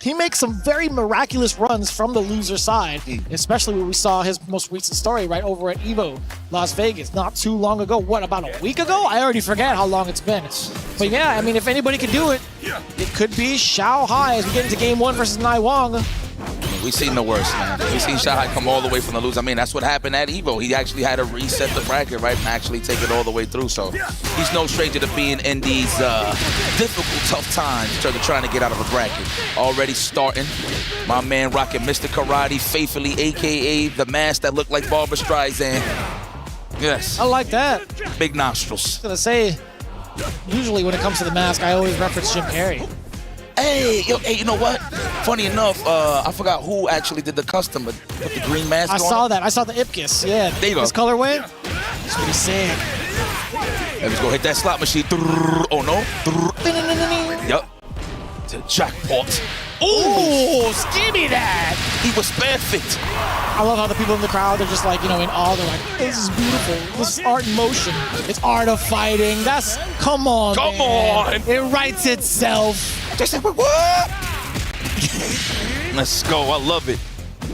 S12: He makes some very miraculous runs from the loser side, especially when we saw his most recent story right over at EVO Las Vegas not too long ago. What, about a week ago? I already forget how long it's been. But yeah, I mean, if anybody could do it, it could be Xiaohai as we get into game 1 versus Naiwang.
S11: We've seen the worst, man. We've seen Xiaohai come all the way from the lose. I mean, that's what happened at EVO. He actually had to reset the bracket, right, and actually take it all the way through. So he's no stranger to being in these difficult, tough times in terms of trying to get out of a bracket. Already starting, my man rocking Mr. Karate faithfully, a.k.a. the mask that looked like Barbra Streisand. Yes.
S12: I like that.
S11: Big nostrils.
S12: I was gonna say, usually when it comes to the mask, I always reference Jim Carrey.
S11: Hey, you know what? Funny enough, I forgot who actually did the custom, but put the green mask on.
S12: I saw that. I saw the Ipkiss. Yeah.
S11: There you go.
S12: This colorway. It's pretty sick.
S11: Let's go hit that slot machine. Oh no. Yup. To jackpot.
S12: Ooh, give me that.
S11: He was perfect.
S12: I love how the people in the crowd are just like, you know, in awe. They're like, this is beautiful. This is art in motion. It's art of fighting. That's, come on,
S11: Come
S12: man.
S11: on.
S12: It writes itself.
S11: They said, what? Let's go. I love it.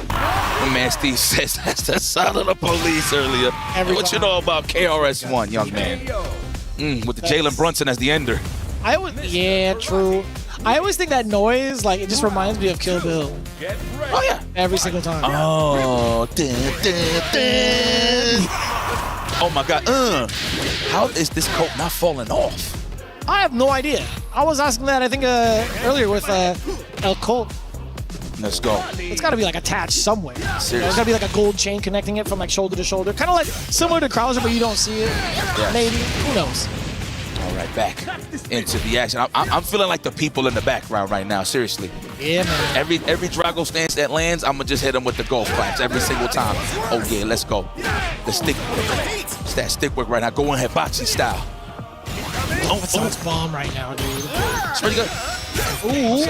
S11: My man Steve says that's the sound of the police earlier. What you know about KRS-One, young man? With the Jalen Brunson as the ender.
S12: Yeah, true. I always think that noise, like, it just reminds me of Kill Bill.
S11: Oh, yeah.
S12: Every single time.
S11: Oh, oh my God. How is this coat not falling off?
S12: I have no idea. I was asking that, I think, earlier with El Colt.
S11: Let's go.
S12: It's got to be, like, attached somewhere.
S11: Seriously.
S12: There's got to be, like, a gold chain connecting it from, like, shoulder to shoulder. Kind of like similar to Krauser, but you don't see it.
S11: Yeah.
S12: Maybe. Who knows?
S11: All right, back into the action. I'm feeling like the people in the background right now, seriously.
S12: Yeah, man.
S11: Every Drago stance that lands, I'm going to just hit him with the golf claps every single time. Oh, yeah, let's go. The stick work. It's that stick work right now. Go in hibachi style.
S12: That sounds bomb right now, dude.
S11: It's pretty good.
S12: Ooh.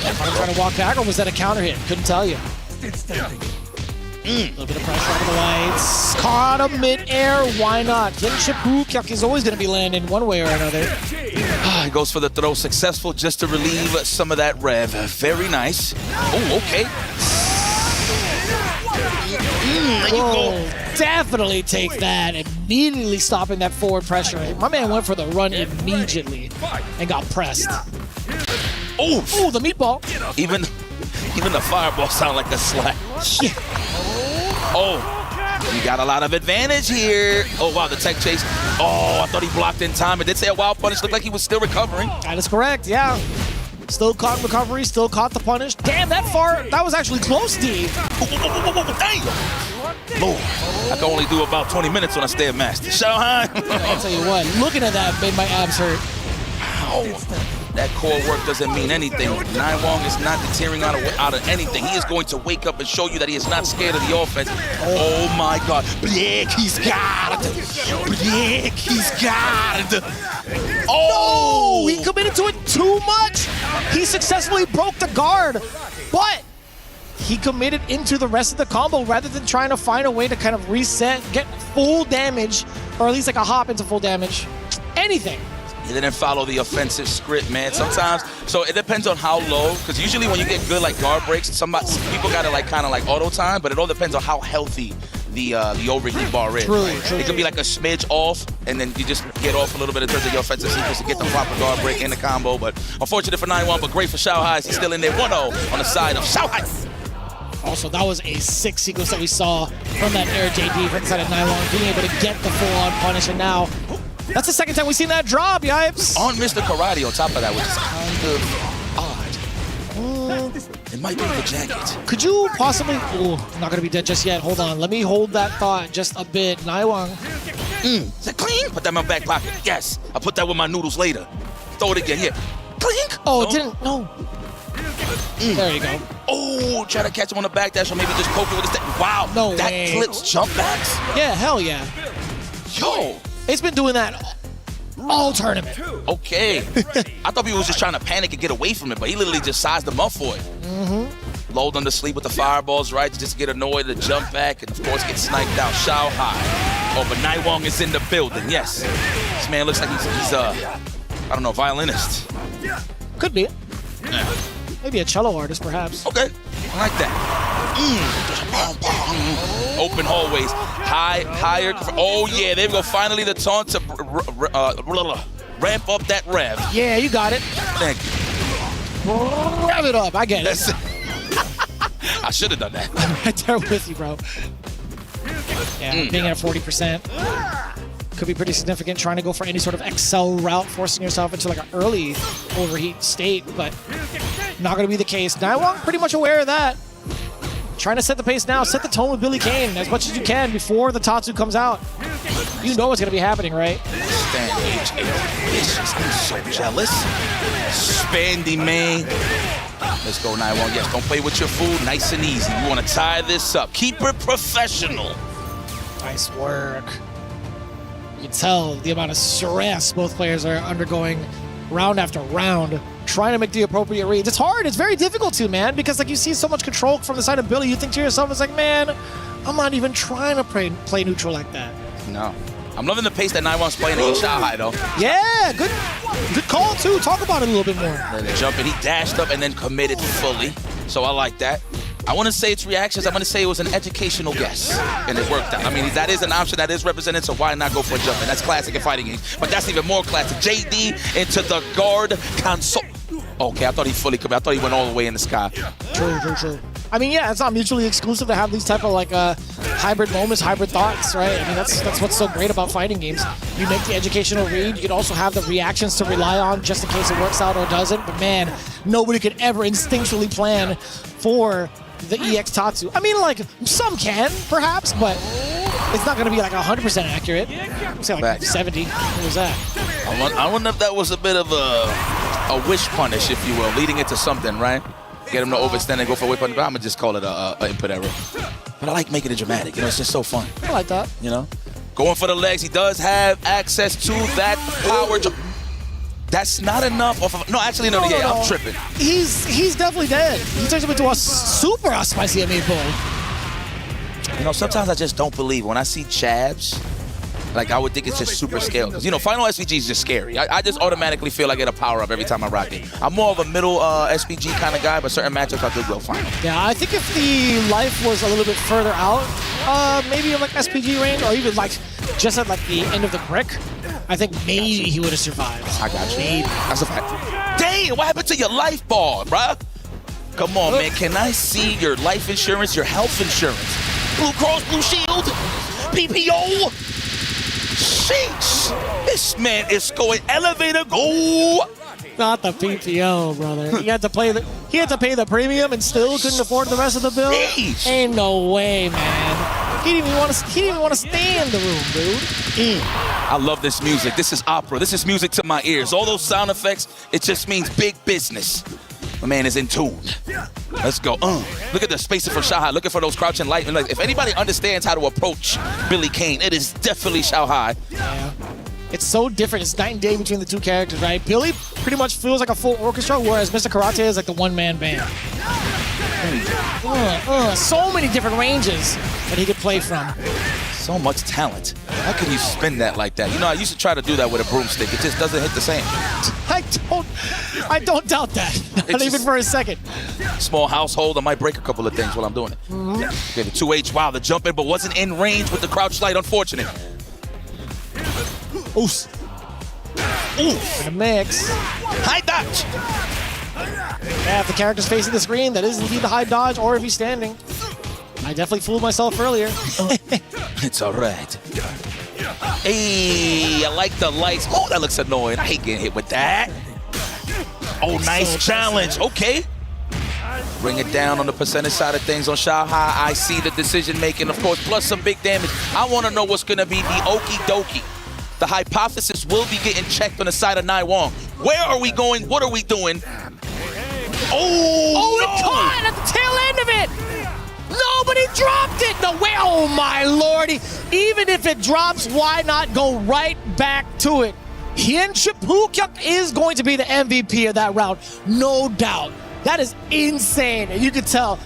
S12: I'm trying to walk back, or was that a counter hit? Couldn't tell you. A little bit of pressure out of the lights. Caught him mid-air. Why not? Genshipu Kyak is always going to be landing one way or another.
S11: He goes for the throw. Successful just to relieve some of that rev. Very nice. Oh, okay. There you go.
S12: Definitely take that. Immediately stopping that forward pressure. My man went for the run immediately and got pressed.
S11: Oh,
S12: the meatball.
S11: Even the fireball sound like a slap.
S12: Yeah.
S11: Oh, you got a lot of advantage here. Oh, wow, the tech chase. Oh, I thought he blocked in time. It did say a wild punish. Looked like he was still recovering.
S12: That is correct, yeah. Still caught in recovery, still caught the punish. Damn, that was actually close, Steve.
S11: Damn. Lord, I can only do about 20 minutes on a Stairmaster. Xiaohai.
S12: I'll tell you what, looking at that made my abs hurt.
S11: Ow. That core work doesn't mean anything. Naiwang is not deterring out of anything. He is going to wake up and show you that he is not scared of the offense. Oh my God. Blick, he's got it. Blick, he's got it.
S12: Oh! No, he committed to it too much. He successfully broke the guard, but he committed into the rest of the combo rather than trying to find a way to kind of reset, get full damage, or at least like a hop into full damage. Anything.
S11: He didn't follow the offensive script, man. Sometimes, so it depends on how low, because usually when you get good like guard breaks, some people got to like kind of like auto time, but it all depends on how healthy the overheat bar is.
S12: Truly.
S11: It could be like a smidge off, and then you just get off a little bit in terms of your offensive sequence to get the proper guard break in the combo. But unfortunate for 9-1, but great for Xiaohai. He's still in there 1-0 on the side of Xiaohai.
S12: Also, that was a sick sequence that we saw from that air JD from the side of Nylon, being able to get the full-on punish, and now that's the second time we've seen that drop, yipes.
S11: On Mr. Karate on top of that, which is kind of odd. It might be the jacket.
S12: Could you possibly... Oh, not going to be dead just yet. Hold on. Let me hold that thought just a bit. Naiwang
S11: Is that clean? Put that in my back pocket. Yes. I'll put that with my noodles later. Throw it again. Yeah. Clink.
S12: Oh,
S11: no.
S12: it didn't. No. There you go.
S11: Oh, try to catch him on the back dash or maybe just poke it with his stick. Wow.
S12: No
S11: that
S12: way.
S11: clips jump backs.
S12: Yeah, hell yeah.
S11: Yo.
S12: It's been doing that all tournament.
S11: Okay. I thought people was just trying to panic and get away from it, but he literally just sized them up for it.
S12: Mm-hmm.
S11: Lulled them to sleep with the fireballs, right? To just get annoyed, to jump back, and of course get sniped out. Shao Hai. Oh, but Naiwong is in the building, yes. This man looks like he's I don't know, violinist.
S12: Could be.
S11: Yeah.
S12: Maybe a cello artist, perhaps.
S11: Okay, I like that. Open hallways, higher. Oh yeah, there we go. Finally, the taunt to ramp up that rev.
S12: Yeah, you got it.
S11: Thank you.
S12: Rev it up. I get it.
S11: I should have done that.
S12: I'm right there with you, bro. Yeah, being at 40% could be pretty significant. Trying to go for any sort of Excel route, forcing yourself into like an early overheat state, but not going to be the case. Naiwong pretty much aware of that. Trying to set the pace now, set the tone with Billy Kane as much as you can before the Tatsu comes out. You know what's going to be happening, right?
S11: Stan H. I'm so jealous. Spandy, man. Let's go, Naiwong. Yes, don't play with your food. Nice and easy. You want to tie this up. Keep it professional.
S12: Nice work. You can tell the amount of stress both players are undergoing round after round, trying to make the appropriate reads. It's hard. It's very difficult to, man, because like you see so much control from the side of Billy. You think to yourself, it's like, man, I'm not even trying to play neutral like that.
S11: No. I'm loving the pace that Naiwong's playing against Shanghai, though.
S12: Yeah, good call, too. Talk about it a little bit more.
S11: And the jump, and he dashed up and then committed fully. So I like that. I want to say it's reactions. I'm going to say it was an educational guess, and it worked out. I mean, that is an option that is represented, so why not go for a jump? And that's classic in fighting games. But that's even more classic. JD into the guard console. Okay, I thought he fully committed. I thought he went all the way in the sky.
S12: True. I mean, yeah, it's not mutually exclusive to have these type of like hybrid moments, hybrid thoughts, right? I mean, that's what's so great about fighting games. You make the educational read. You can also have the reactions to rely on just in case it works out or doesn't. But man, nobody could ever instinctually plan for the EX Tatsu. I mean, like, some can, perhaps, but it's not going to be like 100% accurate. I'd say like 70. What was that?
S11: I wonder if that was a bit of a wish punish, if you will, leading into something, right? Get him to overstand and go for a whip punish. I'm going to just call it a input error. But I like making it dramatic. You know, it's just so fun.
S12: I like that.
S11: You know? Going for the legs. He does have access to that power jump. That's not enough. No, actually, no. I'm tripping.
S12: He's definitely dead. He turns him into a super spicy meatball.
S11: You know, sometimes I just don't believe when I see jabs. Like, I would think it's just super scale. Because, you know, Final SVG is just scary. I just automatically feel like I get a power-up every time I rock it. I'm more of a middle SVG kind of guy, but certain matchups I do go final.
S12: Yeah, I think if the life was a little bit further out, maybe in like SPG range, or even like just at like the end of the brick, I think maybe he would have survived.
S11: I got you. Maybe. That's a fact. Dang, what happened to your life ball, bruh? Come on, man. Can I see your life insurance, your health insurance? Blue Cross Blue Shield? PPO? Sheesh! This man is going elevator go!
S12: Not the PPO, brother. He had to pay the premium and still couldn't afford the rest of the bill.
S11: Sheesh.
S12: Ain't no way, man. He didn't even want to stay in the room, dude.
S11: I love this music. This is opera. This is music to my ears. All those sound effects, it just means big business. My man is in tune. Let's go. Look at the spacing for Shanghai. Looking for those crouching light. Like, if anybody understands how to approach Billy Kane, it is definitely Shanghai.
S12: Yeah. It's so different. It's night and day between the two characters, right? Billy pretty much feels like a full orchestra, whereas Mr. Karate is like the one-man band. So many different ranges that he could play from.
S11: So much talent. How can you spin that like that? You know, I used to try to do that with a broomstick. It just doesn't hit the same.
S12: I don't doubt that. Not even for a second.
S11: Small household, I might break a couple of things while I'm doing it. Okay, the 2H, wow, the jump in, but wasn't in range with the crouch light. Unfortunate.
S12: Oof. In a mix.
S11: High dodge.
S12: Yeah, if the character's facing the screen, that is indeed the high dodge, or if he's standing. I definitely fooled myself earlier.
S11: It's all right. Hey, I like the lights. Oh, that looks annoying. I hate getting hit with that. Oh, nice challenge. Okay. Bring it down on the percentage side of things on Shanghai. I see the decision making, of course, plus some big damage. I want to know what's going to be the okie dokie. The hypothesis will be getting checked on the side of Naiwang. Where are we going? What are we doing? Oh,
S12: it caught at the tail end of it. Nobody dropped it. No way. Oh, my lordy. Even if it drops, why not go right back to it? Hien Chipukyuk is going to be the MVP of that round, no doubt. That is insane. And you could tell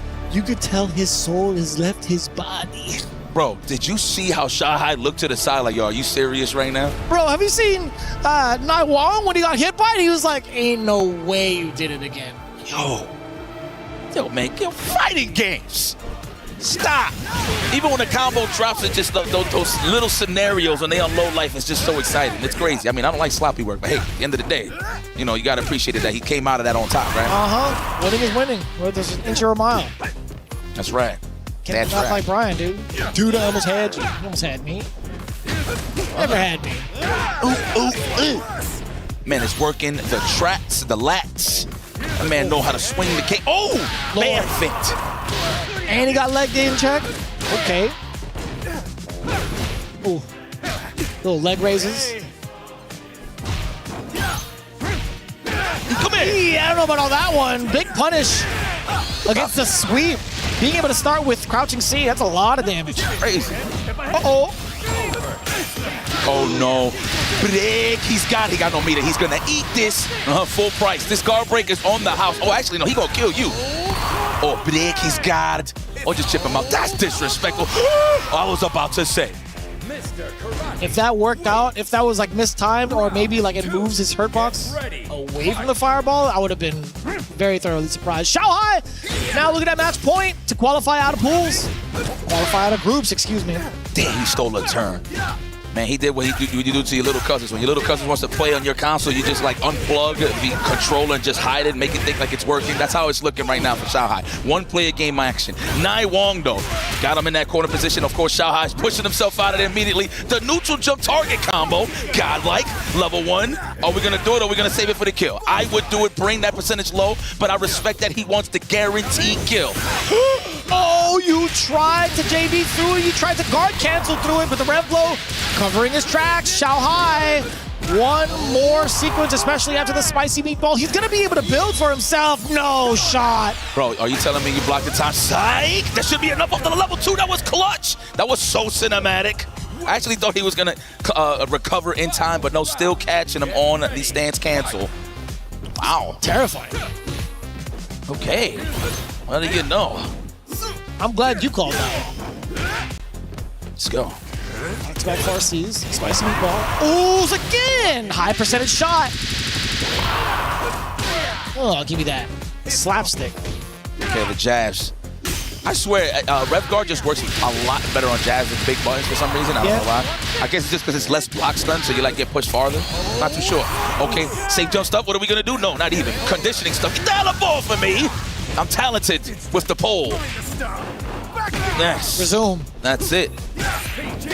S12: his soul has left his body.
S11: Bro, did you see how Shanghai looked to the side like, yo, are you serious right now?
S12: Bro, have you seen Naiwang when he got hit by it? He was like, ain't no way you did it again.
S11: Yo, man, get fighting games. Stop. Even when the combo drops, it just those little scenarios when they on low life is just so exciting. It's crazy. I mean, I don't like sloppy work, but hey, at the end of the day, you know, you got to appreciate it that he came out of that on top, right?
S12: Uh-huh. Winning is winning, whether it's an inch or a mile.
S11: That's right.
S12: Can't not like Brian, dude. Dude, I almost had you. You almost had me. Never had me.
S11: Man, it's working. The traps, the lats. That man know how to swing the kick. Oh, man fit.
S12: And he got leg day in check. Okay. Ooh. Little leg raises.
S11: Come in.
S12: I don't know about all that one. Big punish against the sweep. Being able to start with crouching C, that's a lot of damage.
S11: Crazy.
S12: Uh-oh.
S11: Oh no. Break. He got no meter. He's gonna eat this full price. This guard break is on the house. Oh, actually, no, he gonna kill you. Oh, break. He's got it. Oh, just chip him out. That's disrespectful. I was about to say.
S12: If that worked out, if that was like mistimed or maybe like it moves his hurt box away from the fireball, I would have been very thoroughly surprised. Shanghai now looking at match point to qualify out of pools. Qualify out of groups, excuse me.
S11: Damn, he stole a turn. Man, he did what you do to your little cousins. When your little cousin wants to play on your console, you just like unplug the controller and just hide it, make it think like it's working. That's how it's looking right now for Shanghai. One player game action. Naiwang though, got him in that corner position. Of course, Shanghai's pushing himself out of there immediately. The neutral jump target combo, godlike, level 1. Are we gonna do it or are we gonna save it for the kill? I would do it, bring that percentage low, but I respect that he wants the guaranteed kill.
S12: Oh, you tried to JB through it, you tried to guard cancel through it, but the rev blow covering his tracks. Shanghai, one more sequence, especially after the spicy meatball. He's gonna be able to build for himself. No shot.
S11: Bro, are you telling me you blocked the time? Psych! That should be enough up to the level 2. That was clutch. That was so cinematic. I actually thought he was gonna recover in time, but no, still catching him on the stance cancel. Wow.
S12: Terrifying.
S11: Okay. What do you know?
S12: I'm glad you called that.
S11: Let's go.
S12: Let's go for C's. Spicy meatball. Oohs again! High percentage shot. Oh, give me that. Slapstick.
S11: Okay, the jabs. I swear, Rev Guard just works a lot better on jabs than big buttons for some reason. I don't know why. I guess it's just because it's less block stun, so you like get pushed farther. Not too sure. Okay, safe jump stuff. What are we gonna do? No, not even. Conditioning stuff. Get down the ball for me. I'm talented with the pole. Yes.
S12: Resume.
S11: That's it.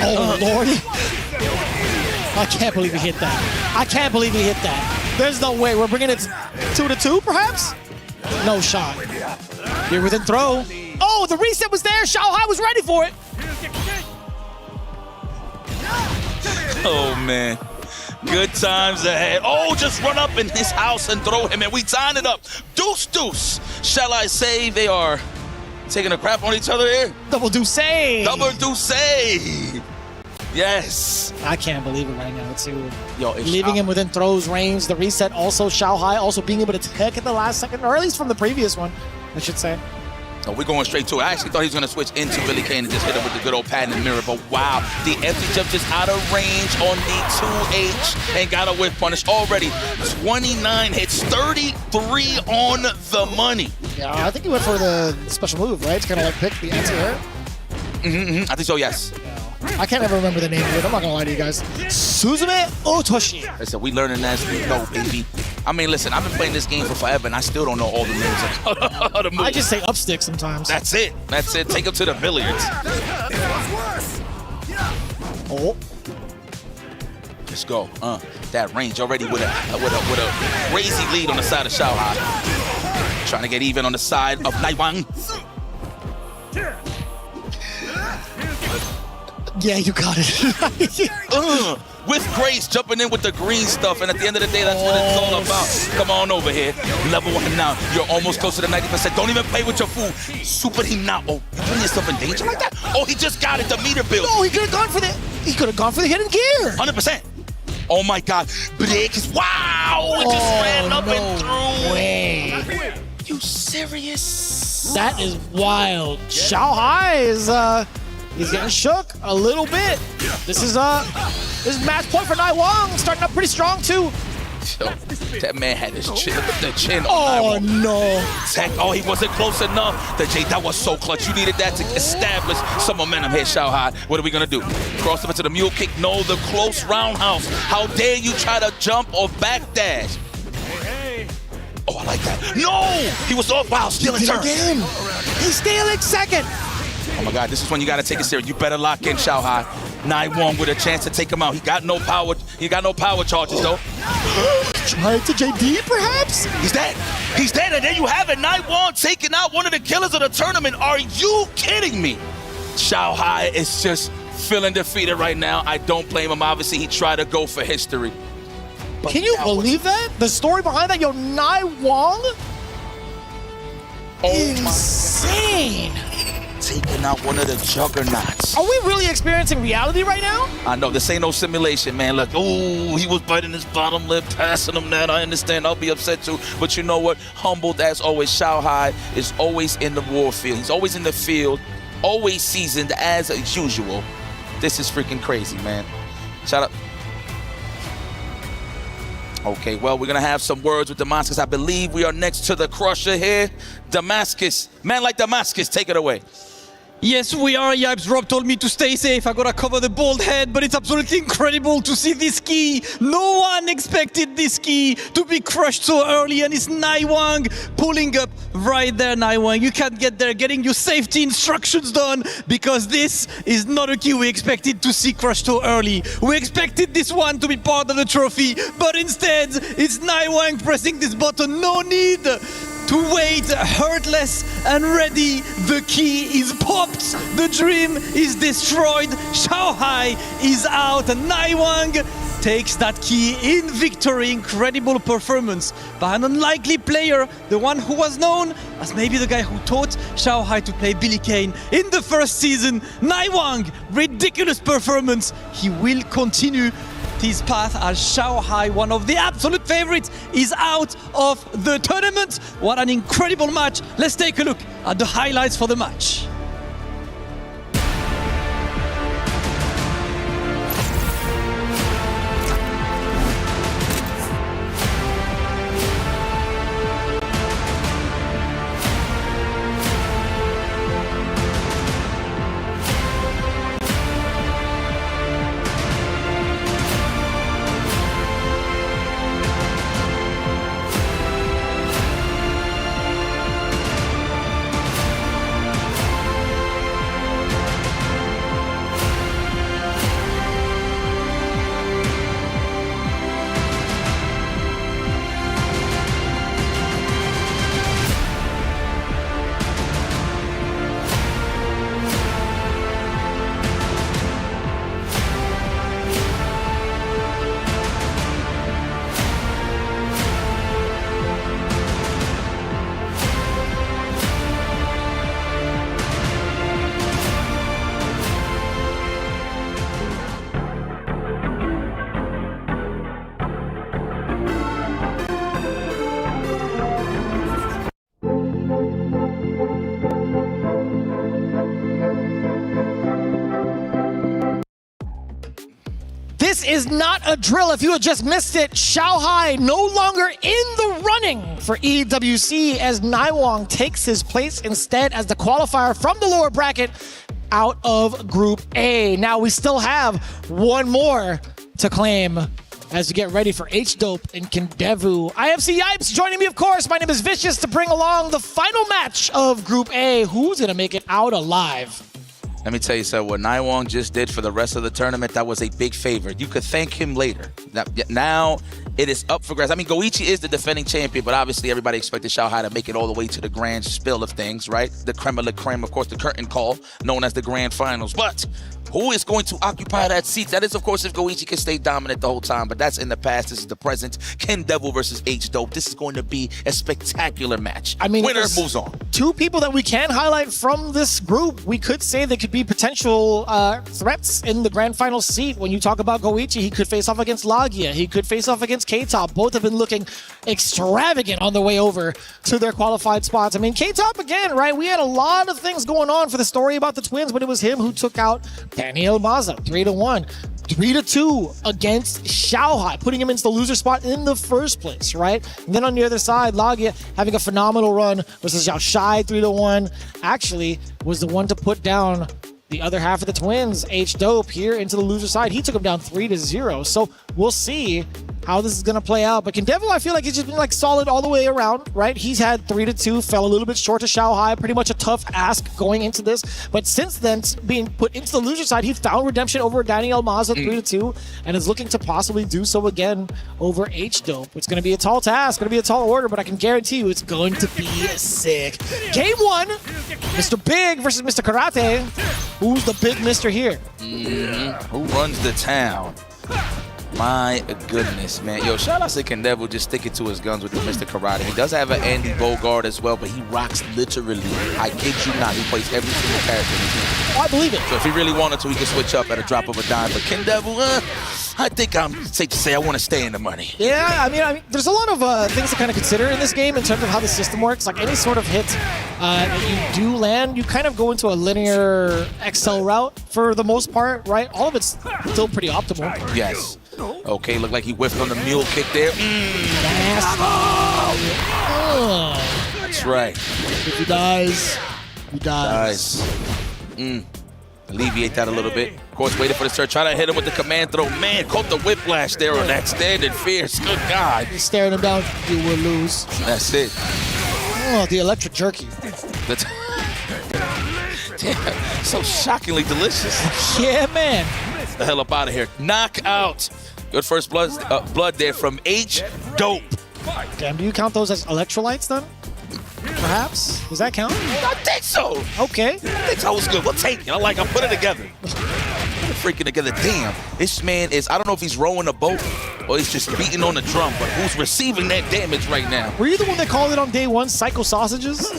S12: Oh, Lordy. I can't believe he hit that. I can't believe he hit that. There's no way. We're bringing it 2-2, perhaps? No shot. You're within throw. Oh, the reset was there. Shanghai was ready for it.
S11: Oh, man. Good times ahead. Oh, just run up in his house and throw him, and we tying it up. Deuce, deuce. Shall I say they are taking a crap on each other here?
S12: Double deuce.
S11: Double deuce. Yes.
S12: I can't believe it right now. Let's see.
S11: Yo,
S12: leaving him within throws range. The reset also Shanghai also being able to tech at the last second, or at least from the previous one, I should say.
S11: No, we're going straight to it. I actually thought he was going to switch into Billy Kane and just hit him with the good old pad and mirror, but wow. The empty jump just out of range on the 2H and got a whiff punish already. 29 hits, 33 on the money.
S12: Yeah, I think he went for the special move, right? It's kind of like pick the anti-air.
S11: I think so, yes.
S12: I can't ever remember the name of it. I'm not going to lie to you guys. Suzume Otoshi.
S11: Listen, we learning as we go, baby. I mean, listen, I've been playing this game for forever, and I still don't know all the names of the moves.
S12: I just say upstick sometimes.
S11: That's it. That's it. Take him to the billiards.
S12: Oh.
S11: Let's go. That range already with a crazy lead on the side of Shanghai. Trying to get even on the side of Naiwang.
S12: Yeah, you got it.
S11: With grace, jumping in with the green stuff, and at the end of the day, that's what it's all about. Come on over here. Level 1 now. You're almost close to the 90%. Don't even play with your food. Super Hinao. You putting yourself in danger like that? Oh, he just got it. The meter build.
S12: No, he could have gone for the hidden gear.
S11: 100%. Oh my God. Break is wow. It just ran up and through.
S12: Way.
S11: You serious?
S12: That is wild. Xiao Hai is he's getting shook a little bit. This is match point for Naiwang, starting up pretty strong too.
S11: Yo, that man had his chin. Look at the chin.
S12: Oh no!
S11: Tech. Oh, he wasn't close enough. That was so clutch. You needed that to establish some momentum here, Xiao Hai. What are we gonna do? Cross him into the mule kick? No, the close roundhouse. How dare you try to jump or backdash? Oh, I like that. No! He was off. Wow, still in turn.
S12: He's stealing second.
S11: Oh my God, this is when you gotta take it serious. You better lock in, Xiao Hai. Naiwang with a chance to take him out. He got no power. He got no power charges though.
S12: Try it to JD, perhaps?
S11: He's dead. He's dead, and there you have it. Naiwang taking out one of the killers of the tournament. Are you kidding me? Xiao Hai is just feeling defeated right now. I don't blame him. Obviously, he tried to go for history. But
S12: can you believe that? The story behind that, yo, Naiwang? Insane.
S11: Taking out one of the juggernauts.
S12: Are we really experiencing reality right now?
S11: I know, this ain't no simulation, man. Look, ooh, he was biting his bottom lip, passing him that. I understand, I'll be upset too. But you know what? Humbled as always. Xiao Hai is always in the war field. He's always in the field, always seasoned as usual. This is freaking crazy, man. Shout out. Okay, well, we're going to have some words with Damascus. I believe we are next to the Crusher here. Damascus, man like Damascus, take it away.
S7: Yes, we are. Yipes Rob told me to stay safe. I gotta cover the bald head, but it's absolutely incredible to see this key. No one expected this key to be crushed so early, and it's Naiwang pulling up right there, Naiwang. You can't get there, getting your safety instructions done, because this is not a key we expected to see crushed so early. We expected this one to be part of the trophy, but instead, it's Naiwang pressing this button. No need to wait, hurtless and ready. The key is popped. The dream is destroyed. Xiao Hai is out. And Naiwang takes that key in victory. Incredible performance by an unlikely player, the one who was known as maybe the guy who taught Xiao Hai to play Billy Kane in the first season. Naiwang, ridiculous performance. He will continue his path as Xiao Hai, one of the absolute favorites, is out of the tournament. What an incredible match. Let's take a look at the highlights for the match.
S12: This is not a drill. If you had just missed it, Xiao Hai no longer in the running for EWC as Naiwang takes his place instead as the qualifier from the lower bracket out of Group A. Now we still have one more to claim as we get ready for H-Dope and Kindevu. IFC Yipes joining me, of course. My name is Vicious to bring along the final match of Group A. Who's going to make it out alive?
S11: Let me tell you something. What Naiwong just did for the rest of the tournament, that was a big favor. You could thank him later. Now it is up for grabs. I mean, Goichi is the defending champion, but obviously everybody expected Xiaohai to make it all the way to the grand spill of things, right? The creme de la creme, of course, the curtain call, known as the grand finals. But who is going to occupy that seat? That is, of course, if Goichi can stay dominant the whole time, but that's in the past. This is the present. Ken Devil versus H-Dope. This is going to be a spectacular match.
S12: I mean,
S11: winner moves on.
S12: Two people that we can highlight from this group. We could say they could be potential threats in the grand final seat. When you talk about Goichi, he could face off against Lagia. He could face off against K-Top. Both have been looking extravagant on the way over to their qualified spots. I mean, K-Top again, right? We had a lot of things going on for the story about the twins, but it was him who took out Daniel Maza 3-1. 3-2 against Xiaohai, putting him into the loser spot in the first place, right? And then on the other side, Lagia having a phenomenal run versus Xiao Shai 3-1, actually was the one to put down the other half of the twins, H-Dope, here into the loser side. He took him down 3-0. So we'll see how this is going to play out. But Kendevo, I feel like he's just been like solid all the way around, right? He's had 3-2, fell a little bit short to Xiaohai, pretty much a tough ask going into this. But since then, being put into the loser side, he found redemption over Daniel Maza 3-2 and is looking to possibly do so again over H-Dope. It's going to be a tall task, going to be a tall order, but I can guarantee you it's going to be sick. Game 1, Mr. Big versus Mr. Karate. Who's the big mister here?
S11: Who runs the town? My goodness, man. Yo, shout out to Kendevo just sticking to his guns with the Mr. Karate. He does have an Andy Bogard as well, but he rocks literally. I kid you not. He plays every single character in the game.
S12: Oh, I believe it.
S11: So if he really wanted to, he could switch up at a drop of a dime. But Kendevo, I think I'm safe to say I want to stay in the money.
S12: Yeah, I mean, there's a lot of things to kind of consider in this game in terms of how the system works. Like any sort of hit that you do land, you kind of go into a linear XL route for the most part, right? All of it's still pretty optimal.
S11: Yes. Okay, looked like he whiffed on the mule kick there. That's right.
S12: If he dies, he dies.
S11: Alleviate that a little bit. Of course, waited for the search. Try to hit him with the command throw. Man, caught the whiplash there on that standing fierce. Good God.
S12: He's staring him down. You will lose.
S11: That's it.
S12: Oh, the electric jerky.
S11: Damn, so shockingly delicious.
S12: Yeah, man.
S11: Get the hell up out of here. Knockout. Good first blood there from H-Dope.
S12: Damn, do you count those as electrolytes then? Perhaps? Does that count?
S11: I think so.
S12: Okay.
S11: I think so. It was good. We'll take it. I'll put it together. Freaking together. Damn. This man is, I don't know if he's rowing a boat or he's just beating on the drum, but who's receiving that damage right now?
S12: Were you the one that called it on day one psycho sausages?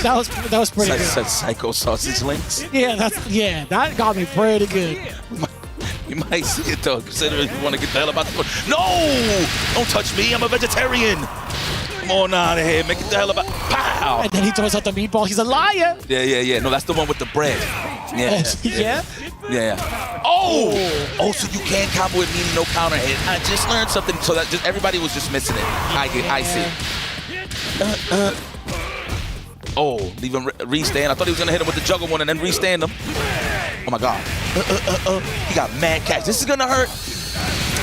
S12: That was pretty good.
S11: Said psycho sausage links?
S12: Yeah, that got me pretty good.
S11: You might see it though, considering you want to get the hell about the foot. No! Don't touch me, I'm a vegetarian. Come on out of here, make it the hell about. Pow!
S12: And then he throws out the meatball. He's a liar.
S11: Yeah. No, that's the one with the bread. Yeah.
S12: Yeah?
S11: Yeah. Oh, so you can't combo with meaning no counter hit. I just learned something, so that just everybody was just missing it. I see. Oh, leave him restand. I thought he was gonna hit him with the juggle one and then restand him. Oh my God. He got mad catch. This is gonna hurt. I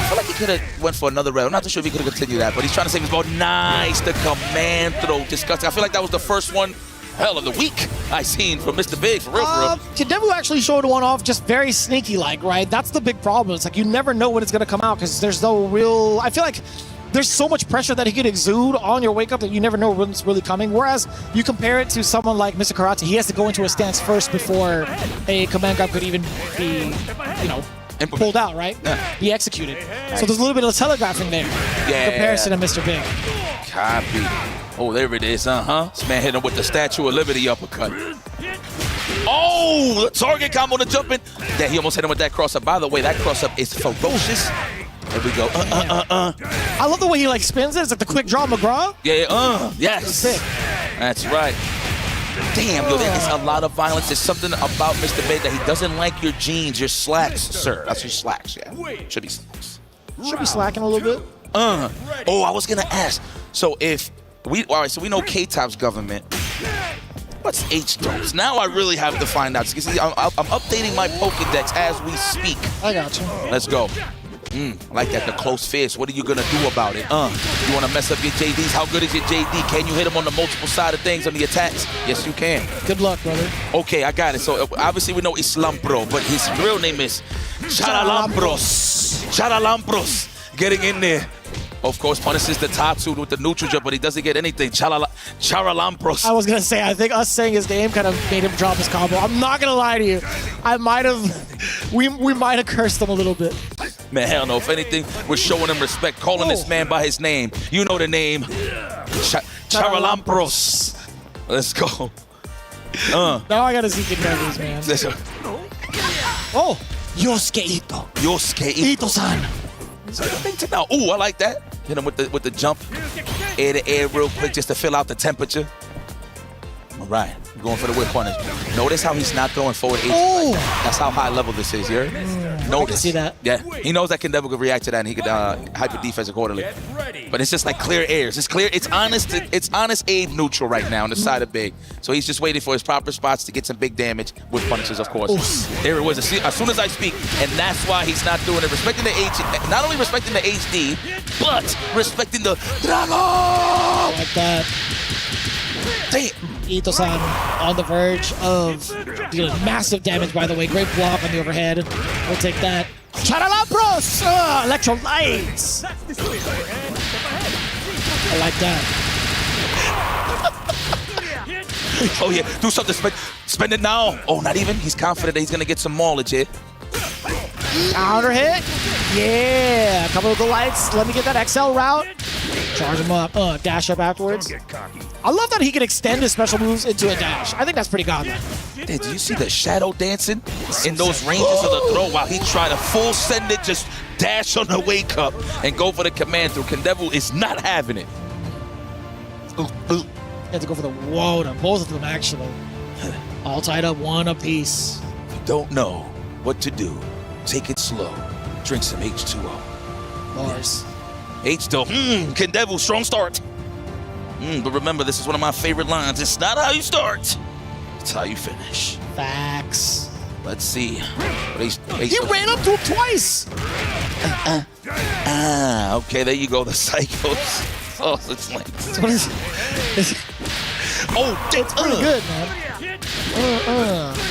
S11: feel like he could have went for another round. I'm not too sure if he could have continued that, but he's trying to save his ball. Nice, the command throw. Disgusting. I feel like that was the first one, hell, of the week I seen from Mr. Big, for real,
S12: Kendevo actually showed one off just very sneaky-like, right? That's the big problem. It's like you never know when it's gonna come out because there's no real, I feel like there's so much pressure that he could exude on your wake up that you never know when it's really coming. Whereas you compare it to someone like Mr. Karate, he has to go into a stance first before a command grab could even be, pulled out, right? Be executed. So there's a little bit of telegraphing there in comparison to Mr. Big.
S11: Copy. Oh, there it is, This man hit him with the Statue of Liberty uppercut. Oh, the target combo to jumping. Yeah, he almost hit him with that cross-up. By the way, that cross-up is ferocious. There we go.
S12: I love the way he spins it. It's like the quick draw McGraw.
S11: Yeah, yes.
S12: That's sick.
S11: That's right. Damn, yo, there is a lot of violence. There's something about Mr. Big that he doesn't like your jeans, your slacks, sir. That's your slacks, yeah. Should be slacks.
S12: Should be slacking a little bit.
S11: Oh, I was gonna ask. So so we know K-Top's government. What's H-Dope's? Now I really have to find out. You see, I'm updating my Pokedex as we speak.
S12: I got you.
S11: Let's go. I like that, the close fist. What are you gonna do about it? You wanna mess up your JDs? How good is your JD? Can you hit him on the multiple side of things on the attacks? Yes, you can.
S12: Good luck, brother.
S11: Okay, I got it. So obviously we know Islampro, but his real name is Charalampros. Charalampros getting in there. Of course, punishes the Tatsu with the neutral jump, but he doesn't get anything. Charalampros.
S12: I was gonna say, I think us saying his name kind of made him drop his combo. I'm not gonna lie to you. I might have, we might have cursed him a little bit.
S11: Man, hell no. If anything, we're showing him respect, calling this man by his name. You know the name. Charalampros. Let's go.
S12: Now I gotta see Kindevu's, man. Oh, Yosuke Ito.
S11: Yosuke
S12: Ito-san.
S11: Now, ooh, I like that. Hit him with the jump, air to air real quick just to fill out the temperature. All right, going for the whip punish. Notice how he's not throwing forward H.
S12: Oh.
S11: That's how high level this is, you heard? Notice.
S12: I can see that.
S11: Yeah, he knows that Kindevu could react to that and he could hyper defense accordingly. But it's just like clear airs. It's clear. It's honest. It's honest Abe neutral right now on the side of big. So he's just waiting for his proper spots to get some big damage with punishes, of course.
S12: Oof.
S11: There it was. As soon as I speak, and that's why he's not doing it. Respecting the H, not only respecting the HD, but respecting the Dragon.
S12: Like that.
S11: Damn.
S12: Ito-san on the verge of dealing massive damage, by the way. Great block on the overhead. We'll take that. Charalampros! Electrolytes! I like that.
S11: Oh yeah, do something, spend it now. Oh, not even? He's confident that he's gonna get some mileage here.
S12: Counter hit. Yeah, a couple of the lights. Let me get that XL route. Charge him up. Dash up afterwards. I love that he can extend his special moves into a dash. I think that's pretty godly.
S11: Did you see the shadow dancing in those ranges of the throw while he tried to full send it, just dash on the wake up and go for the command through? Kindevu is not having it.
S12: You have to go for the whoa to both of them, actually. All tied up, one apiece.
S11: You don't know what to do. Take it slow. Drink some H2O.
S12: Bars.
S11: H2O. Kindevu, strong start. But remember, this is one of my favorite lines. It's not how you start, it's how you finish.
S12: Facts.
S11: Let's see.
S12: He ran up to him twice.
S11: Okay, there you go. The Psycho sausage links.
S12: What is
S11: Oh,
S12: it's pretty good, man.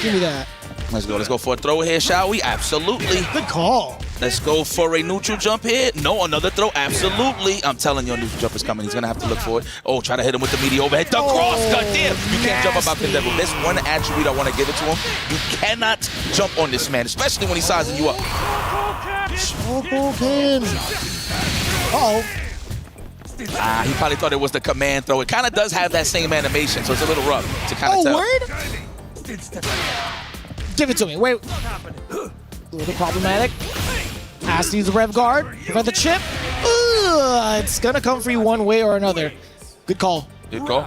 S12: Give me that.
S11: Let's go. Let's go for a throw here, shall we? Absolutely.
S12: Good call.
S11: Let's go for a neutral jump here. No, another throw. Absolutely. I'm telling you, a neutral jump is coming. He's going to have to look for it. Oh, try to hit him with the meaty overhead. The cross cut. Damn. You can't jump about Kindevu. There's one attribute I want to give it to him. You cannot jump on this man, especially when he's sizing you up.
S12: Shokoken. Uh-oh.
S11: He probably thought it was the command throw. It kind of does have that same animation, so it's a little rough to kind of tell.
S12: Word? Give it to me. Wait. A little problematic. Has to use the rev guard. Prevent the chip. It's going to come for you one way or another. Good call.
S11: Good call.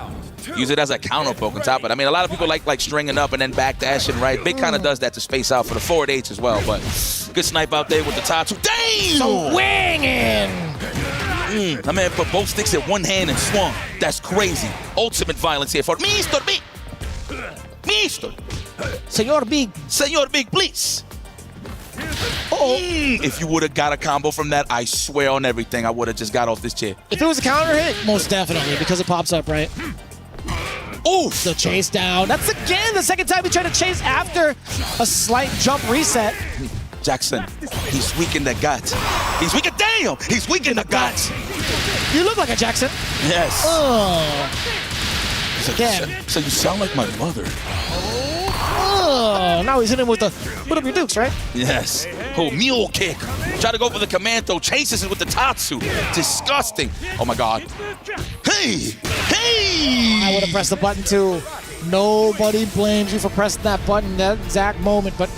S11: Use it as a counter poke on top of it. I mean, a lot of people like stringing up and then back dashing, right? Big kind of does that to space out for the forward H as well, but good snipe out there with the Tatsu. Damn!
S12: Swinging!
S11: My man put both sticks in one hand and swung. That's crazy. Ultimate violence here for Mr. Big. Mr.
S12: Senor Big.
S11: Senor Big, please. If you would have got a combo from that, I swear on everything, I would have just got off this chair.
S12: If it was a counter hit, most definitely, because it pops up, right?
S11: Oof!
S12: The chase down. That's again the second time he tried to chase after a slight jump reset.
S11: Jackson, he's weak in the gut. He's weak. Damn! He's weak in the gut.
S12: You look like a Jackson.
S11: Yes.
S12: Oh.
S11: So you sound like my mother.
S12: Oh, now he's hitting him with the put up your dukes, right?
S11: Yes. Oh, mule kick. Try to go for the command throw. Chases it with the Tatsu. Disgusting. Oh my God. Hey! Hey!
S12: I would have pressed the button too. Nobody blames you for pressing that button in that exact moment, but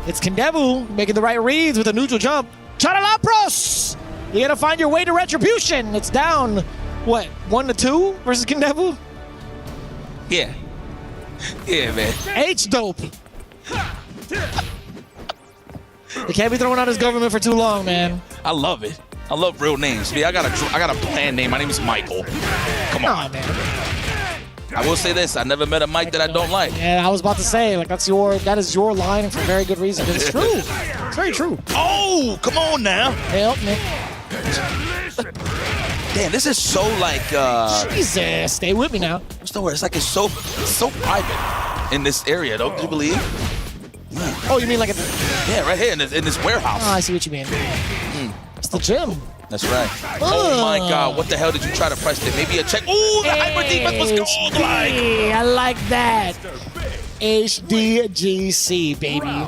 S12: it's Kindevu making the right reads with a neutral jump. Charalampros! You gotta find your way to retribution. It's down, what, 1-2 versus Kindevu?
S11: Yeah. Yeah, man.
S12: H-dope. You can't be throwing out his government for too long, man.
S11: I love it. I love real names. I got a planned name. My name is Michael. Come on.
S12: man.
S11: I will say this. I never met a Mike that I don't like.
S12: Yeah, I was about to say, like, that is your line for very good reason. It's true. It's very true.
S11: Oh, come on now.
S12: Help me.
S11: Damn, this is so like
S12: Jesus, stay with me now.
S11: What's the word? It's like it's so private in this area, don't you believe?
S12: Oh, you mean like
S11: yeah, right here in this warehouse.
S12: Oh, I see what you mean. It's the gym.
S11: That's right. Oh my God, what the hell did you try to press there? Maybe a check. Ooh, the hyper defense was gold like.
S12: Hey, I like that. HDGC, baby.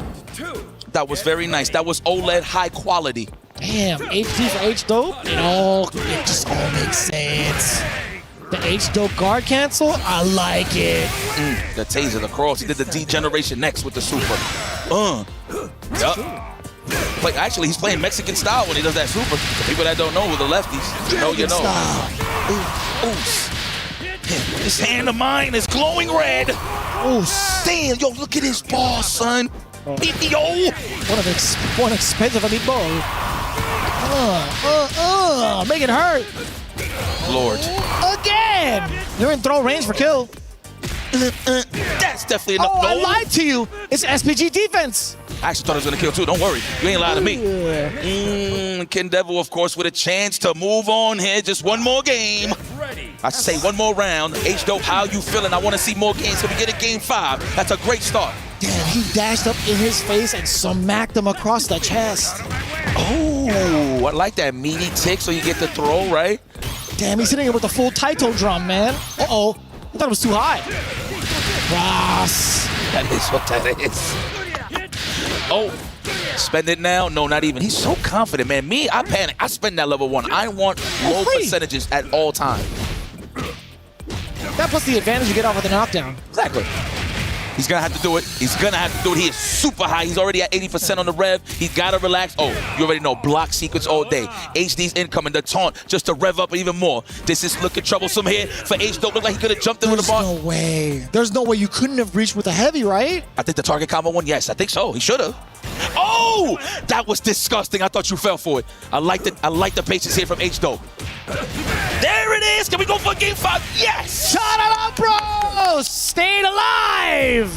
S11: That was very nice. That was OLED high quality.
S12: Damn, HD for H-Dope? It just all makes sense. The H-Dope guard cancel? I like it.
S11: The taser, the cross. He did the degeneration next with the super. Yup. Actually, he's playing Mexican style when he does that super. For people that don't know who the lefties, you know. This hand of mine is glowing red. Oh, damn. Yo, look at his ball, son. PPO.
S12: One expensive meatball. Make it hurt.
S11: Lord.
S12: Again. You're in throw range for kill.
S11: That's definitely enough.
S12: Oh, I lied to you. It's SPG defense.
S11: I actually thought I was going to kill too. Don't worry. You ain't lying to me. Ken Devil, of course, with a chance to move on here. Just one more game. I say one more round. H-Dope, how you feeling? I want to see more games. So we get a game 5. That's a great start.
S12: Damn, he dashed up in his face and smacked him across the chest.
S11: Oh, I like that meaty tick so you get the throw, right?
S12: Damn, he's hitting it with a full Taito drum, man. Uh-oh. I thought it was too high. Ross.
S11: That is what that is. Oh, spend it now? No, not even. He's so confident, man. Me, I panic. I spend that level 1. I want low percentages at all times.
S12: That plus the advantage you get off with the knockdown.
S11: Exactly. He's going to have to do it. He's going to have to do it. He is super high. He's already at 80% on the rev. He's got to relax. Oh, you already know. Block sequence all day. HD's incoming. The taunt just to rev up even more. This is looking troublesome here for H-Dope. Look like he could have jumped in with the bar.
S12: There's no way. There's no way you couldn't have reached with a heavy, right?
S11: I think the target combo one, yes. I think so. He should have. Oh, that was disgusting. I thought you fell for it. I like the patience here from H-Dope. There it is. Can we go for game 5? Yes.
S12: Shout out, bro. Stayed alive.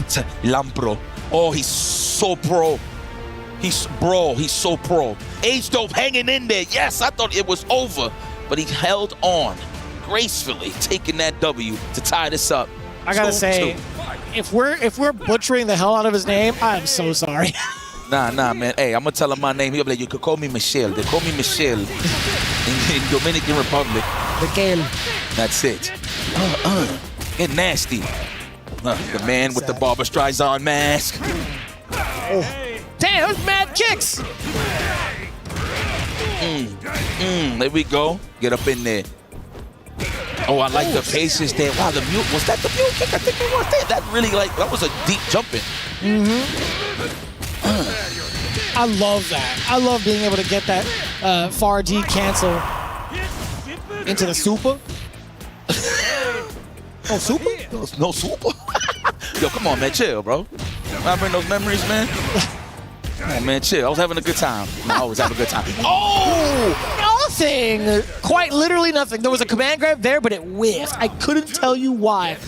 S11: Lampro. Oh, he's so pro. He's so pro. H-Dope hanging in there. Yes, I thought it was over, but he held on gracefully, taking that W to tie this up.
S12: I gotta say, if we're butchering the hell out of his name, I'm so sorry.
S11: Nah, man. Hey, I'm gonna tell him my name. He'll be like, you could call me Michelle. They call me Michelle in Dominican Republic.
S12: Miguel.
S11: That's it. Get nasty. The man with the Barbra Streisand mask.
S12: Oh. Damn, those mad kicks.
S11: There we go. Get up in there. Oh, I like the patience there. Wow, the mule. Was that the mule kick? I think it was there. That really, that was a deep jumping.
S12: I love that. I love being able to get that far D cancel into the super. No super?
S11: No super? Yo, come on, man. Chill, bro. Remember those memories, man? Come on, man. Chill. I was having a good time. I always have a good time. Oh!
S12: Nothing. Quite literally nothing. There was a command grab there, but it whiffed. I couldn't tell you why.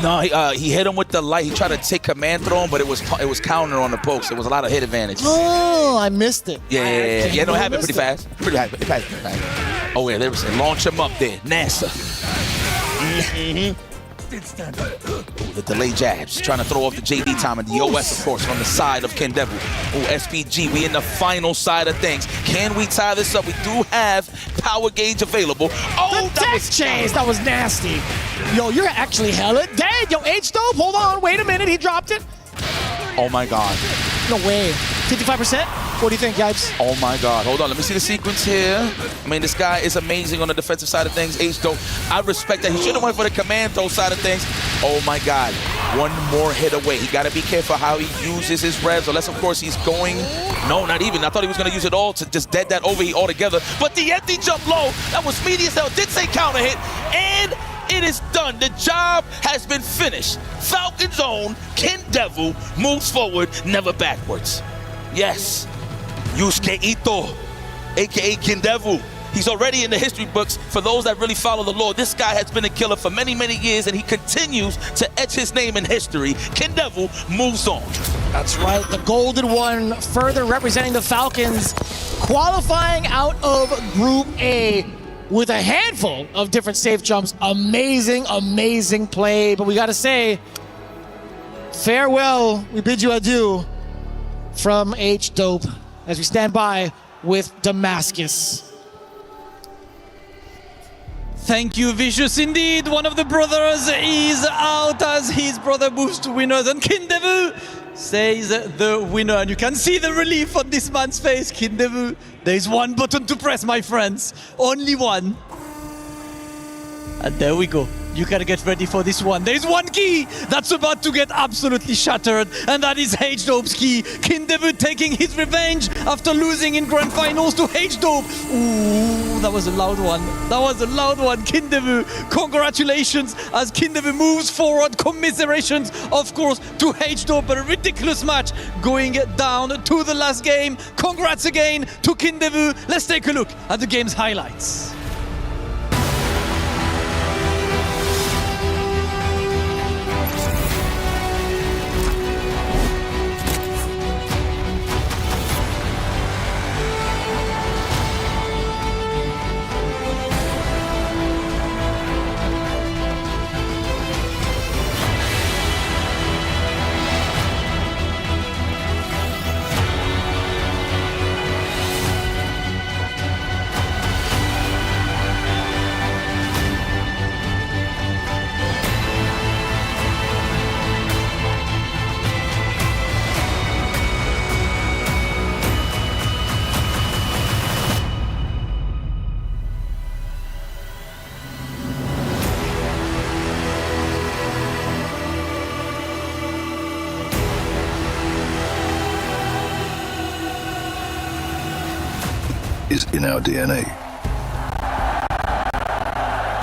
S11: No, he hit him with the light. He tried to take command throw him, but it was counter on the pokes. There was a lot of hit advantage.
S12: Oh, I missed it.
S11: Yeah, no, it happened pretty fast. Pretty fast. Oh, yeah, there was a launch him up there. NASA. The delay jabs, trying to throw off the JD time, and the OS, of course, on the side of Ken Devil. Oh, SPG, we in the final side of things. Can we tie this up? We do have power gauge available. Oh,
S12: the deck change, that was nasty. Yo, you're actually hella dead. Yo, H-Dope, hold on, wait a minute, he dropped it.
S11: Oh my God.
S12: No way. 55%? What do you think, Yipes?
S11: Oh my God. Hold on. Let me see the sequence here. I mean, this guy is amazing on the defensive side of things. H-Dope. I respect that. He should have went for the command throw side of things. Oh my God. One more hit away. He got to be careful how he uses his revs, unless, of course, he's going. No, not even. I thought he was going to use it all to just dead that overheat altogether. But the empty jump low, that was meaty as hell. Did say counter hit. And it is done. The job has been finished. Falcon's own Ken Devil moves forward, never backwards. Yes, Yusuke Ito, a.k.a. Ken Devil. He's already in the history books for those that really follow the Lord. This guy has been a killer for many, many years, and he continues to etch his name in history. Ken Devil moves on.
S12: That's right, the golden one, further representing the Falcons, qualifying out of Group A with a handful of different safe jumps. Amazing, amazing play. But we got to say, farewell, we bid you adieu from H-Dope as we stand by with Damascus.
S7: Thank you, Vicious. Indeed, one of the brothers is out as his brother moves to winners, and Kindevu says the winner. And you can see the relief on this man's face. Kindevu, there is one button to press, my friends. Only one. And there we go. You gotta get ready for this one. There's one key that's about to get absolutely shattered, and that is H-Dope's key. Kindevu taking his revenge after losing in grand finals to H-Dope. Ooh, that was a loud one. That was a loud one. Kindevu, congratulations as Kindevu moves forward. Commiserations, of course, to H-Dope, but a ridiculous match going down to the last game. Congrats again to Kindevu. Let's take a look at the game's highlights.
S20: Is in our DNA.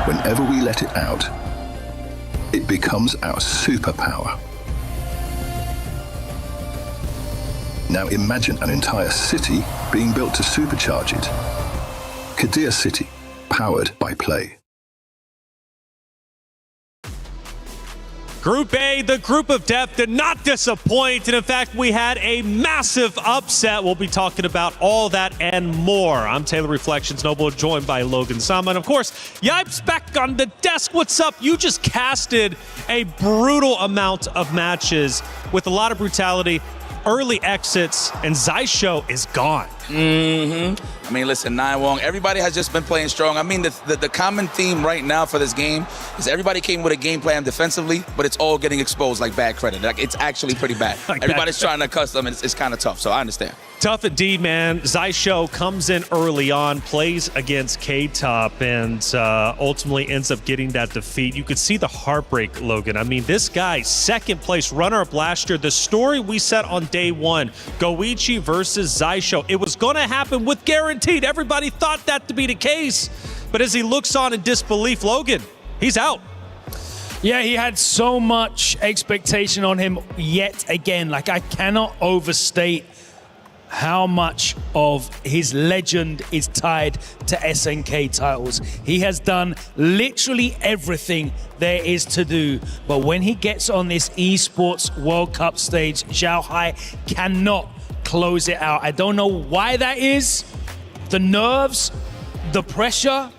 S20: Whenever we let it out, it becomes our superpower. Now imagine an entire city being built to supercharge it. Kadir City, powered by play.
S13: Group A, the group of death, did not disappoint. And in fact, we had a massive upset. We'll be talking about all that and more. I'm Taylor Reflections Noble, joined by Logan Sama. And of course, Yipes back on the desk. What's up? You just casted a brutal amount of matches with a lot of brutality, early exits, and Zaisho is gone.
S11: I mean, listen, Naiwong, everybody has just been playing strong. I mean, the common theme right now for this game is everybody came with a game plan defensively, but it's all getting exposed like bad credit. Like, it's actually pretty bad. Everybody's trying to custom, and it's kind of tough, so I understand.
S13: Tough indeed, man. Zaisho comes in early on, plays against K-Top, and ultimately ends up getting that defeat. You could see the heartbreak, Logan. I mean, this guy, second place, runner-up last year. The story we set on day one, Goichi versus Zaisho, it was going to happen with guaranteed. Everybody thought that to be the case. But as he looks on in disbelief, Logan, he's out.
S14: Yeah, he had so much expectation on him yet again. Like, I cannot overstate how much of his legend is tied to SNK titles. He has done literally everything there is to do. But when he gets on this eSports World Cup stage, Zhao Hai cannot close it out. I don't know why that is. The nerves, the pressure,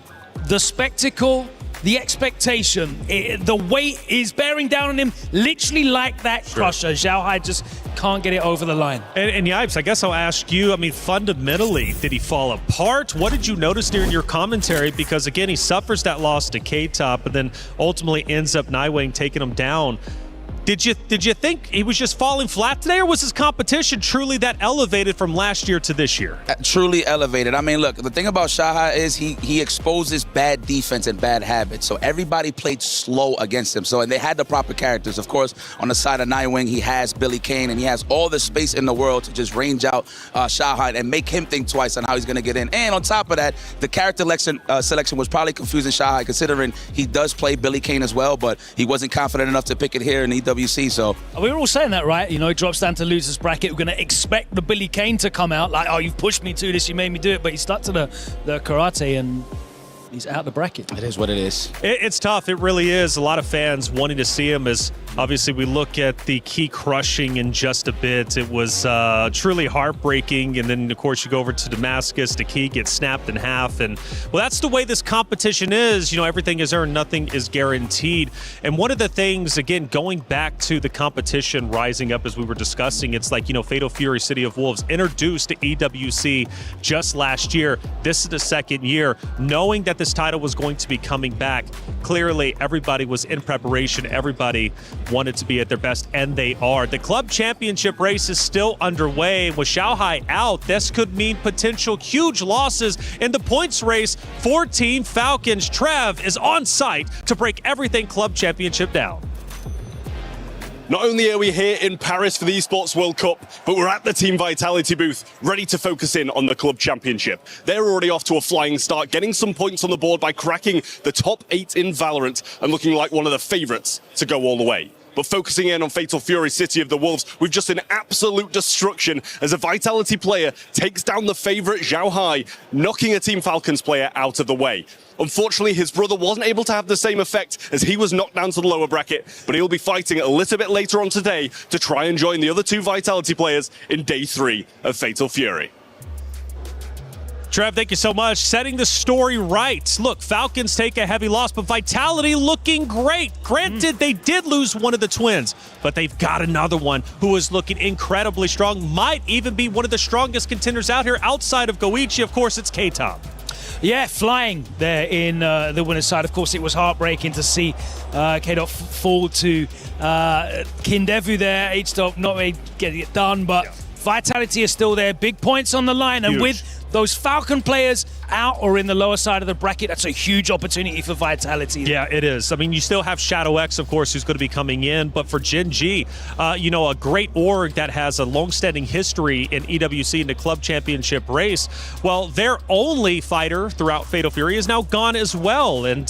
S14: the spectacle, the expectation, the weight is bearing down on him literally like that crusher. Zhao Hai just can't get it over the line.
S13: And Yipes, I guess I'll ask you, I mean, fundamentally, did he fall apart? What did you notice during your commentary? Because again, he suffers that loss to K-Top, but then ultimately ends up Nightwing taking him down. Did you think he was just falling flat today, or was his competition truly that elevated from last year to this year?
S11: Truly elevated. I mean, look, the thing about Shahai is he exposes bad defense and bad habits. So everybody played slow against him. So, and they had the proper characters. Of course, on the side of Nightwing, he has Billy Kane, and he has all the space in the world to just range out Shahai and make him think twice on how he's going to get in. And on top of that, the character selection was probably confusing Shahai, considering he does play Billy Kane as well, but he wasn't confident enough to pick it here in EWC. So
S14: we were all saying that, right? You know, he drops down to losers bracket. We're going to expect the Billy Kane to come out like, oh, you've pushed me to this, you made me do it. But he stuck to the karate, and he's out the bracket.
S11: It is what it is.
S13: It's tough. It really is. A lot of fans wanting to see him as obviously we look at the key crushing in just a bit. It was truly heartbreaking. And then, of course, you go over to Damascus. The key gets snapped in half. And, well, that's the way this competition is. You know, everything is earned. Nothing is guaranteed. And one of the things, again, going back to the competition rising up as we were discussing, it's like, you know, Fatal Fury City of Wolves introduced to EWC just last year. This is the second year. Knowing that this title was going to be coming back, clearly everybody was in preparation. Everybody wanted to be at their best, and they are. The club championship race is still underway. With Shanghai out, this could mean potential huge losses in the points race for Team Falcons. Trev is on site to break everything club championship down.
S8: Not only are we here in Paris for the Esports World Cup, but we're at the Team Vitality booth, ready to focus in on the club championship. They're already off to a flying start, getting some points on the board by cracking the top 8 in Valorant and looking like one of the favourites to go all the way. But focusing in on Fatal Fury City of the Wolves, we've just seen absolute destruction as a Vitality player takes down the favourite Zhao Hai, knocking a Team Falcons player out of the way. Unfortunately, his brother wasn't able to have the same effect as he was knocked down to the lower bracket, but he'll be fighting a little bit later on today to try and join the other 2 Vitality players in Day 3 of Fatal Fury.
S13: Trev, thank you so much. Setting the story right. Look, Falcons take a heavy loss, but Vitality looking great. Granted, they did lose one of the twins, but they've got another one who is looking incredibly strong. Might even be one of the strongest contenders out here outside of Goichi. Of course, it's K-Top.
S14: Yeah, flying there in the winner's side. Of course, it was heartbreaking to see K-Dot fall to Kindevu there. H-Dot not really getting it done, but Vitality is still there. Big points on the line. And with those Falcon players out or in the lower side of the bracket, that's a huge opportunity for Vitality.
S13: Yeah, it is. I mean, you still have Shadow X, of course, who's going to be coming in. But for Gen G, you know, a great org that has a long-standing history in EWC in the club championship race, well, their only fighter throughout Fatal Fury is now gone as well. And,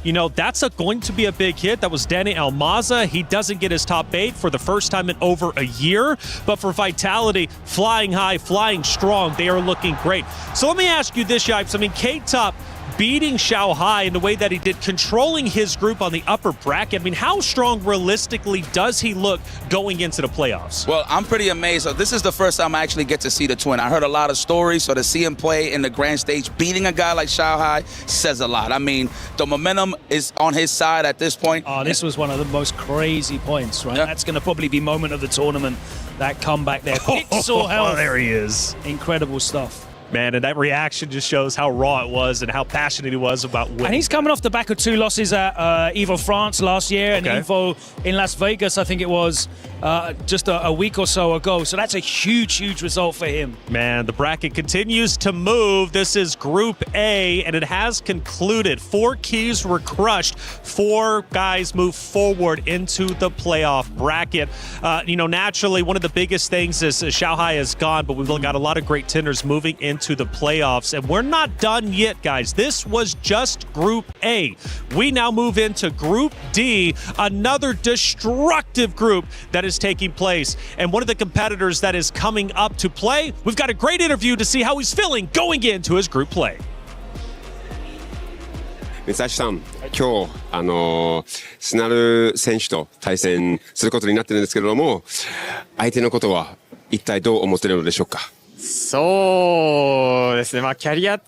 S13: you know, that's going to be a big hit. That was Danny Almaza. He doesn't get his top 8 for the first time in over a year. But for Vitality, flying high, flying strong, they are looking great. So let me ask you this, Yipes. I mean, K-Top beating Zhao Hai in the way that he did, controlling his group on the upper bracket. I mean, how strong realistically does he look going into the playoffs?
S11: Well, I'm pretty amazed. This is the first time I actually get to see the twin. I heard a lot of stories, so to see him play in the grand stage, beating a guy like Zhao Hai says a lot. I mean, the momentum is on his side at this point.
S14: Oh, this was one of the most crazy points, right? Yeah. That's going to probably be moment of the tournament, that comeback there. Pixel health.
S13: There he is.
S14: Incredible stuff.
S13: Man, and that reaction just shows how raw it was and how passionate he was about winning.
S14: And he's coming off the back of 2 losses at EVO France last year and EVO in Las Vegas, I think it was just a week or so ago. So that's a huge, huge result for him.
S13: Man, the bracket continues to move. This is Group A, and it has concluded. 4 keys were crushed. 4 guys move forward into the playoff bracket. You know, naturally, one of the biggest things is Zhao Hai is gone, but we've got a lot of great tenders moving into the playoffs, and we're not done yet, guys. This was just Group A. We now move into Group D, another destructive group that is taking place, and one of the competitors that is coming up to play, we've got a great interview to see how he's feeling going into his group play.
S3: 三橋さん、今日スナル選手と対戦することになってるんですけれども、相手のことは一体どう思っているのでしょうか。
S9: そうですね、まあキャリア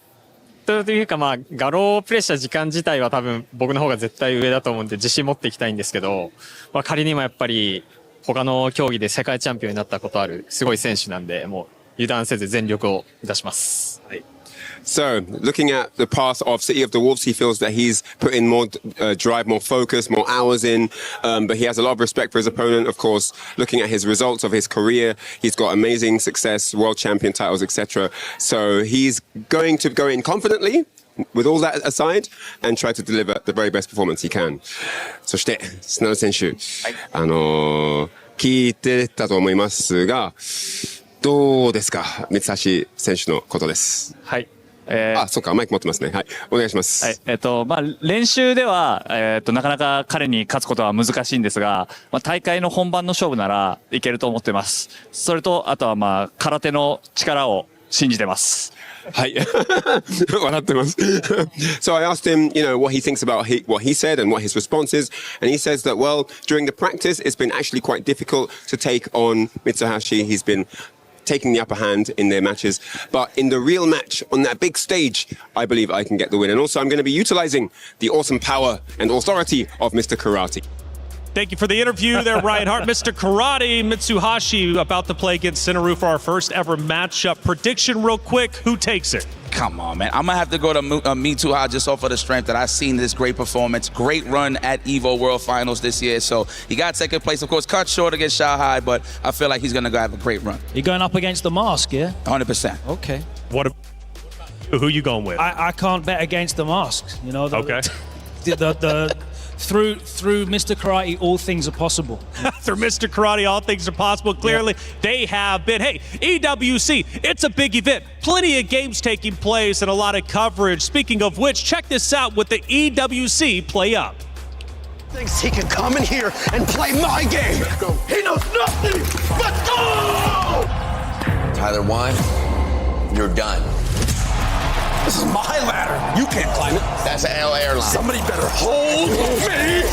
S9: というか、まあ画廊プレッシャー時間自体は多分僕の方が絶対上だと思うんで自信持っていきたいんですけど、まあ仮にもやっぱり他の競技で世界チャンピオンになったことあるすごい選手なんで、もう油断せず全力を出します。はい。
S3: So, looking at the path of City of the Wolves, he feels that he's put in more drive, more focus, more hours in, but he has a lot of respect for his opponent. Of course, looking at his results of his career, he's got amazing success, world champion titles, etc. So he's going to go in confidently, with all that aside, and try to deliver the very best performance he can. そして、スナル選手、聞いてたと思いますが、どうですか、三橋選手のことです。
S9: はい。
S3: そうか、マイク持ってますね。はい。お願いします。
S9: はい。まあ、練習では、なかなか彼に勝つことは難しいんですが、まあ、大会の本番の勝負ならいけると思ってます。それと、あとはまあ、空手の力を信じてます。
S3: はい。笑ってます。So I asked him, what he thinks about what he said and what his response is. And he says that, well, during the practice, it's been actually quite difficult to take on Mitsuhashi. He's been taking the upper hand in their matches. But in the real match, on that big stage, I believe I can get the win. And also, I'm going to be utilizing the awesome power and authority of Mr. Karate.
S13: Thank you for the interview there, Ryan Hart. Mr. Karate Mitsuhashi about to play against Sinaru for our first ever matchup. Prediction real quick, who takes it?
S11: Come on, man. I'm going to have to go to Mitsuhashi just off of the strength that I've seen this great performance, great run at EVO World Finals this year. So he got second place, of course, cut short against Shanghai, but I feel like he's going to go have a great run.
S14: You're going up against the mask, yeah?
S11: 100%.
S14: Okay.
S13: Who you going with?
S14: I can't bet against the mask.
S13: Okay.
S14: Through Mr. Karate, all things are possible.
S13: Through Mr. Karate, all things are possible. Clearly, they have been. Hey, EWC, it's a big event. Plenty of games taking place and a lot of coverage. Speaking of which, check this out with the EWC Play Up.
S10: Thinks he can come in here and play my game. He knows nothing but go!
S15: Tyler Wine, you're done.
S10: This is my ladder. You can't climb it.
S15: That's an L airline.
S10: Somebody better hold me back.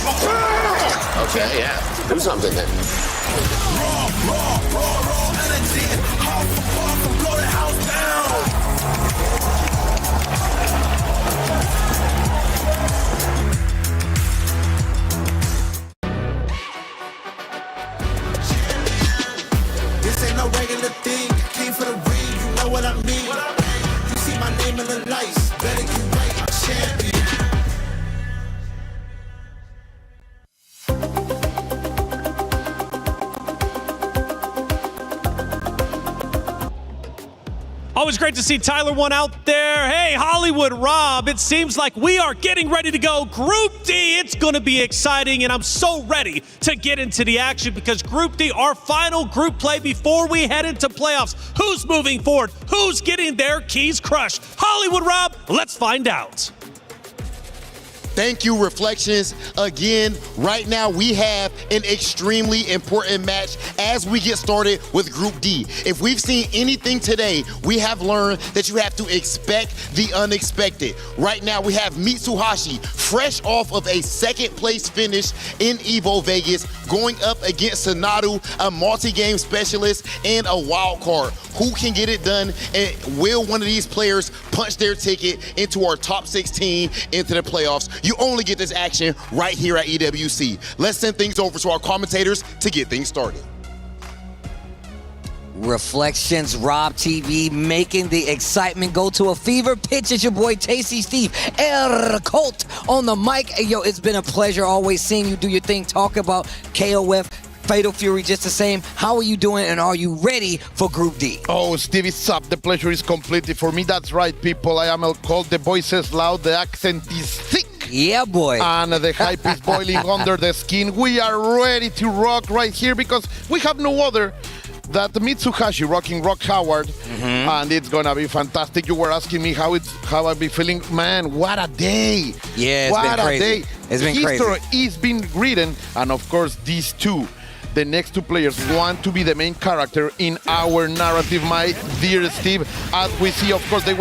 S15: Okay, yeah. Do something then.
S10: Raw energy. Blow the house down.
S4: This ain't no regular thing. Came for the ring, you know what I mean. You see my name in the lights. Better get right, champion.
S13: Always great to see Tyler One out there. Hey, Hollywood Rob, it seems like we are getting ready to go. Group D, it's going to be exciting, and I'm so ready to get into the action because Group D, our final group play before we head into playoffs. Who's moving forward? Who's getting their keys crushed? Hollywood Rob, let's find out.
S6: Thank you, Reflections. Again, right now we have an extremely important match as we get started with Group D. If we've seen anything today, we have learned that you have to expect the unexpected. Right now we have Mitsuhashi, fresh off of a second place finish in EVO Vegas, going up against Sanadu, a multi-game specialist and a wild card. Who can get it done, and will one of these players punch their ticket into our top 16 into the playoffs? You only get this action right here at EWC. Let's send things over to our commentators to get things started.
S18: Reflections, Rob TV, making the excitement go to a fever pitch. It's your boy Tasty Steve Colt on the mic. Hey, yo, it's been a pleasure always seeing you do your thing, talk about KOF, Fatal Fury just the same. How are you doing, and are you ready for Group D?
S2: Oh, Steve, it's up. The pleasure is completely for me. That's right, people. I am Colt. The voice is loud. The accent is thick.
S18: Yeah, boy.
S2: And the hype is boiling under the skin. We are ready to rock right here because we have no other than Mitsuhashi rocking Rock Howard. And it's gonna be fantastic. You were asking me how I be feeling. Man, what a day.
S18: Yeah, it's
S2: what
S18: been crazy.
S2: A day.
S18: It's been crazy.
S2: History is being written, and of course these two, the next two players, want to be the main character in our narrative, my dear Steve. As we see, of course, they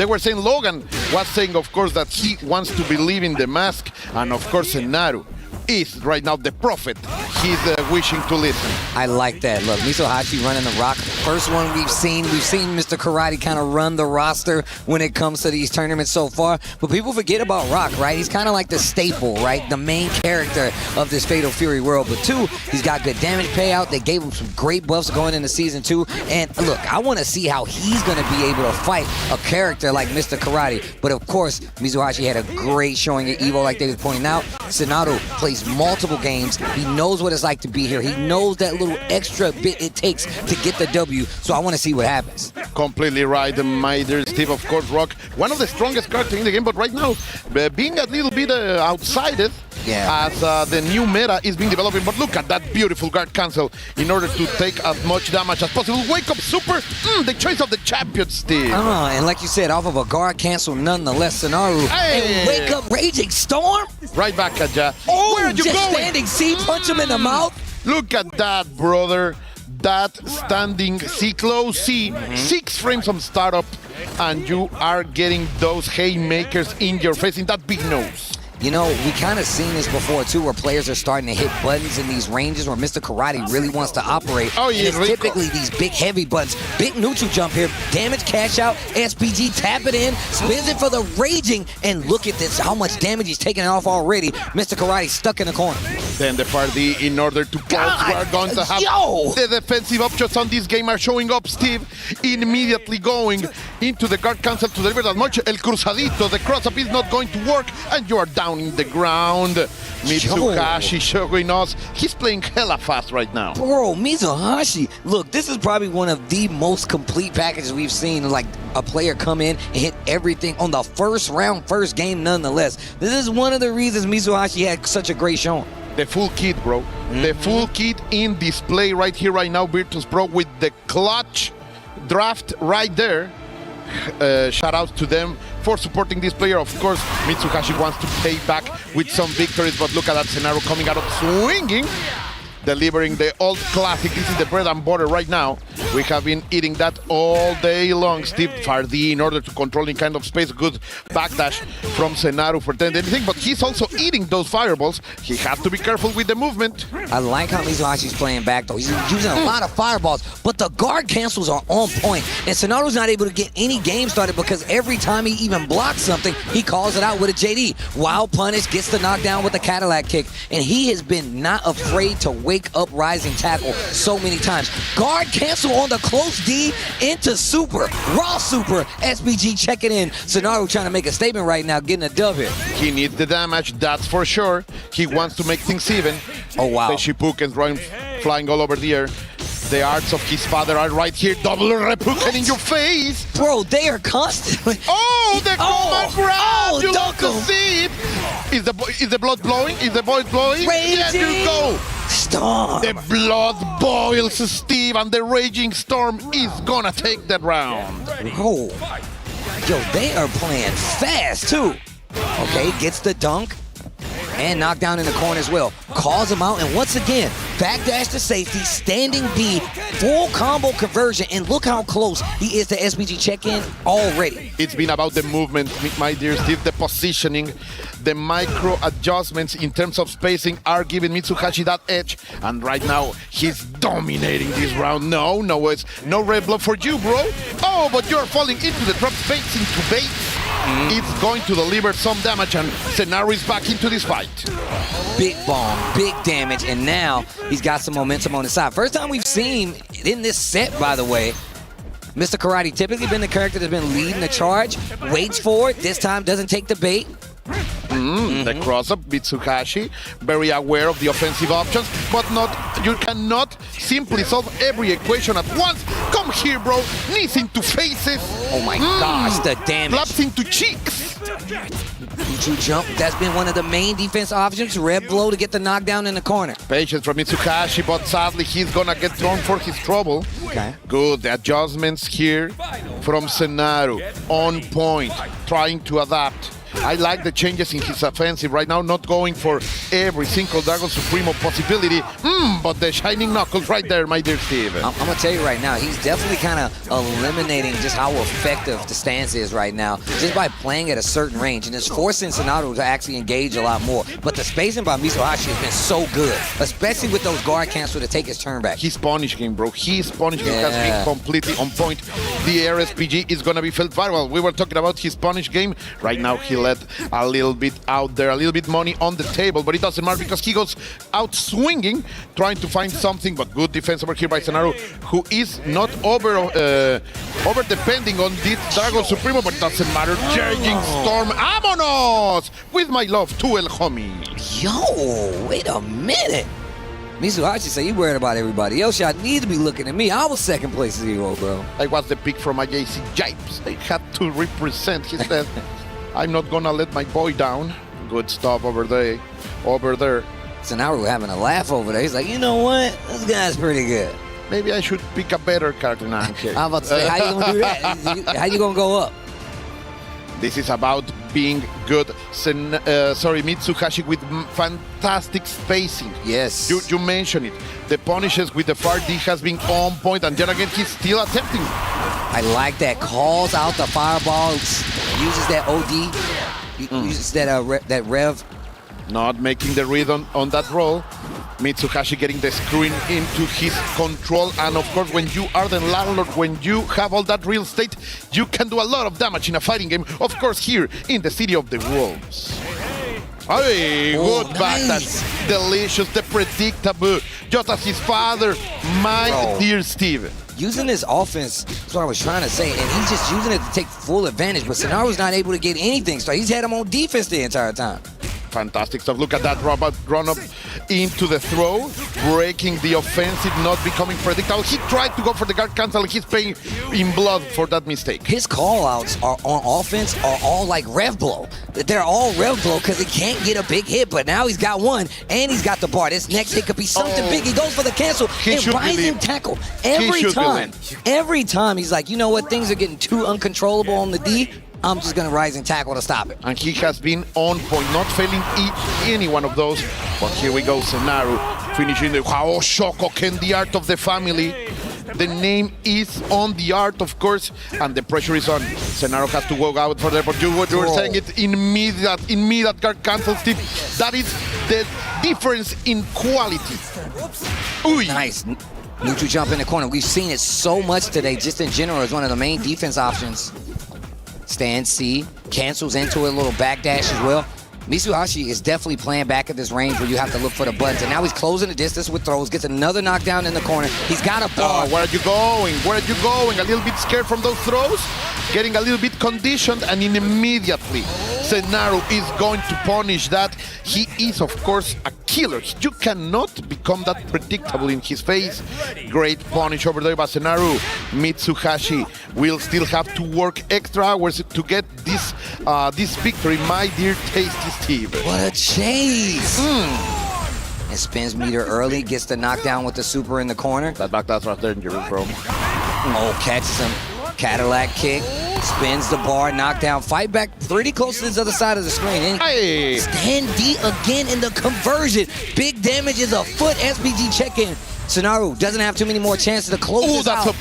S2: were saying, Logan was saying, of course, that he wants to believe in the mask, and of course Naru is right now the prophet. He's wishing to listen.
S18: I like that. Look, Mitsuhashi running the rock. First one we've seen Mr. Karate kind of run the roster when it comes to these tournaments so far. But people forget about Rock, right? He's kind of like the staple, right? The main character of this Fatal Fury world. But two, he's got good damage payout. They gave him some great buffs going into Season 2. And look, I want to see how he's going to be able to fight a character like Mr. Karate. But of course, Mitsuhashi had a great showing at EVO, like they were pointing out. Sanadu plays multiple games. He knows what it's like to be here. He knows that little extra bit it takes to get the W. So I want to see what happens.
S2: Completely right, my dear Steve. Of course, Rock, one of the strongest characters in the game, but right now, being a little bit outside as the new meta is being developing. But look at that beautiful guard cancel in order to take as much damage as possible. Wake up super, the choice of the champion, Steve.
S18: And like you said, off of a guard cancel nonetheless, Sanaru. And wake up Raging Storm?
S2: Right back at ya.
S18: Oh,
S2: where are you
S18: just
S2: going?
S18: Standing C, punch him in the mouth.
S2: Look at that, brother. that standing C close C, 6 frames on startup, and you are getting those haymakers in your face in that big nose.
S18: You know, we kind of seen this before, too, where players are starting to hit buttons in these ranges where Mr. Karate really wants to operate.
S2: Oh, yeah,
S18: and it's typically these big, heavy buttons. Big neutral jump here. Damage, cash out. SPG, tap it in. Spins it for the raging. And look at this, how much damage he's taking off already. Mr. Karate stuck in the corner.
S2: Then the party, in order to pulse, we are going to have the defensive options on this game are showing up. Steve immediately going into the guard cancel to deliver that much. El Cruzadito, the cross-up is not going to work, and you are down in the ground. Mitsuhashi showing us he's playing hella fast right now.
S18: Bro, Mitsuhashi, look, this is probably one of the most complete packages we've seen, like a player come in and hit everything on the first round, first game nonetheless. This is one of the reasons Mitsuhashi had such a great showing.
S2: The full kit, bro. The full kit in display right here, right now, Virtus Pro, with the clutch draft right there. Shout out to them for supporting this player. Of course, Mitsuhashi wants to pay back with some victories, but look at that scenario coming out of swinging, delivering the old classic. This is the bread and butter right now. We have been eating that all day long. Steve Fardi, in order to controlling kind of space, good backdash from Senaru for 10 anything, but he's also eating those fireballs. He has to be careful with the movement.
S18: I like how Mitsuhashi's playing back, though. He's using a lot of fireballs, but the guard cancels are on point, and Senaru's not able to get any game started because every time he even blocks something, he calls it out with a JD. Wild punish, gets the knockdown with the Cadillac kick, and he has been not afraid to wake up rising tackle so many times. Guard cancel on the close D into super. Raw super. SBG checking in. Senaru trying to make a statement right now, getting a dub here.
S2: He needs the damage, that's for sure. He wants to make things even.
S18: Oh, wow.
S2: The Shippukens flying all over the air. The arts of his father are right here. Double Reppuken in your face.
S18: Bro, they are constantly.
S2: Oh, the command grab. You love to
S18: Duncan.
S2: see it. Is the blood blowing? Is the voice blowing?
S18: Raging.
S2: There you go.
S18: Storm.
S2: The blood boils, Steve, and the raging storm is gonna take that round.
S18: Oh, yo, they are playing fast too. Okay, gets the dunk and knockdown in the corner as well. Calls him out, and once again, backdash to safety, standing B, full combo conversion, and look how close he is to SBG check-in already.
S2: It's been about the movement, my dear Steve, the positioning, the micro adjustments in terms of spacing are giving Mitsuhashi that edge, and right now he's dominating this round. No, it's no red blood for you, bro. Oh, but you're falling into the trap, baits into bait. It's going to deliver some damage, and Senaru is back into this fight.
S18: Big bomb, big damage, and now he's got some momentum on his side. First time we've seen in this set, by the way. Mr. Karate typically been the character that's been leading the charge, waits for it, this time doesn't take the bait.
S2: The cross-up, Mitsuhashi, very aware of the offensive options, but you cannot simply solve every equation at once. Come here, bro. Knees into faces.
S18: Oh my gosh, the damage.
S2: Slaps into cheeks.
S18: Neutral jump, that's been one of the main defense options. Red blow to get the knockdown in the corner.
S2: Patience from Mitsuhashi, but sadly he's gonna get thrown for his trouble.
S18: Okay.
S2: Good, the adjustments here from Senaru. On point, trying to adapt. I like the changes in his offensive right now, not going for every single Dragon Supremo possibility. But the shining knuckles right there, my dear Steve.
S18: I'm going to tell you right now, he's definitely kind of eliminating just how effective the stance is right now, just by playing at a certain range. And it's forcing Senaru to actually engage a lot more. But the spacing by Mitsuhashi has been so good, especially with those guard cancel to take his turn back.
S2: His punish game, bro. His punish game has been completely on point. The RSPG is going to be felt viral. We were talking about his punish game. Right now, he let a little bit out there, a little bit money on the table, but it doesn't matter because he goes out swinging, trying to find something, but good defense over here by Senaru, who is not over depending on this Dragon Supremo, but it doesn't matter. Charging Storm, vámonos! With my love to El Homie.
S18: Yo, wait a minute. Mitsuhashi said, you worried about everybody else. Y'all need to be looking at me. I was second place zero, bro.
S2: I was the pick from AJC Jipes. I had to represent. He said, I'm not gonna let my boy down. Good stuff over there.
S18: So now we're having a laugh over there. He's like, you know what? This guy's pretty good.
S2: Maybe I should pick a better card than I'm here.
S18: I'm about to say, how you gonna do that? How you gonna go up?
S2: This is about being good. Mitsuhashi with fantastic spacing.
S18: Yes.
S2: You mentioned it. The punishes with the far D has been on point, and yet again he's still attempting.
S18: I like that. Calls out the fireballs. Uses that OD. Uses that rev.
S2: Not making the read on that roll. Mitsuhashi getting the screwing into his control, and of course when you are the landlord, when you have all that real estate, you can do a lot of damage in a fighting game, of course here in the city of the Wolves. Hey, good back, that's delicious, the predictable, just as his father, my dear Steve.
S18: Using this offense, that's what I was trying to say, and he's just using it to take full advantage, but Sonaro's not able to get anything, so he's had him on defense the entire time.
S2: Fantastic stuff. Look at that run up into the throw, breaking the offensive, not becoming predictable. He tried to go for the guard cancel. He's paying in blood for that mistake.
S18: His call-outs are on offense are all like rev blow. They're all rev blow because he can't get a big hit, but now he's got one, and he's got the bar. This next hit could be something big. He goes for the cancel, and rising tackle. Every time he's like, you know what, things are getting too uncontrollable on the D. I'm just going to rise and tackle to stop it.
S2: And he has been on point, not failing any one of those. But here we go, Senaru finishing the Shokoken, the art of the family. The name is on the art, of course, and the pressure is on. Senaru has to go out for there, but you were saying it in mid guard cancel, Steve. That is the difference in quality.
S18: Ooh. Nice. Neutral jump in the corner. We've seen it so much today, just in general, as one of the main defense options. Stand C, cancels into a little backdash as well. Mitsuhashi is definitely playing back at this range where you have to look for the buttons. And now he's closing the distance with throws, gets another knockdown in the corner. He's got a bar.
S2: Where are you going? Where are you going? A little bit scared from those throws, getting a little bit conditioned, and immediately Senaru is going to punish that. He is, of course, a killer. You cannot become that predictable in his face. Great punish over there by Senaru. Mitsuhashi will still have to work extra hours to get this victory, my dear tasty Steve.
S18: What a chase! And spins meter early, gets the knockdown with the super in the corner.
S2: That knockdown's right there in your room, bro.
S18: Oh, catches him. Cadillac kick, spins the bar, knockdown, fight back pretty close to this other side of the screen. And stand D again in the conversion. Big damage is a foot SPG check-in. Senaru doesn't have too many more chances to close this out.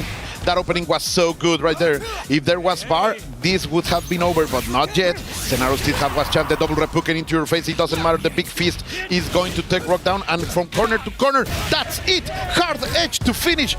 S2: That opening was so good right there. If there was bar, this would have been over, but not yet. Senaru still has chance. The double repuken into your face. It doesn't matter. The big fist is going to take Rock down, and from corner to corner, that's it. Hard edge to finish.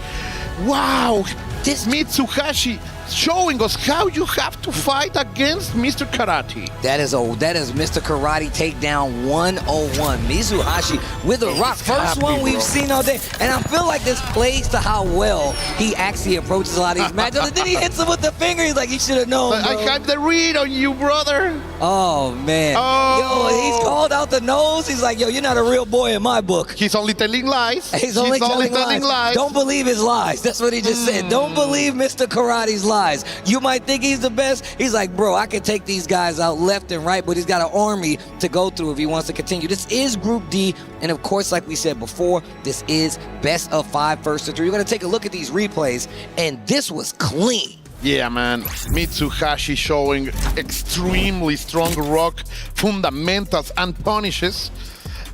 S2: Wow. This Mitsuhashi showing us how you have to fight against Mr. Karate.
S18: That is Mr. Karate takedown 101. Mitsuhashi with a rock. First one we've seen all day. And I feel like this plays to how well he actually approaches a lot of these matches. And then he hits him with the finger. He's like, he should have known, bro.
S2: I have the read on you, brother.
S18: Oh, man.
S2: Oh.
S18: Yo, he's called out the nose. He's like, yo, you're not a real boy in my book.
S2: He's only telling lies.
S18: He's only telling lies. Don't believe his lies. That's what he just said. Don't believe Mr. Karate's lies. You might think he's the best. He's like, bro, I can take these guys out left and right, but he's got an army to go through if he wants to continue. This is Group D, and of course, like we said before, this is best of 5 first to 3. We're going to take a look at these replays, and this was clean.
S2: Yeah, man. Mitsuhashi showing extremely strong rock fundamentals and punishes.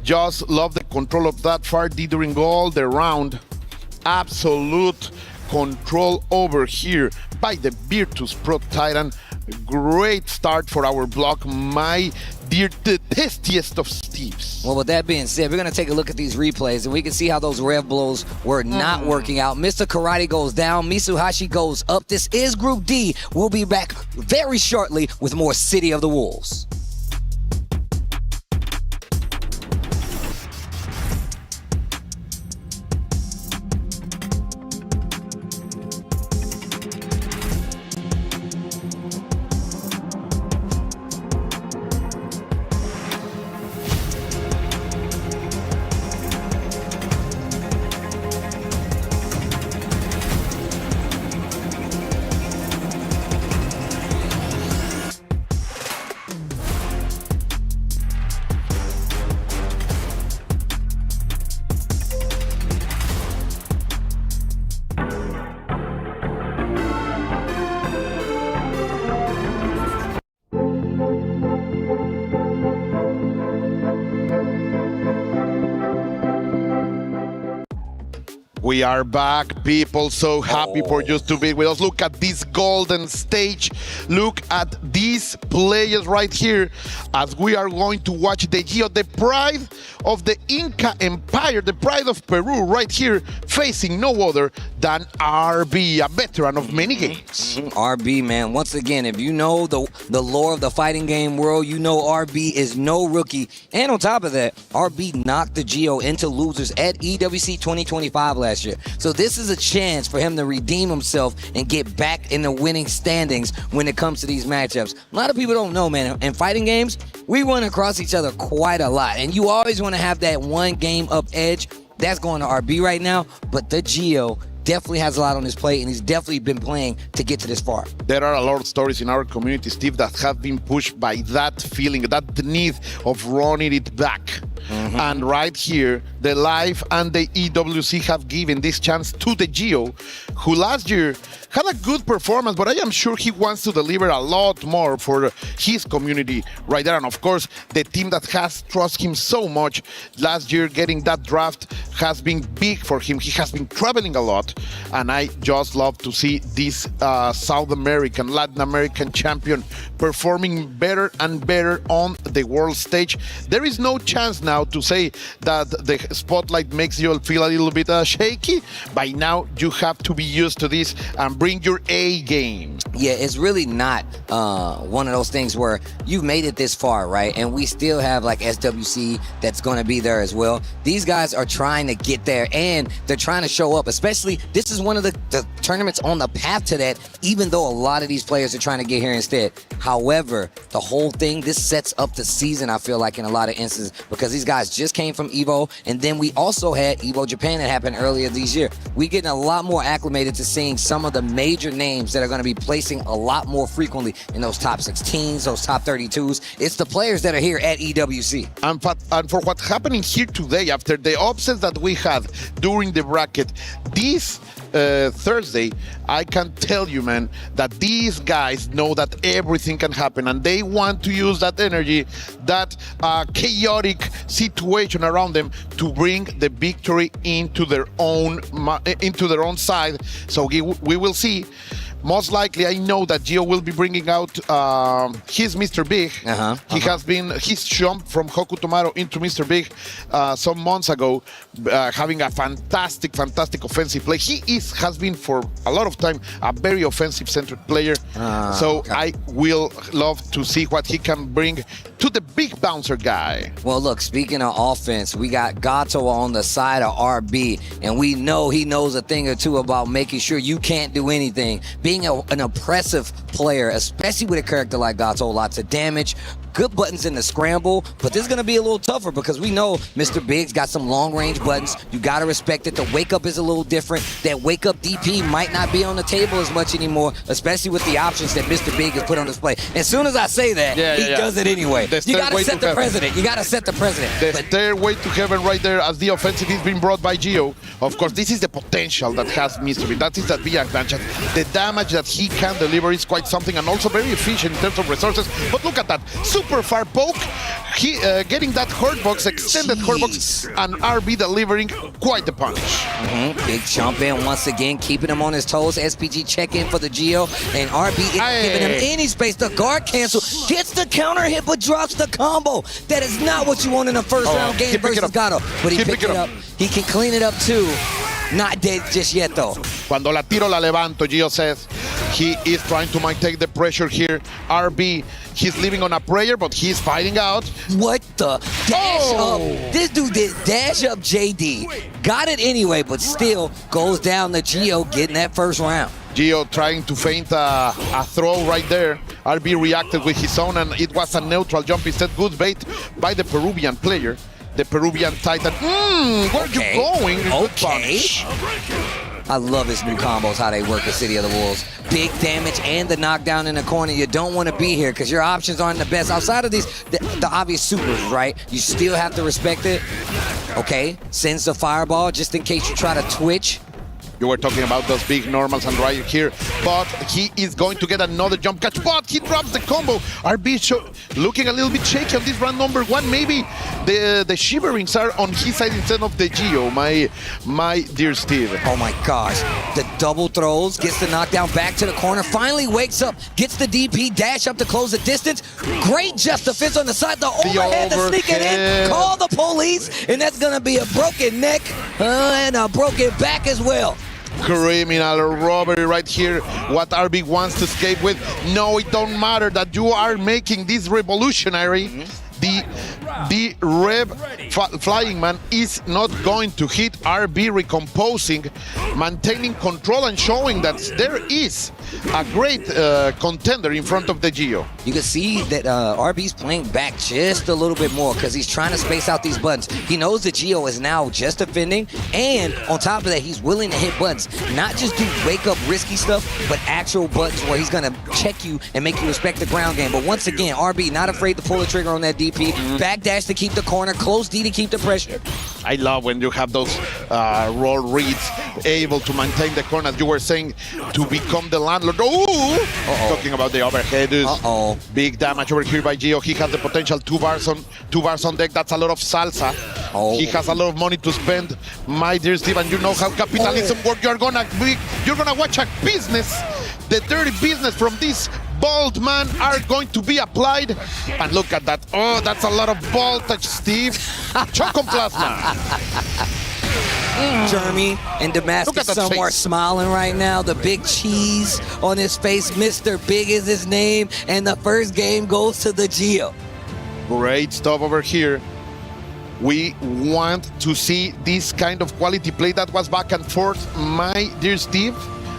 S2: Just love the control of that far D during all the round. Absolute control over here by the Virtus Pro Titan. Great start for our block, my dear, the tastiest of Steves.
S18: Well, with that being said, we're going to take a look at these replays, and we can see how those rev blows were not working out. Mr. Karate goes down. Mitsuhashi goes up. This is Group D. We'll be back very shortly with more City of the Wolves.
S2: We are back, people. So happy for you to be with us. Look at this golden stage. Look at these players right here as we are going to watch the Gio, the pride of the Inca Empire, the pride of Peru right here, facing no other than RB, a veteran of many games.
S18: RB, man. Once again, if you know the lore of the fighting game world, you know RB is no rookie. And on top of that, RB knocked the Gio into losers at EWC 2025 last year. So this is a chance for him to redeem himself and get back in the winning standings when it comes to these matchups. A lot of people don't know, man. In fighting games, we run across each other quite a lot. And you always want to have that one game up edge. That's going to RB right now. But the Gio definitely has a lot on his plate, and he's definitely been playing to get to this far.
S2: There are a lot of stories in our community, Steve, that have been pushed by that feeling, that need of running it back. And right here, the Live and the EWC have given this chance to the Gio, who last year had a good performance, but I am sure he wants to deliver a lot more for his community right there. And of course, the team that has trusted him so much last year, getting that draft has been big for him. He has been traveling a lot, and I just love to see this South American, Latin American champion performing better and better on the world stage. There is no chance now to say that the spotlight makes you feel a little bit shaky. By now, you have to be used to this and bring your A game.
S18: Yeah, it's really not one of those things where you've made it this far, right? And we still have like SWC that's going to be there as well. These guys are trying to get there, and they're trying to show up. Especially, this is one of the tournaments on the path to that, even though a lot of these players are trying to get here instead. However, the whole thing, this sets up the season, I feel like, in a lot of instances, because these guys just came from EVO, and then we also had EVO Japan that happened earlier this year. We're getting a lot more acclimated to seeing some of the major names that are going to be placing a lot more frequently in those top 16s, those top 32s. It's the players that are here at EWC.
S2: And for what's happening here today, after the upsets that we had during the bracket, this Thursday, I can tell you, man, that these guys know that everything can happen, and they want to use that energy, that chaotic situation around them, to bring the victory into their own side. So we will see. Most likely, I know that Gio will be bringing out his Mr. Big. He's jumped from Hokutomaru into Mr. Big some months ago, having a fantastic offensive play. He has been for a lot of time a very offensive-centered player. I will love to see what he can bring to the big bouncer guy.
S18: Well, look, speaking of offense, we got Gato on the side of RB, and we know he knows a thing or two about making sure you can't do anything. Being an oppressive player, especially with a character like Gato, lots of damage, good buttons in the scramble, but this is going to be a little tougher because we know Mr. Big's got some long-range buttons. You got to respect it. The wake-up is a little different. That wake-up DP might not be on the table as much anymore, especially with the options that Mr. Big has put on display. As soon as I say that, he does it anyway. You got to set the president. You got to set the president.
S2: The stairway to heaven right there as the offensive is being brought by Gio. Of course, this is the potential that has Mr. Big. That is that big advantage. The damage that he can deliver is quite something, and also very efficient in terms of resources. But look at that. Super far poke, he getting that hurt box, extended hurt box, and RB delivering quite the punch.
S18: Big jump in once again, keeping him on his toes. SPG check in for the Gio, and RB isn't giving him any space. The guard cancel, gets the counter hit, but drops the combo. That is not what you want in a first round game versus Gato. But he picked it up. He can clean it up too. Not dead just yet though.
S2: Cuando la tiro la levanto, Gio says. He is trying to take the pressure here. RB, he's living on a prayer, but he's fighting out.
S18: What the? Dash up. This dude did dash up JD. Got it anyway, but still goes down to Gio getting that first round.
S2: Gio trying to feint a throw right there. RB reacted with his own, and it was a neutral jump instead. Good bait by the Peruvian player. The Peruvian Titan. Where are you going? Good punch.
S18: I love his new combos, how they work at City of the Wolves. Big damage and the knockdown in the corner. You don't want to be here because your options aren't the best. Outside of these, the obvious supers, right? You still have to respect it. Okay, sends the fireball just in case you try to twitch.
S2: You were talking about those big normals and right here, but he is going to get another jump catch, but he drops the combo. RB looking a little bit shaky on this round number one. Maybe the shiverings are on his side instead of the Gio, my dear Steve.
S18: Oh my gosh. The double throws, gets the knockdown back to the corner, finally wakes up, gets the DP, dash up to close the distance. Great just defense on the side, the overhead to sneak it in, call the police, and that's gonna be a broken neck and a broken back as well.
S2: Criminal robbery right here. What RB wants to escape with. No, it don't matter that you are making this revolutionary. The Rev Flying Man is not going to hit RB, recomposing, maintaining control and showing that there is a great contender in front of the Gio.
S18: You can see that RB's playing back just a little bit more because he's trying to space out these buttons. He knows the Gio is now just defending, and on top of that, he's willing to hit buttons. Not just do wake-up risky stuff, but actual buttons where he's going to check you and make you respect the ground game. But once again, RB not afraid to pull the trigger on that DP. Backdash to keep the corner, close D to keep the pressure.
S2: I love when you have those roll reads able to maintain the corner, as you were saying, to become the landlord. Oh! Talking about the overhead. Big damage over here by Gio. He has the potential two bars on deck. That's a lot of salsa. He has a lot of money to spend. My dear Steve, and you know how capitalism works. You're gonna watch a business, the dirty business from this bald man are going to be applied. And look at that. Oh, that's a lot of voltage, Steve. Choco plasma.
S18: Jeremy in Damascus somewhere
S2: face.
S18: smiling right now. The big cheese on his face. Mr. Big is his name. And the first game goes to the Gio.
S2: Great stuff over here. We want to see this kind of quality play that was back and forth. My dear Steve,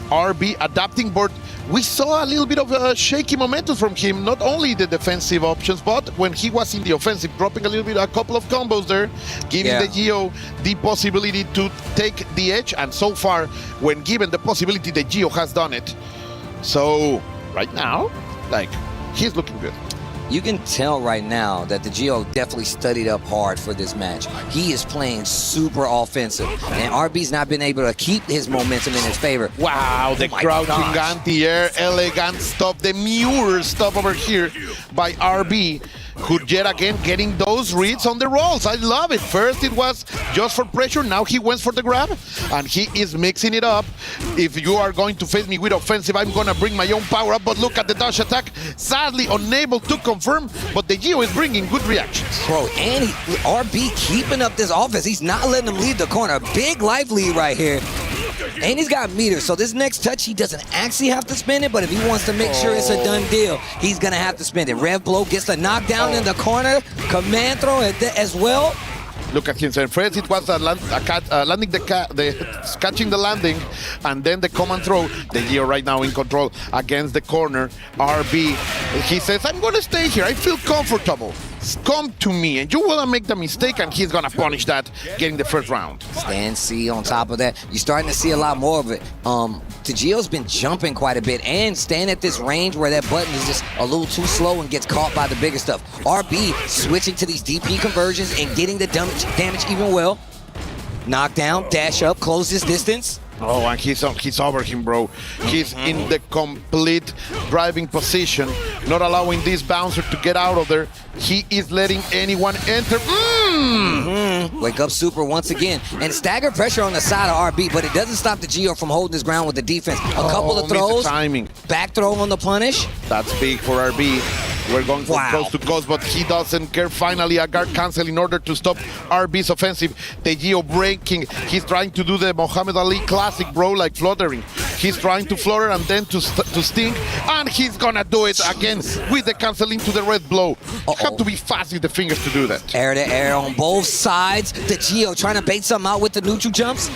S2: RB adapting board. We saw a little bit of a shaky momentum from him, not only the defensive options, but when he was in the offensive, dropping a couple of combos there, giving the Gio the possibility to take the edge. And so far, when given the possibility, the Gio has done it. So right now, he's looking good.
S18: You can tell right now that the Gio definitely studied up hard for this match. He is playing super offensive, and RB's not been able to keep his momentum in his favor.
S2: Wow, the crouching anti-air, elegant stop, the mirror stop over here by RB, who yet again getting those reads on the rolls. I love it. First it was just for pressure, now he went for the grab, and he is mixing it up. If you are going to face me with offensive, I'm gonna bring my own power up, but look at the dash attack. Sadly unable to confirm, but the Gio is bringing good reactions.
S18: Bro, and RB keeping up this offense. He's not letting him leave the corner. Big life lead right here. And he's got meters, so this next touch, he doesn't actually have to spend it, but if he wants to make sure it's a done deal, he's going to have to spend it. Rev Blow gets the knockdown in the corner. Command throw as well.
S2: Look at him. First it was catching the landing, and then the command throw. The Gio right now in control against the corner. RB, he says, I'm going to stay here. I feel comfortable. Come to me, and you will make the mistake, and he's going to punish that, getting the first round.
S18: Stand C on top of that. You're starting to see a lot more of it. The Gio's been jumping quite a bit and staying at this range where that button is just a little too slow and gets caught by the bigger stuff. RB switching to these DP conversions and getting the damage even well. Knockdown, dash up, close this distance.
S2: Oh, and he's over him, bro. He's in the complete driving position, not allowing this bouncer to get out of there. He is letting anyone enter.
S18: Wake up super once again. And stagger pressure on the side of RB, but it doesn't stop the Gio from holding his ground with the defense. A couple of throws.
S2: Timing.
S18: Back throw on the punish.
S2: That's big for RB. We're going from close to close, but he doesn't care. Finally, a guard cancel in order to stop RB's offensive. The Gio breaking. He's trying to do the Muhammad Ali classic, bro, like fluttering. He's trying to flutter and then to sting, and he's gonna do it again with the cancel into the red blow. You have to be fast with the fingers to do that.
S18: Air to air on both sides. The Gio trying to bait something out with the neutral jumps.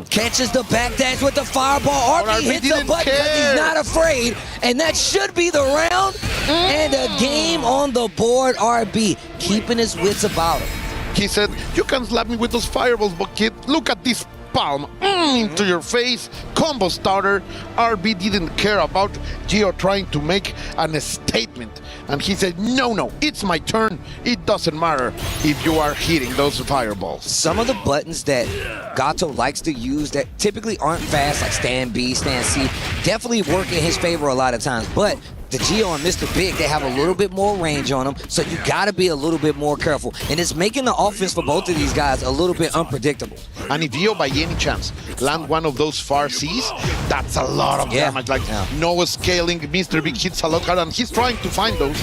S18: Catches the backdash with the fireball. RB hits the button because he's not afraid, and that should be the round. And a game on the board. RB keeping his wits about him.
S2: He said, you can slap me with those fireballs, but kid, look at this palm into your face. Combo starter. RB didn't care about Gio trying to make a statement, and he said, no, it's my turn. It doesn't matter if you are hitting those fireballs.
S18: Some of the buttons that Gato likes to use that typically aren't fast, like stand B, stand C, definitely work in his favor a lot of times. But the Gio and Mr. Big, they have a little bit more range on them, so you got to be a little bit more careful. And it's making the offense for both of these guys a little bit unpredictable.
S2: And if Gio, by any chance, land one of those far Cs, that's a lot of damage. Like, no scaling, Mr. Big hits a lot harder, and he's trying to find those.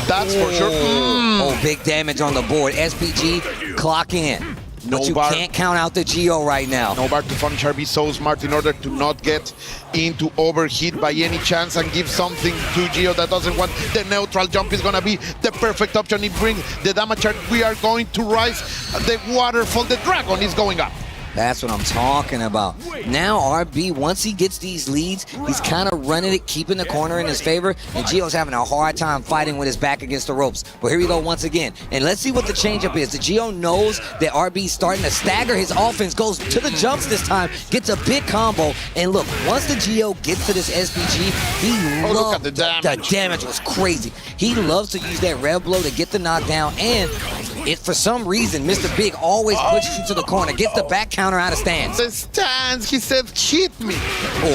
S2: That's for sure.
S18: Oh, big damage on the board. SPG, clock in.
S2: No
S18: but you
S2: bar.
S18: can't count out the Gio right now.
S2: No bar to punish RB so smart in order to not get into overheat by any chance and give something to Gio that doesn't want. The neutral jump is going to be the perfect option. It brings the damage chart. We are going to rise. The waterfall, the dragon is going up.
S18: That's what I'm talking about. Now RB, once he gets these leads, he's kind of running it, keeping the corner in his favor, and Gio's having a hard time fighting with his back against the ropes. But here we go once again. And let's see what the changeup is. The Gio knows that RB's starting to stagger his offense, goes to the jumps this time, gets a big combo. And look, once the Gio gets to this SPG, he loves
S2: look at the damage.
S18: The damage was crazy. He loves to use that rev blow to get the knockdown, and for some reason, Mr. Big always pushes you to the corner, gets the back counter out of stance.
S2: The stance, he said, hit me.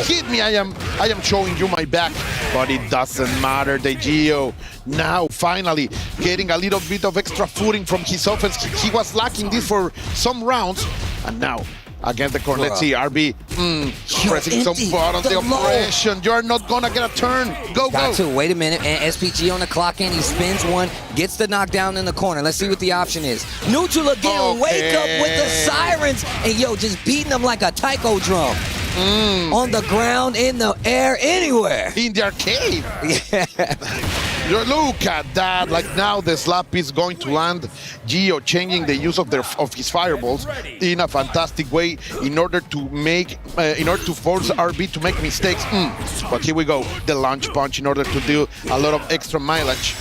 S2: Hit me, I am showing you my back. But it doesn't matter, the Gio. Now, finally, getting a little bit of extra footing from his offense. He was lacking this for some rounds. And now, against the corner, let's see, RB pressing some buttons, the oppression. You're not gonna get a turn. Go.
S18: Wait a minute, and SPG on the clock in, he spins one, gets the knockdown in the corner. Let's see what the option is. Neutral again, wake up with the sirens, and yo, just beating them like a taiko drum. On the ground, in the air, anywhere.
S2: In the arcade. Look at that. Like now the slap is going to land. Gio changing the use of his fireballs in a fantastic way in order to force RB to make mistakes. But here we go. The launch punch in order to do a lot of extra mileage.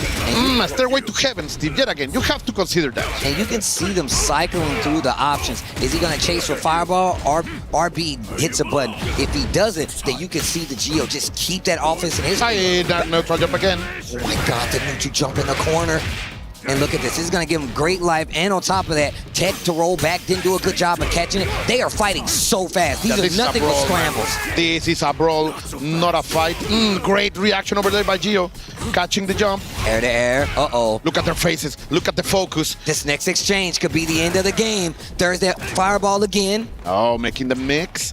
S2: A stairway to heaven, Steve. Yet again, you have to consider that.
S18: And you can see them cycling through the options. Is he going to chase for fireball? RB hits a button. If he doesn't, then you can see the Gio just keep that offense in his
S2: face. That neutral jump again.
S18: Oh my God, the neutral jump in the corner. And look at this. This is going to give him great life. And on top of that, Tech to roll back, didn't do a good job of catching it. They are fighting so fast. These are nothing but scrambles.
S2: This is a brawl, not a fight. Great reaction over there by Gio. Catching the jump.
S18: Air to air. Uh-oh.
S2: Look at their faces. Look at the focus.
S18: This next exchange could be the end of the game. There's that fireball again.
S2: Oh, making the mix.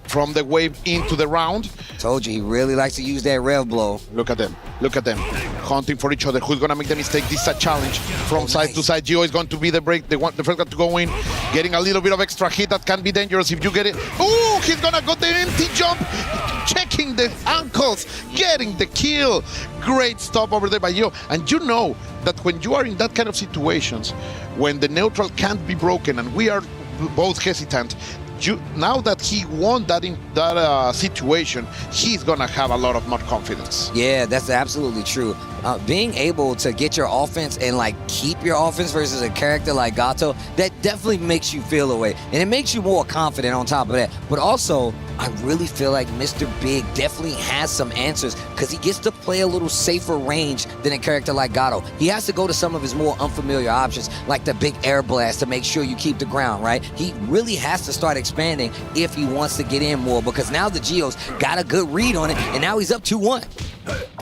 S2: From the wave into the round.
S18: Told you, he really likes to use that rev blow.
S2: Look at them. Look at them. Hunting for each other. Who's going to make the mistake? This is a challenge. From side to side. Gio is going to be the break. They want the first guy to go in. Getting a little bit of extra hit that can be dangerous if you get it. Ooh, he's going to go the empty jump. Checking the ankles. Getting the kill. Great stop over there by Gio. And you know that when you are in that kind of situations, when the neutral can't be broken and we are both hesitant, now that he won that situation, he's gonna have a lot of more confidence.
S18: Yeah, that's absolutely true. Being able to get your offense and like keep your offense versus a character like Gato, that definitely makes you feel away, and it makes you more confident on top of that. But also, I really feel like Mr. Big definitely has some answers because he gets to play a little safer range than a character like Gato. He has to go to some of his more unfamiliar options, like the big air blast to make sure you keep the ground, right? He really has to start expanding if he wants to get in more, because now the Gio's got a good read on it, and now he's up 2-1.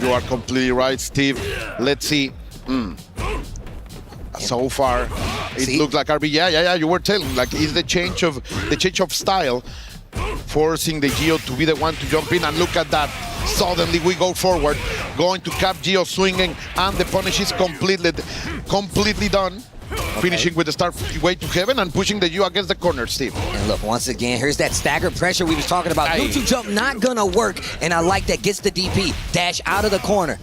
S2: You are completely right, Steve. Let's see. So far, it looks like RB. Yeah. You were telling, like, is the change of style forcing the Gio to be the one to jump in, and look at that. Suddenly we go forward, going to cap Gio swinging, and the punish is completely done. Okay. Finishing with the start way to heaven and pushing the Gio against the corner, Steve.
S18: And look, once again, here's that stagger pressure we was talking about. Neutral jump not gonna work, and I like that. Gets the DP, dash out of the corner.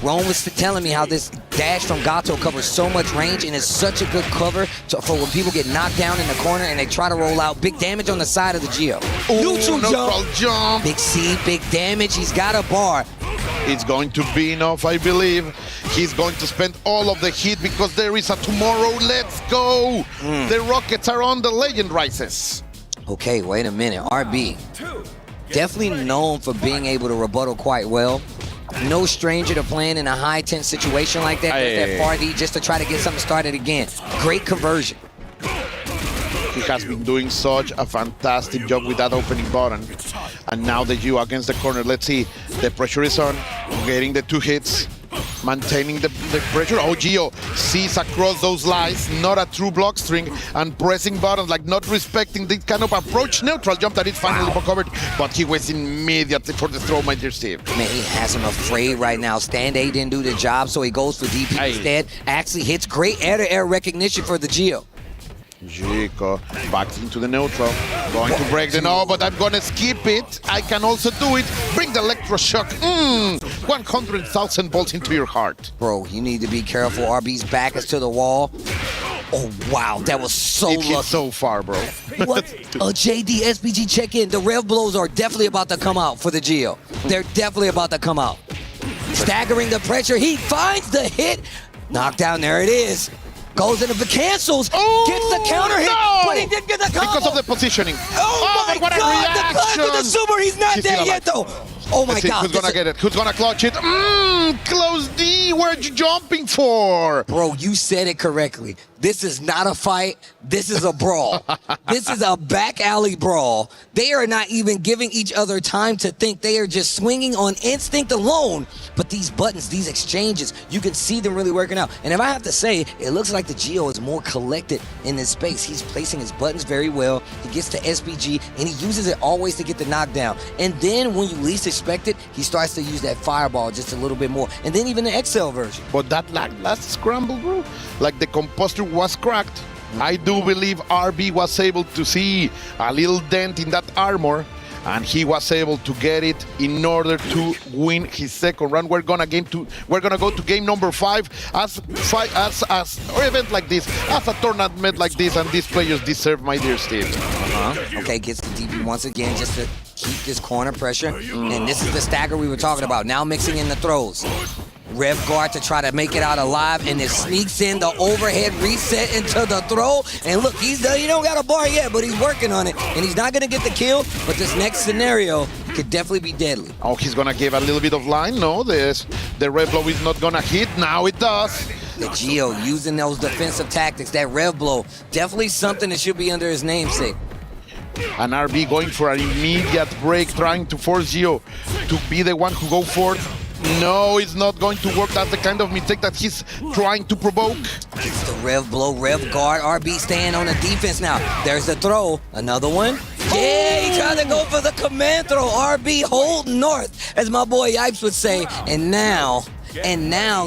S18: Ron was telling me how this dash from Gato covers so much range, and it's such a good cover for when people get knocked down in the corner and they try to roll out. Big damage on the side of the Gio.
S2: Neutral jump.
S18: Big C, big damage. He's got a bar.
S2: It's going to be enough, I believe. He's going to spend all of the heat because there is a tomorrow. Let's go. The Rockets are on. The legend rises.
S18: Okay, wait a minute. RB, definitely known for being able to rebuttal quite well. no stranger to playing in a high tense situation like that. That party just to try to get something started again. Great conversion.
S2: He has been doing such a fantastic job with that opening button. And now the Gio against the corner. Let's see. The pressure is on. Getting the 2 hits. Maintaining the pressure. Oh, Gio sees across those lines, not a true block string, and pressing buttons, like not respecting this kind of approach. Neutral jump that is finally recovered, but he was immediately for the throw, my dear Steve.
S18: Man, he has him afraid right now. Stand A didn't do the job, so he goes for DP instead. Actually hits great air-to-air recognition for the Gio.
S2: Chico back into the neutral, going to break the no, but I'm gonna skip it. I can also do it. Bring the electroshock. 100,000 volts into your heart.
S18: Bro, you need to be careful. RB's back is to the wall. Oh, wow, that was so lucky.
S2: It hit so far, bro.
S18: What? JD, SPG check-in. The rev blows are definitely about to come out for the Gio. They're definitely about to come out. Staggering the pressure. He finds the hit. Knockdown, there it is. Goes into the cancels, gets the counter hit, but he didn't get the combo.
S2: Because of the positioning.
S18: Oh my
S2: what a
S18: God,
S2: reaction.
S18: the clash with the super, he's not dead yet though. Oh my God.
S2: Who's gonna get it? Who's gonna clutch it? Close D, where'd you jumping for?
S18: Bro, you said it correctly. This is not a fight. This is a brawl. This is a back alley brawl. They are not even giving each other time to think. They are just swinging on instinct alone. But these buttons, these exchanges, you can see them really working out. And if I have to say, it looks like the Gio is more collected in this space. He's placing his buttons very well. He gets to SPG, and he uses it always to get the knockdown. And then when you least expect it, he starts to use that fireball just a little bit more. And then even the XL version.
S2: But that last scramble, bro, like the composter was cracked. I do believe RB was able to see a little dent in that armor, and he was able to get it in order to win his second round. We're gonna go to game number 5 as an event like this, as a tournament like this, and these players deserve, my dear Steve.
S18: Okay, gets the DP once again just to keep this corner pressure. And this is the stagger we were talking about. Now mixing in the throws. Rev guard to try to make it out alive, and it sneaks in the overhead reset into the throw. And look, he don't got a bar yet, but he's working on it. And he's not gonna get the kill, but this next scenario could definitely be deadly.
S2: Oh, he's gonna give a little bit of line. No, the rev blow is not gonna hit. Now it does.
S18: The Gio using those defensive tactics, that rev blow, definitely something that should be under his namesake.
S2: And RB going for an immediate break, trying to force Gio to be the one who go forth. No, it's not going to work. That's the kind of mistake that he's trying to provoke.
S18: It's the rev blow, rev guard. RB staying on the defense now. There's the throw. Another one. Yeah, he tried to go for the command throw. RB holding north, as my boy Yipes would say. And now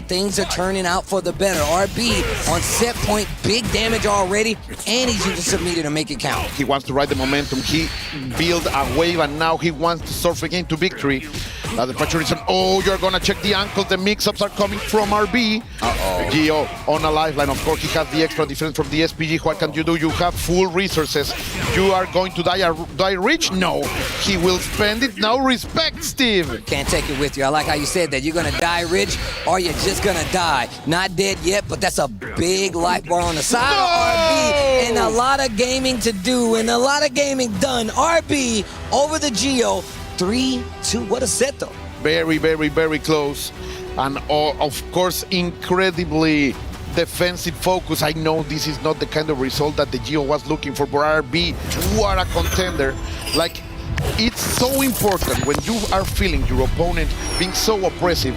S18: things are turning out for the better. RB on set point, big damage already, and he's using some meter to make it count.
S2: He wants to ride the momentum. He built a wave, and now he wants to surf again to victory. Now the pressure is on. Oh, you're gonna check the ankles. The mix-ups are coming from RB. Gio on a lifeline. Of course, he has the extra defense from the SPG. What can you do? You have full resources. You are going to die rich? No. He will spend it. Now respect, Steve.
S18: Can't take it with you. I like how you said that. You're gonna die rich, or you're just gonna die. Not dead yet, but that's a big life bar on the side of RB, and a lot of gaming to do, and a lot of gaming done. RB over the Gio. 3-2, what a set though.
S2: Very, very, very close. And of course, incredibly defensive focus. I know this is not the kind of result that the Gio was looking for, but RB, what a contender. Like, it's so important when you are feeling your opponent being so oppressive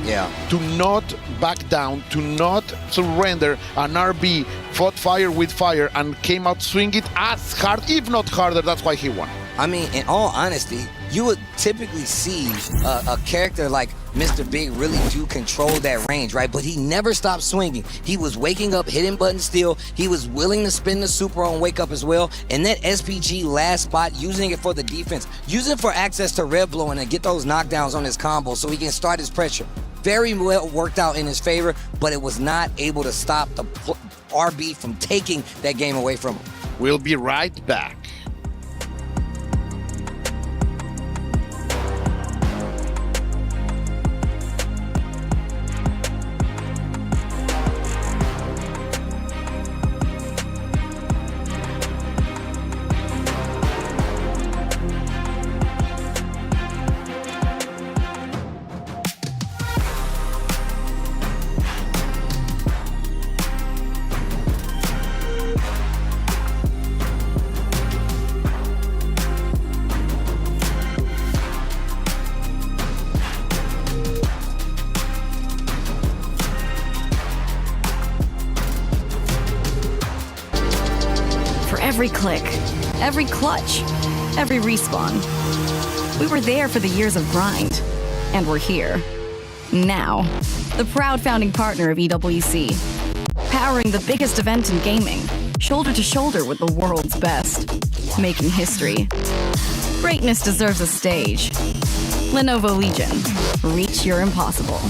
S2: to not back down, to not surrender. And RB fought fire with fire and came out swinging as hard, if not harder. That's why he won.
S18: I mean, in all honesty, you would typically see a character like Mr. Big really do control that range, right? But he never stopped swinging. He was waking up, hitting buttons still. He was willing to spin the super on wake up as well. And that SPG last spot, using it for the defense, using it for access to rev blow and to get those knockdowns on his combo so he can start his pressure. Very well worked out in his favor, but it was not able to stop the RB from taking that game away from him.
S2: We'll be right back.
S16: Every click, every clutch, every respawn. We were there for the years of grind, and we're here. Now, the proud founding partner of EWC, powering the biggest event in gaming, shoulder to shoulder with the world's best, making history. Greatness deserves a stage. Lenovo Legion, reach your impossible.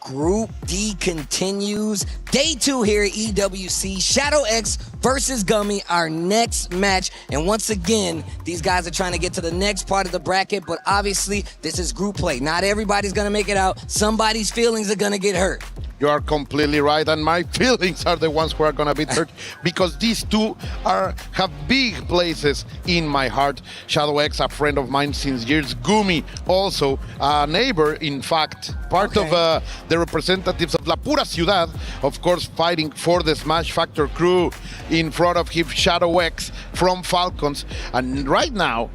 S18: Group D continues. Day 2 here at EWC. Shadow X versus Gummy, our next match. And once again, these guys are trying to get to the next part of the bracket, but obviously this is group play. Not everybody's gonna make it out. Somebody's feelings are gonna get hurt.
S2: You are completely right, and my feelings are the ones who are gonna be hurt because these two have big places in my heart. Shadow X, a friend of mine since years. Gumi, also a neighbor, in fact, part of the representatives of La Pura Ciudad, of course, fighting for the Smash Factor crew in front of him, Shadow X from Falcons. And right now,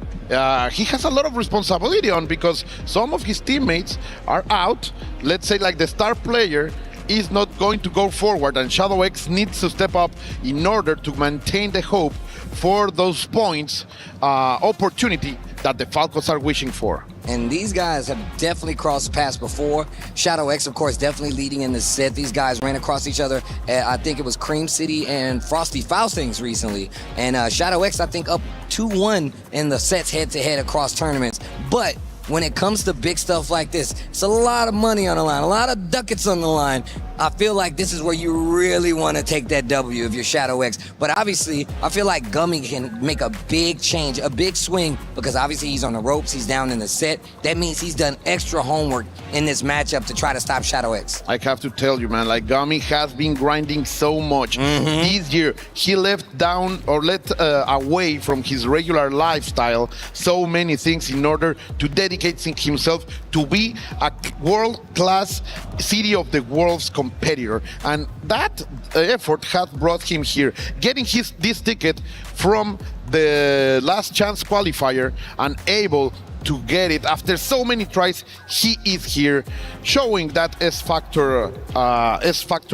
S2: he has a lot of responsibility on because some of his teammates are out. Let's say like the star player is not going to go forward, and Shadow X needs to step up in order to maintain the hope for those points opportunity that the Falcons are wishing for.
S18: And these guys have definitely crossed paths before. Shadow X, of course, definitely leading in the set. These guys ran across each other. I think it was Cream City and Frosty Faustings recently. And Shadow X, I think, up 2-1 in the sets head-to-head across tournaments. But when it comes to big stuff like this, it's a lot of money on the line, a lot of ducats on the line. I feel like this is where you really want to take that W if you're Shadow X. But obviously, I feel like Gummy can make a big change, a big swing, because obviously he's on the ropes, he's down in the set. That means he's done extra homework in this matchup to try to stop Shadow X.
S2: I have to tell you, man, like Gummy has been grinding so much. This year, he left down or let away from his regular lifestyle so many things in order to dedicate himself to be a world-class City of the Worlds competitor, and that effort has brought him here, getting this ticket from the last chance qualifier and able to get it after so many tries. He is here, showing that S-Factor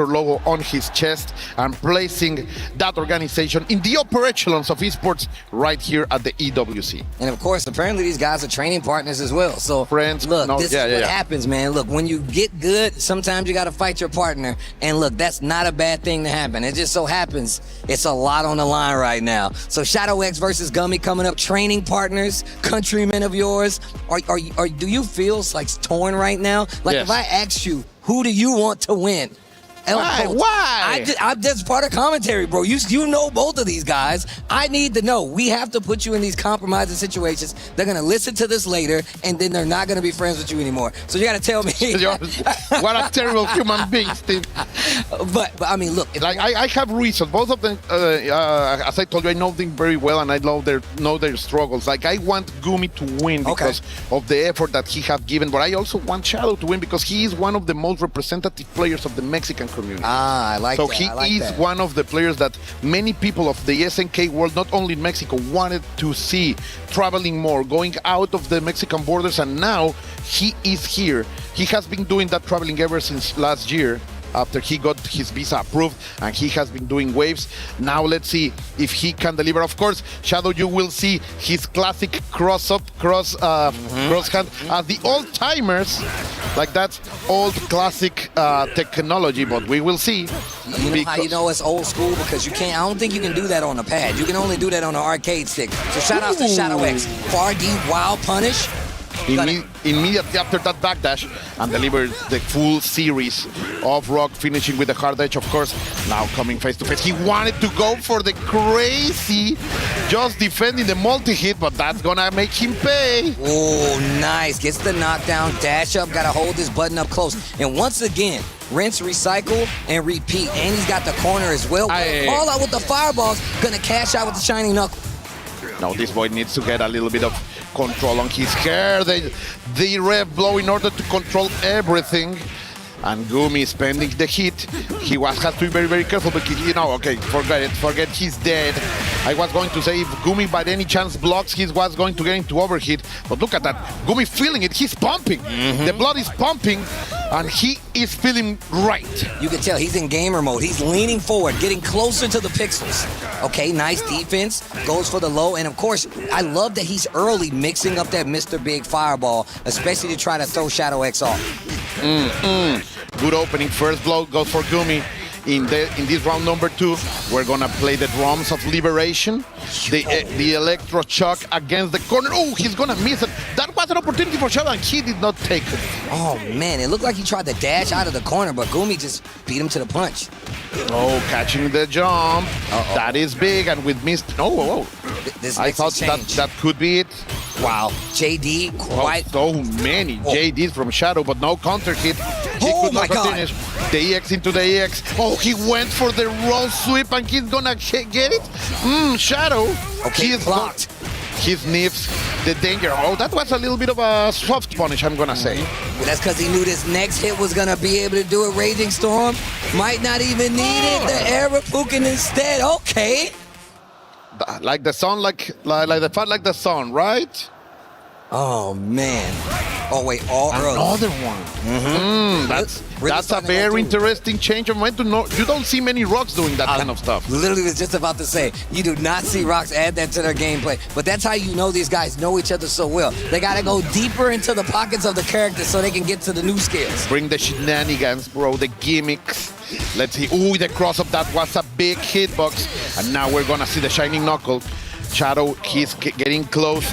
S2: logo on his chest and placing that organization in the upper echelons of esports right here at the EWC.
S18: And of course, apparently these guys are training partners as well. So
S2: friends,
S18: look, this is what happens, man. Look, when you get good, sometimes you got to fight your partner. And look, that's not a bad thing to happen. It just so happens it's a lot on the line right now. So Shadow X versus Gummy coming up. Training partners, countrymen of yours. Do you feel like torn right now? Like if I asked you, who do you want to win?
S2: Why?
S18: I'm just part of commentary, bro. You know both of these guys. I need to know. We have to put you in these compromising situations. They're going to listen to this later, and then they're not going to be friends with you anymore. So you got to tell me.
S2: What a terrible human being, Steve.
S18: But I mean, look.
S2: Like I have reasons. Both of them, as I told you, I know them very well, and I know their struggles. Like I want Gumi to win because of the effort that he have given, but I also want Shadow to win because he is one of the most representative players of the Mexican community.
S18: I like that.
S2: So he is one of the players that many people of the SNK world, not only in Mexico, wanted to see traveling more, going out of the Mexican borders, and now he is here. He has been doing that traveling ever since last year, after he got his visa approved, and he has been doing waves. Now let's see if he can deliver. Of course, Shadow, you will see his classic cross hand as the old timers, like that's old classic technology, but we will see.
S18: You know how you know it's old school? Because you can't, I don't think you can do that on a pad. You can only do that on an arcade stick. So shout out to Shadow X. Far D wild punish.
S2: Immediately after that backdash and delivers the full series of rock, finishing with the hard edge, of course. Now coming face to face. He wanted to go for the crazy, just defending the multi-hit, but that's gonna make him pay.
S18: Oh, nice. Gets the knockdown, dash up, gotta hold this button up close. And once again, rinse, recycle, and repeat. And he's got the corner as well. All out with the fireballs, gonna cash out with the shiny knuckle.
S2: Now this boy needs to get a little bit of control on his hair. The rev blow in order to control everything. And Gumi spending the hit. He has to be very, very careful because, you know, okay, forget it. Forget he's dead. I was going to say if Gumi by any chance blocks, he was going to get into overheat. But look at that. Gumi feeling it. He's pumping. The blood is pumping, and he is feeling right.
S18: You can tell he's in gamer mode. He's leaning forward, getting closer to the pixels. Okay, nice defense. Goes for the low. And, of course, I love that he's early mixing up that Mr. Big fireball, especially to try to throw Shadow X off.
S2: Good opening. First blow goes for Gumi. In this round number 2, we're gonna play the drums of liberation. The electro shock against the corner. Oh, he's gonna miss it. That was an opportunity for Shadow, and he did not take it.
S18: Oh man, it looked like he tried to dash out of the corner, but Gumi just beat him to the punch.
S2: Oh, catching the jump. That is big, and with missed. Oh. I thought that could be it.
S18: Wow, JD quite.
S2: So many JDs from Shadow, but no counter hit. He could not finish. The EX into the EX. Oh, he went for the roll sweep, and he's gonna get it. Shadow.
S18: Okay, blocked.
S2: He sniffs the danger. Oh, that was a little bit of a soft punish, I'm gonna say.
S18: Well, that's because he knew this next hit was gonna be able to do a Raging Storm. Might not even need it. The arrow Pukin instead. Okay.
S2: Like the sun, like the fun, like the sun, right?
S18: Oh man. Oh wait, all early.
S2: Another one. That's a very interesting change of momentum. No, you don't see many Rocks doing that kind of stuff.
S18: Literally was just about to say, you do not see Rocks add that to their gameplay. But that's how you know these guys know each other so well. They gotta go deeper into the pockets of the characters so they can get to the new skills.
S2: Bring the shenanigans, bro, the gimmicks. Let's see. Ooh, the cross-up, that was a big hitbox. And now we're gonna see the Shining Knuckle. Shadow, he's getting close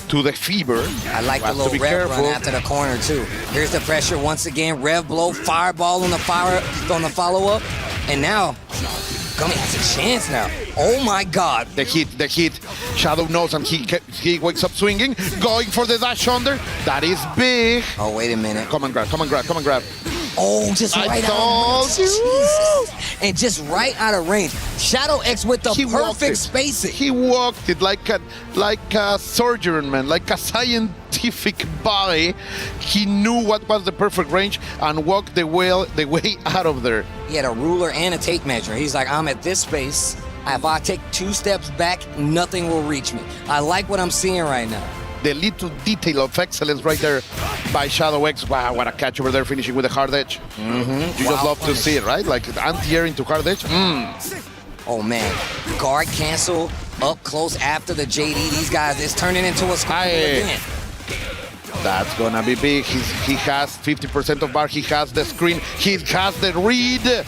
S2: to the fever.
S18: I like the little rev run after the corner too. Here's the pressure once again. Rev blow, fireball on the follow-up. And now, Gummy has a chance now. Oh my God.
S2: The hit. Shadow knows, and he wakes up swinging, going for the dash under. That is big.
S18: Oh, wait a minute.
S2: Come on, grab.
S18: Oh, just right out of range. Jesus. And just right out of range. Shadow X with the perfect spacing.
S2: He walked it like a surgeon, man, like a scientific body. He knew what was the perfect range and walked the way out of there.
S18: He had a ruler and a tape measure. He's like, I'm at this space. If I take 2 steps back, nothing will reach me. I like what I'm seeing right now.
S2: The little detail of excellence right there by Shadow X. Wow, what a catch over there, finishing with a hard edge. You just love to see it, right? Like anti-air into hard edge.
S18: Oh man, guard cancel up close after the JD. These guys, it's turning into a squad event.
S2: That's gonna be big. He has 50% of bar. He has the screen. He has the read.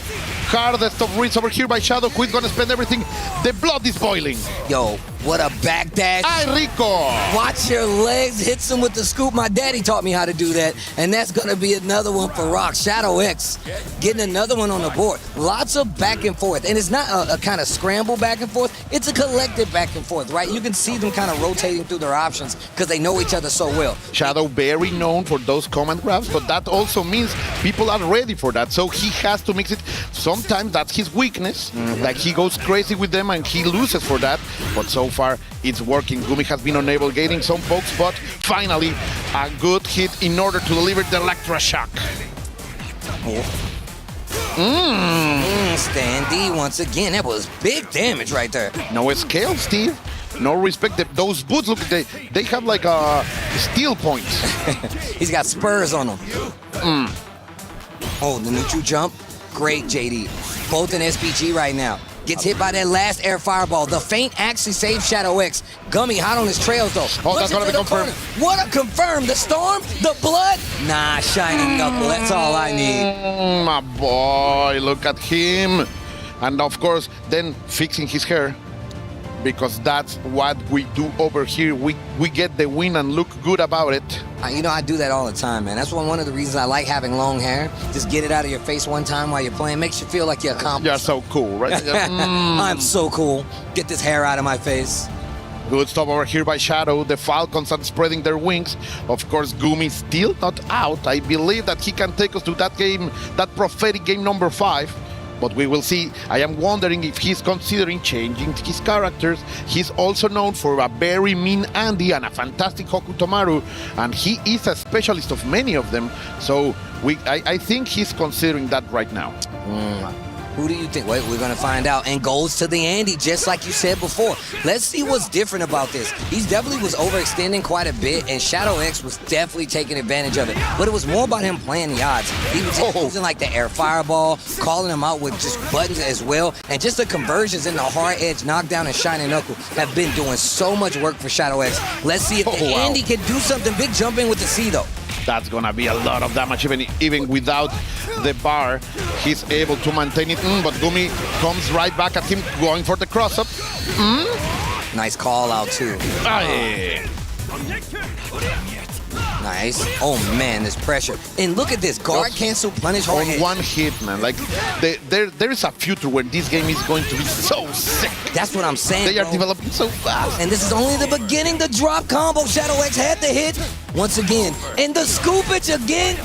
S2: Hardest of reads over here by Shadow, who is gonna spend everything. The blood is boiling.
S18: Yo, what a backdash.
S2: Ay, Rico.
S18: Watch your legs, hits him with the scoop. My daddy taught me how to do that. And that's gonna be another one for Rock. Shadow X getting another one on the board. Lots of back and forth. And it's not a kind of scramble back and forth. It's a collective back and forth, right? You can see them kind of rotating through their options because they know each other so well.
S2: Shadow very known for those command grabs, but that also means people are ready for that. So he has to mix it. Sometimes that's his weakness. Like he goes crazy with them and he loses for that. But so far it's working. Gumi has been unable getting some pokes, but finally a good hit in order to deliver the electroshock.
S18: Stan D once again. That was big damage right there.
S2: No scale, Steve. No respect. Those boots, look, they have like steel points.
S18: He's got spurs on them. Oh, the neutral jump. Great, JD. Both in SPG right now. Gets hit by that last air fireball. The feint actually saved Shadow X. Gummy hot on his trails, though.
S2: Oh, that's gonna be confirmed.
S18: What a confirm. The storm, the blood. Nah, Shining Knuckle. That's all I need.
S2: My boy, look at him. And of course, then fixing his hair. Because that's what we do over here. We get the win and look good about it.
S18: You know, I do that all the time, man. That's one of the reasons I like having long hair. Just get it out of your face one time while you're playing. Makes you feel like you're accomplished.
S2: You're so cool, right?
S18: I'm so cool. Get this hair out of my face.
S2: Good stuff over here by Shadow. The Falcons are spreading their wings. Of course, Gumi still not out. I believe that he can take us to that game, that prophetic game number 5. But we will see. I am wondering if he's considering changing his characters. He's also known for a very mean Andy and a fantastic Hokutomaru, and he is a specialist of many of them. So I think he's considering that right now.
S18: Who do you think? Wait, we're going to find out. And goes to the Andy, just like you said before. Let's see what's different about this. He definitely was overextending quite a bit, and Shadow X was definitely taking advantage of it. But it was more about him playing the odds. He was using like the air fireball, calling him out with just buttons as well. And just the conversions in the hard edge, knockdown, and shining knuckle have been doing so much work for Shadow X. Let's see if the Andy can do something big. Jump in with the C, though.
S2: That's gonna be a lot of damage, even without the bar. He's able to maintain it, but Gumi comes right back at him, going for the cross-up.
S18: Nice call out, too. Nice. Oh, man, this pressure. And look at this. Guard cancel, punish, hard
S2: on one hit, man. Like, there is a future where this game is going to be so sick.
S18: That's what I'm saying,
S2: They are developing so fast.
S18: And this is only the beginning. The drop combo. Shadow X had the hit once again. And the scoopage again.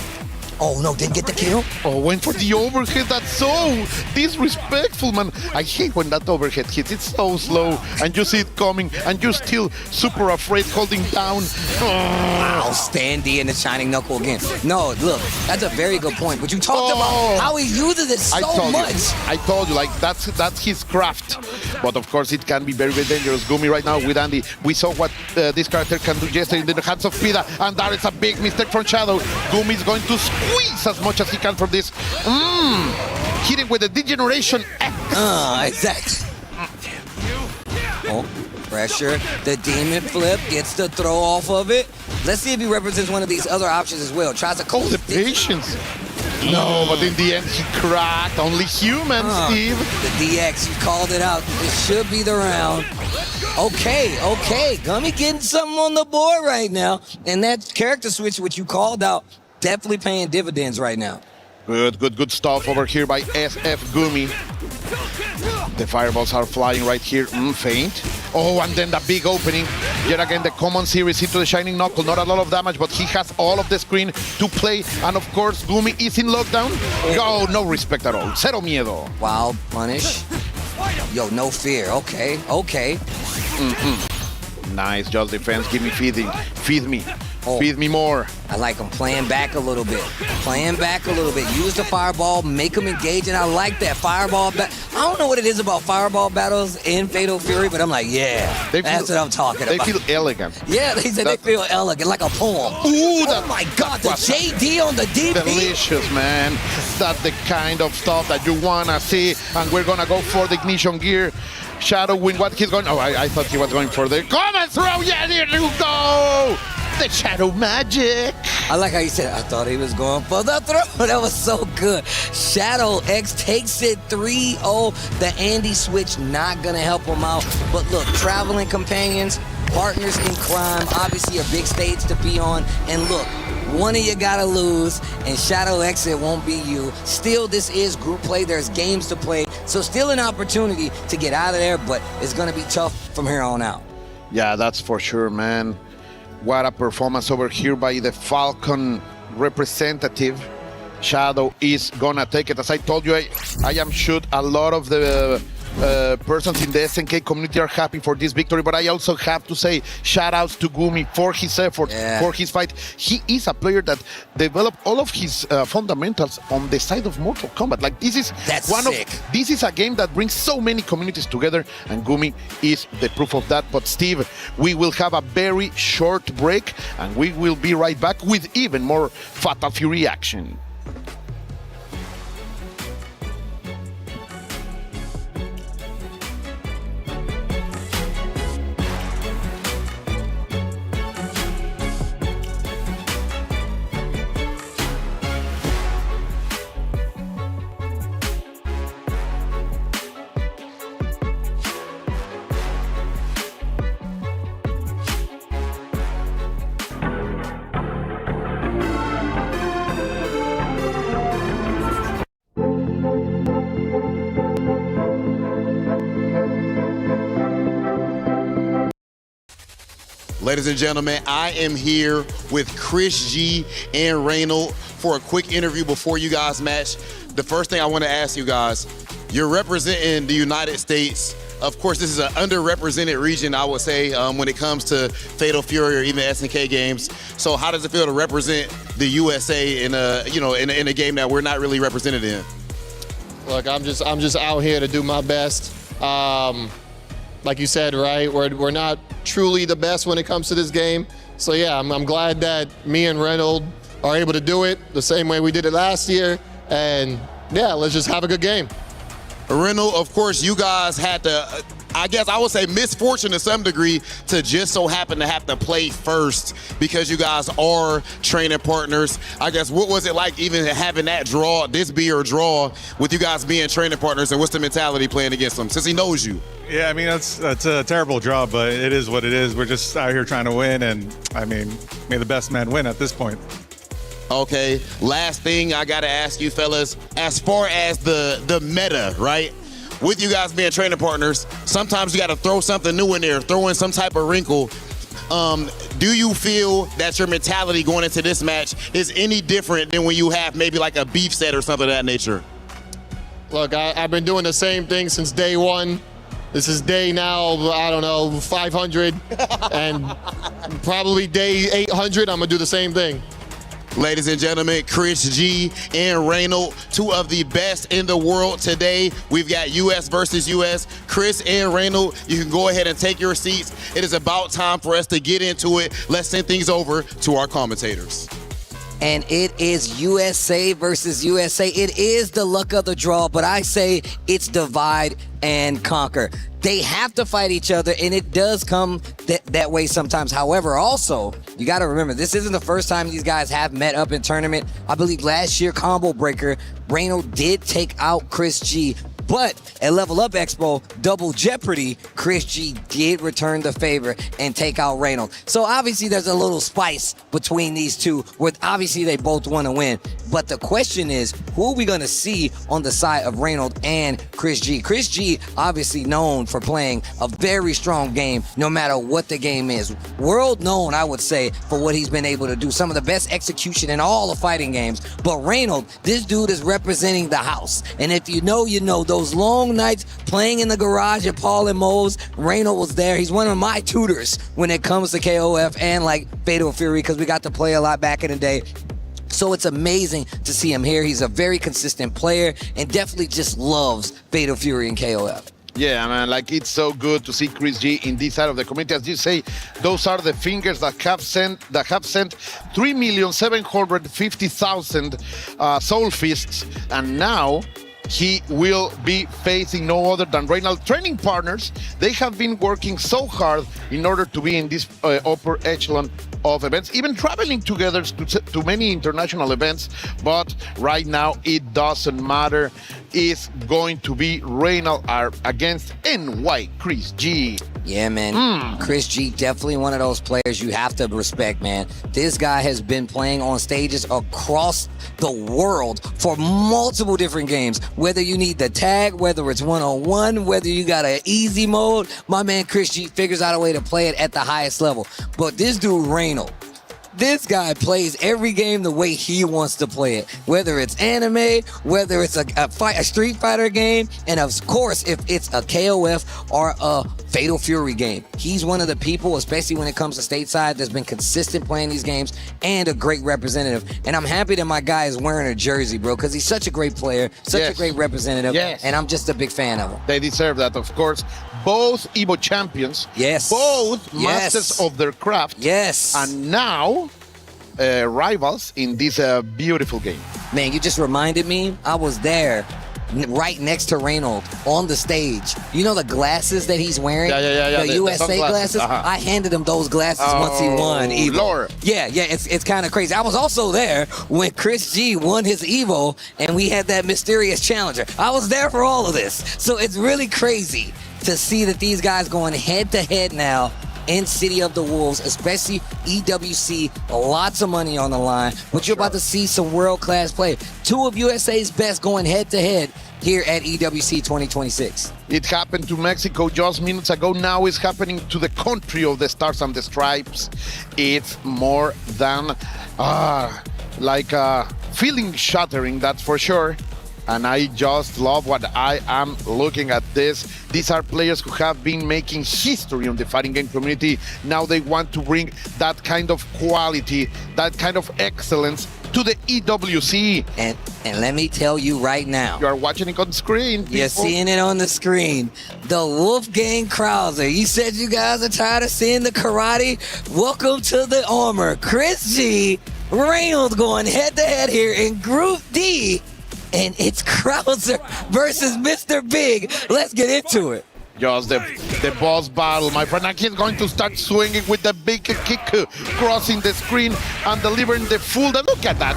S18: Oh, no, didn't get the kill.
S2: Oh, went for the overhead. That's so disrespectful, man. I hate when that overhead hits. It's so slow, and you see it coming, and you're still super afraid holding down.
S18: Wow, Standy and the shining knuckle again. No, look, that's a very good point. But you talked about how he uses it so much.
S2: I told you, like, that's his craft. But, of course, it can be very, very dangerous. Gumi right now with Andy. We saw what this character can do yesterday in the hands of Pida, and that is a big mistake from Shadow. Gumi is going to squeeze as much as he can from this. Hit it with the Degeneration X.
S18: Exactly. Oh, pressure. The demon flip gets the throw off of it. Let's see if he represents one of these other options as well. Tries to call
S2: the patience. No, but in the end, he cracked. Only human, Steve.
S18: The DX, you called it out. This should be the round. Okay. Gummy getting something on the board right now. And that character switch, which you called out, definitely paying dividends right now.
S2: Good stuff over here by SF Gumi. The fireballs are flying right here. Faint. Oh, and then the big opening. Yet again, the common series into the Shining Knuckle. Not a lot of damage, but he has all of the screen to play. And of course, Gumi is in lockdown. Oh, no respect at all. Cero miedo.
S18: Wow, punish. Yo, no fear. Okay.
S2: Nice, just defense. Give me feeding. Feed me. Feed me more.
S18: I like him playing back a little bit. Use the fireball, make him engage, and I like that fireball. I don't know what it is about fireball battles in Fatal Fury, but I'm like, that's what I'm talking about.
S2: They feel elegant.
S18: Yeah, they said they feel elegant, like a poem.
S2: Ooh,
S18: oh my God, the JD on the DP.
S2: Delicious, man. That's the kind of stuff that you want to see, and we're going to go for the ignition gear. Shadow win what he's going. Oh, I thought he was going for the common throw. Yeah, there you go. The Shadow Magic.
S18: I like how you said, I thought he was going for the throw. That was so good. Shadow X takes it 3-0. The Andy switch not going to help him out. But look, traveling companions, partners in crime, obviously a big stage to be on. And look, one of you got to lose, and Shadow X, it won't be you. Still, this is group play. There's games to play. So still an opportunity to get out of there, but it's going to be tough from here on out.
S2: Yeah, that's for sure, man. What a performance over here by the Falcon representative. Shadow is gonna take it. As I told you, I am sure a lot of the persons in the SNK community are happy for this victory, but I also have to say shout outs to Gumi for his effort, for his fight. He is a player that developed all of his fundamentals on the side of Mortal Kombat. Like, this is this is a game that brings so many communities together, and Gumi is the proof of that. But Steve, we will have a very short break, and we will be right back with even more Fatal Fury action.
S6: Ladies and gentlemen, I am here with Chris G and Reynold for a quick interview before you guys match. The first thing I want to ask you guys, you're representing the United States. Of course, this is an underrepresented region, I would say, when it comes to Fatal Fury or even SNK games. So how does it feel to represent the USA in a game that we're not really represented in?
S17: Look, I'm just out here to do my best. Like you said, right? We're not truly the best when it comes to this game. So yeah, I'm glad that me and Reynolds are able to do it the same way we did it last year. And yeah, let's just have a good game.
S6: Reynolds, of course, you guys had to, I guess I would say misfortune to some degree to just so happen to have to play first because you guys are training partners. I guess what was it like even having that draw, this be your draw, with you guys being training partners, and what's the mentality playing against him since he knows you?
S19: Yeah, I mean, that's a terrible draw, but it is what it is. We're just out here trying to win, and I mean, may the best man win at this point.
S6: Okay, last thing I gotta ask you fellas, as far as the meta, right? With you guys being training partners, sometimes you gotta throw something new in there, throw in some type of wrinkle. Do you feel that your mentality going into this match is any different than when you have maybe like a beef set or something of that nature?
S17: Look, I've been doing the same thing since day one. This is day now, I don't know, 500, and probably day 800, I'm gonna do the same thing.
S6: Ladies and gentlemen, Chris G and Reynolds, two of the best in the world today. We've got US versus US. Chris and Reynolds, you can go ahead and take your seats. It is about time for us to get into it. Let's send things over to our commentators.
S18: And it is USA versus USA. It is the luck of the draw, but I say it's divide and conquer. They have to fight each other, and it does come that way sometimes. However, also, you got to remember, this isn't the first time these guys have met up in tournament. I believe last year, Combo Breaker, Reynolds did take out Chris G. But at Level Up Expo, Double Jeopardy, Chris G did return the favor and take out Reynolds. So obviously there's a little spice between these two, where obviously they both want to win. But the question is, who are we going to see on the side of Reynolds and Chris G? Chris G, obviously known for playing a very strong game, no matter what the game is. World known, I would say, for what he's been able to do. Some of the best execution in all the fighting games. But Reynolds, this dude is representing the house. And if you know, you know. Those long nights playing in the garage at Paul and Mo's, Reynolds was there. He's one of my tutors when it comes to KOF and like Fatal Fury, because we got to play a lot back in the day. So it's amazing to see him here. He's a very consistent player and definitely just loves Fatal Fury and KOF.
S2: Yeah, man, like it's so good to see Chris G in this side of the community. As you say, those are the fingers that have sent 3,750,000 soul fists, and now he will be facing no other than Reynolds. Training partners, they have been working so hard in order to be in this upper echelon of events, even traveling together to many international events. But right now, it doesn't matter. It's going to be Reynolds against NY Chris G.
S18: Yeah, man. Chris G, definitely one of those players you have to respect, man. This guy has been playing on stages across the world for multiple different games. Whether you need the tag, whether it's one-on-one, whether you got an easy mode, my man Chris G figures out a way to play it at the highest level. But this dude, Reynolds, this guy plays every game the way he wants to play it, whether it's anime, whether it's a Street Fighter game, and of course, if it's a KOF or a Fatal Fury game. He's one of the people, especially when it comes to stateside, that's been consistent playing these games and a great representative. And I'm happy that my guy is wearing a jersey, bro, because he's such a great player, such a great representative, and I'm just a big fan of him.
S2: They deserve that, of course. Both Evo champions, both masters of their craft, and now rivals in this beautiful game.
S18: Man, you just reminded me, I was there right next to Reynolds on the stage. You know the glasses that he's wearing? The USA glasses? I handed him those glasses once he won Evo.
S2: Lord.
S18: Yeah, it's kind of crazy. I was also there when Chris G won his Evo and we had that mysterious challenger. I was there for all of this. So it's really crazy to see that these guys going head-to-head now in City of the Wolves, especially EWC, lots of money on the line. But you're about to see some world-class play. Two of USA's best going head-to-head here at EWC 2026.
S2: It happened to Mexico just minutes ago. Now it's happening to the country of the Stars and the Stripes. It's more than feeling shattering, that's for sure. And I just love what I am looking at this. These are players who have been making history on the fighting game community. Now they want to bring that kind of quality, that kind of excellence to the EWC.
S18: And let me tell you right now.
S2: You are watching it on screen. People.
S18: You're seeing it on the screen. The Wolfgang Krauser. You said you guys are tired of seeing the karate? Welcome to the armor. Chris G, Reynolds going head-to-head here in Group D. And it's Krauser versus Mr. Big. Let's get into it.
S2: Just the boss battle, my friend. And he's going to start swinging with the big kick, crossing the screen and delivering the full. Look at that.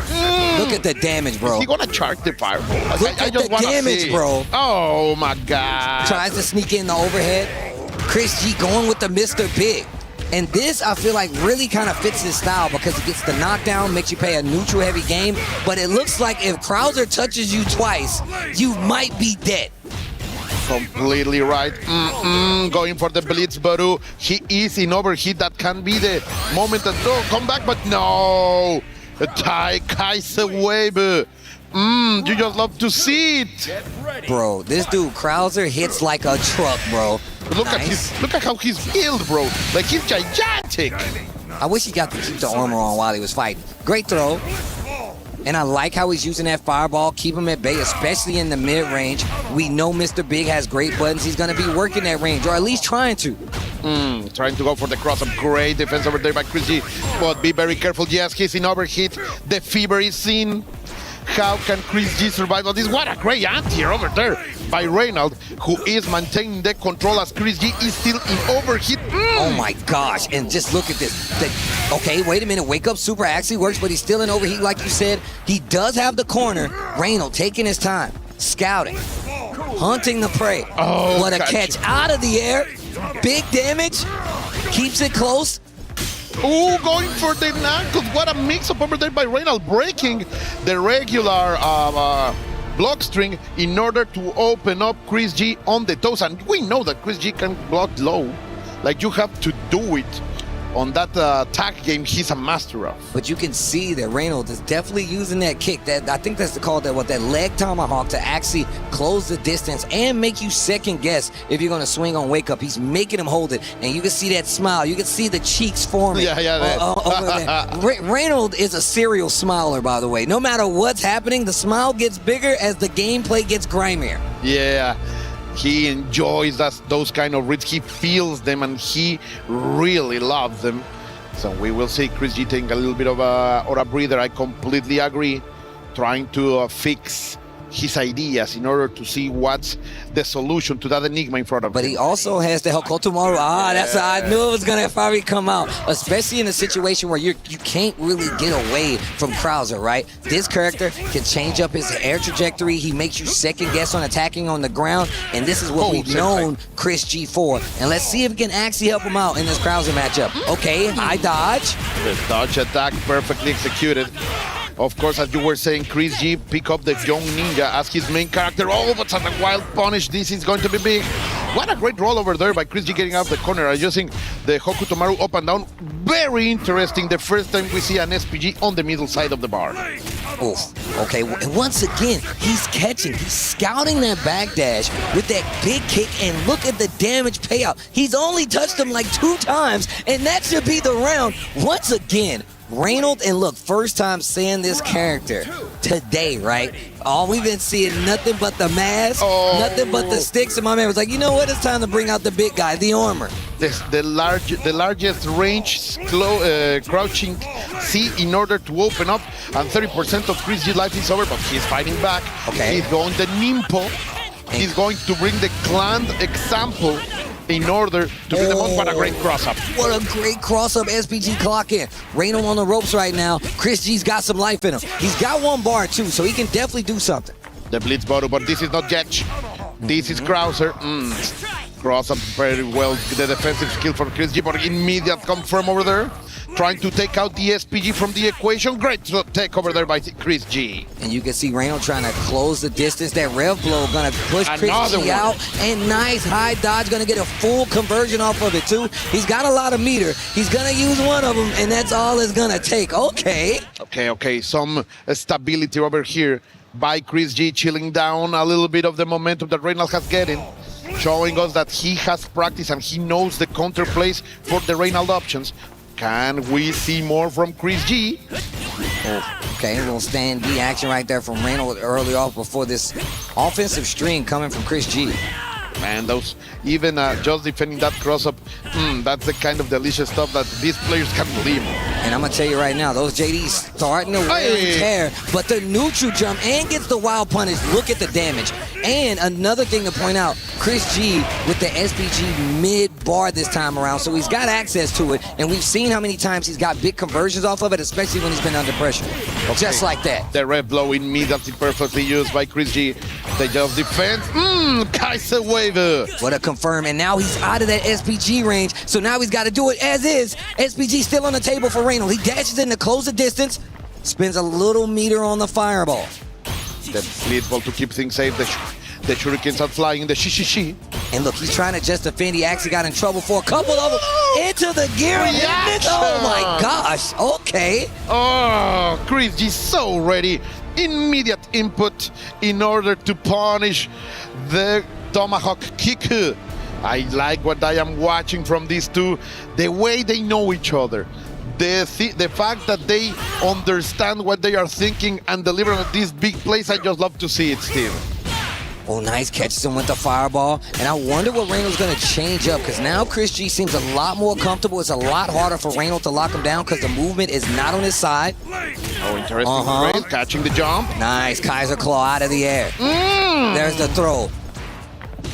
S18: Look at the damage, bro.
S2: Is he going to charge the fireball?
S18: Look at the damage, bro.
S2: Oh, my God.
S18: Tries to sneak in the overhead. Chris G going with the Mr. Big. And this, I feel like, really kind of fits his style because it gets the knockdown, makes you pay a neutral heavy game. But it looks like if Krauser touches you twice, you might be dead.
S2: Completely right. Going for the blitz, Baru. He is in overheat. That can be the moment that come back, but no. Tai Kaiser wave. You just love to see it.
S18: Bro, this dude Krauser hits like a truck, bro.
S2: Look at how he's built, bro. Like he's gigantic.
S18: I wish he got to keep the armor on while he was fighting. Great throw. And I like how he's using that fireball, keep him at bay, especially in the mid-range. We know Mr. Big has great buttons. He's going to be working that range, or at least trying to.
S2: Trying to go for the cross-up. Great defense over there by Chris G. But be very careful. Yes, he's in overheat. The fever is seen. How can Chris G survive all this? What a great anti-air over there by Reynolds, who is maintaining the control as Chris G is still in overheat.
S18: Oh my gosh, and just look at this. Okay, wait a minute, wake up super actually works, but he's still in overheat like you said. He does have the corner. Reynolds taking his time, scouting, hunting the prey.
S2: Oh,
S18: what a catch out of the air. Big damage, keeps it close.
S2: Oh, going for the knuckles. What a mix-up over there by Reynolds, breaking the regular block string in order to open up Chris G on the toes. And we know that Chris G can block low. Like, you have to do it. On that tag game, he's a master of.
S18: But you can see that Reynolds is definitely using that kick. That I think that's called that leg tomahawk to actually close the distance and make you second guess if you're going to swing on wake up. He's making him hold it, and you can see that smile. You can see the cheeks forming. Over there. Reynolds is a serial smiler, by the way. No matter what's happening, the smile gets bigger as the gameplay gets grimier.
S2: Yeah. He enjoys those kind of reads. He feels them, and he really loves them. So we will see Chris G taking a little bit of a breather. I completely agree. Trying to fix his ideas in order to see what's the solution to that enigma in front of him.
S18: But he also has the Hokotomaru. That's how I knew it was going to probably come out. Especially in a situation where you can't really get away from Krauser, right? This character can change up his air trajectory. He makes you second guess on attacking on the ground. And this is what we've known Chris G for. And let's see if we can actually help him out in this Krauser matchup. Okay, high dodge.
S2: The dodge attack perfectly executed. Of course, as you were saying, Chris G pick up the young ninja as his main character. Oh, but such a wild punish. This is going to be big. What a great roll over there by Chris G getting out of the corner, using the Hokutomaru up and down. Very interesting. The first time we see an SPG on the middle side of the bar.
S18: Oof. Okay, once again, he's catching. He's scouting that backdash with that big kick, and look at the damage payout. He's only touched him like 2 times, and that should be the round. Once again, Reynolds, and look, first time seeing this character today, right? We've been seeing nothing but the mask, nothing but the sticks, and my man was like, you know what? It's time to bring out the big guy, the armor.
S2: The largest range crouching C in order to open up, and 30% of Chris G's life is over, but he's fighting back.
S18: Okay.
S2: He's going the Nimpo. He's going to bring the clan example in order to bring them on. What a great cross-up.
S18: What a great cross-up SPG clock in. Reynolds on the ropes right now. Chris G's got some life in him. He's got 1 bar too, so he can definitely do something.
S2: The blitz bottle, but this is not Jetch. This is Krauser. Cross-up very well. The defensive skill from Chris G, but immediate confirm over there. Trying to take out the SPG from the equation. Great take over there by Chris G.
S18: And you can see Reynolds trying to close the distance. That rev blow gonna push Chris G out. And nice high dodge, gonna get a full conversion off of it too. He's got a lot of meter. He's gonna use one of them, and that's all it's gonna take. Okay.
S2: Okay. Some stability over here by Chris G, chilling down a little bit of the momentum that Reynolds has getting, showing us that he has practice and he knows the counter plays for the Reynolds options. Can we see more from Chris G?
S18: Oh, okay, a little stand D action right there from Reynolds early off before this offensive string coming from Chris G.
S2: Man, those even just defending that cross-up, that's the kind of delicious stuff that these players can't believe.
S18: And I'm going to tell you right now, those JDs starting to wear and tear, but the neutral jump and gets the wild punish. Look at the damage. And another thing to point out, Chris G with the SPG mid-bar this time around, so he's got access to it, and we've seen how many times he's got big conversions off of it, especially when he's been under pressure. Okay. Just like that.
S2: The red blow immediately perfectly used by Chris G. They just defend. Kaiser wave.
S18: What a confirm, and now he's out of that SPG range, so now he's got to do it as is. SPG still on the table for Reynolds. He dashes in to close the distance, spins a little meter on the fireball.
S2: The lead ball to keep things safe. The shurikens are flying, the shi.
S18: And look, he's trying to just defend. He actually got in trouble for a couple of them. Into the gear. Oh my gosh, okay.
S2: Oh, Chris G so ready. Immediate input in order to punish the tomahawk kick. I like what I am watching from these two. The way they know each other. The fact that they understand what they are thinking and deliver on these big plays, I just love to see it, Steve.
S18: Oh, nice catches him with the fireball. And I wonder what Reynolds going to change up, because now Chris G seems a lot more comfortable. It's a lot harder for Reynolds to lock him down because the movement is not on his side.
S2: Oh, interesting. Great. Catching the jump.
S18: Nice. Kaiser Claw out of the air. There's the throw.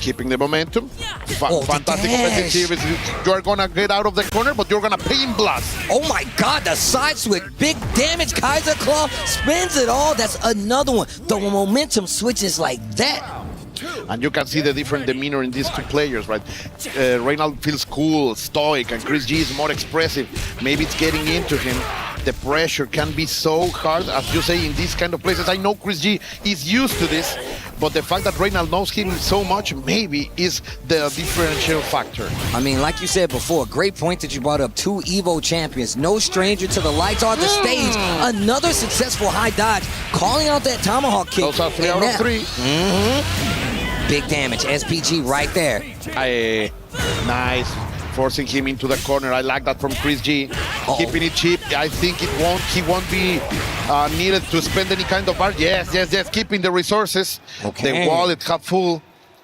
S2: Keeping the momentum. Fantastic offensive. You're going to get out of the corner, but you're going to pay in blood.
S18: Oh my God, the side switch. Big damage. Kaiser Claw spins it all. That's another one. The momentum switches like that.
S2: And you can see the different demeanor in these two players, right? Reynolds feels cool, stoic, and Chris G is more expressive. Maybe it's getting into him. The pressure can be so hard, as you say, in these kind of places. I know Chris G is used to this, but the fact that Reynolds knows him so much maybe is the differential factor.
S18: I mean, like you said before, great point that you brought up. Two EVO champions, no stranger to the lights or the stage. Another successful high dodge, calling out that tomahawk kick.
S2: Those are 3 out of 3.
S18: Big damage, SPG right there.
S2: Nice. Forcing him into the corner. I like that from Chris G. Keeping it cheap. I think he won't be needed to spend any kind of bar. Yes. Keeping the resources.
S18: Okay.
S2: The wallet half full.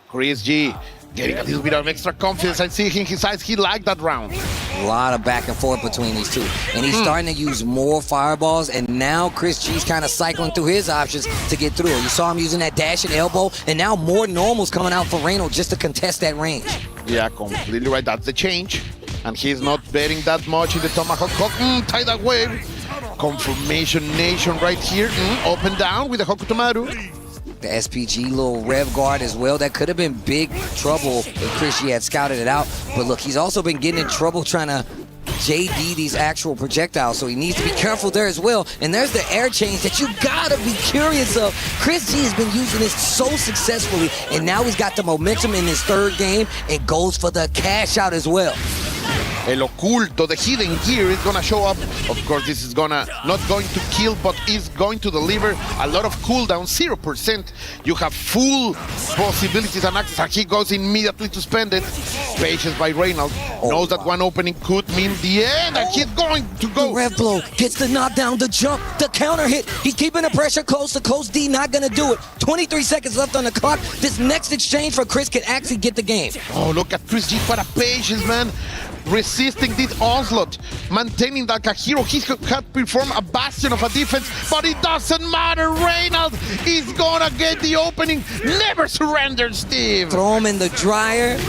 S2: Chris G getting a little bit of extra confidence. I see in his eyes he liked that round.
S18: A lot of back and forth between these two. And he's starting to use more fireballs, and now Chris G's kind of cycling through his options to get through. You saw him using that dash and elbow, and now more normals coming out for Reynolds just to contest that range.
S2: Yeah, completely right. That's the change. And he's not betting that much in the tomahawk hook. Tie that wave. Confirmation nation right here. Up and down with the Hokutomaru.
S18: The SPG little rev guard as well. That could have been big trouble if Chris G had scouted it out. But look, he's also been getting in trouble trying to JD these actual projectiles, so he needs to be careful there as well. And there's the air change that you gotta be curious of. Chris G has been using this so successfully, and now he's got the momentum in his third game and goes for the cash out as well.
S2: El oculto, the hidden gear is gonna show up. Of course, this is not going to kill, but is going to deliver a lot of cooldown, 0%. You have full possibilities and access, and he goes immediately to spend it. Patience by Reynolds. Knows that one opening could mean the end, and he's going to go.
S18: The rev blow gets the knockdown, the jump, the counter hit. He's keeping the pressure close to Coach D, not gonna do it. 23 seconds left on the clock. This next exchange for Chris could actually get the game.
S2: Oh, look at Chris G, what a patience, man. Resisting this onslaught, maintaining like a hero. He had performed a bastion of a defense, but it doesn't matter. Reynolds is gonna get the opening. Never surrender, Steve.
S18: Throw him in the dryer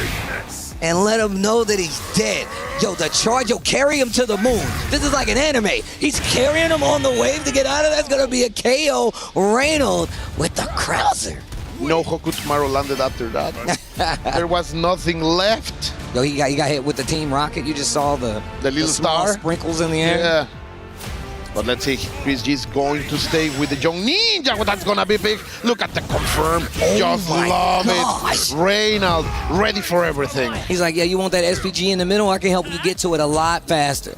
S18: and let him know that he's dead. Yo, the charge, carry him to the moon. This is like an anime. He's carrying him on the wave to get out of that. It's gonna be a KO. Reynolds with the Krauser.
S2: No Hokutomaru landed after that. There was nothing left.
S18: Yo, he got hit with the Team Rocket. You just saw the
S2: little
S18: star sprinkles in the air.
S2: Yeah. But let's see, Chris G is going to stay with the young ninja. Well, that's gonna be big. Look at the confirm. Just love it. Reynolds ready for everything.
S18: He's like, yeah, you want that SPG in the middle? I can help you get to it a lot faster.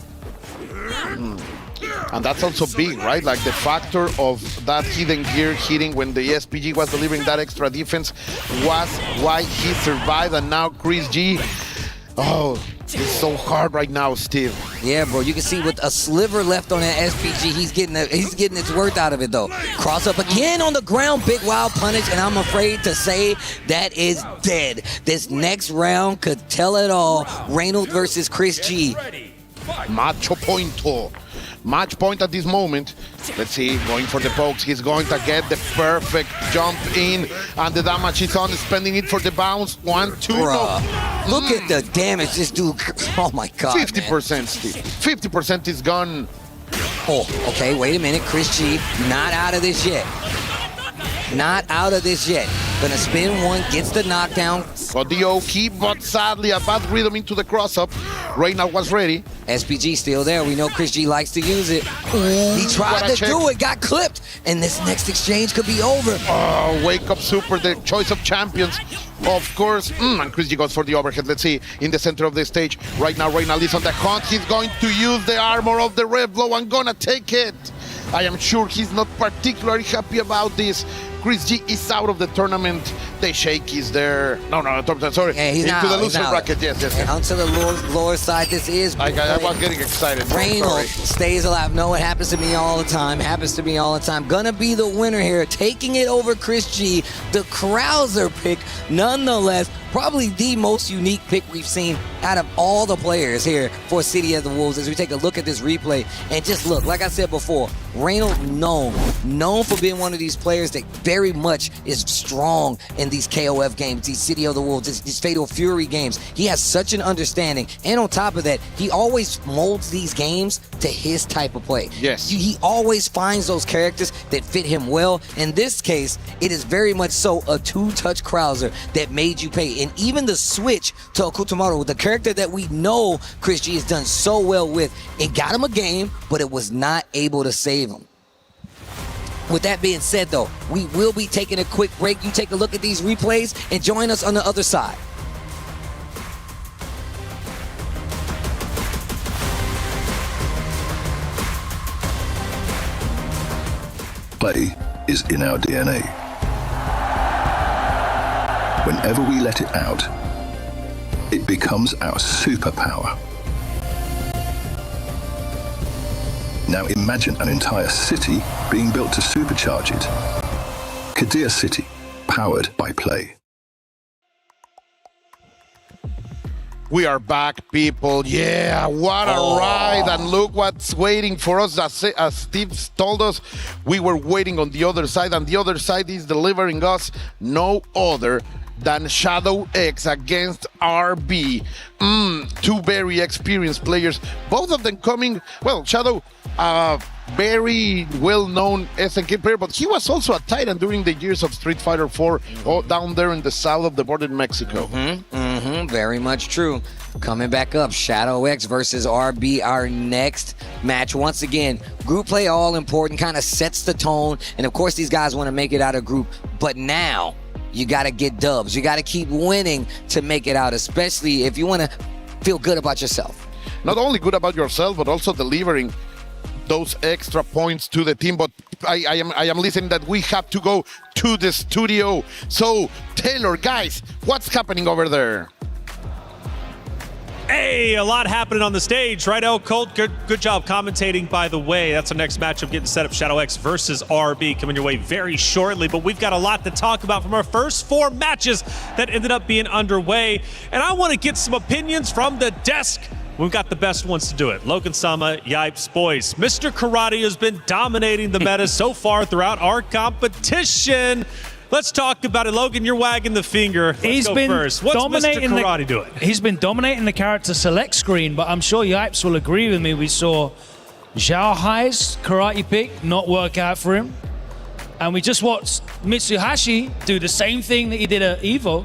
S2: And that's also big, right? Like the factor of that hidden gear hitting when the SPG was delivering that extra defense was why he survived. And now Chris G, It's so hard right now, Steve.
S18: Yeah, bro. You can see with a sliver left on that SPG, he's getting its worth out of it though. Cross up again on the ground, big wild punish, and I'm afraid to say that is dead. This next round could tell it all. Reynolds versus Chris G.
S2: Macho pointo. Match point at this moment. Let's see, going for the pokes. He's going to get the perfect jump in, and the damage is on, spending it for the bounce. 1, 2, no.
S18: Look at the damage this dude. Oh my God.
S2: 50%, Steve. 50% is gone.
S18: Oh, okay, wait a minute. Chris G, not out of this yet. Not out of this yet. Gonna spin one, gets the knockdown.
S2: Got the Oki, but sadly a bad rhythm into the cross-up. Reynald was ready.
S18: SPG still there. We know Chris G likes to use it. He tried to do it, got clipped, and this next exchange could be over.
S2: Oh, wake up super, the choice of champions. Of course, and Chris G goes for the overhead. Let's see, in the center of the stage. Right now, Reynald is on the hunt. He's going to use the armor of the Red Blow and gonna take it. I am sure he's not particularly happy about this. Chris G is out of the tournament. The shake is there. No, sorry.
S18: Yeah, he's
S2: into
S18: not,
S2: the loser bracket. Yes.
S18: And onto the lower side, this is.
S2: I was getting excited.
S18: Reynolds stays alive. No, it happens to me all the time. Gonna be the winner here. Taking it over Chris G. The Krauser pick, nonetheless. Probably the most unique pick we've seen out of all the players here for City of the Wolves as we take a look at this replay. And just look, like I said before, Reynolds known for being one of these players that very much is strong in these KOF games, these City of the Wolves, these Fatal Fury games. He has such an understanding. And on top of that, he always molds these games to his type of play.
S2: Yes.
S18: He always finds those characters that fit him well. In this case, it is very much so a two-touch Krauser that made you pay. And even the switch to Okutomaru, the character that we know Chris G has done so well with, it got him a game, but it was not able to save him. With that being said, though, we will be taking a quick break. You take a look at these replays and join us on the other side.
S20: Play is in our DNA. Whenever we let it out, it becomes our superpower. Now imagine an entire city being built to supercharge it. Kadir City, powered by play.
S2: We are back, people. Yeah, what a ride. And look what's waiting for us. As Steve told us, we were waiting on the other side, and the other side is delivering us no other than Shadow X against RB. Two very experienced players, both of them coming, well, Shadow, very well-known SNK player, but he was also a Titan during the years of Street Fighter 4 down there in the south of the border in Mexico.
S18: Very much true. Coming back up, Shadow X versus RB, our next match. Once again, group play all important, kind of sets the tone, and of course these guys want to make it out of group, but now you got to get dubs. You got to keep winning to make it out, especially if you want to feel good about yourself.
S2: Not only good about yourself, but also delivering those extra points to the team. But I am listening that we have to go to the studio. So, Taylor, guys, what's happening over there?
S13: Hey, a lot happening on the stage, right, El Colt? Good job commentating, by the way. That's our next matchup getting set up, Shadow X versus RB, coming your way very shortly. But we've got a lot to talk about from our first 4 matches that ended up being underway. And I want to get some opinions from the desk. We've got the best ones to do it. Logan Sama, Yipes, boys. Mr. Karate has been dominating the meta so far throughout our competition. Let's talk about it. Logan, you're wagging the finger. Let's go first. What's Mr. Karate doing?
S14: He's been dominating the character select screen, but I'm sure Yipes will agree with me. We saw Zhao Hai's karate pick not work out for him. And we just watched Mitsuhashi do the same thing that he did at EVO.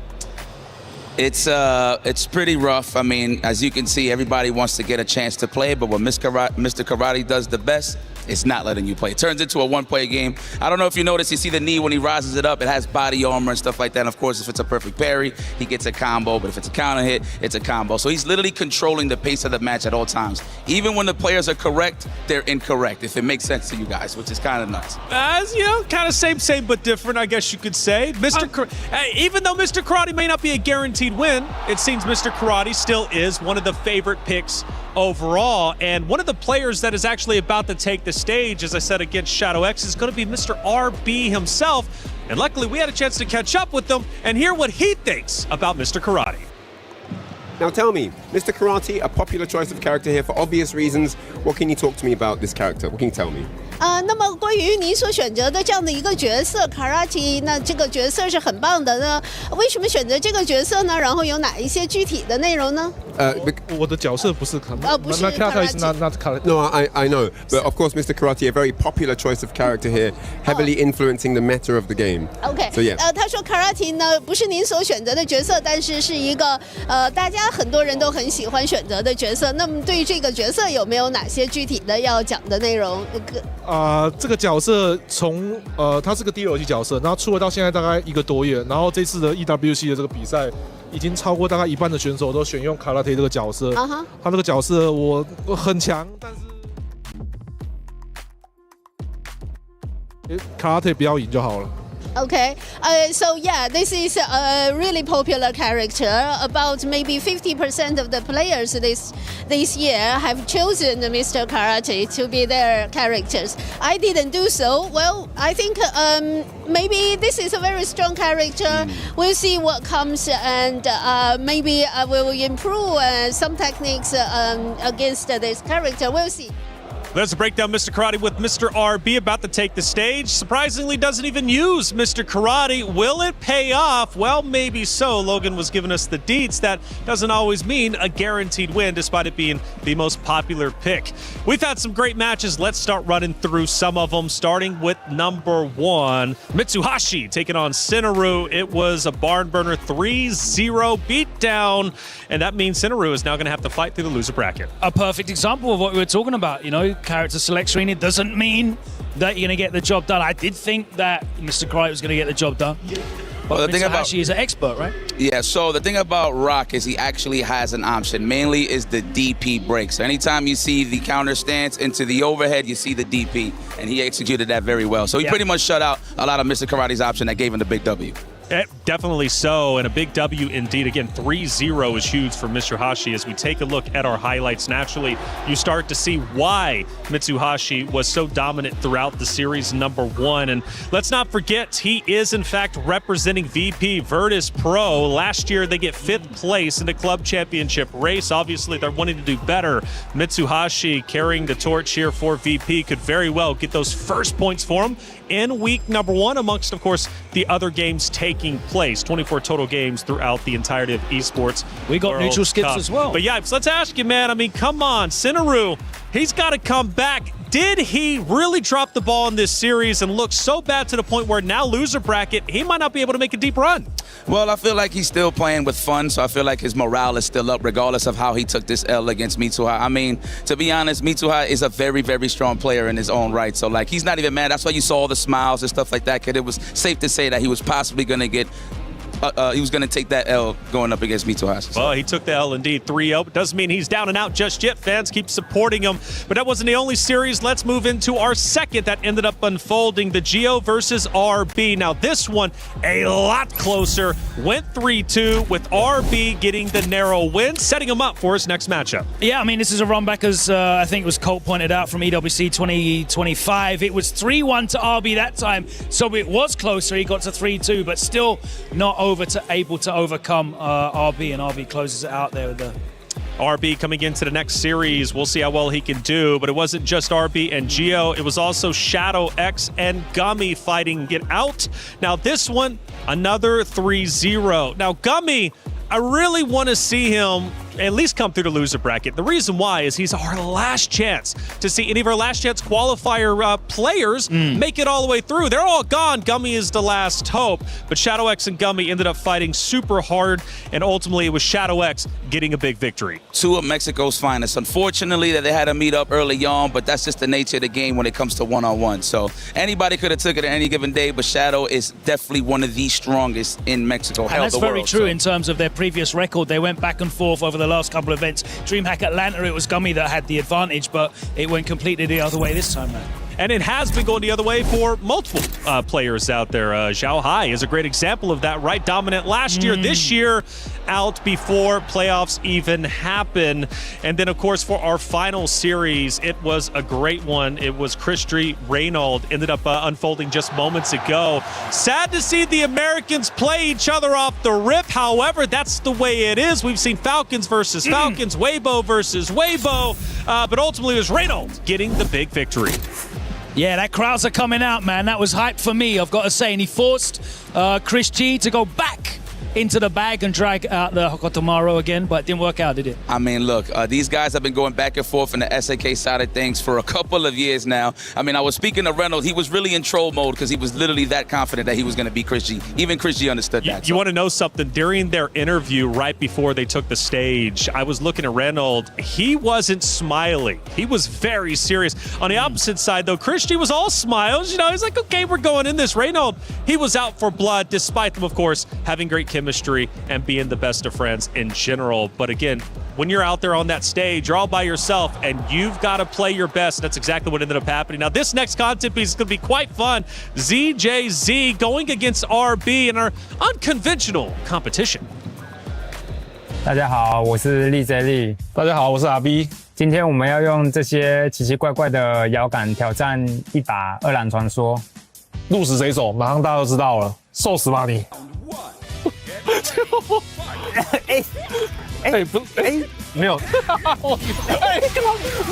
S11: It's pretty rough. I mean, as you can see, everybody wants to get a chance to play, but what Mr. Karate does the best it's not letting you play. It turns into a one-play game. I don't know if you notice, you see the knee when he rises it up, it has body armor and stuff like that. And of course, if it's a perfect parry, he gets a combo, but if it's a counter hit, it's a combo. So he's literally controlling the pace of the match at all times. Even when the players are correct, they're incorrect, if it makes sense to you guys, which is kind of nuts.
S13: As you know, kind of same but different, I guess you could say. Even though Mr. Karate may not be a guaranteed win, it seems Mr. Karate still is one of the favorite picks overall. And one of the players that is actually about to take the stage, as I said, against Shadow X, is going to be Mr. RB himself. And luckily, we had a chance to catch up with him and hear what he thinks about Mr. Karate.
S3: Now tell me, Mr. Karate, a popular choice of character here for obvious reasons. What can you talk to me about this character? What can you tell me?
S5: 那么关于你所选择的这样的一个角色 Karate， 那这个角色是很棒的呢。为什么选择这个角色呢？然后有哪一些具体的内容呢？
S21: 我的角色不是Karate，
S5: 不是
S21: Karate is not Karate.
S3: No, I know, but of course, Mr. Karate, a very popular choice of character here, heavily influencing the meta of the game.
S5: OK，
S3: so yeah.
S5: 他说 Karate 呢不是您所选择的角色，但是是一个大家很多人都很喜欢选择的角色。那么对于这个角色有没有哪些具体的要讲的内容？
S21: 这个角色从他是个 DLC 角色，然后出了到现在大概1个多月，然后这次的 EWC 的这个比赛已经超过大概一半的选手都选用 Karate 这个角色。他这个角色我很强，但是Karate 不要赢就好了。
S5: Okay, so yeah, this is a really popular character. About maybe 50% of the players this year have chosen Mr. Karate to be their characters. I didn't do so. Well, I think maybe this is a very strong character. We'll see what comes, and maybe I will improve some techniques against this character. We'll see.
S13: Let's break down Mr. Karate with Mr. RB about to take the stage. Surprisingly, doesn't even use Mr. Karate. Will it pay off? Well, maybe so. Logan was giving us the deets. That doesn't always mean a guaranteed win, despite it being the most popular pick. We've had some great matches. Let's start running through some of them, starting with number 1. Mitsuhashi taking on Sinaru. It was a barn burner 3-0 beatdown, and that means Sinaru is now going to have to fight through the loser bracket.
S14: A perfect example of what we were talking about, you know, character select screen. It doesn't mean that you're going to get the job done. I did think that Mr. Karate was going to get the job done. But well, the thing about is an expert, right?
S11: Yeah, so the thing about Rock is he actually has an option. Mainly is the DP break. So anytime you see the counter stance into the overhead, you see the DP, and he executed that very well. So he pretty much shut out a lot of Mr. Karate's option that gave him the big W.
S13: Definitely so, and a big W indeed. Again, 3-0 is huge for Mitsuhashi. As we take a look at our highlights, naturally, you start to see why Mitsuhashi was so dominant throughout the series, number 1. And let's not forget, he is, in fact, representing VP Virtus Pro. Last year, they get 5th place in the club championship race. Obviously, they're wanting to do better. Mitsuhashi carrying the torch here for VP could very well get those first points for him in week number 1, amongst, of course, the other games taking place. 24 total games throughout the entirety of esports.
S14: We got neutral skips as well.
S13: But yeah, so let's ask you, man. I mean, come on, Sinaru, he's got to come back. Did he really drop the ball in this series and look so bad to the point where now loser bracket, he might not be able to make a deep run?
S11: Well, I feel like he's still playing with fun, so I feel like his morale is still up regardless of how he took this L against Mitsuha. I mean, to be honest, Mitsuha is a very, very strong player in his own right. So, like, he's not even mad. That's why you saw all the smiles and stuff like that, because it was safe to say that he was possibly going to get he was going to take that L going up against Mitsuhashi.
S13: Well, he took the L indeed, 3-0. Doesn't mean he's down and out just yet. Fans keep supporting him. But that wasn't the only series. Let's move into our second that ended up unfolding, the Geo versus RB. Now, this one, a lot closer. Went 3-2 with RB getting the narrow win, setting him up for his next matchup.
S14: Yeah, I mean, this is a run back, as I think it was Colt pointed out, from EWC 2025. It was 3-1 to RB that time, so it was closer. He got to 3-2, but still not able to overcome RB, and RB closes it out there with the
S13: RB coming into the next series. We'll see how well he can do, but it wasn't just RB and Geo. It was also Shadow X and Gummy fighting it out. Now this one, another 3-0. Now Gummy, I really want to see him at least come through the loser bracket. The reason why is he's our last chance to see any of our last chance qualifier players make it all the way through. They're all gone. Gummy is the last hope. But Shadow X and Gummy ended up fighting super hard, and ultimately it was Shadow X getting a big victory.
S11: Two of Mexico's finest. Unfortunately that they had to meet up early on, but that's just the nature of the game when it comes to one-on-one. So anybody could have took it at any given day, but Shadow is definitely one of the strongest in Mexico.
S14: And that's very true in terms of their previous record. They went back and forth over the last couple of events. DreamHack Atlanta, it was Gummy that had the advantage, but it went completely the other way this time, man.
S13: And it has been going the other way for multiple players out there. Zhao Hai is a great example of that, right? Dominant last year, this year out before playoffs even happen. And then, of course, for our final series, it was a great one. It was Chris G, Reynolds, ended up unfolding just moments ago. Sad to see the Americans play each other off the rip. However, that's the way it is. We've seen Falcons versus Falcons, Weibo versus Weibo, but ultimately it was Reynolds getting the big victory.
S14: Yeah, that crowds are coming out, man. That was hype for me, I've got to say. And he forced Chris G to go back into the bag and drag out the Hokotomaro again, but it didn't work out, did it?
S11: I mean, look, these guys have been going back and forth in the SNK side of things for a couple of years now. I mean, I was speaking to Reynolds. He was really in troll mode because he was literally that confident that he was going to beat Chris G. Even Chris G understood that.
S13: You want to know something? During their interview right before they took the stage, I was looking at Reynolds. He wasn't smiling. He was very serious. On the opposite side, though, Chris G was all smiles. You know, he's like, okay, we're going in this. Reynolds, he was out for blood, despite them, of course, having great chemistry and being the best of friends in general. But again, when you're out there on that stage, you're all by yourself and you've got to play your best. That's exactly what ended up happening. Now, this next content piece is going to be quite fun. ZJZ going against RB in our unconventional competition.
S1: 大家好，我是力 J 力。大家好，我是 RB。今天我们要用这些奇奇怪怪的摇杆挑战一把饿狼传说。鹿死谁手，马上大家都知道了，受死吧你！没有，你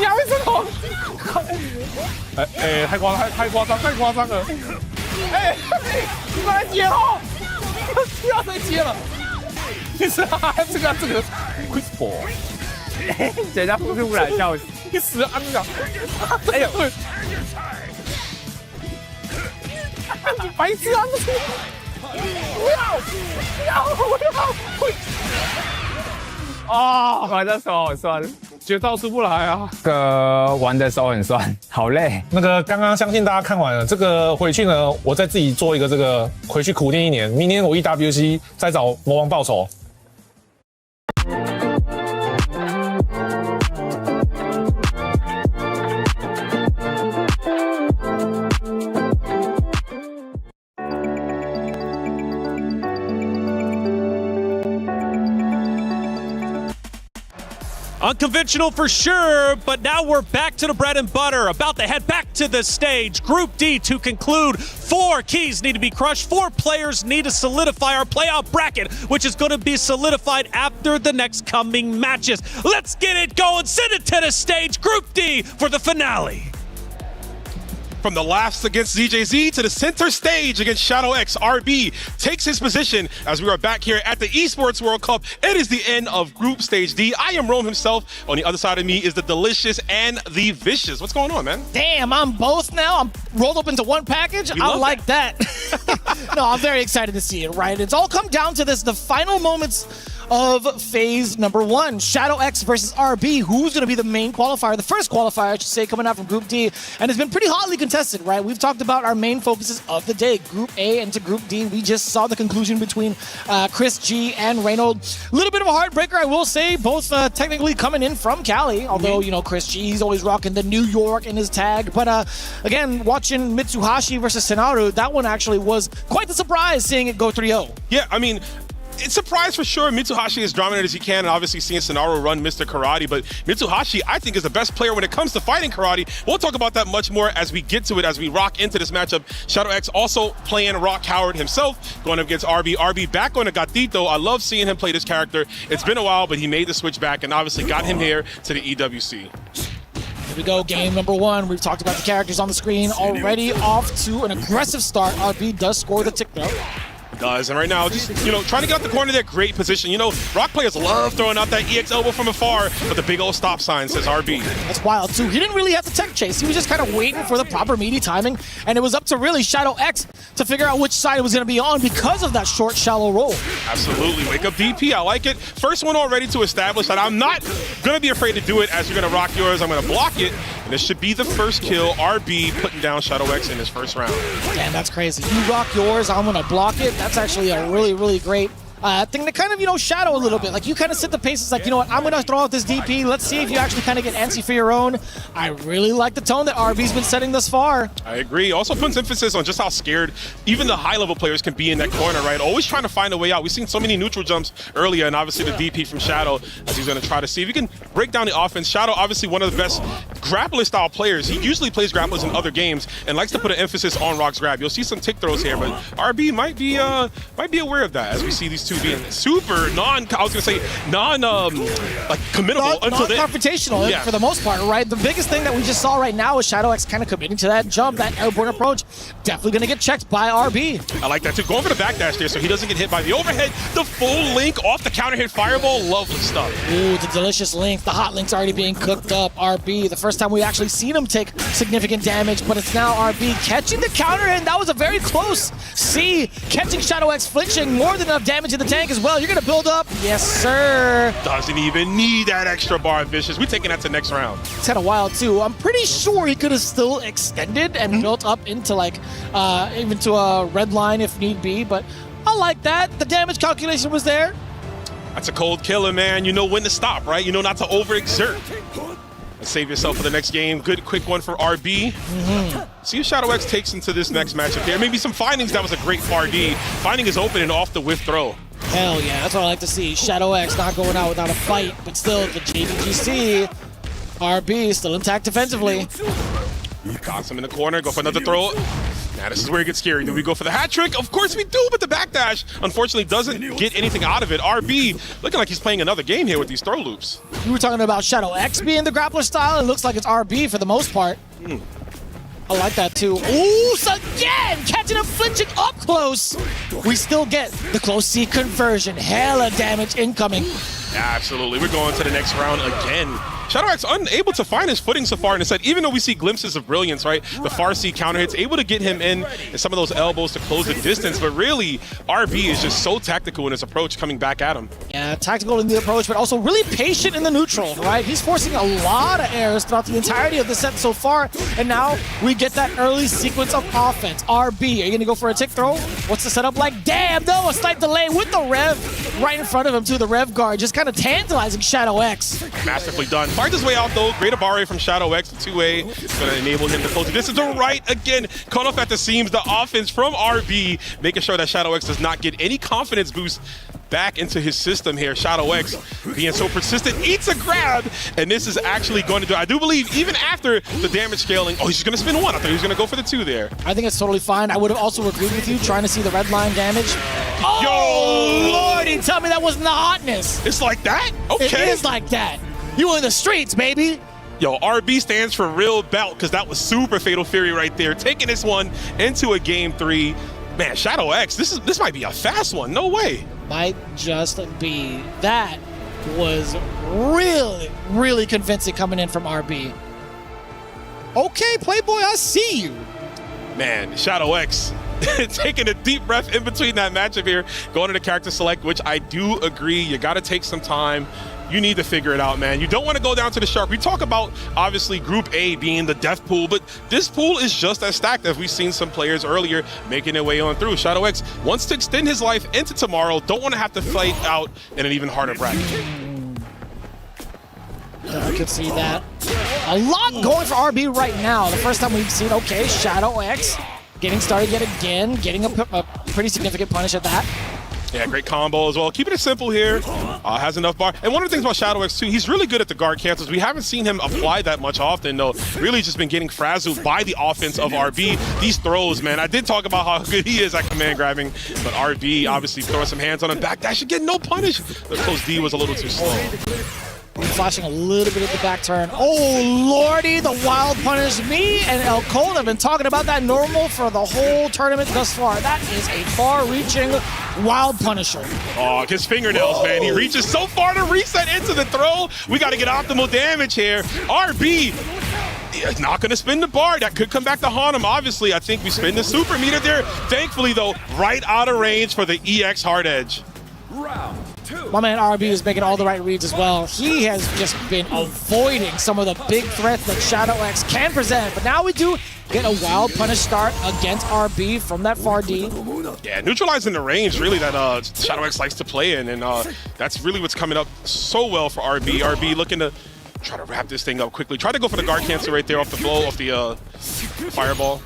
S1: 还会这种？太夸张了！你把它接了，不要再接了！你是这个 Whisper， 人家不然笑死，你死啊你讲！哎呦，你白痴啊！不要！啊，玩的手很酸，绝招出不来啊。这个玩的手很酸，好累。那个刚刚相信大家看完了，这个回去呢，我再自己做一个这个回去苦练一年，明年我 EWC 再找魔王报仇。
S13: Unconventional for sure, but now we're back to the bread and butter. About to head back to the stage. Group D to conclude. 4 keys need to be crushed. 4 players need to solidify our playoff bracket, which is going to be solidified after the next coming matches. Let's get it going. Send it to the stage. Group D for the finale.
S22: From the laughs against ZJZ to the center stage against Shadow X, RB takes his position as we are back here at the Esports World Cup. It is the end of Group Stage D. I am Rome himself. On the other side of me is the Delicious and the Vicious. What's going on, man?
S12: Damn, I'm both now. I'm rolled up into one package. I like that. No, I'm very excited to see it, right? It's all come down to this, the final moments of phase number 1. Shadow X versus RB. Who's going to be the main qualifier? The first qualifier, I should say, coming out from Group D. And it's been pretty hotly contested, right? We've talked about our main focuses of the day. Group A into Group D. We just saw the conclusion between Chris G and Reynolds. A little bit of a heartbreaker, I will say. Both technically coming in from Cali. Although, you know, Chris G, he's always rocking the New York in his tag. But again, watching Mitsuhashi versus Senaru, that one actually was quite the surprise seeing it go 3-0.
S22: Yeah, I mean, it's a surprise for sure. Mitsuhashi is dominant as he can, and obviously seeing Senaru run Mr. Karate, but Mitsuhashi, I think, is the best player when it comes to fighting karate. We'll talk about that much more as we get to it, as we rock into this matchup. Shadow X also playing Rock Howard himself, going up against RB. RB back on the Gatito. I love seeing him play this character. It's been a while, but he made the switch back and obviously got him here to the EWC.
S12: Here we go, game number 1. We've talked about the characters on the screen already. Off to an aggressive start. RB does score the tick though.
S22: Does, and right now, just, trying to get out the corner there, great position. Rock players love throwing out that EX elbow from afar, but the big old stop sign says RB.
S12: That's wild, too. He didn't really have to tech chase. He was just kind of waiting for the proper meaty timing, and it was up to really Shadow X to figure out which side it was going to be on because of that short, shallow roll.
S22: Absolutely. Wake up DP. I like it. First one already to establish that I'm not going to be afraid to do it as you're going to rock yours. I'm going to block it, and this should be the first kill. RB putting down Shadow X in his first round.
S12: Damn, that's crazy. You rock yours, I'm going to block it. That's actually a really, really great thing to kind of, shadow a little bit. Like, you kind of set the pace. It's like, you know what, I'm going to throw out this DP. Let's see if you actually kind of get antsy for your own. I really like the tone that RB's been setting thus far.
S22: I agree. Also puts emphasis on just how scared even the high-level players can be in that corner, right? Always trying to find a way out. We've seen so many neutral jumps earlier, and obviously the DP from Shadow, as he's going to try to see if he can break down the offense. Shadow, obviously one of the best grappler-style players. He usually plays grapplers in other games and likes to put an emphasis on Rock's grab. You'll see some tick throws here, but RB might be aware of that as we see these two being super committable until
S12: non-confrontational for the most part, right? The biggest thing that we just saw right now is Shadow X kind of committing to that jump, that airborne approach. Definitely going to get checked by RB.
S22: I like that too. Going for the backdash there so he doesn't get hit by the overhead. The full link off the counter hit fireball. Lovely stuff.
S12: Ooh, the delicious link. The hot link's already being cooked up. RB, the first time we actually seen him take significant damage, but it's now RB catching the counter hit. That was a very close C. Catching Shadow X flinching, more than enough damage in the tank as well. You're going to build up. Yes, sir.
S22: Doesn't even need that extra bar, Vicious. We're taking that to next round.
S12: It's kind of wild, too. I'm pretty sure he could have still extended and built up into, like, even to a red line if need be, but I like that. The damage calculation was there.
S22: That's a cold killer, man. You know when to stop, right? You know not to overexert. And save yourself for the next game. Good, quick one for RB. See if Shadow X takes into this next matchup here. Maybe some findings. That was a great far D. Finding is open and off the whiff throw.
S12: Hell yeah, that's what I like to see. Shadow X not going out without a fight, but still the JVGC. RB still intact defensively.
S22: Got him in the corner. Go for another throw. Now this is where it gets scary. Do we go for the hat trick? Of course we do, but the backdash unfortunately doesn't get anything out of it. RB looking like he's playing another game here with these throw loops.
S12: We were talking about Shadow X being the grappler style. It looks like it's RB for the most part. I like that too. Ooh, so again, catching him flinching up close. We still get the close C conversion. Hella damage incoming.
S22: Absolutely. We're going to the next round again. Shadow X unable to find his footing so far in the set, even though we see glimpses of brilliance, right? The far C counter hits, able to get him in and some of those elbows to close the distance, but really, RB is just so tactical in his approach coming back at him.
S12: Yeah, tactical in the approach, but also really patient in the neutral, right? He's forcing a lot of errors throughout the entirety of the set so far, and now we get that early sequence of offense. RB, are you gonna go for a tick throw? What's the setup like? Damn, no, a slight delay with the rev right in front of him to the rev guard, just kind of tantalizing Shadow X.
S22: Masterfully done. Finds his way out though. Great Abare from Shadow X, the 2A. Going to enable him to close the distance. Right again, caught off at the seams. The offense from RB, making sure that Shadow X does not get any confidence boost back into his system here. Shadow X being so persistent, eats a grab, and this is actually going to do, I do believe, even after the damage scaling, oh, he's just going to spin one. I thought he was going to go for the 2 there.
S12: I think it's totally fine. I would have also agreed with you, trying to see the red line damage. Oh, Lordy, tell me that wasn't the hotness.
S22: It's like that? Okay.
S12: It is like that. You in the streets, baby.
S22: Yo, RB stands for real belt because that was super Fatal Fury right there. Taking this one into a game 3. Man, Shadow X, this might be a fast one. No way.
S12: Might just be. That was really, really convincing coming in from RB. Okay, Playboy, I see you.
S22: Man, Shadow X taking a deep breath in between that matchup here, going to the character select, which I do agree. You got to take some time. You need to figure it out, man. You don't want to go down to the sharp. We talk about, obviously, Group A being the death pool, but this pool is just as stacked as we've seen some players earlier making their way on through. Shadow X wants to extend his life into tomorrow. Don't want to have to fight out in an even harder bracket.
S12: I could see that. A lot going for RB right now. The first time we've seen, okay, Shadow X getting started yet again, getting a pretty significant punish at that.
S22: Yeah, great combo as well. Keeping it simple here. Has enough bar. And one of the things about Shadow X too, he's really good at the guard cancels. We haven't seen him apply that much often though. Really just been getting frazzled by the offense of RB. These throws, man. I did talk about how good he is at command grabbing, but RB obviously throwing some hands on him. Backdash again, no punish. The close D was a little too slow.
S12: Flashing a little bit at the back turn. Oh, lordy, the wild punish. Me and El Cole have been talking about that normal for the whole tournament thus far. That is a far-reaching wild punisher.
S22: Oh, his fingernails, man. He reaches so far to reset into the throw. We got to get optimal damage here. RB is not going to spin the bar. That could come back to haunt him, obviously. I think we spin the super meter there. Thankfully, though, right out of range for the EX hard edge.
S12: My man RB is making all the right reads as well. He has just been avoiding some of the big threats that Shadow X can present. But now we do get a wild punish start against RB from that far D.
S22: Yeah, neutralizing the range really that Shadow X likes to play in. And that's really what's coming up so well for RB. RB looking to try to wrap this thing up quickly. Try to go for the guard cancel right there off the flow, off the fireball.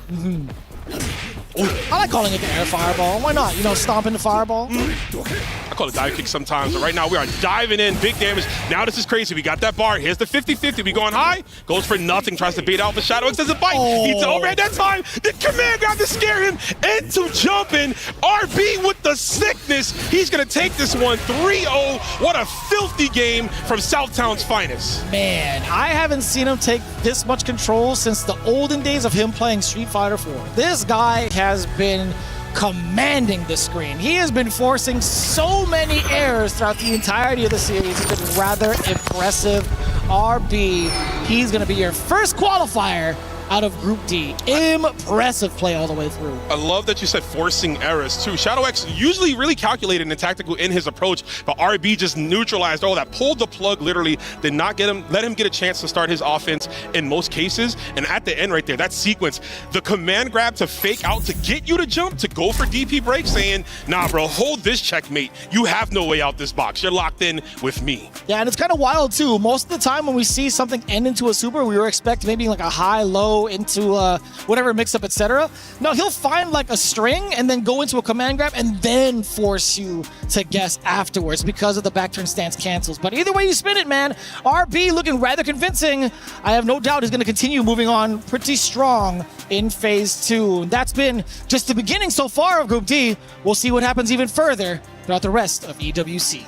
S12: I like calling it the air fireball. Why not? You know, stomping the fireball.
S22: I call it dive kick sometimes, but right now we are diving in, big damage. Now this is crazy. We got that bar. Here's the 50-50. We going high. Goes for nothing. Tries to bait out the Shadow X. Doesn't bite. Needs to overhead that time. The command grab to scare him into jumping. RB with the sickness. He's going to take this one 3-0. What a filthy game from Southtown's finest.
S12: Man, I haven't seen him take this much control since the olden days of him playing Street Fighter 4. This guy has been commanding the screen. He has been forcing so many errors throughout the entirety of the series. It's been rather impressive. RB, he's going to be your first qualifier out of Group D. Impressive play all the way through.
S22: I love that you said forcing errors too. Shadow X usually really calculated and tactical in his approach, but RB just neutralized all that, pulled the plug literally, did not let him get a chance to start his offense in most cases. And at the end right there, that sequence, the command grab to fake out to get you to jump, to go for DP break, saying, nah bro, hold this checkmate. You have no way out this box. You're locked in with me.
S12: Yeah, and it's kind of wild too. Most of the time when we see something end into a super, we were expecting maybe like a high, low, into whatever mix-up, etc. No, he'll find like a string and then go into a command grab and then force you to guess afterwards because of the back turn stance cancels. But either way you spin it, man, RB looking rather convincing. I have no doubt he's going to continue moving on pretty strong in Phase 2. That's been just the beginning so far of Group D. We'll see what happens even further throughout the rest of EWC.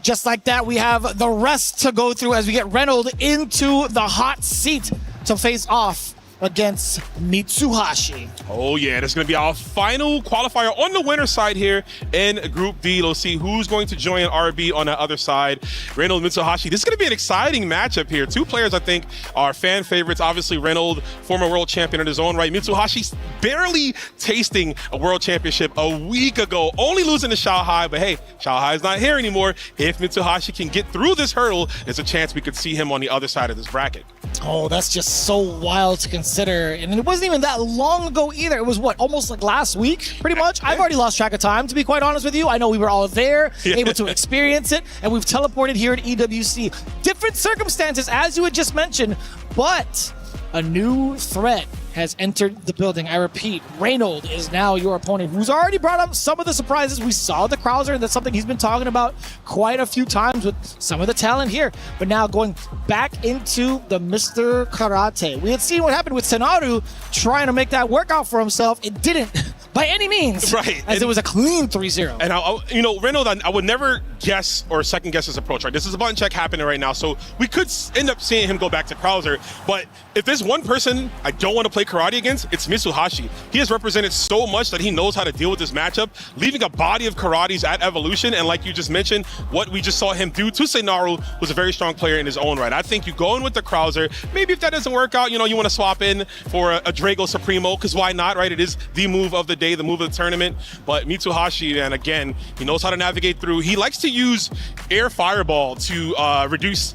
S12: Just like that, we have the rest to go through as we get Reynolds into the hot seat to face off against Mitsuhashi.
S22: Oh yeah, that's going to be our final qualifier on the winner side here in Group D. Let's see who's going to join RB on the other side. Reynolds, Mitsuhashi. This is going to be an exciting matchup here. Two players I think are fan favorites. Obviously Reynolds, former world champion in his own right. Mitsuhashi barely tasting a world championship a week ago, only losing to Shanghai, but hey, Shanghai is not here anymore. If Mitsuhashi can get through this hurdle, there's a chance we could see him on the other side of this bracket.
S12: Oh, that's just so wild to consider. And it wasn't even that long ago either. It was what, almost like last week, pretty much? I've already lost track of time, to be quite honest with you. I know we were all there, able to experience it, and we've teleported here at EWC. Different circumstances, as you had just mentioned, but a new threat has entered the building. I repeat, Reynolds is now your opponent, who's already brought up some of the surprises. We saw the Krauser, and that's something he's been talking about quite a few times with some of the talent here. But now going back into the Mr. Karate. We had seen what happened with Senaru trying to make that work out for himself. It didn't by any means,
S22: right?
S12: As it was a clean 3-0.
S22: And you know, Reynolds, I would never guess or second guess his approach, right? This is a button check happening right now, so we could end up seeing him go back to Krauser. But if there's one person I don't want to play karate against, it's Mitsuhashi. He has represented so much that he knows how to deal with this matchup, leaving a body of karates at Evolution. And like you just mentioned, what we just saw him do to Senaru was a very strong player in his own right. I think you go in with the Krauser. Maybe if that doesn't work out, you know, you want to swap in for a Drago Supremo, because why not, right? It is the move of the day, the move of the tournament. But Mitsuhashi, and again, he knows how to navigate through. He likes to use air fireball to reduce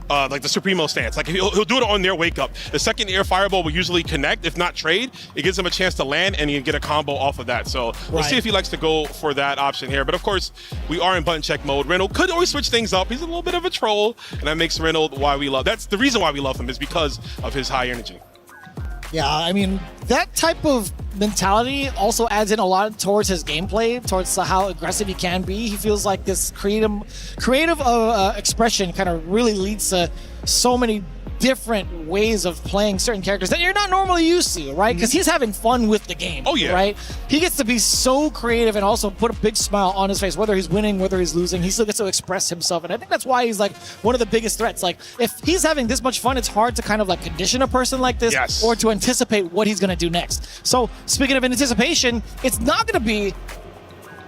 S22: like the Supremo stance. Like he'll do it on their wake up. The second air fireball will usually connect, if not trade. It gives him a chance to land and he can get a combo off of that. So we'll see if he likes to go for that option here. But of course, we are in button check mode. Reynolds could always switch things up. He's a little bit of a troll, and that makes Reynolds why we love. That's the reason why we love him, is because of his high energy.
S12: Yeah, I mean, that type of mentality also adds in a lot towards his gameplay, towards how aggressive he can be. He feels like this creative expression kind of really leads to so many different ways of playing certain characters that you're not normally used to, right? Because he's having fun with the game.
S22: Oh, yeah.
S12: Right? He gets to be so creative and also put a big smile on his face, whether he's winning, whether he's losing. He still gets to express himself. And I think that's why he's like one of the biggest threats. Like, if he's having this much fun, it's hard to kind of like condition a person like this or to anticipate what he's going to do next. So, speaking of anticipation, it's not going to be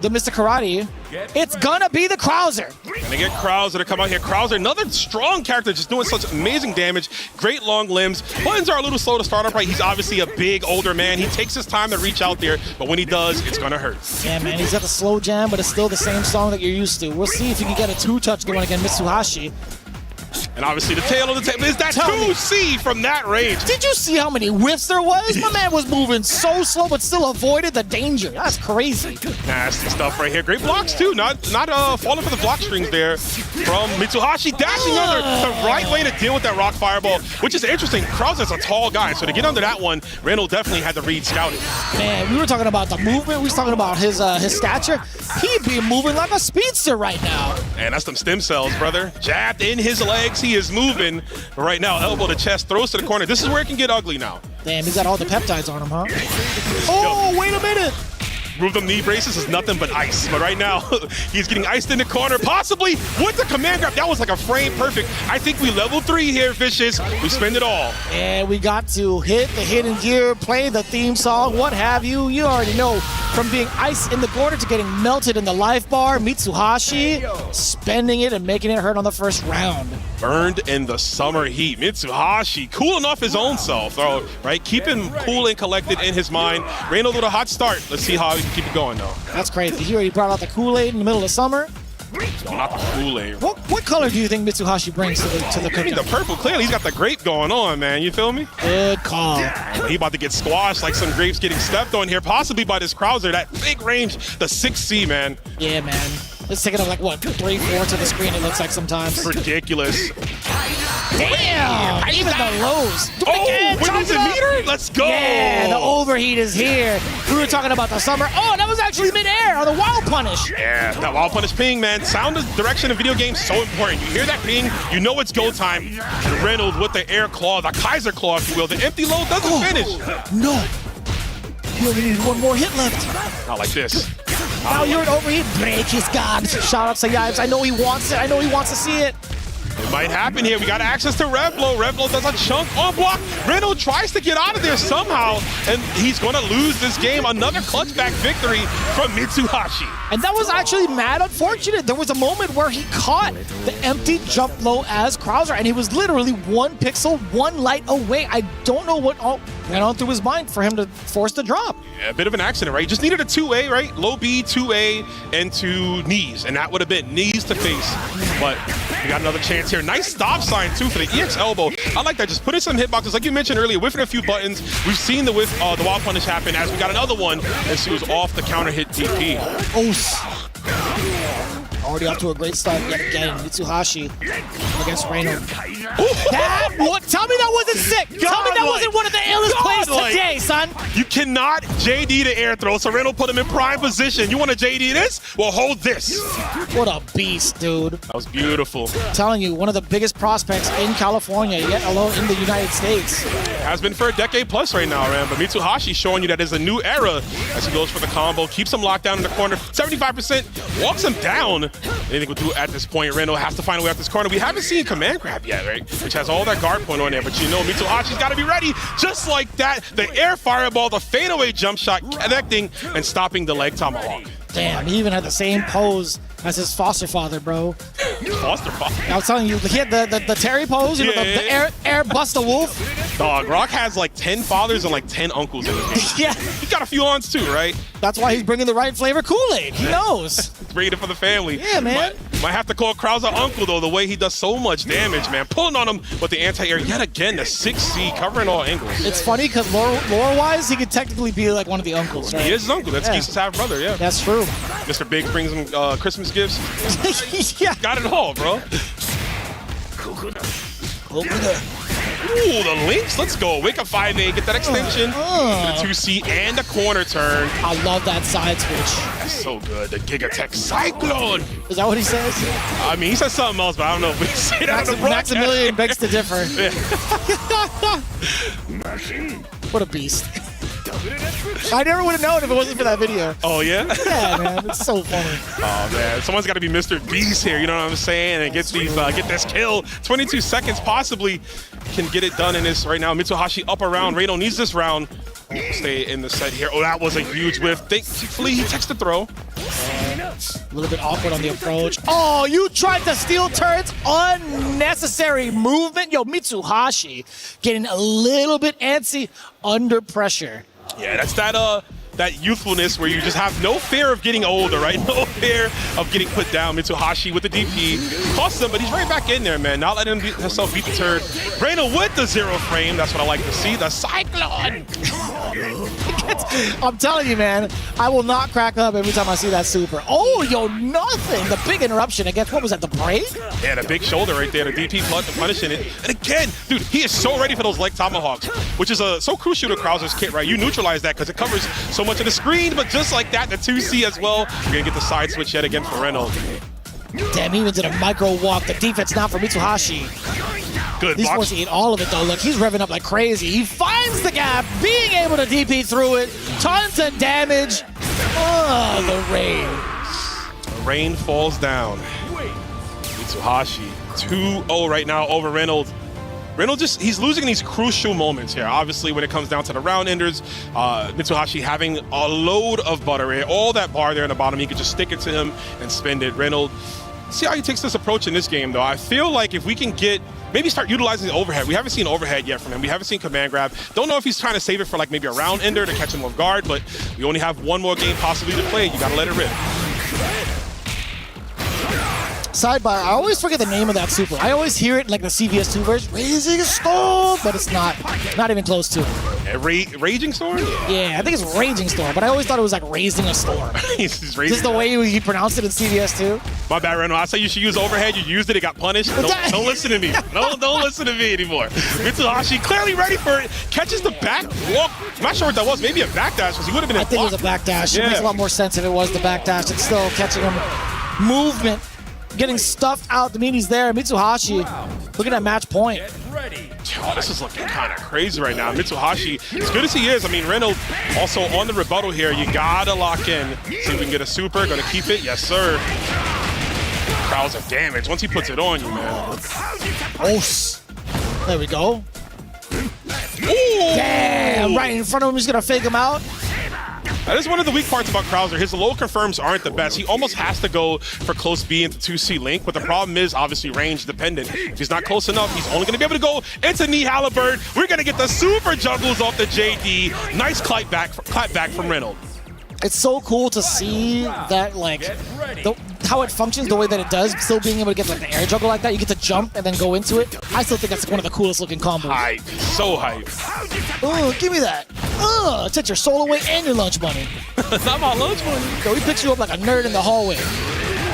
S12: the Mr. Karate. It's gonna be the Krauser.
S22: Gonna get Krauser to come out here. Krauser, another strong character, just doing such amazing damage. Great long limbs. Buttons are a little slow to start up, right? He's obviously a big, older man. He takes his time to reach out there, but when he does, it's gonna hurt.
S12: Yeah, man, he's got the slow jam, but it's still the same song that you're used to. We'll see if you can get a two-touch going against Mitsuhashi.
S22: And obviously the tail of the table is that 2C from that range.
S12: Did you see how many whiffs there was? My man was moving so slow, but still avoided the danger. That's crazy.
S22: Nasty stuff right here. Great blocks too. Not falling for the block strings there from Mitsuhashi. Dashing under the right way to deal with that rock fireball, which is interesting. Krauser's a tall guy, so to get under that one, Randall definitely had the read scouted.
S12: Man, we were talking about the movement. We were talking about his stature. He'd be moving like a speedster right now.
S22: And that's them stem cells, brother. Jabbed in his legs. He is moving right now. Elbow to chest, throws to the corner. This is where it can get ugly now.
S12: Damn, he's got all the peptides on him, huh? Oh, wait a minute.
S22: Move them knee braces is nothing but ice. But right now, he's getting iced in the corner, possibly with the command grab. That was like a frame perfect. I think we level 3 here, Vicious. We spend it all.
S12: And we got to hit the hidden gear, play the theme song, what have you. You already know, from being ice in the corner to getting melted in the life bar, Mitsuhashi spending it and making it hurt on the first round.
S22: Burned in the summer heat. Mitsuhashi cooling off his own self, though, right? Keep him cool and collected in his mind. Randall with a hot start. Let's see how he can keep it going, though.
S12: That's crazy. He already brought out the Kool-Aid in the middle of summer.
S22: No, not the Kool-Aid.
S12: What color do you think Mitsuhashi brings to the cookie?
S22: The purple. Clearly, he's got the grape going on, man. You feel me?
S12: Good call.
S22: He about to get squashed like some grapes getting stepped on here, possibly by this Krauser. That big range, the 6C, man.
S12: Yeah, man. It's taking up like, what, 3/4 of the screen, it looks like sometimes.
S22: Ridiculous.
S12: Damn! Even the lows.
S22: Oh, windows and meter? Let's go!
S12: Yeah, the overheat is here. We were talking about the summer. Oh, that was actually midair on the wild punish.
S22: Yeah, that wild punish ping, man. Sound of direction in video games so important. You hear that ping, you know it's go time. And Reynolds with the air claw, the Kaiser claw, if you will. The empty load doesn't finish.
S12: No. You only need one more hit left.
S22: Not like this.
S12: Now you're an overheat. Break his god. Shout out to Yipes. I know he wants it. I know he wants to see it.
S22: It might happen here. We got access to Revlo. Revlo does a chunk on block. Reynolds tries to get out of there somehow, and he's going to lose this game. Another clutch back victory from Mitsuhashi.
S12: And that was actually mad unfortunate. There was a moment where he caught the empty jump low as Krauser, and he was literally 1 pixel, 1 light away. I don't know what went on through his mind for him to force the drop.
S22: Yeah, a bit of an accident, right? Just needed a 2A, right? Low B, 2A, and 2 knees, and that would have been knees to face. But we got another chance here. Nice stop sign, too, for the EX elbow. I like that. Just put in some hitboxes. Like you mentioned earlier, whiffing a few buttons. We've seen the wild punish happen as we got another one as he was off the counter hit DP.
S12: Oh, already off to a great start yet again. Mitsuhashi against Reynolds. Tell me that wasn't sick. Tell me that wasn't one of the illest plays today, son.
S22: You cannot JD the air throw, so Reynolds put him in prime position. You want to JD this? Well, hold this.
S12: What a beast, dude.
S22: That was beautiful.
S12: I'm telling you, one of the biggest prospects in California, yet alone in the United States.
S22: Has been for a decade plus right now, man. But Mitsuhashi showing you that there's a new era as he goes for the combo, keeps him locked down in the corner, 75%, walks him down. Anything we'll do at this point, Randall has to find a way out this corner. We haven't seen command grab yet, right? Which has all that guard point on there, but you know Mitsuhashi's got to be ready. Just like that, the air fireball, the fadeaway jump shot, connecting and stopping the leg tomahawk.
S12: Damn, he even had the same pose as his foster father, bro.
S22: Foster father?
S12: I was telling you, he had the Terry pose, you know, the air bust the wolf.
S22: Dog, Rock has like 10 fathers and like 10 uncles in his
S12: Yeah.
S22: He got a few aunts too, right?
S12: That's why he's bringing the right flavor Kool-Aid. He knows.
S22: Bringing it for the family.
S12: Yeah, man.
S22: Might have to call Krauser uncle, though, the way he does so much damage, man. Pulling on him with the anti-air yet again, the 6C, covering all angles.
S12: It's funny because lore-wise, he could technically be like one of the uncles, right?
S22: He is his uncle. That's Keith's half-brother, yeah.
S12: That's true.
S22: Mr. Biggs brings him Christmas gifts.
S12: Yeah.
S22: Got it all, bro. Ooh, the links. Let's go. Wake up 5A. Get that extension. The 2C and the corner turn.
S12: I love that side switch.
S22: That's so good. The Gigatech Cyclone.
S12: Is that what he says?
S22: I mean, he says something else, but I don't know if we say that on the broadcast.
S12: Maximilian begs to differ.
S22: Yeah.
S12: What a beast. I never would have known if it wasn't for that video.
S22: Oh, yeah?
S12: Yeah, man. It's so funny.
S22: Oh, man. Someone's got to be Mr. Beast here, you know what I'm saying? And get this kill. 22 seconds possibly can get it done in this right now. Mitsuhashi up around. Reno needs this round. Stay in the set here. Oh, that was a huge whiff. Thankfully, he takes the throw.
S12: A little bit awkward on the approach. Oh, you tried to steal turrets. Unnecessary movement. Yo, Mitsuhashi getting a little bit antsy under pressure.
S22: Yeah, that's that youthfulness where you just have no fear of getting older, right? No fear of getting put down. Mitsuhashi with the DP. Costs him, but he's right back in there, man. Not letting himself beat the turret. Reno with the 0 frame. That's what I like to see. The Cyclone.
S12: I'm telling you, man, I will not crack up every time I see that super. Oh, yo, nothing. The big interruption against, what was that, the break?
S22: Yeah, the big shoulder right there. The DP punishing it. And again, dude, he is so ready for those leg tomahawks, which is so crucial to Krauser's kit, right? You neutralize that because it covers so much of the screen, but just like that, the 2C as well. We're going to get the side switch yet again for Reynolds.
S12: Damn, he even did a micro walk. The defense now for Mitsuhashi.
S22: Good.
S12: He's supposed to eat all of it, though. Look, he's revving up like crazy. He finds the gap, being able to DP through it. Tons of damage. Oh, the rain.
S22: The rain falls down. Mitsuhashi 2-0 right now over Reynolds. Reynolds he's losing these crucial moments here. Obviously, when it comes down to the round enders, Mitsuhashi having a load of butter here. All that bar there in the bottom, he could just stick it to him and spend it. Reynolds, see how he takes this approach in this game, though. I feel like if we can maybe start utilizing the overhead. We haven't seen overhead yet from him. We haven't seen command grab. Don't know if he's trying to save it for like maybe a round ender to catch him off guard, but we only have one more game possibly to play. You gotta let it rip.
S12: Sidebar, I always forget the name of that super. I always hear it in like the CVS2 version, Raising Storm, but it's not even close to it.
S22: Raging Storm?
S12: Yeah, I think it's Raging Storm, but I always thought it was like Raising a Storm.
S22: He's raising.
S12: Just the way he pronounced it in CVS2.
S22: My bad, Reno. I said you should use overhead. You used it. It got punished. Don't listen to me. Don't listen to me anymore. Mitsuhashi clearly ready for it. Catches the back walk. I'm not sure what that was. Maybe a backdash because he would have been in
S12: I think it was a backdash.
S22: Yeah.
S12: It makes a lot more sense if it was the backdash. It's still catching him. Movement. Getting stuffed out the mean he's there. Mitsuhashi looking at match point.
S22: Oh, this is looking kind of crazy right now. Mitsuhashi, as good as he is, I mean, Reynolds also on the rebuttal here. You gotta lock in. See if we can get a super. Gonna keep it. Yes, sir. Crowds of damage once he puts it on you, man.
S12: Oh, there we go.
S22: Ooh.
S12: Damn, right in front of him. He's gonna fake him out.
S22: That is one of the weak parts about Krauser. His low confirms aren't the best. He almost has to go for close B into 2C link, but the problem is obviously range dependent. If he's not close enough, he's only going to be able to go into knee halberd. We're going to get the super juggles off the JD. Nice clap back from Reynolds.
S12: It's so cool to see that, like, how it functions the way that it does, still being able to get like the air juggle like that. You get to jump and then go into it. I still think that's one of the coolest looking combos.
S22: Hype. So hype.
S12: Oh, give me that. Take your soul away and your lunch money.
S22: Not my lunch money.
S12: So he picks you up like a nerd in the hallway.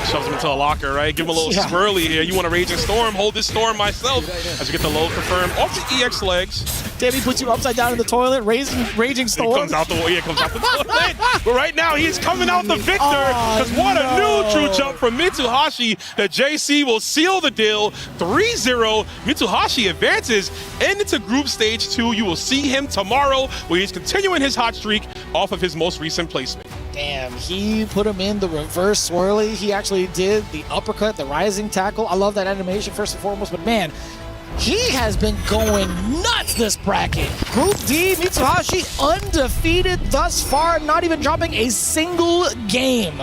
S22: Shoves him into a locker, right? Give him a little swirly here. You want a Raging Storm? Hold this Storm myself. As you get the low confirm off the EX legs.
S12: Damn, he puts you upside down in the toilet, Raging Storm.
S22: He comes out the toilet. But right now, he's coming out the victor. Because what a neutral jump from Mitsuhashi. The JC will seal the deal. 3-0. Mitsuhashi advances into Group Stage 2. You will see him tomorrow where he's continuing his hot streak off of his most recent placement.
S12: Damn, he put him in the reverse swirly. He actually did the uppercut, the rising tackle. I love that animation first and foremost, but man, he has been going nuts this bracket. Group D, Mitsuhashi undefeated thus far, not even dropping a single game.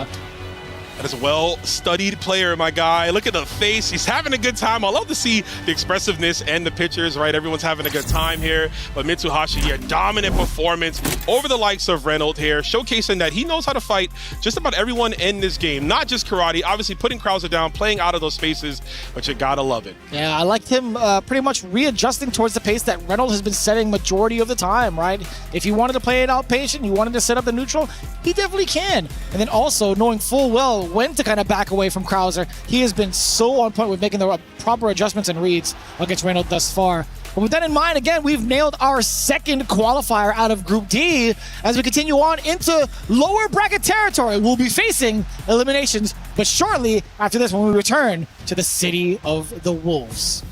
S22: That is a well-studied player, my guy. Look at the face. He's having a good time. I love to see the expressiveness and the pictures, right? Everyone's having a good time here. But Mitsuhashi here, dominant performance over the likes of Reynolds here, showcasing that he knows how to fight just about everyone in this game, not just karate. Obviously, putting Krauser down, playing out of those spaces, but you gotta love it.
S12: Yeah, I liked him pretty much readjusting towards the pace that Reynolds has been setting majority of the time, right? If you wanted to play it out patient, you wanted to set up the neutral, he definitely can. And then also knowing full well when to kind of back away from Krauser. He has been so on point with making the proper adjustments and reads against Reynolds thus far. But with that in mind, again, we've nailed our second qualifier out of Group D. As we continue on into lower bracket territory, we'll be facing eliminations, but shortly after this when we return to the city of the Wolves.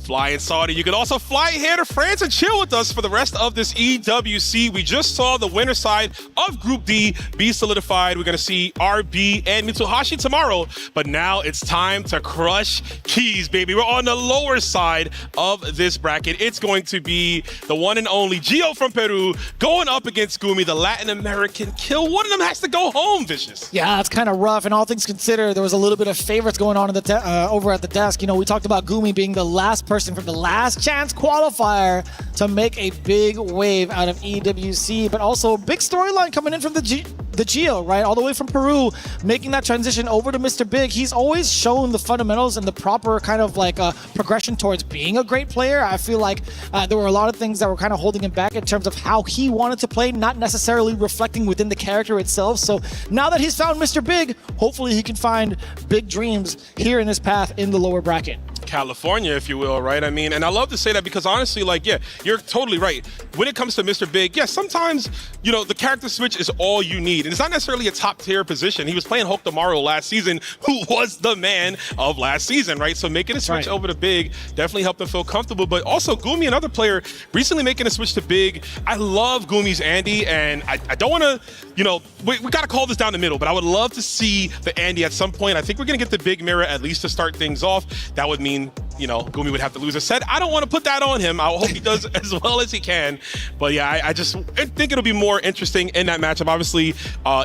S22: Fly in Saudi. You can also fly here to France and chill with us for the rest of this EWC. We just saw the winner side of Group D be solidified. We're going to see RB and Mitsuhashi tomorrow, but now it's time to crush Keys, baby. We're on the lower side of this bracket. It's going to be the one and only Gio from Peru going up against Gumi, the Latin American kill. One of them has to go home, Vicious.
S12: Yeah, it's kind of rough, and all things considered, there was a little bit of favorites going on in the over at the desk. You know, we talked about Gumi being the last person from the last chance qualifier to make a big wave out of EWC, but also big storyline coming in from the Gio, right? All the way from Peru, making that transition over to Mr. Big. He's always shown the fundamentals and the proper kind of like progression towards being a great player. I feel like there were a lot of things that were kind of holding him back in terms of how he wanted to play, not necessarily reflecting within the character itself. So now that he's found Mr. Big, hopefully he can find big dreams here in his path in the lower bracket.
S22: California, if you will, right? I mean, and I love to say that because honestly, like, yeah, you're totally right. When it comes to Mr. Big, yeah, sometimes, you know, the character switch is all you need. And it's not necessarily a top tier position. He was playing Hulk tomorrow last season, who was the man of last season, right? So making a switch over to Big definitely helped him feel comfortable. But also Gumi, another player, recently making a switch to Big. I love Gumi's Andy, and I don't want to, you know, we got to call this down the middle, but I would love to see the Andy at some point. I think we're going to get the Big mirror at least to start things off. That would mean, you know, Gumi would have to lose a set. I don't want to put that on him. I hope he does as well as he can. But yeah, I think it'll be more interesting in that matchup. Obviously,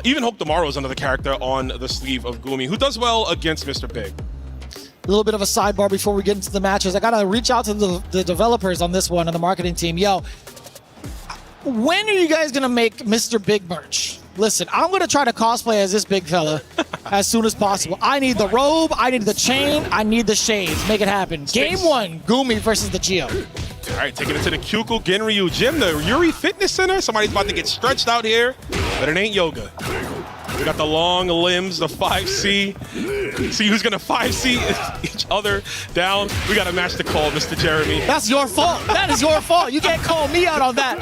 S22: even Hope Tomorrow is another character on the sleeve of Gumi who does well against Mr. Big.
S12: A little bit of a sidebar before we get into the matches. I got to reach out to the developers on this one and the marketing team. Yo, when are you guys going to make Mr. Big merch? Listen, I'm going to try to cosplay as this big fella as soon as possible. I need the robe, I need the chain, I need the shades. Make it happen. Game 1, Gumi versus the Gio.
S22: All right, taking it to the Kyuko Genryu Gym, the Yuri Fitness Center. Somebody's about to get stretched out here, but it ain't yoga. We got the long limbs, the 5C. See who's going to 5C each other down. We got to match the call, Mr. Jeremy.
S12: That's your fault. That is your fault. You can't call me out on that,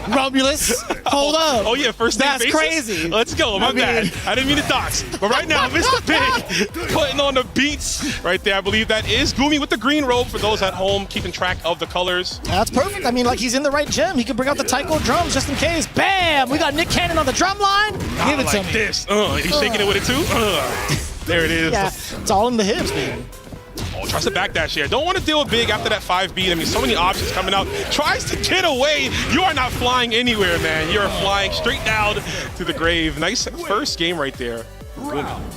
S12: Romulus. Hold up.
S22: Oh, yeah, first name basis?
S12: That's crazy.
S22: Let's go. My bad. I didn't mean to dox. But right now, Mr. Big putting on the beats right there. I believe that is Gumi with the green robe for those at home keeping track of the colors.
S12: That's perfect. I mean, like, he's in the right gym. He can bring out the taiko drums just in case. Bam! We got Nick Cannon on the drum line. Give it to me.
S22: This. He's shaking it with it too. There it is.
S12: Yeah, it's all in the hips, baby.
S22: Oh, tries to backdash here. Don't want to deal big after that 5B. I mean, so many options coming out. Tries to get away. You are not flying anywhere, man. You're flying straight down to the grave. Nice first game right there.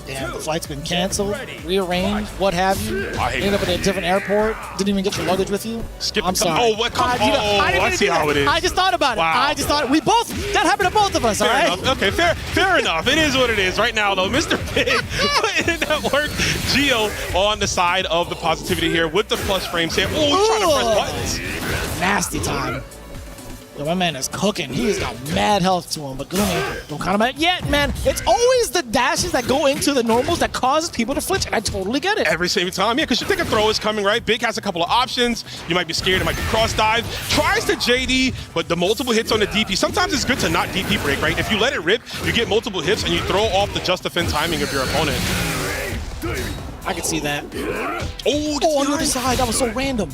S12: Damn, the flight's been canceled, rearranged, what have you. Ended up at a different airport. Didn't even get your luggage with you.
S22: I'm sorry. Oh, what? I see how it is.
S12: I just thought about it.
S22: Wow.
S12: I just thought that happened to both of us.
S22: Fair
S12: all right.
S22: enough. Okay, fair enough. It is what it is. Right now, though, Mr. Big putting in that work. Gio on the side of the positivity here with the plus frames here. Oh, he's trying to press buttons.
S12: Nasty time. Yo, my man is cooking. He's got mad health to him, but Gumi don't count him out yet, man. It's always the dashes that go into the normals that causes people to flinch, and I totally get it.
S22: Every single time, yeah, because you think a throw is coming, right? Big has a couple of options. You might be scared. It might be cross dive. Tries to JD, but the multiple hits on the DP. Sometimes it's good to not DP break, right? If you let it rip, you get multiple hits, and you throw off the just-defend timing of your opponent.
S12: I can see that.
S22: Oh,
S12: on the other side. That was so random.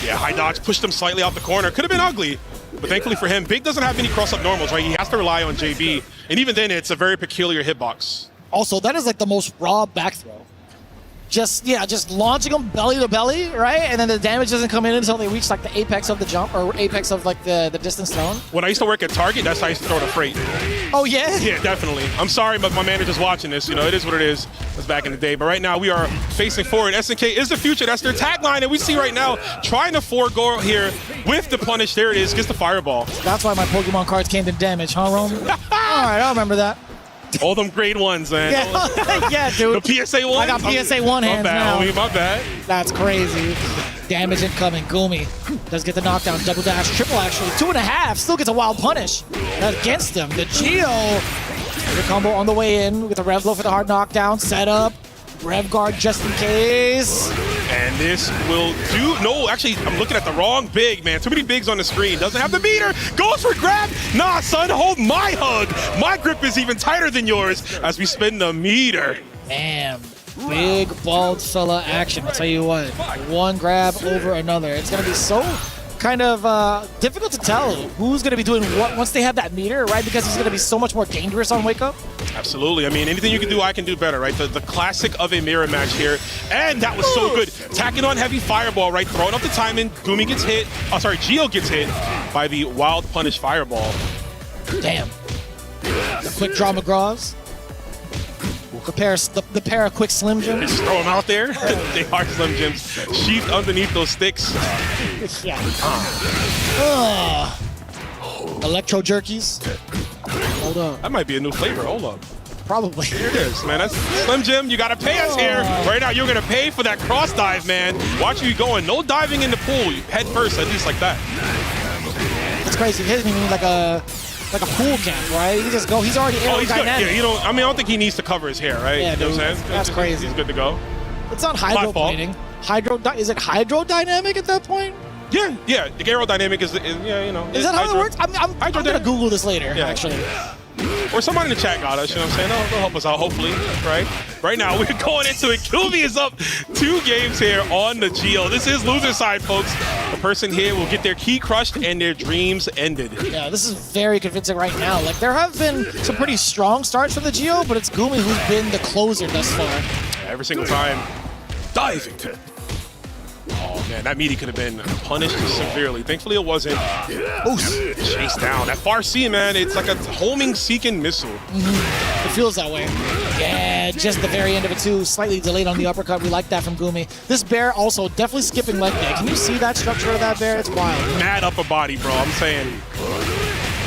S22: Yeah, high dodge pushed him slightly out the corner. Could have been ugly. But thankfully for him, Big doesn't have any cross-up normals, right? He has to rely on JB. And even then, it's a very peculiar hitbox.
S12: Also, that is like the most raw back throw. Just launching them belly to belly, right? And then the damage doesn't come in until they reach like the apex of the jump or apex of like the distance thrown.
S22: When I used to work at Target, that's how I used to throw the freight.
S12: Oh, yeah?
S22: Yeah, definitely. I'm sorry, but my manager's watching this. You know, it is what it is. That's back in the day. But right now, we are facing forward. SNK is the future. That's their tagline. And we see right now, trying to forego here with the punish. There it is. Gets the fireball.
S12: That's why my Pokemon cards came to damage, huh, Rome? All right, I remember that.
S22: All them grade ones, man.
S12: Yeah, yeah, dude.
S22: The PSA one?
S12: I got PSA one hands now.
S22: My bad.
S12: That's crazy. Damage incoming. Gumi does get the knockdown. Double dash, triple actually. 2.5. Still gets a wild punish against him. The Geo. The combo on the way in. With the rev blow for the hard knockdown. Set up. Rev guard just in case.
S22: And this will do. No, actually, I'm looking at the wrong big, man. Too many bigs on the screen. Doesn't have the meter. Goes for grab. Nah, son, hold my hug. My grip is even tighter than yours as we spin the meter.
S12: Damn. Big bald fella action. I'll tell you what. One grab over another. It's going to be so kind of difficult to tell who's going to be doing what once they have that meter, right? Because he's going to be so much more dangerous on Wake Up.
S22: Absolutely. I mean, anything you can do, I can do better, right? The classic of a mirror match here. And that was so good. Tacking on heavy fireball, right? Throwing up the timing. Gumi gets hit. Oh, sorry, Geo gets hit by the wild punish fireball.
S12: Damn. The quick draw McGraws. The pair of quick Slim Jims.
S22: Just throw them out there. They are Slim Jims. Sheathed underneath those sticks.
S12: Yeah. Electro jerkies. Hold up.
S22: That might be a new flavor. Hold up.
S12: Probably.
S22: Here it is, man. That's Slim Jim. You got to pay us here. Right now, you're going to pay for that cross dive, man. Watch you going. No diving in the pool. Head first, at least like that.
S12: That's crazy. He doesn't even like a pool camp, right? He just go. He's already aerodynamic.
S22: He's good. Yeah, you know, I mean, I don't think he needs to cover his hair, right?
S12: Yeah,
S22: you know what I'm saying?
S12: That's crazy.
S22: He's good to go.
S12: It's not hydroplaning. Is it hydrodynamic at that point?
S22: Yeah, yeah. The aerodynamic is yeah, you know.
S12: Is that how it works? I'm gonna Google this later, actually.
S22: Or somebody in the chat got us, you know what I'm saying? They'll help us out, hopefully, right? Right now, we're going into it. Gumi is up 2 games here on the Geo. This is loser side, folks. The person here will get their key crushed and their dreams ended.
S12: Yeah, this is very convincing right now. Like, there have been some pretty strong starts from the Geo, but it's Gumi who's been the closer thus far.
S22: Every single time. Diving. Oh, man, that meaty could have been punished severely. Thankfully, it wasn't. Chase down. That far C, man, it's like a homing seeking missile.
S12: It feels that way. Yeah, just the very end of it, too. Slightly delayed on the uppercut. We like that from Gumi. This bear also definitely skipping leg day. Can you see that structure of that bear? It's wild.
S22: Mad upper body, bro. I'm saying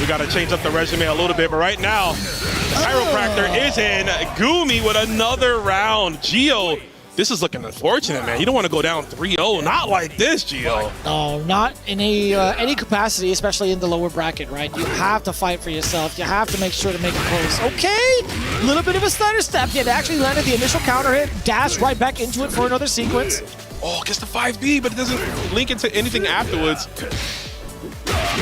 S22: we got to change up the resume a little bit. But right now, the chiropractor is in. Gumi with another round. Geo. This is looking unfortunate, man. You don't want to go down 3-0. Not like this, Gio.
S12: No, not in any capacity, especially in the lower bracket, right? You have to fight for yourself. You have to make sure to make it close. Okay, a little bit of a stutter step. Yet actually landed the initial counter hit, dash right back into it for another sequence.
S22: Oh, gets the 5B, but it doesn't link into anything afterwards.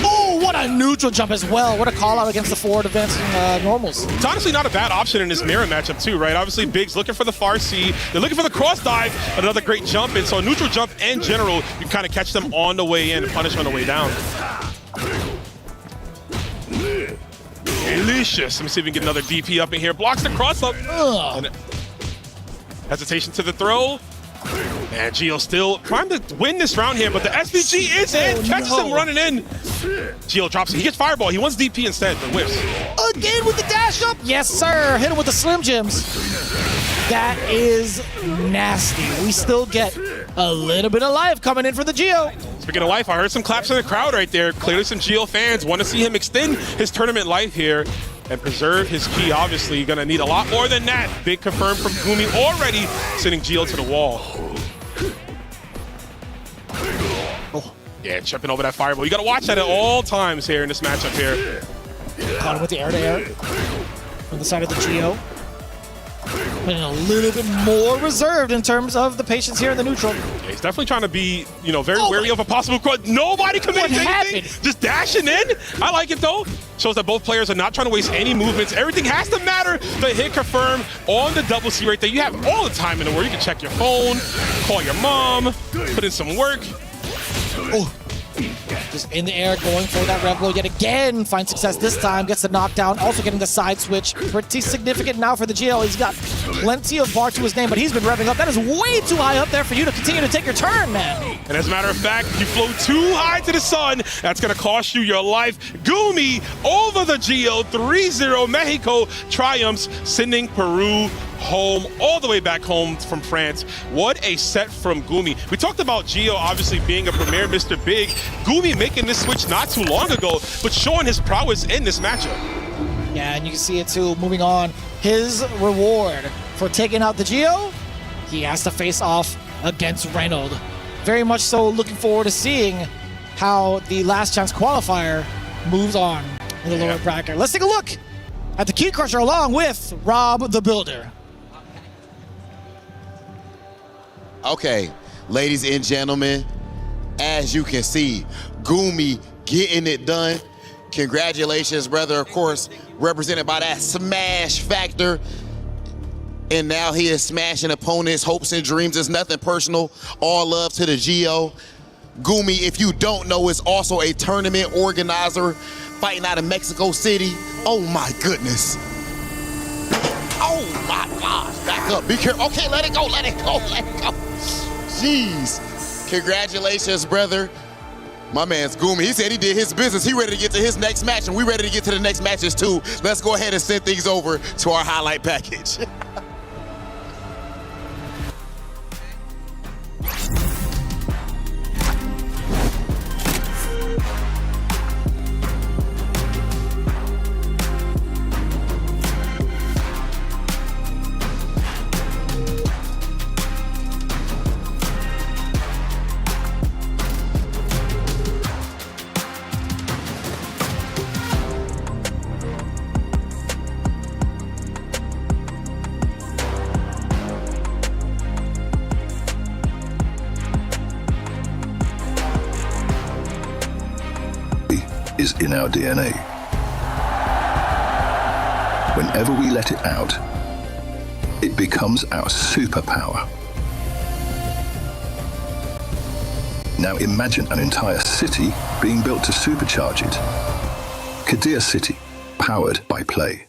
S12: Oh, what a neutral jump as well. What a call out against the forward advancing normals.
S22: It's honestly not a bad option in this mirror matchup too, right? Obviously, Big's looking for the far C. They're looking for the cross dive, another great jump in. So a neutral jump in general, you kind of catch them on the way in and punish on the way down. Delicious. Let me see if we can get another DP up in here. Blocks the cross up. Hesitation to the throw. And Gio still trying to win this round here, but the SVG is in. Catches him running in. Gio drops it. He gets fireball. He wants DP instead, but whiffs.
S12: Again with the dash up. Yes, sir. Hit him with the Slim Jims. That is nasty. We still get a little bit of life coming in for the Gio.
S22: Speaking of life, I heard some claps in the crowd right there. Clearly some Gio fans want to see him extend his tournament life here and preserve his key. Obviously, going to need a lot more than that. Big confirmed from Gumi already sending Gio to the wall. Yeah, tripping over that fireball. You got to watch that at all times here in this matchup here.
S12: Caught him with the air-to-air from the side of the Geo. But a little bit more reserved in terms of the patience here in the neutral.
S22: Yeah, he's definitely trying to be, you know, very wary of a possible cross. Nobody committed anything. Just dashing in. I like it, though. Shows that both players are not trying to waste any movements. Everything has to matter. The hit confirmed on the double C right there. You have all the time in the world. You can check your phone, call your mom, put in some work.
S12: Oh, just in the air, going for that rev blow yet again. Finds success this time, gets the knockdown. Also getting the side switch. Pretty significant now for the GL. He's got plenty of bar to his name, but he's been revving up. That is way too high up there for you to continue to take your turn, man.
S22: And as a matter of fact, you flew too high to the sun. That's going to cost you your life. Gumi over the GL. 3-0 Mexico triumphs, sending Peru home, all the way back home from France. What a set from Gumi. We talked about Gio obviously being a premier Mr. Big. Gumi making this switch not too long ago, but showing his prowess in this matchup.
S12: Yeah, and you can see it too. Moving on, his reward for taking out the Geo, he has to face off against Reynolds. Very much so looking forward to seeing how the last chance qualifier moves on in the lower bracket. Let's take a look at the Key Crusher along with Rob the Builder.
S6: Okay, ladies and gentlemen, as you can see, Gumi getting it done. Congratulations, brother, of course, represented by that smash factor. And now he is smashing opponents' hopes and dreams. It's nothing personal. All love to the Geo. Gumi, if you don't know, is also a tournament organizer fighting out of Mexico City. Oh my goodness. Oh my gosh, back up, be careful. Okay, let it go, let it go, let it go. Jeez, congratulations, brother. My man's Gumi, he said he did his business. He ready to get to his next match, and we ready to get to the next matches too. Let's go ahead and send things over to our highlight package.
S20: Is in our DNA. Whenever we let it out, it becomes our superpower. Now imagine an entire city being built to supercharge it. Kadir City, powered by play.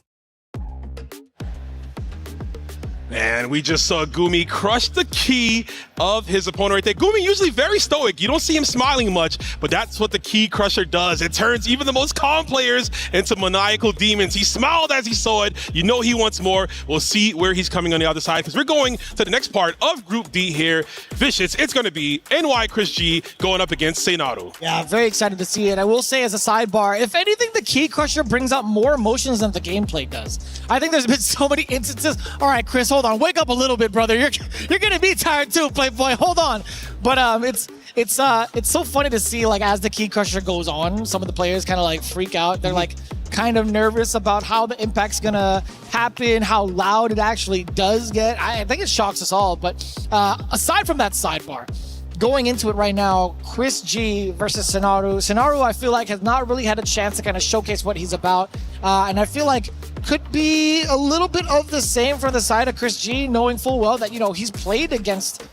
S22: And we just saw Gumi crush the key of his opponent right there. Gumi usually very stoic. You don't see him smiling much, but that's what the key crusher does. It turns even the most calm players into maniacal demons. He smiled as he saw it. You know he wants more. We'll see where he's coming on the other side, because we're going to the next part of Group D here. Vicious, it's going to be NY Chris G going up against Seinaru.
S12: Yeah, very excited to see it. I will say as a sidebar, if anything, the Key Crusher brings out more emotions than the gameplay does. I think there's been so many instances. All right, Chris, hold on. Wake up a little bit, brother. You're going to be tired too, Playboy. Hold on. But it's so funny to see, like, as the Key Crusher goes on, some of the players kind of like freak out. They're like kind of nervous about how the impact's gonna happen, how loud it actually does get. I think it shocks us all. But aside from that sidebar, going into it right now, Chris G versus Seinaru. Seinaru, I feel like, has not really had a chance to kind of showcase what he's about. And I feel like could be a little bit of the same for the side of Chris G, knowing full well that, you know, he's played against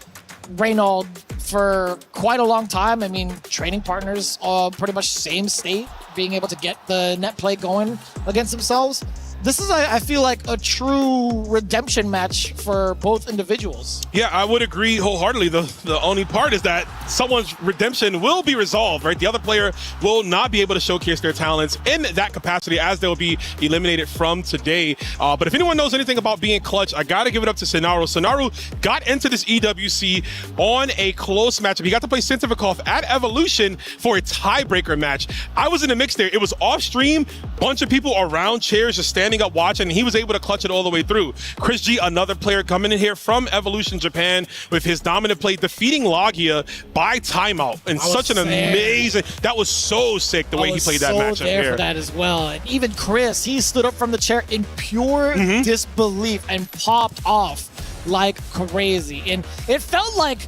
S12: Reynolds for quite a long time. I mean, training partners, pretty much same state, being able to get the net play going against themselves. This is, I feel like, a true redemption match for both individuals.
S22: Yeah, I would agree wholeheartedly. The only part is that someone's redemption will be resolved, right? The other player will not be able to showcase their talents in that capacity, as they'll be eliminated from today. But if anyone knows anything about being clutch, I got to give it up to Seinaru. Seinaru got into this EWC on a close matchup. He got to play Sentifikov at Evolution for a tiebreaker match. I was in the mix there. It was off stream, bunch of people around chairs just standing up watching, and he was able to clutch it all the way through. Chris G, another player coming in here from Evolution Japan with his dominant play, defeating Logia by timeout. And such an amazing, that was so sick the way he played that matchup
S12: there
S22: here.
S12: For that as well. And even Chris, he stood up from the chair in pure disbelief and popped off like crazy. And it felt like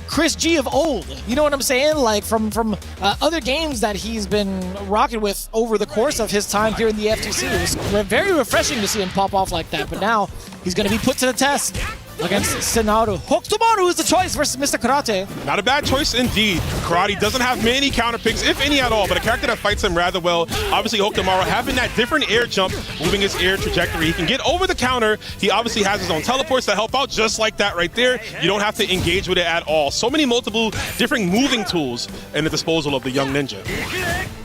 S12: Chris G of old, you know what I'm saying? Like from other games that he's been rocking with over the course of his time here in the FTC. It was very refreshing to see him pop off like that, but now he's going to be put to the test against Seinaru. Hokutomaru is the choice versus Mr. Karate.
S22: Not a bad choice indeed. Karate doesn't have many counter picks, if any at all, but a character that fights him rather well. Obviously, Hokutomaru having that different air jump, moving his air trajectory. He can get over the counter. He obviously has his own teleports that help out just like that right there. You don't have to engage with it at all. So many multiple different moving tools in the disposal of the young ninja.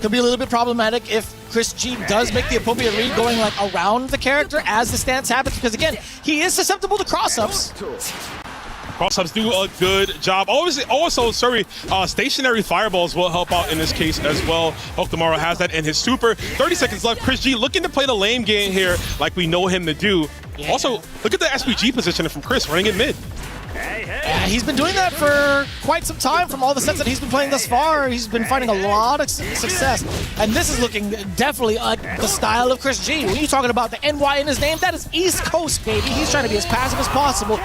S12: Could be a little bit problematic if Chris G does make the appropriate read going like around the character as the stance happens, because again, he is susceptible to cross-ups.
S22: Cross-ups do a good job. Also, stationary fireballs will help out in this case as well. Tomorrow has that in his super. 30 seconds left. Chris G looking to play the lame game here like we know him to do. Yeah. Also, look at the SPG positioning from Chris running in mid.
S12: Yeah, he's been doing that for quite some time from all the sets that he's been playing thus far. He's been finding a lot of success. And this is looking definitely like the style of Chris G. When you're talking about the NY in his name, that is East Coast, baby. He's trying to be as passive as possible.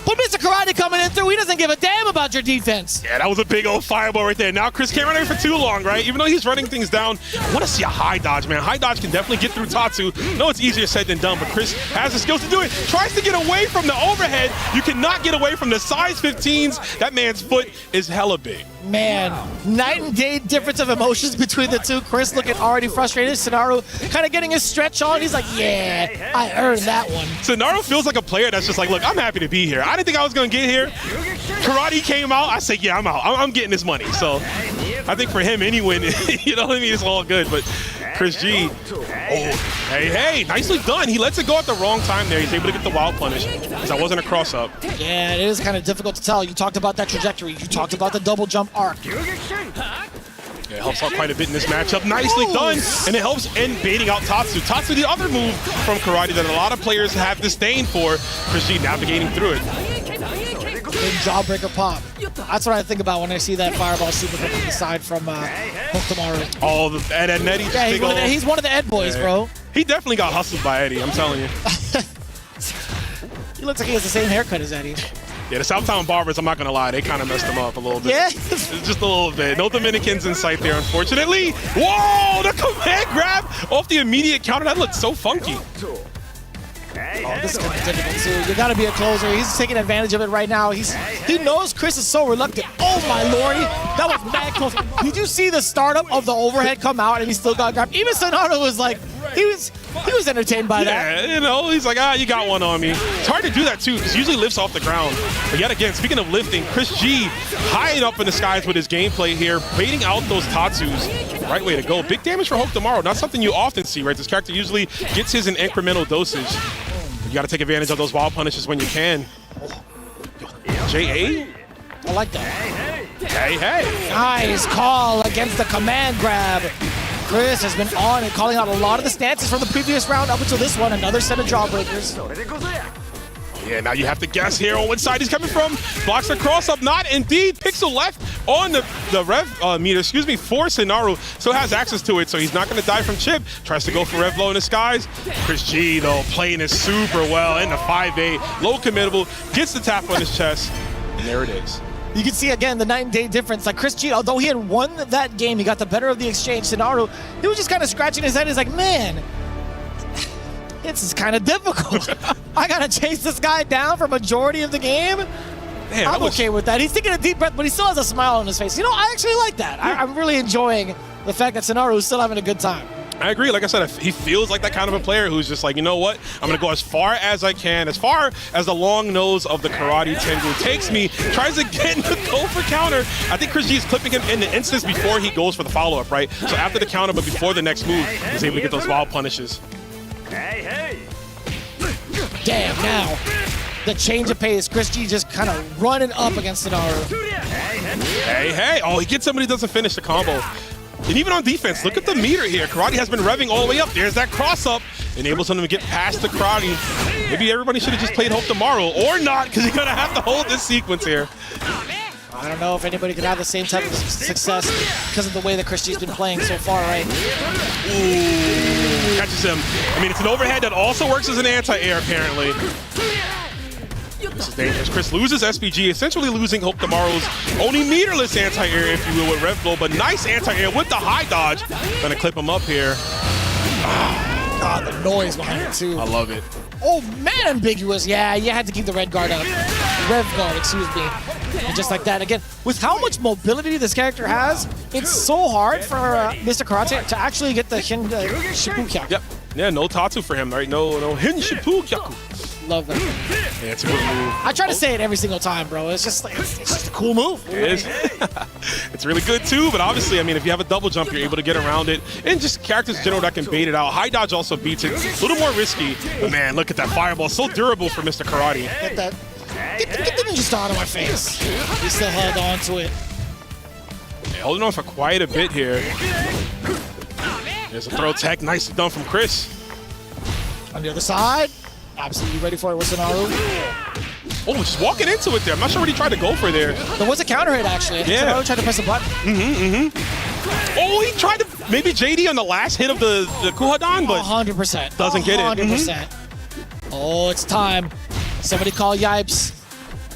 S12: But Mr. Karate coming in through, he doesn't give a damn about your defense.
S22: Yeah, that was a big old fireball right there. Now Chris can't run away for too long, right? Even though he's running things down, I want to see a high dodge, man. High dodge can definitely get through Tatsu. No, it's easier said than done, but Chris has the skills to do it. Tries to get away from the overhead. You cannot get away from the size 15s. That man's foot is hella big.
S12: Man, night and day difference of emotions between the two. Chris looking already frustrated. Sonaru kind of getting his stretch on. He's like, yeah, I earned that one.
S22: Sonaru feels like a player that's just like, look, I'm happy to be here. I didn't think I was going to get here. Karate came out. I said, yeah, I'm out. I'm getting this money. So I think for him, any win, you know what I mean? It's all good. But Chris G, hey, nicely done. He lets it go at the wrong time there. He's able to get the wild punish because that wasn't a cross-up.
S12: Yeah, it is kind of difficult to tell. You talked about that trajectory. You talked about the double jump arc.
S22: Yeah, it helps out quite a bit in this matchup. Nicely done, and it helps in baiting out Tatsu. Tatsu, the other move from Karate that a lot of players have disdain for. Chris G navigating through it.
S12: Big jawbreaker pop. That's what I think about when I see that fireball super from the side from Tomorrow.
S22: Oh, Ed Eddie.
S12: Yeah, he's one of the Ed boys, bro.
S22: He definitely got hustled by Eddie, I'm telling you.
S12: He looks like he has the same haircut as Eddie.
S22: Yeah, the Southtown Barbers, I'm not going to lie, they kind of messed him up a little bit.
S12: Yeah?
S22: Just a little bit. No Dominicans in sight there, unfortunately. Whoa, the command grab off the immediate counter. That looked so funky.
S12: Oh, this is going to be difficult too. You got to be a closer. He's taking advantage of it right now. He knows Chris is so reluctant. Oh my lordy, that was mad close. Did you see the startup of the overhead come out and he still got grabbed? Even Sonato was like, he was entertained by that.
S22: Yeah, you know, he's like, you got one on me. It's hard to do that too because usually lifts off the ground. But yet again, speaking of lifting, Chris G high up in the skies with his gameplay here, baiting out those Tatsus. Right way to go. Big damage for Hope tomorrow. Not something you often see, right? This character usually gets his in incremental dosage. You got to take advantage of those wild punishes when you can. J.A.?
S12: I like that.
S22: Hey.
S12: Nice call against the command grab. Chris has been on and calling out a lot of the stances from the previous round up until this one. Another set of jawbreakers.
S22: Yeah, now you have to guess here on which side he's coming from. Blocks the cross-up, not indeed. Pixel left on the rev meter, for Sonaru. Still has access to it, so he's not going to die from chip. Tries to go for rev low in the skies. Chris G, though, playing it super well in the 5-8. Low committable, gets the tap on his chest, and there it is.
S12: You can see, again, the night and day difference. Like, Chris G, although he had won that game, he got the better of the exchange. Sonaru, he was just kind of scratching his head. He's like, man, this is kind of difficult. I got to chase this guy down for majority of the game. Man, I'm okay with that. He's taking a deep breath, but he still has a smile on his face. You know, I actually like that. I'm really enjoying the fact that Sonaru is still having a good time.
S22: I agree. Like I said, he feels like that kind of a player who's just like, you know what? I'm going to go as far as I can, as far as the long nose of the Karate Tengu takes me. Tries again to go for counter. I think Chris G is clipping him in the instance before he goes for the follow-up, right? So after the counter, but before the next move, he's able to get those wild punishes.
S12: Damn, now the change of pace. Chris G just kind of running up against Sonaru.
S22: Hey. Oh, he gets somebody who doesn't finish the combo. And even on defense, look at the meter here. Karate has been revving all the way up. There's that cross-up. Enables him to get past the Karate. Maybe everybody should have just played Hope tomorrow, or not, because you're going to have to hold this sequence here.
S12: I don't know if anybody could have the same type of success because of the way that Chris G's been playing so far, right?
S22: Ooh, catches him. I mean, it's an overhead that also works as an anti-air, apparently. This is dangerous. Chris loses SPG, essentially losing Hope tomorrow's only meterless anti-air, if you will, with Rev Blow, but nice anti-air with the high dodge. Gonna clip him up here.
S12: God, the noise behind it, too.
S22: I love it.
S12: Oh, man, ambiguous. Yeah, you had to keep the red guard up. Rev guard, excuse me. And just like that, again, with how much mobility this character has, it's so hard for Mr. Karate to actually get the Hin Shippukyaku.
S22: Yep. Yeah, no Tatsu for him, right? No Hin Shippukyaku.
S12: Love that.
S22: Yeah, it's a good move.
S12: I try to say it every single time, bro. It's just like, it's just a cool move.
S22: It is. It's really good too, but obviously, I mean, if you have a double jump, you're able to get around it. And just characters in general that can bait it out. High dodge also beats it. A little more risky. But man, look at that fireball. So durable for Mr. Karate.
S12: Get that. Get the ninja star out of my face. He still held on to it.
S22: Yeah, holding on for quite a bit here. There's a throw tech, nicely done from Chris.
S12: On the other side, absolutely ready for it with Sonaru.
S22: Oh, just walking into it there. I'm not sure what he tried to go for there.
S12: There was a counter hit actually.
S22: Yeah.
S12: Sonaru tried to press a button.
S22: Oh, he tried to maybe JD on the last hit of the Kuhadan, but
S12: 100%.
S22: doesn't get it.
S12: 100%. Oh, it's time. Somebody call Yipes.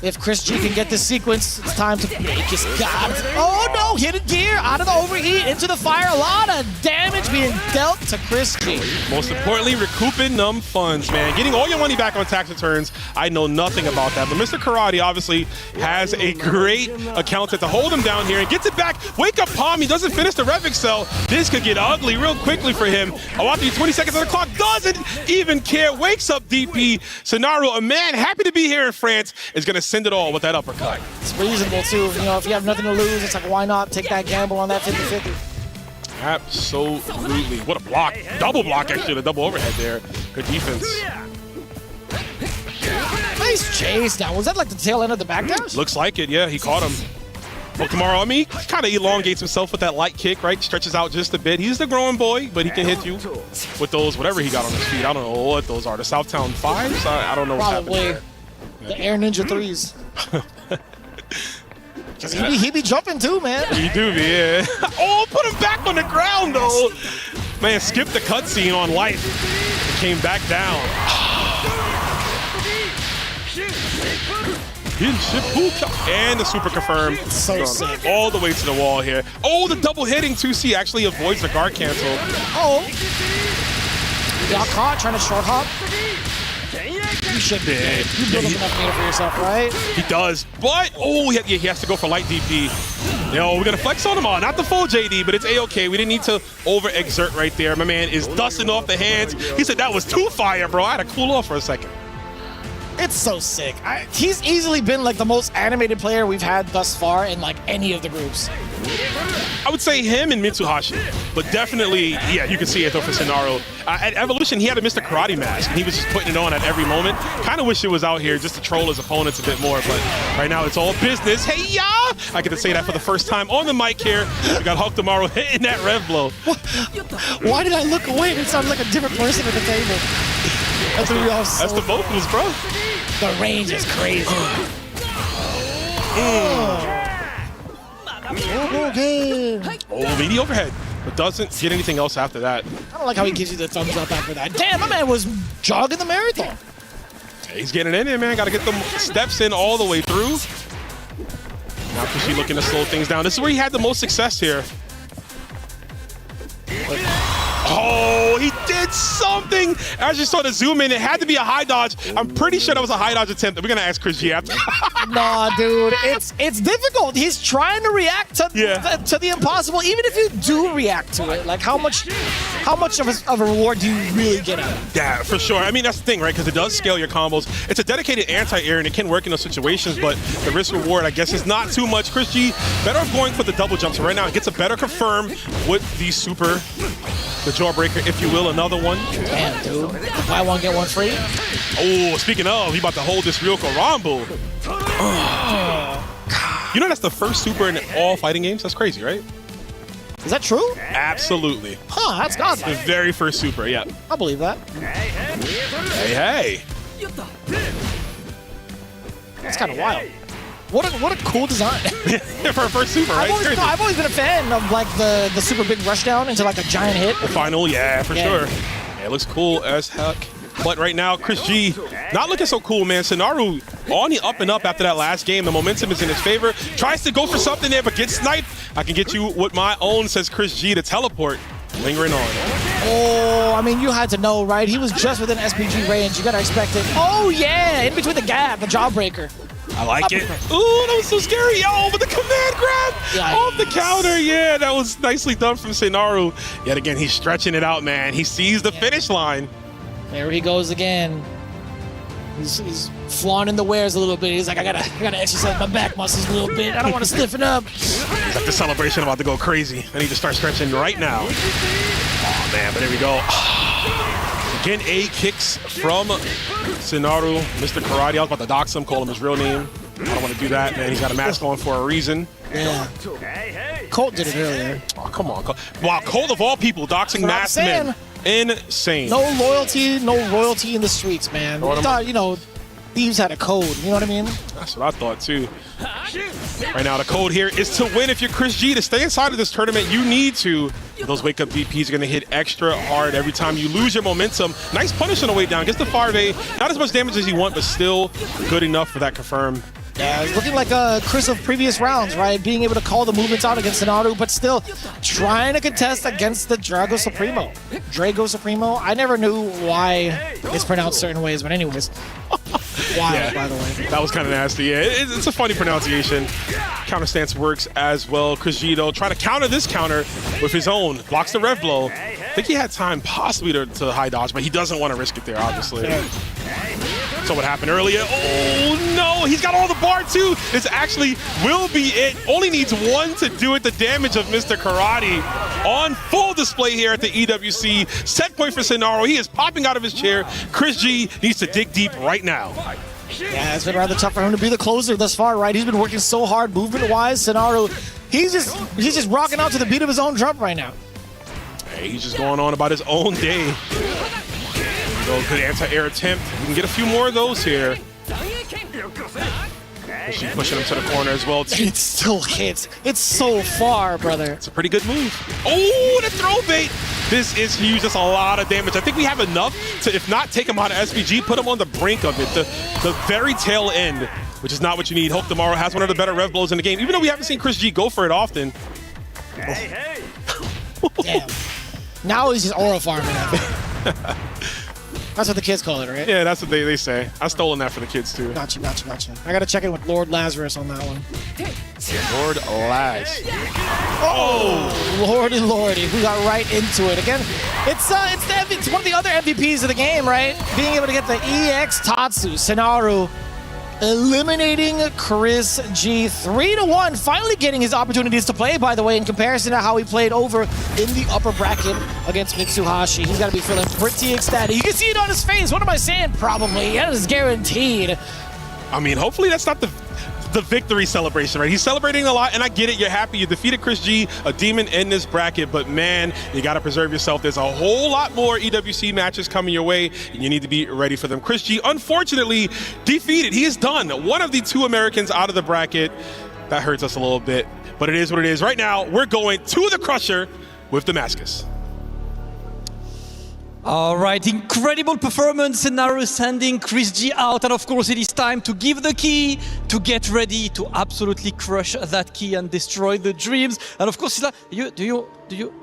S12: If Chris G can get this sequence, it's time to make his god. Oh no, hidden gear out of the overheat into the fire. A lot of damage being dealt to Chris G.
S22: most importantly, recouping them funds, man. Getting all your money back on tax returns. I know nothing about that, but Mr. Karate obviously has a great accountant to hold him down here and gets it back. Wake up, Palm. He doesn't finish the Rev Excel. This could get ugly real quickly for him. Oh, after 20 seconds on the clock, doesn't even care. Wakes up DP. Sonaru, a man happy to be here in France, is going to send it all with that uppercut.
S12: It's reasonable too. You know, if you have nothing to lose, it's like, why not take that gamble on that 50-50?
S22: Absolutely. What a block. Double block, actually. The double overhead there. Good defense.
S12: Nice chase now. Was that like the tail end of the backdash?
S22: Looks like it, yeah. He caught him. Well, Kamaru, I mean, he kind of elongates himself with that light kick, right? Stretches out just a bit. He's the growing boy, but he can hit you with those, whatever he got on his feet. I don't know what those are. The Southtown 5s? I don't know what's happening there.
S12: The Air Ninja 3s. Because he be jumping too, man.
S22: He do, yeah. Oh, put him back on the ground, though. Man, skipped the cutscene on light. It came back down. And the super confirm.
S12: So sick.
S22: All the way to the wall here. Oh, the double hitting 2C actually avoids the guard cancel.
S12: Oh. You got caught trying to short hop. You should be. You build enough meter for yourself, right?
S22: He does. But, oh, he has to go for light DP. Yo, we're going to flex on him all. Not the full JD, but it's A-okay. We didn't need to over-exert right there. My man is dusting off the hands. He said that was too fire, bro. I had to cool off for a second.
S12: It's so sick. He's easily been like the most animated player we've had thus far in like any of the groups.
S22: I would say him and Mitsuhashi, but definitely, yeah, you can see it though for Sonaru. At Evolution, he had a Mr. Karate mask, and he was just putting it on at every moment. Kind of wish it was out here just to troll his opponents a bit more, but right now it's all business. Hey, ya! I get to say that for the first time on the mic here. We got Hulk tomorrow hitting that rev blow.
S12: Why did I look away? It sounded like a different person at the table. That's what we all saw.
S22: That's the vocals, bro.
S12: The range is crazy.
S22: Oh, meaty overhead, but doesn't get anything else after that.
S12: I don't like how he gives you the thumbs up after that. Damn, my man was jogging the marathon.
S22: He's getting in there, man. Got to get them steps in all the way through. Now Kushi looking to slow things down. This is where he had the most success here. Oh, he did something. As you saw the zoom in, it had to be a high dodge. I'm pretty sure that was a high dodge attempt. We're going to ask Chris G after.
S12: Nah, dude, it's difficult. He's trying to react to the impossible, even if you do react to it. Like, how much of a reward do you really get out of it?
S22: Yeah, for sure. I mean, that's the thing, right? Because it does scale your combos. It's a dedicated anti-air, and it can work in those situations, but the risk-reward, I guess, is not too much. Chris G, better off going for the double jump. So right now, it gets a better confirm with the super, the jawbreaker, if you will, another one.
S12: Damn, dude. Buy one, get one free.
S22: Oh, speaking of, he about to hold this Ryoko Rambo. You know that's the first super in all fighting games? That's crazy, right?
S12: Is that true?
S22: Absolutely.
S12: Huh, that's godlike.
S22: The very first super, yeah.
S12: I believe that.
S22: Hey.
S12: That's kind of wild. What a cool design.
S22: For a first super, right?
S12: I've always been a fan of like the super big rushdown into like a giant hit.
S22: The final, yeah, for sure. Yeah, it looks cool as heck. But right now, Chris G, not looking so cool, man. Sonaru on the up and up after that last game. The momentum is in his favor. Tries to go for something there, but gets sniped. I can get you with my own, says Chris G, to teleport. Lingering on.
S12: Oh, I mean, you had to know, right? He was just within SPG range. You got to expect it. Oh, yeah, in between the gap, the jawbreaker.
S22: I like it. Ooh, that was so scary. Yo, with the command grab off the counter. Yeah, that was nicely done from Sonaru. Yet again, he's stretching it out, man. He sees the finish line.
S12: There he goes again. He's flaunting the wares a little bit. He's like, I gotta exercise my back muscles a little bit. I don't want to stiffen up.
S22: He's like, the celebration about to go crazy. I need to start stretching right now. Oh, man, but there we go. Again, A kicks from Sinaru. Mr. Karate, I was about to dox him, call him his real name. I don't want to do that, man. He's got a mask on for a reason.
S12: Yeah. Colt did it earlier.
S22: Oh, come on. Wow, Colt of all people, doxing masked men. Insane.
S12: No loyalty, no royalty in the streets, man. We thought, thieves had a code, you know what I mean?
S22: That's what I thought too. Right now, the code here is to win. If you're Chris G, to stay inside of this tournament, you need to. Those wake-up DPs are going to hit extra hard every time you lose your momentum. Nice punish on the way down. Gets the 5A. Not as much damage as you want, but still good enough for that confirm.
S12: Yeah, it's looking like Chris of previous rounds, right? Being able to call the movements out against Sinaru, but still trying to contest against the Drago Supremo. Drago Supremo. I never knew why it's pronounced certain ways, but anyways. Wild, by the way.
S22: That was kind of nasty. Yeah, it's a funny pronunciation. Counter stance works as well. Chris G, though, trying to counter this counter with his own. Blocks the rev blow. I think he had time possibly to high dodge, but he doesn't want to risk it there, obviously. So what happened earlier? Oh, no, he's got all the bar, too. This actually will be it. Only needs one to do it. The damage of Mr. Karate on full display here at the EWC. Set point for Sinaru. He is popping out of his chair. Chris G needs to dig deep right now.
S12: Yeah, it's been rather tough for him to be the closer thus far, right? He's been working so hard movement-wise. Sinaru, he's just rocking out to the beat of his own drum right now.
S22: Hey, he's just going on about his own day. Good anti-air attempt. We can get a few more of those here. She's pushing him to the corner as well.
S12: It still hits. It's so far, brother.
S22: It's a pretty good move. Oh, the throw bait. This is huge. That's a lot of damage. I think we have enough to, if not take him out of SVG, put him on the brink of it. The very tail end, which is not what you need. Hope Tomorrow has one of the better rev blows in the game, even though we haven't seen Chris G go for it often.
S12: Hey. Damn. Now he's just aura farming. That's what the kids call it, right?
S22: Yeah, that's what they say. I've stolen that for the kids, too.
S12: Gotcha. I got to check in with Lord Lazarus on that one.
S22: Lord Laz.
S12: Oh, Lordy. We got right into it. Again, it's one of the other MVPs of the game, right? Being able to get the EX Tatsu, Sinaru, eliminating Chris G 3-1, finally getting his opportunities to play, by the way, in comparison to how he played over in the upper bracket against Mitsuhashi. He's got to be feeling pretty ecstatic. You can see it on his face. What am I saying? Probably. That is guaranteed.
S22: I mean, hopefully that's not the victory celebration, right? He's celebrating a lot, and I get it. You're happy. You defeated Chris G, a demon in this bracket, but man, you got to preserve yourself. There's a whole lot more EWC matches coming your way, and you need to be ready for them. Chris G, unfortunately, defeated. He is done. One of the two Americans out of the bracket. That hurts us a little bit, but it is what it is. Right now, we're going to the Crusher with Damascus.
S7: All right, incredible performance, Sinaru sending Chris G out, and of course it is time to give the key, to get ready to absolutely crush that key and destroy the dreams. And of course, do you,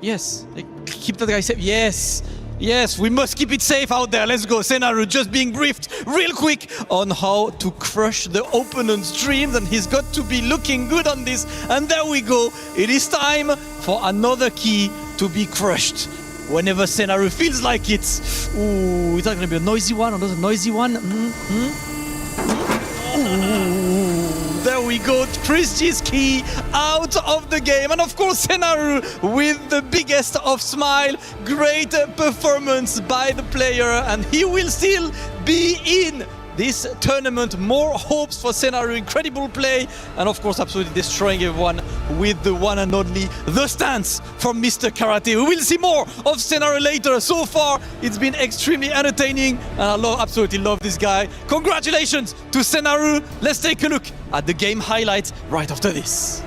S7: yes, keep that guy safe, yes, we must keep it safe out there. Let's go, Sinaru just being briefed real quick on how to crush the opponent's dreams, and he's got to be looking good on this. And there we go, it is time for another key to be crushed. Whenever Sinaru feels like it. Ooh, is that going to be a noisy one or not a noisy one? Ooh, there we go. Chris G's key out of the game. And of course, Sinaru with the biggest of smile. Great performance by the player. And he will still be in this tournament. More hopes for Sinaru. Incredible play, and of course absolutely destroying everyone with the one and only the stance from Mr. Karate. We will see more of Sinaru later. So far it's been extremely entertaining, and I absolutely love this guy. Congratulations to Sinaru. Let's take a look at the game highlights right after this.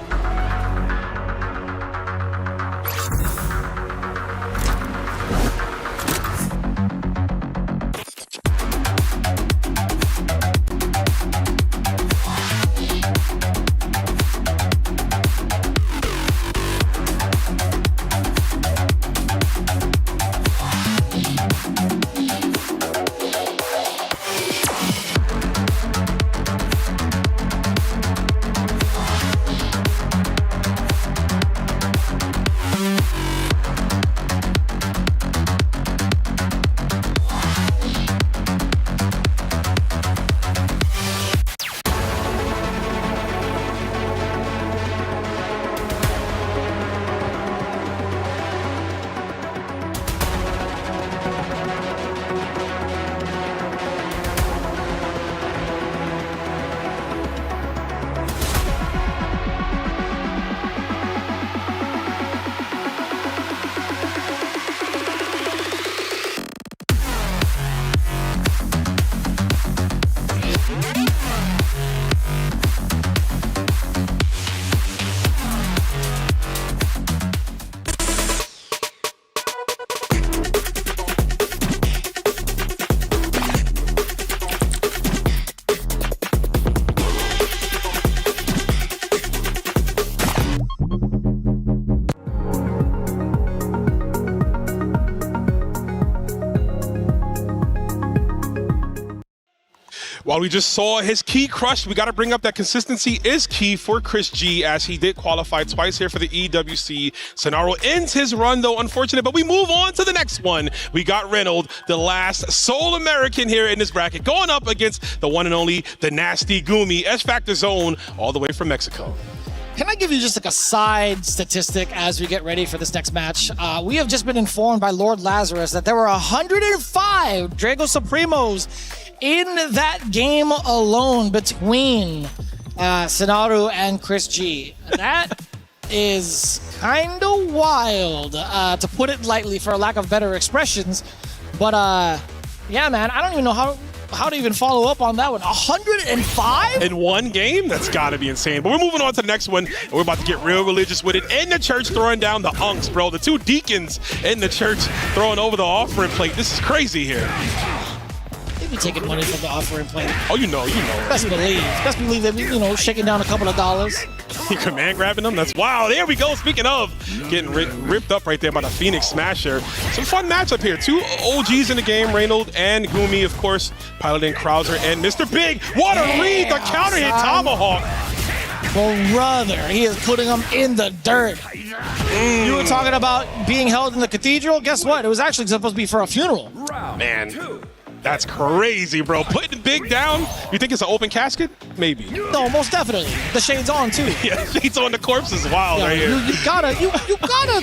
S22: While we just saw his key crushed, we got to bring up that consistency is key for Chris G, as he did qualify twice here for the EWC. Sonaro ends his run, though, unfortunate, but we move on to the next one. We got Reynolds, the last sole American here in this bracket, going up against the one and only, the nasty Gumi, S Factor Zone, all the way from Mexico.
S12: Can I give you just like a side statistic as we get ready for this next match? We have just been informed by Lord Lazarus that there were 105 Drago Supremos in that game alone between Sonaru and Chris G. That is kind of wild, to put it lightly, for a lack of better expressions. But yeah, man, I don't even know how to even follow up on that one. 105?
S22: In one game? That's got to be insane. But we're moving on to the next one, and we're about to get real religious with it. In the church, throwing down the unks, bro. The two deacons in the church throwing over the offering plate. This is crazy here.
S12: They be taking money from the offering plate.
S22: Oh, you know.
S12: Best believe they be, shaking down a couple of dollars.
S22: You command grabbing them? That's wow. There we go. Speaking of getting ripped up right there by the Phoenix Smasher. Some fun matchup here. Two OGs in the game, Reynolds and Gumi, of course, piloting Krauser and Mr. Big. What a read! The counter hit Tomahawk.
S12: Brother, he is putting them in the dirt. You were talking about being held in the cathedral? Guess what? It was actually supposed to be for a funeral.
S22: Man. That's crazy, bro. Putting Big down. You think it's an open casket? Maybe.
S12: No, most definitely. The shade's on too.
S22: Yeah, shades on. The corpse is wild right here.
S12: You gotta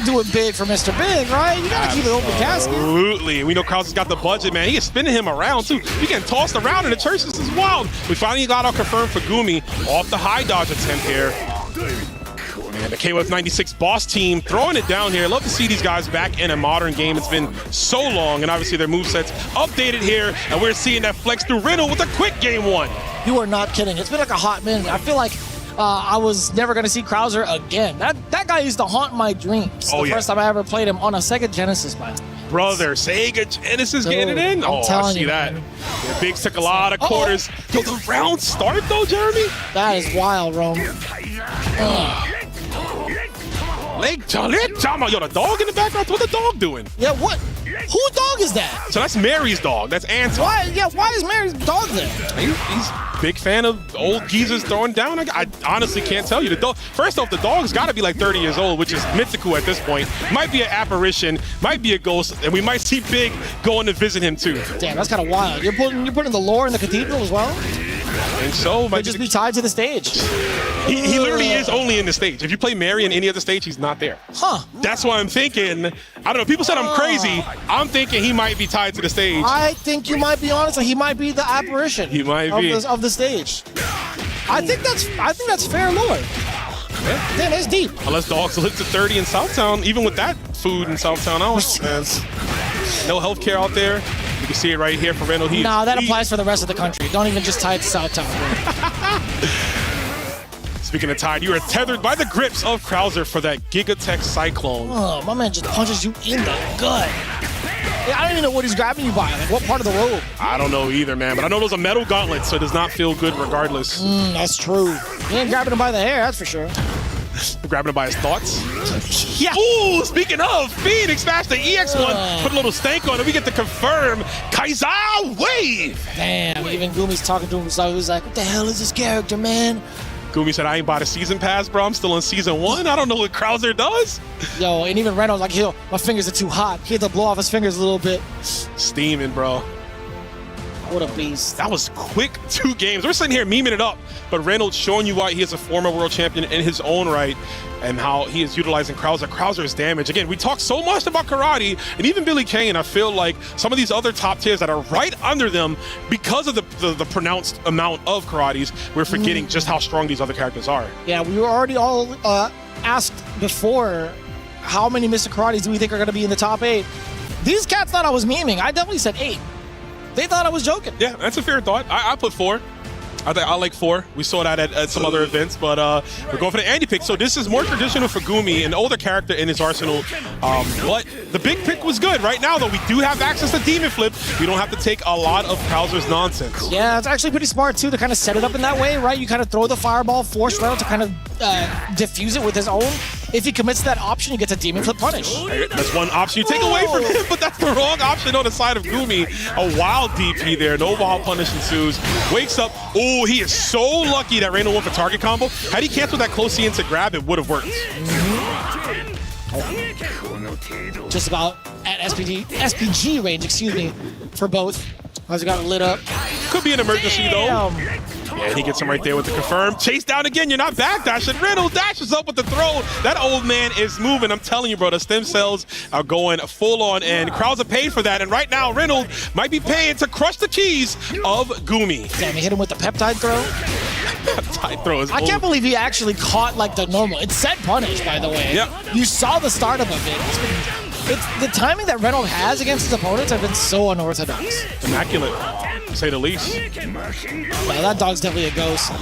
S12: do it big for Mr. Big, right? You gotta keep it open casket.
S22: Absolutely. We know Krauser's got the budget, man. He is spinning him around too. He getting tossed around in the church. This is wild. We finally got our confirmed for Gumi off the high dodge attempt here. Man, the KOF 96 boss team throwing it down here. Love to see these guys back in a modern game. It's been so long, and obviously their movesets updated here, and we're seeing that flex through Riddle with a quick game one.
S12: You are not kidding. It's been like a hot minute. I feel like I was never going to see Krauser again. That guy used to haunt my dreams. The first time I ever played him on a Sega Genesis, man.
S22: Brother, Sega Genesis getting it in? Oh, I see that. Yeah, Biggs took a lot of quarters. Yo, the round start though, Jeremy?
S12: That is wild, Rome.
S22: Leg Jama, yo, the dog in the background. What the dog doing?
S12: Yeah, what? Whose dog is that?
S22: So that's Mary's dog. That's Anton.
S12: Why is Mary's dog there?
S22: He's a big fan of old geezers throwing down. I honestly can't tell you. The dog. First off, the dog's got to be like 30 years old, which is mythical at this point. Might be an apparition, might be a ghost, and we might see Big going to visit him too.
S12: Damn, that's kind of wild. You're putting the lore in the cathedral as well?
S22: And so
S12: might just be tied to the stage.
S22: He literally is only in the stage. If you play Mary in any other stage, he's not there.
S12: Huh.
S22: That's why I'm thinking, I don't know, people said I'm crazy. I'm thinking he might be tied to the stage.
S12: I think you might be honest. He might be the apparition.
S22: He might be.
S12: Of the stage. I think that's fair lore. Yeah. Damn, that's deep.
S22: Unless dogs live to 30 in Southtown, even with that food in Southtown, I don't know. No healthcare out there. You can see it right here for Randall.
S12: No, that applies for the rest of the country. Don't even just tie it to Southtown.
S22: Speaking of tied, you are tethered by the grips of Krauser for that Gigatech Cyclone.
S12: Oh, my man just punches you in the gut. I don't even know what he's grabbing you by. Like, what part of the robe?
S22: I don't know either, man. But I know those are metal gauntlets, so it does not feel good regardless.
S12: That's true. He ain't grabbing him by the hair, that's for sure.
S22: Grabbing him by his thoughts?
S12: Yeah.
S22: Ooh, speaking of, Phoenix smashed the EX1. Put a little stank on it. We get to confirm Kaiser Wave.
S12: Damn, even Gumi's talking to himself. He was like, what the hell is this character, man?
S22: Gumi said, I ain't bought a season pass, bro. I'm still on season 1. I don't know what Krauser does.
S12: Yo, and even Reynolds like, yo, my fingers are too hot. He had to blow off his fingers a little bit.
S22: Steaming, bro.
S12: What a beast.
S22: That was quick 2 games. We're sitting here memeing it up, but Reynolds showing you why he is a former world champion in his own right and how he is utilizing Krauser. Krauser's damage. Again, we talk so much about karate and even Billy Kane. I feel like some of these other top tiers that are right under them because of the pronounced amount of karates, we're forgetting just how strong these other characters are.
S12: Yeah, we were already all asked before how many Mr. Karates do we think are going to be in the top 8. These cats thought I was memeing. I definitely said 8. They thought I was joking.
S22: Yeah, that's a fair thought. I put 4. I like 4. We saw that at some other events, but we're going for the Andy pick. So this is more traditional for Gumi, an older character in his arsenal. But the big pick was good. Right now, though, we do have access to Demon Flip. We don't have to take a lot of Krauser's nonsense.
S12: Yeah, it's actually pretty smart, too, to kind of set it up in that way, right? You kind of throw the fireball, force Reynolds to kind of diffuse it with his own. if he commits to that option, he gets a demon flip punish.
S22: That's one option you take away from him, but that's the wrong option on the side of Gumi. A wild DP there. No wild punish ensues. Wakes up. Oh, he is so lucky that Reynolds went for target combo. Had he canceled that close C into grab, it would have worked.
S12: Just about at SPG range, excuse me, for both. As got it lit up.
S22: Could be an emergency though. Yeah, he gets him right there with the confirm. Chase down again. You're not backdashing. Reynolds dashes up with the throw. That old man is moving. I'm telling you, bro, the stem cells are going full on, and crowds are paid for that. And right now, Reynolds might be paying to crush the keys of Gumi.
S12: Damn, he hit him with the peptide throw.
S22: Peptide throw is
S12: I can't believe he actually caught like the normal. It said punish, by the way.
S22: Yep.
S12: You saw the startup of it. It's the timing that Reynolds has against his opponents have been so unorthodox.
S22: Immaculate, to say the least.
S12: Yeah, that dog's definitely a ghost.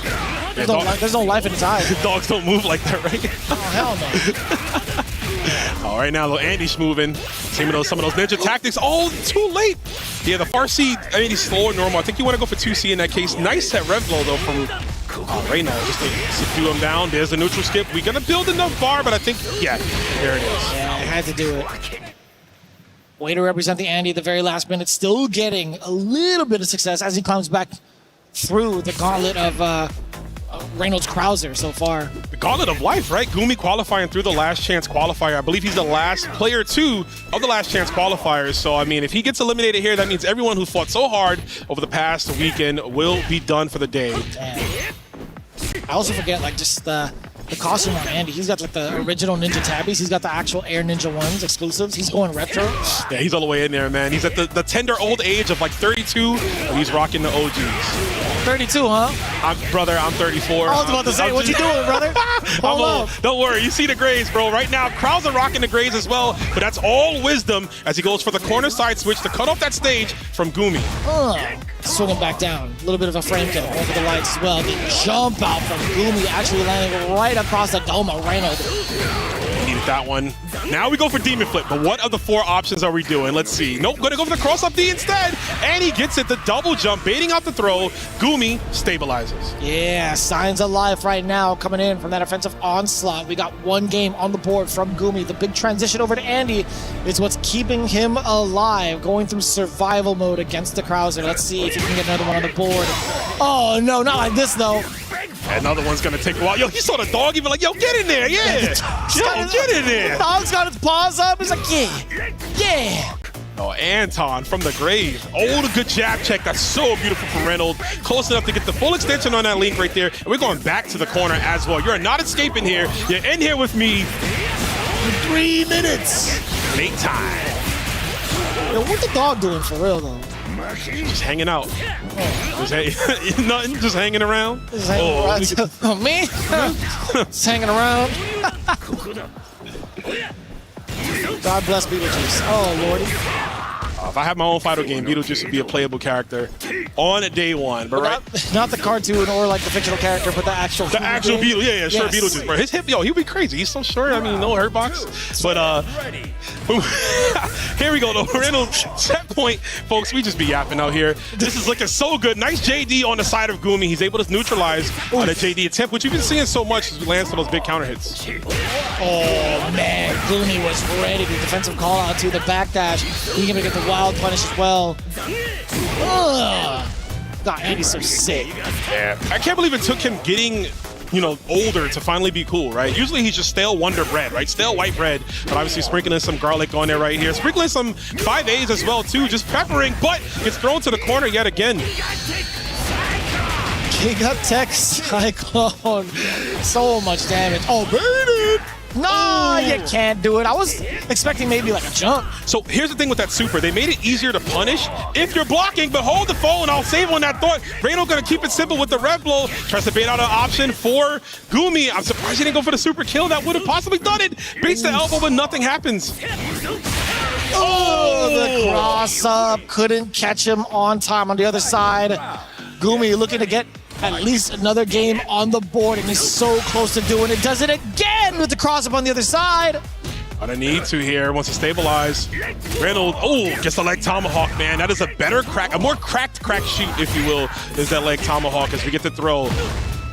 S12: There's no life in his eyes.
S22: Dogs don't move like that, right?
S12: Oh, hell no.
S22: All right, now little Andy's moving. Some of those ninja tactics. Oh, too late. Yeah, the far C, I mean, he's slower normal. I think you want to go for 2C in that case. Nice set rev blow, though, from Reynolds, just to subdue him down. There's the neutral skip. We're going to build enough bar, but I think, yeah, there it is.
S12: Yeah, I had to do it. Way to represent the Andy at the very last minute. Still getting a little bit of success as he climbs back through the gauntlet of Reynolds Krauser so far.
S22: The gauntlet of life, right? Gumi qualifying through the last chance qualifier. I believe he's the last player too of the last chance qualifiers. So, I mean, if he gets eliminated here, that means everyone who fought so hard over the past weekend will be done for the day.
S12: Damn. I also forget, like, just the costume on Andy. He's got like the original Ninja Tabbies. He's got the actual Air Ninja ones, exclusives. He's going retro.
S22: Yeah, he's all the way in there, man. He's at the tender old age of like 32, and he's rocking the OGs.
S12: 32, huh?
S22: Brother, I'm 34.
S12: I was about to say, what you doing, brother? Hold up.
S22: Don't worry, you see the grays, bro. Right now, Krauser rocking the grays as well, but that's all wisdom as he goes for the corner side switch to cut off that stage from Gumi.
S12: Swinging back down. A little bit of a frame kill over the lights as well. The jump out from Gumi actually landing right across the dome of Reynolds.
S22: Needed that one. Now we go for Demon Flip, but what of the four options are we doing? Let's see. Nope, gonna go for the cross-up D instead, and he gets it, the double jump, baiting out the throw. Gumi stabilizes.
S12: Yeah, signs of life right now coming in from that offensive onslaught. We got one game on the board from Gumi. The big transition over to Andy is what's keeping him alive, going through survival mode against the Krauser. Let's see if he can get another one on the board. Oh, no, not like this, though.
S22: Another one's gonna take a while. Yo, he saw the dog, even like, yo, get in there, yeah. Yo, get in there.
S12: The dog's got its paws up. He's like, yeah, yeah.
S22: Oh, Anton from the grave. Oh, the good jab check. That's so beautiful from Reynolds. Close enough to get the full extension on that link right there. And we're going back to the corner as well. You're not escaping here. You're in here with me for 3 minutes. Make time.
S12: Yo, what the dog doing for real, though?
S22: Just hanging out. Nothing, just hanging around.
S12: Just hanging around. Oh, me? Just hanging around. God bless Beetlejuice. Oh, Lordy.
S22: If I had my own fighter game, Beetlejuice would be a playable character on day one. But
S12: not the cartoon or like the fictional character, but the actual
S22: Beetle. Yeah, sure,
S12: yes.
S22: Beetlejuice, bro. His hip, yo, he'd be crazy. He's so short. I mean, no hurt box. But here we go, though. Reynolds set point, folks. We just be yapping out here. This is looking so good. Nice JD on the side of Gumi. He's able to neutralize on a JD attempt, which you've been seeing so much as he lands for those big counter hits.
S12: Oh, man. Gumi was ready. The defensive call out to the backdash. He's going to get the wild punish as well. God, Andy's so sick.
S22: Yeah. I can't believe it took him getting, you know, older to finally be cool, right? Usually he's just stale Wonder bread, right? Stale white bread, but obviously sprinkling some garlic on there right here. Sprinkling some 5As as well, too, just peppering, but gets thrown to the corner yet again.
S12: King up tech cyclone. So much damage. Oh, baby! No, you can't do it. I was expecting maybe like a jump.
S22: So here's the thing with that super. They made it easier to punish if you're blocking, but hold the phone. I'll save on that thought. Reynolds gonna keep it simple with the red blow. Tries to bait out an option for Gumi. I'm surprised he didn't go for the super kill. That would have possibly done it. Baits the elbow, but nothing happens.
S12: Oh, the cross up. Couldn't catch him on time on the other side. Gumi looking to get at least another game on the board, and he's so close to doing it. Does it again with the cross-up on the other side.
S22: Gonna need to here, wants to stabilize. Reynolds, gets the leg tomahawk, man. That is a better crack, a more cracked shoot, if you will, is that leg tomahawk as we get the throw.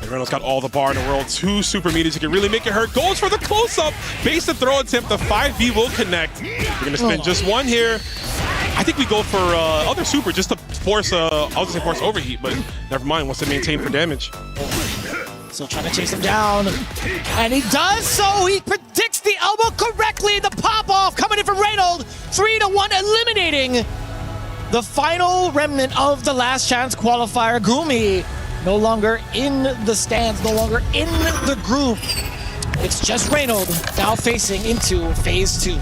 S22: And Reynolds got all the bar in the world. 2 super meters. He can really make it hurt. Goes for the close-up. Base the throw attempt. The 5B will connect. We're going to spin just one here. I think we go for other super just to force, I was going to say force overheat, but never mind. Wants to maintain for damage.
S12: So trying to chase him down. And he does so. He predicts the elbow correctly. The pop-off coming in from Reynolds. 3-1, eliminating the final remnant of the last chance qualifier. Gumi no longer in the stands, no longer in the group. It's just Reynolds now facing into phase 2.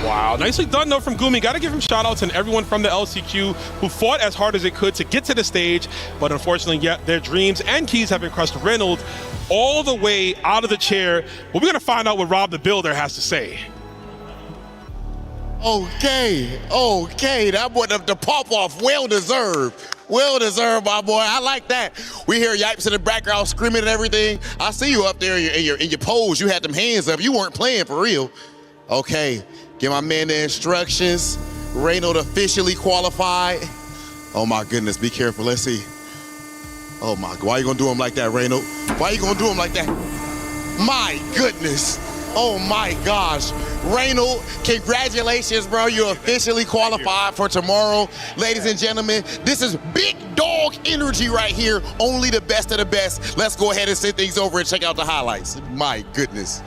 S22: Wow, nicely done though from Gumi. Got to give him shout outs and everyone from the LCQ who fought as hard as they could to get to the stage. But unfortunately, yeah, their dreams and keys have been crushed. Reynolds all the way out of the chair. But we're going to find out what Rob the Builder has to say.
S6: Okay, that boy, the pop-off, well-deserved. Well-deserved, my boy. I like that. We hear Yipes in the background screaming and everything. I see you up there in your pose. You had them hands up. You weren't playing for real. Okay, give my man the instructions. Reynolds officially qualified. Oh, my goodness. Be careful. Let's see. Oh, my God. Why you going to do him like that, Reynolds? Why you going to do him like that? My goodness. Oh, my gosh. Reynolds, congratulations, bro. You're officially qualified for tomorrow. Ladies and gentlemen, this is big dog energy right here. Only the best of the best. Let's go ahead and send things over and check out the highlights. My goodness.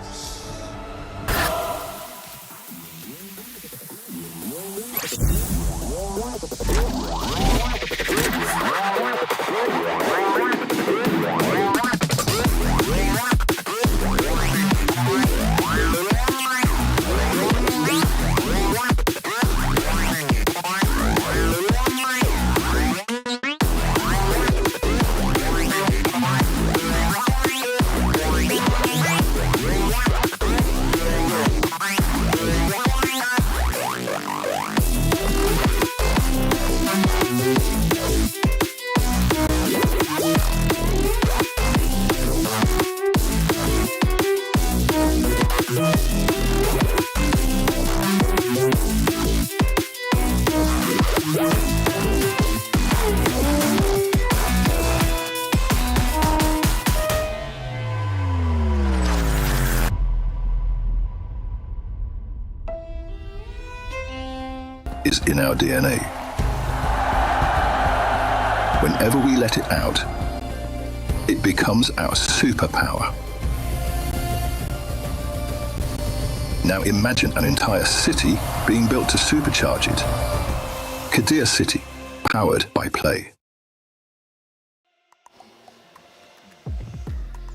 S20: Is in our DNA. Whenever we let it out, it becomes our superpower. Now imagine an entire city being built to supercharge it. Kadir City, powered by play.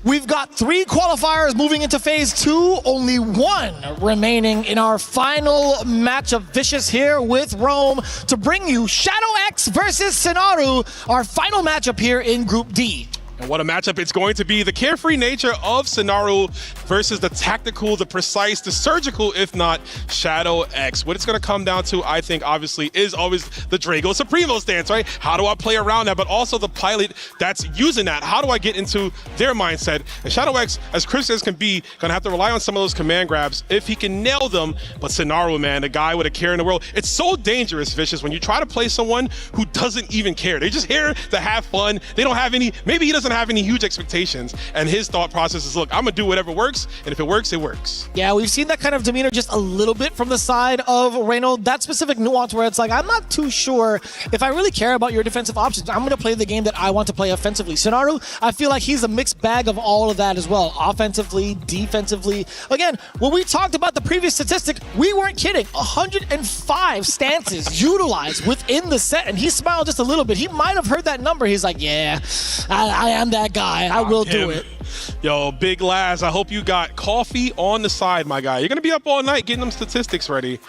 S12: We've got 3 qualifiers moving into phase 2, only 1 remaining in our final match of Vicious here with Rome to bring you Shadow X versus Sinaru, our final matchup here in Group D.
S22: And what a matchup it's going to be. The carefree nature of Sinaru versus the tactical, the precise, the surgical, if not, Shadow X. What it's going to come down to, I think, obviously, is always the Drago Supremo stance, right? How do I play around that? But also the pilot that's using that. How do I get into their mindset? And Shadow X, as crisp as can be, going to have to rely on some of those command grabs if he can nail them. But Sinaru, man, the guy with a care in the world. It's so dangerous, Vicious, when you try to play someone who doesn't even care. They're just here to have fun. They don't have any, maybe he doesn't have any huge expectations, and his thought process is, look, I'm gonna do whatever works, and if it works, it works.
S12: Yeah, we've seen that kind of demeanor just a little bit from the side of Reynolds. That specific nuance where it's like, I'm not too sure if I really care about your defensive options. I'm gonna play the game that I want to play offensively. Sinaru, I feel like he's a mixed bag of all of that as well, offensively, defensively. Again, when we talked about the previous statistic, we weren't kidding. 105 stances utilized within the set, and he smiled just a little bit. He might have heard that number. He's like, yeah, I am that guy. I will do it.
S22: Yo, Big Laz, I hope you got coffee on the side, my guy. You're going to be up all night getting them statistics ready.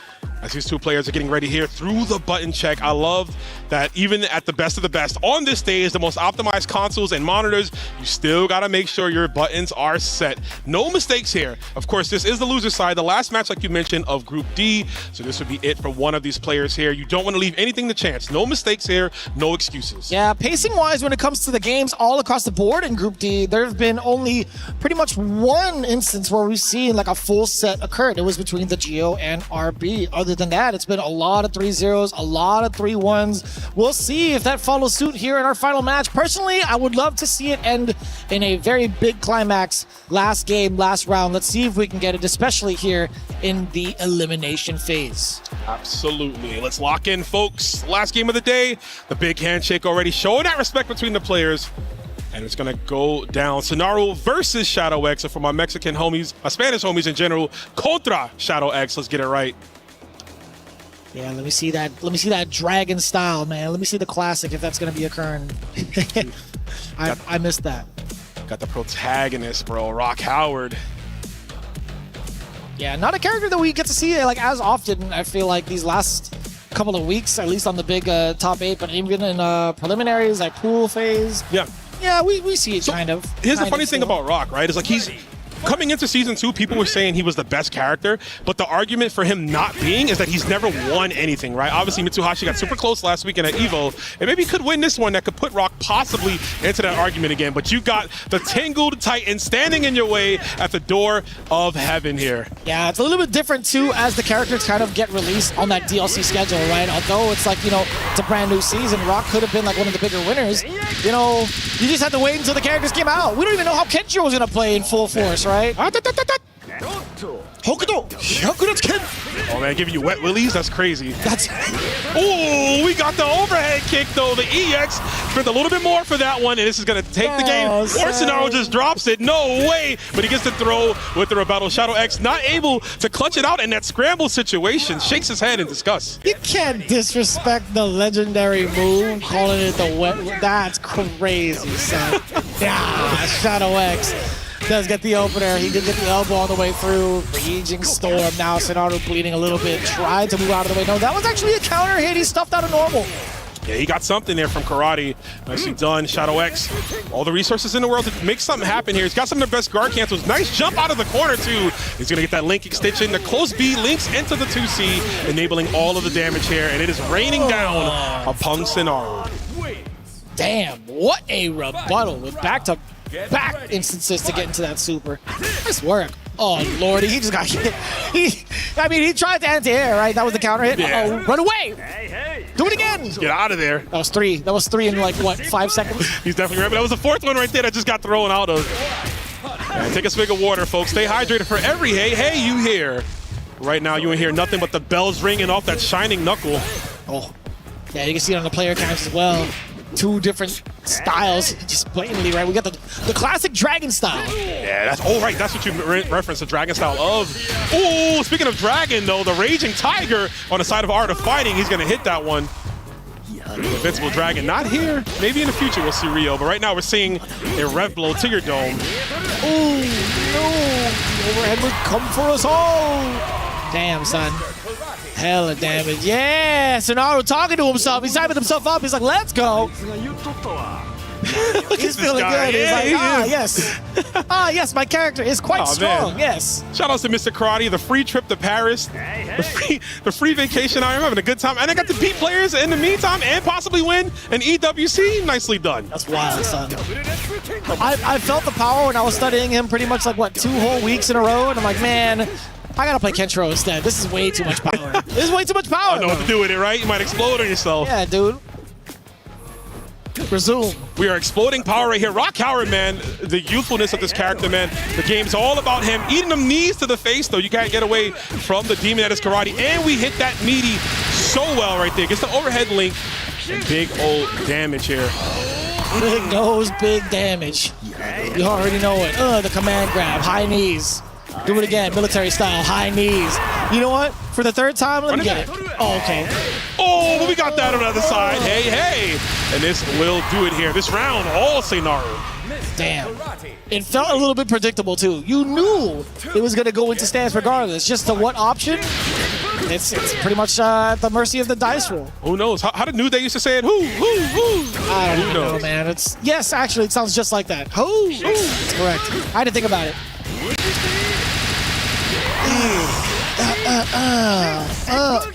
S22: As these 2 players are getting ready here through the button check. I love that even at the best of the best, on this stage, the most optimized consoles and monitors, you still got to make sure your buttons are set. No mistakes here. Of course, this is the loser side, the last match, like you mentioned, of Group D. So this would be it for one of these players here. You don't want to leave anything to chance. No mistakes here, no excuses.
S12: Yeah, pacing-wise, when it comes to the games all across the board in Group D, there have been only pretty much 1 instance where we've seen like a full set occur. It was between the Geo and RB. Other other than that, it's been a lot of 3-0s, a lot of 3-1s. We'll see if that follows suit here in our final match. Personally, I would love to see it end in a very big climax. Last game, last round. Let's see if we can get it, especially here in the elimination phase.
S22: Absolutely. Let's lock in, folks. Last game of the day. The big handshake already showing that respect between the players. And it's going to go down. Sonaru versus Shadow X. So for my Mexican homies, my Spanish homies in general, contra Shadow X. Let's get it right.
S12: Yeah, let me see that. Let me see that dragon style, man. Let me see the classic if that's going to be occurring. I missed that.
S22: Got the protagonist, bro. Rock Howard.
S12: Yeah, not a character that we get to see like as often. I feel like these last couple of weeks, at least on the big top 8, but even in preliminaries, like pool phase. Yeah, we see it kind of.
S22: Here's the funny thing about Rock, right? Is like he's coming into season 2, people were saying he was the best character, but the argument for him not being is that he's never won anything, right? Obviously, Mitsuhashi got super close last weekend at EVO, and maybe he could win this one that could put Rock possibly into that argument again, but you got the Tangled Titan standing in your way at the door of heaven here.
S12: Yeah, it's a little bit different, too, as the characters kind of get released on that DLC schedule, right? Although it's like, you know, it's a brand new season, Rock could have been like one of the bigger winners. You know, you just had to wait until the characters came out. We don't even know how Kenshiro was going to play in full force, right?
S22: Oh man, giving you wet willies? That's crazy. Oh, we got the overhead kick though. The EX spent a little bit more for that one, and this is gonna take the game. Orsonaru just drops it. No way! But he gets to throw with the rebuttal. Shadow X not able to clutch it out in that scramble situation. Shakes his head in disgust.
S12: You can't disrespect the legendary move, calling it the wet. That's crazy, son. Yeah, Shadow X does get the opener. He did get the elbow all the way through. Raging Storm. Now Sonaru bleeding a little bit. Tried to move out of the way. No, that was actually a counter hit. He stuffed out of normal.
S22: Yeah, he got something there from Karate. Nicely done. Shadow X, all the resources in the world to make something happen here. He's got some of the best guard cancels. Nice jump out of the corner, too. He's going to get that link extension. The close B links into the 2C, enabling all of the damage here, and it is raining down upon Sonaru.
S12: Damn, what a rebuttal with back-to-back instances to get into that super. Nice work. Oh, Lordy, he just got hit. He tried to anti-air, right? That was the counter hit.
S22: Yeah.
S12: Uh-oh, run away. Do it again.
S22: Get out of there.
S12: That was three. That was three in like, what, 5 seconds?
S22: He's definitely right, but that was the 4th one right there that just got thrown out of. And take a swig of water, folks. Stay hydrated for every hey you hear. Right now, you ain't hear nothing but the bells ringing off that shining knuckle.
S12: Oh, yeah, you can see it on the player cams as well. 2 different styles, just blatantly, right? We got the classic dragon style.
S22: Yeah, that's right. That's what you referenced, the dragon style of. Oh, speaking of dragon, though, the raging tiger on the side of Art of Fighting. He's going to hit that one. Invincible dragon, not here. Maybe in the future we'll see Rio, but right now we're seeing a rev blow to your dome.
S12: Oh, no. The overhead would come for us all. Damn, son. Hella damage. Yeah, Sonaru talking to himself. He's hyping himself up. He's like, let's go. He's feeling good. He's like, yes. Yes, my character is quite strong. Man. Yes.
S22: Shout outs to Mr. Karate, the free trip to Paris, the free vacation. I'm having a good time. And I got to beat players in the meantime and possibly win an EWC. Nicely done.
S12: That's wild, son. I felt the power when I was studying him pretty much like, what, 2 whole weeks in a row? And I'm like, man, I gotta play Kenshiro instead. This is way too much power. This is way too much power.
S22: I know what to do with it, right? You might explode on yourself.
S12: Yeah, dude. Resume.
S22: We are exploding power right here. Rock Howard, man, the youthfulness of this character, man. The game's all about him. Eating them knees to the face, though. You can't get away from the demon that is Karate. And we hit that meaty so well right there. Gets the overhead link. And big old damage here.
S12: Big nose, big damage. You already know it. The command grab, high knees. Do it again, military style, high knees. You know what? For the 3rd time, let me get it. Oh, okay.
S22: Oh, but we got that on the other side. Hey. And this will do it here. This round, all Sonaru.
S12: Damn. It felt a little bit predictable, too. You knew it was going to go into stance regardless. Just to what option? It's pretty much at the mercy of the dice roll.
S22: Who knows? How did New Day used to say it? Who?
S12: I don't know, man. Yes, actually, it sounds just like that. Who? That's correct. I had to think about it.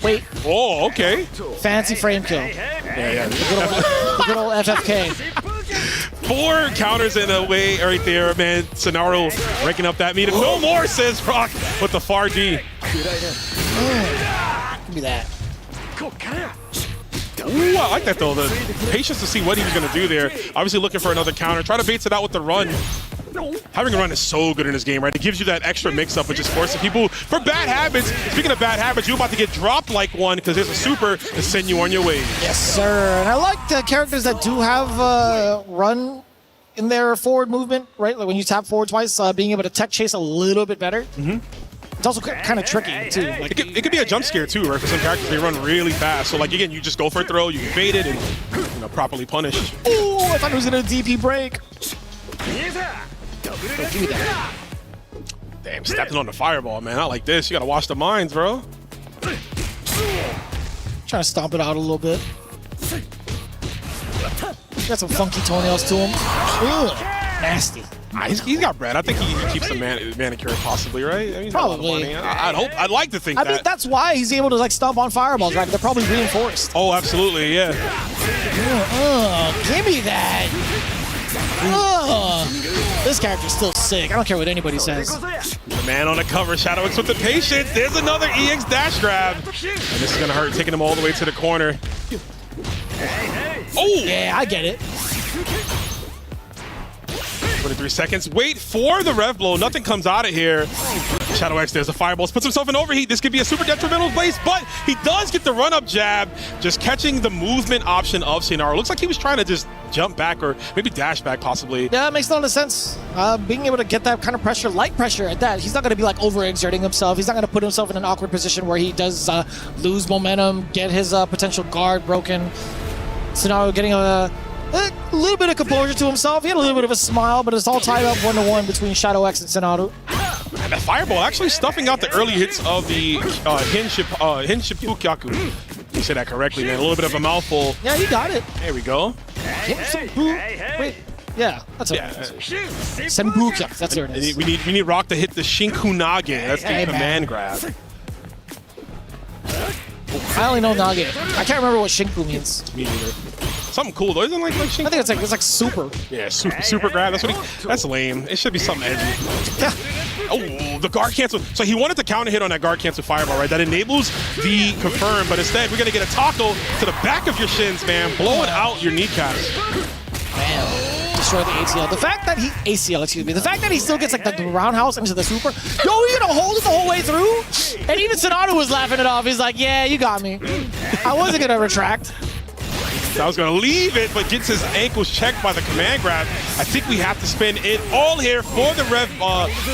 S12: Wait.
S22: Oh, okay.
S12: Fancy frame kill.
S22: Yeah.
S12: The good old FFK.
S22: 4 counters in a way right there, man. Sonaru ranking up that meter. No more, says Rock with the far D.
S12: Give me that.
S22: Ooh, I like that though. The patience to see what he was going to do there. Obviously looking for another counter. Try to bait it out with the run. Having a run is so good in this game, right? It gives you that extra mix-up, which is forcing people for bad habits. Speaking of bad habits, you're about to get dropped like one because there's a super to send you on your way.
S12: Yes, sir. And I like the characters that do have run in their forward movement, right? Like when you tap forward twice, being able to tech chase a little bit better. It's also kind of tricky, too. Like,
S22: it could be a jump scare, too, right? For some characters, they run really fast. So, like, again, you just go for a throw, you can bait it, and, you know, properly punished.
S12: Ooh, I thought it was going to DP break. Give me that.
S22: Damn, stepping on the fireball, man. Not like this. You got to watch the mines, bro.
S12: Trying to stomp it out a little bit. Got some funky toenails to him. Ugh, nasty.
S22: He's got bread. I think he keeps the manicure possibly, right? I mean,
S12: probably.
S22: I'd like to think
S12: I
S22: that.
S12: think that's why he's able to like stomp on fireballs, right? They're probably reinforced.
S22: Oh, absolutely, yeah.
S12: Give me that. This character's still sick. I don't care what anybody says.
S22: The man on the cover, ShadowX with the patience. There's another EX dash grab. And this is going to hurt, taking him all the way to the corner. Oh!
S12: Yeah, I get it.
S22: 23 seconds. Wait for the rev blow. Nothing comes out of here. ShadowX, there's the fireballs. Puts himself in overheat. This could be a super detrimental place, but he does get the run-up jab, just catching the movement option of Sinaro. Looks like he was trying to just jump back or maybe dash back possibly.
S12: Yeah, it makes a lot of sense. Being able to get that kind of pressure, light pressure at that, he's not going to be like overexerting himself. He's not going to put himself in an awkward position where he does lose momentum, get his potential guard broken. Sinaro getting a little bit of composure to himself. He had a little bit of a smile, but it's all tied up 1-1 between ShadowX and Sinaro.
S22: And the fireball actually stuffing out the early hits of the Hinshipukaku. You said that correctly, man. A little bit of a mouthful.
S12: Yeah, you got it.
S22: There we go.
S12: Wait, yeah, that's it. Senpuka, that's what it is.
S22: We need Rock to hit the Shinkunage. That's the command grab.
S12: I only know Nage. I can't remember what Shinku means.
S22: Me neither. Something cool though, isn't it like Shinku?
S12: I think it's like super.
S22: Yeah, super grab. That's lame. It should be something edgy.
S12: Yeah.
S22: Oh, the guard cancel. So he wanted to counter hit on that guard cancel fireball, right? That enables the confirm, but instead we're gonna get a taco to the back of your shins, man, blowing out your kneecaps.
S12: Man. Destroy the ACL. The fact that he still gets like the roundhouse into the super. Yo, you gonna hold it the whole way through? And even Sonato was laughing it off. He's like, yeah, you got me. I wasn't gonna retract.
S22: I was going to leave it, but gets his ankles checked by the command grab. I think we have to spin it all here for the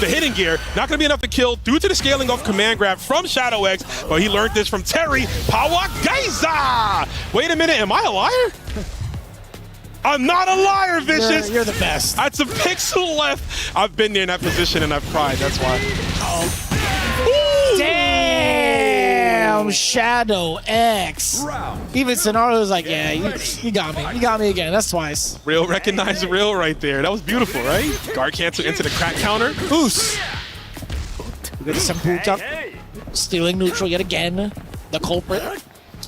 S22: hidden gear. Not going to be enough to kill due to the scaling of command grab from ShadowX, but he learned this from Terry Pawagaiza. Wait a minute, am I a liar? I'm not a liar, Vicious.
S12: You're the best.
S22: That's a pixel left. I've been there in that position and I've cried, that's why.
S12: Damn, ShadowX. Even Sonaro was like, yeah, you got me. You got me again. That's twice.
S22: Real recognize real right there. That was beautiful, right? Guard cancel into the crack counter.
S12: Oos. We got the Senpuka. Stealing neutral yet again. The culprit.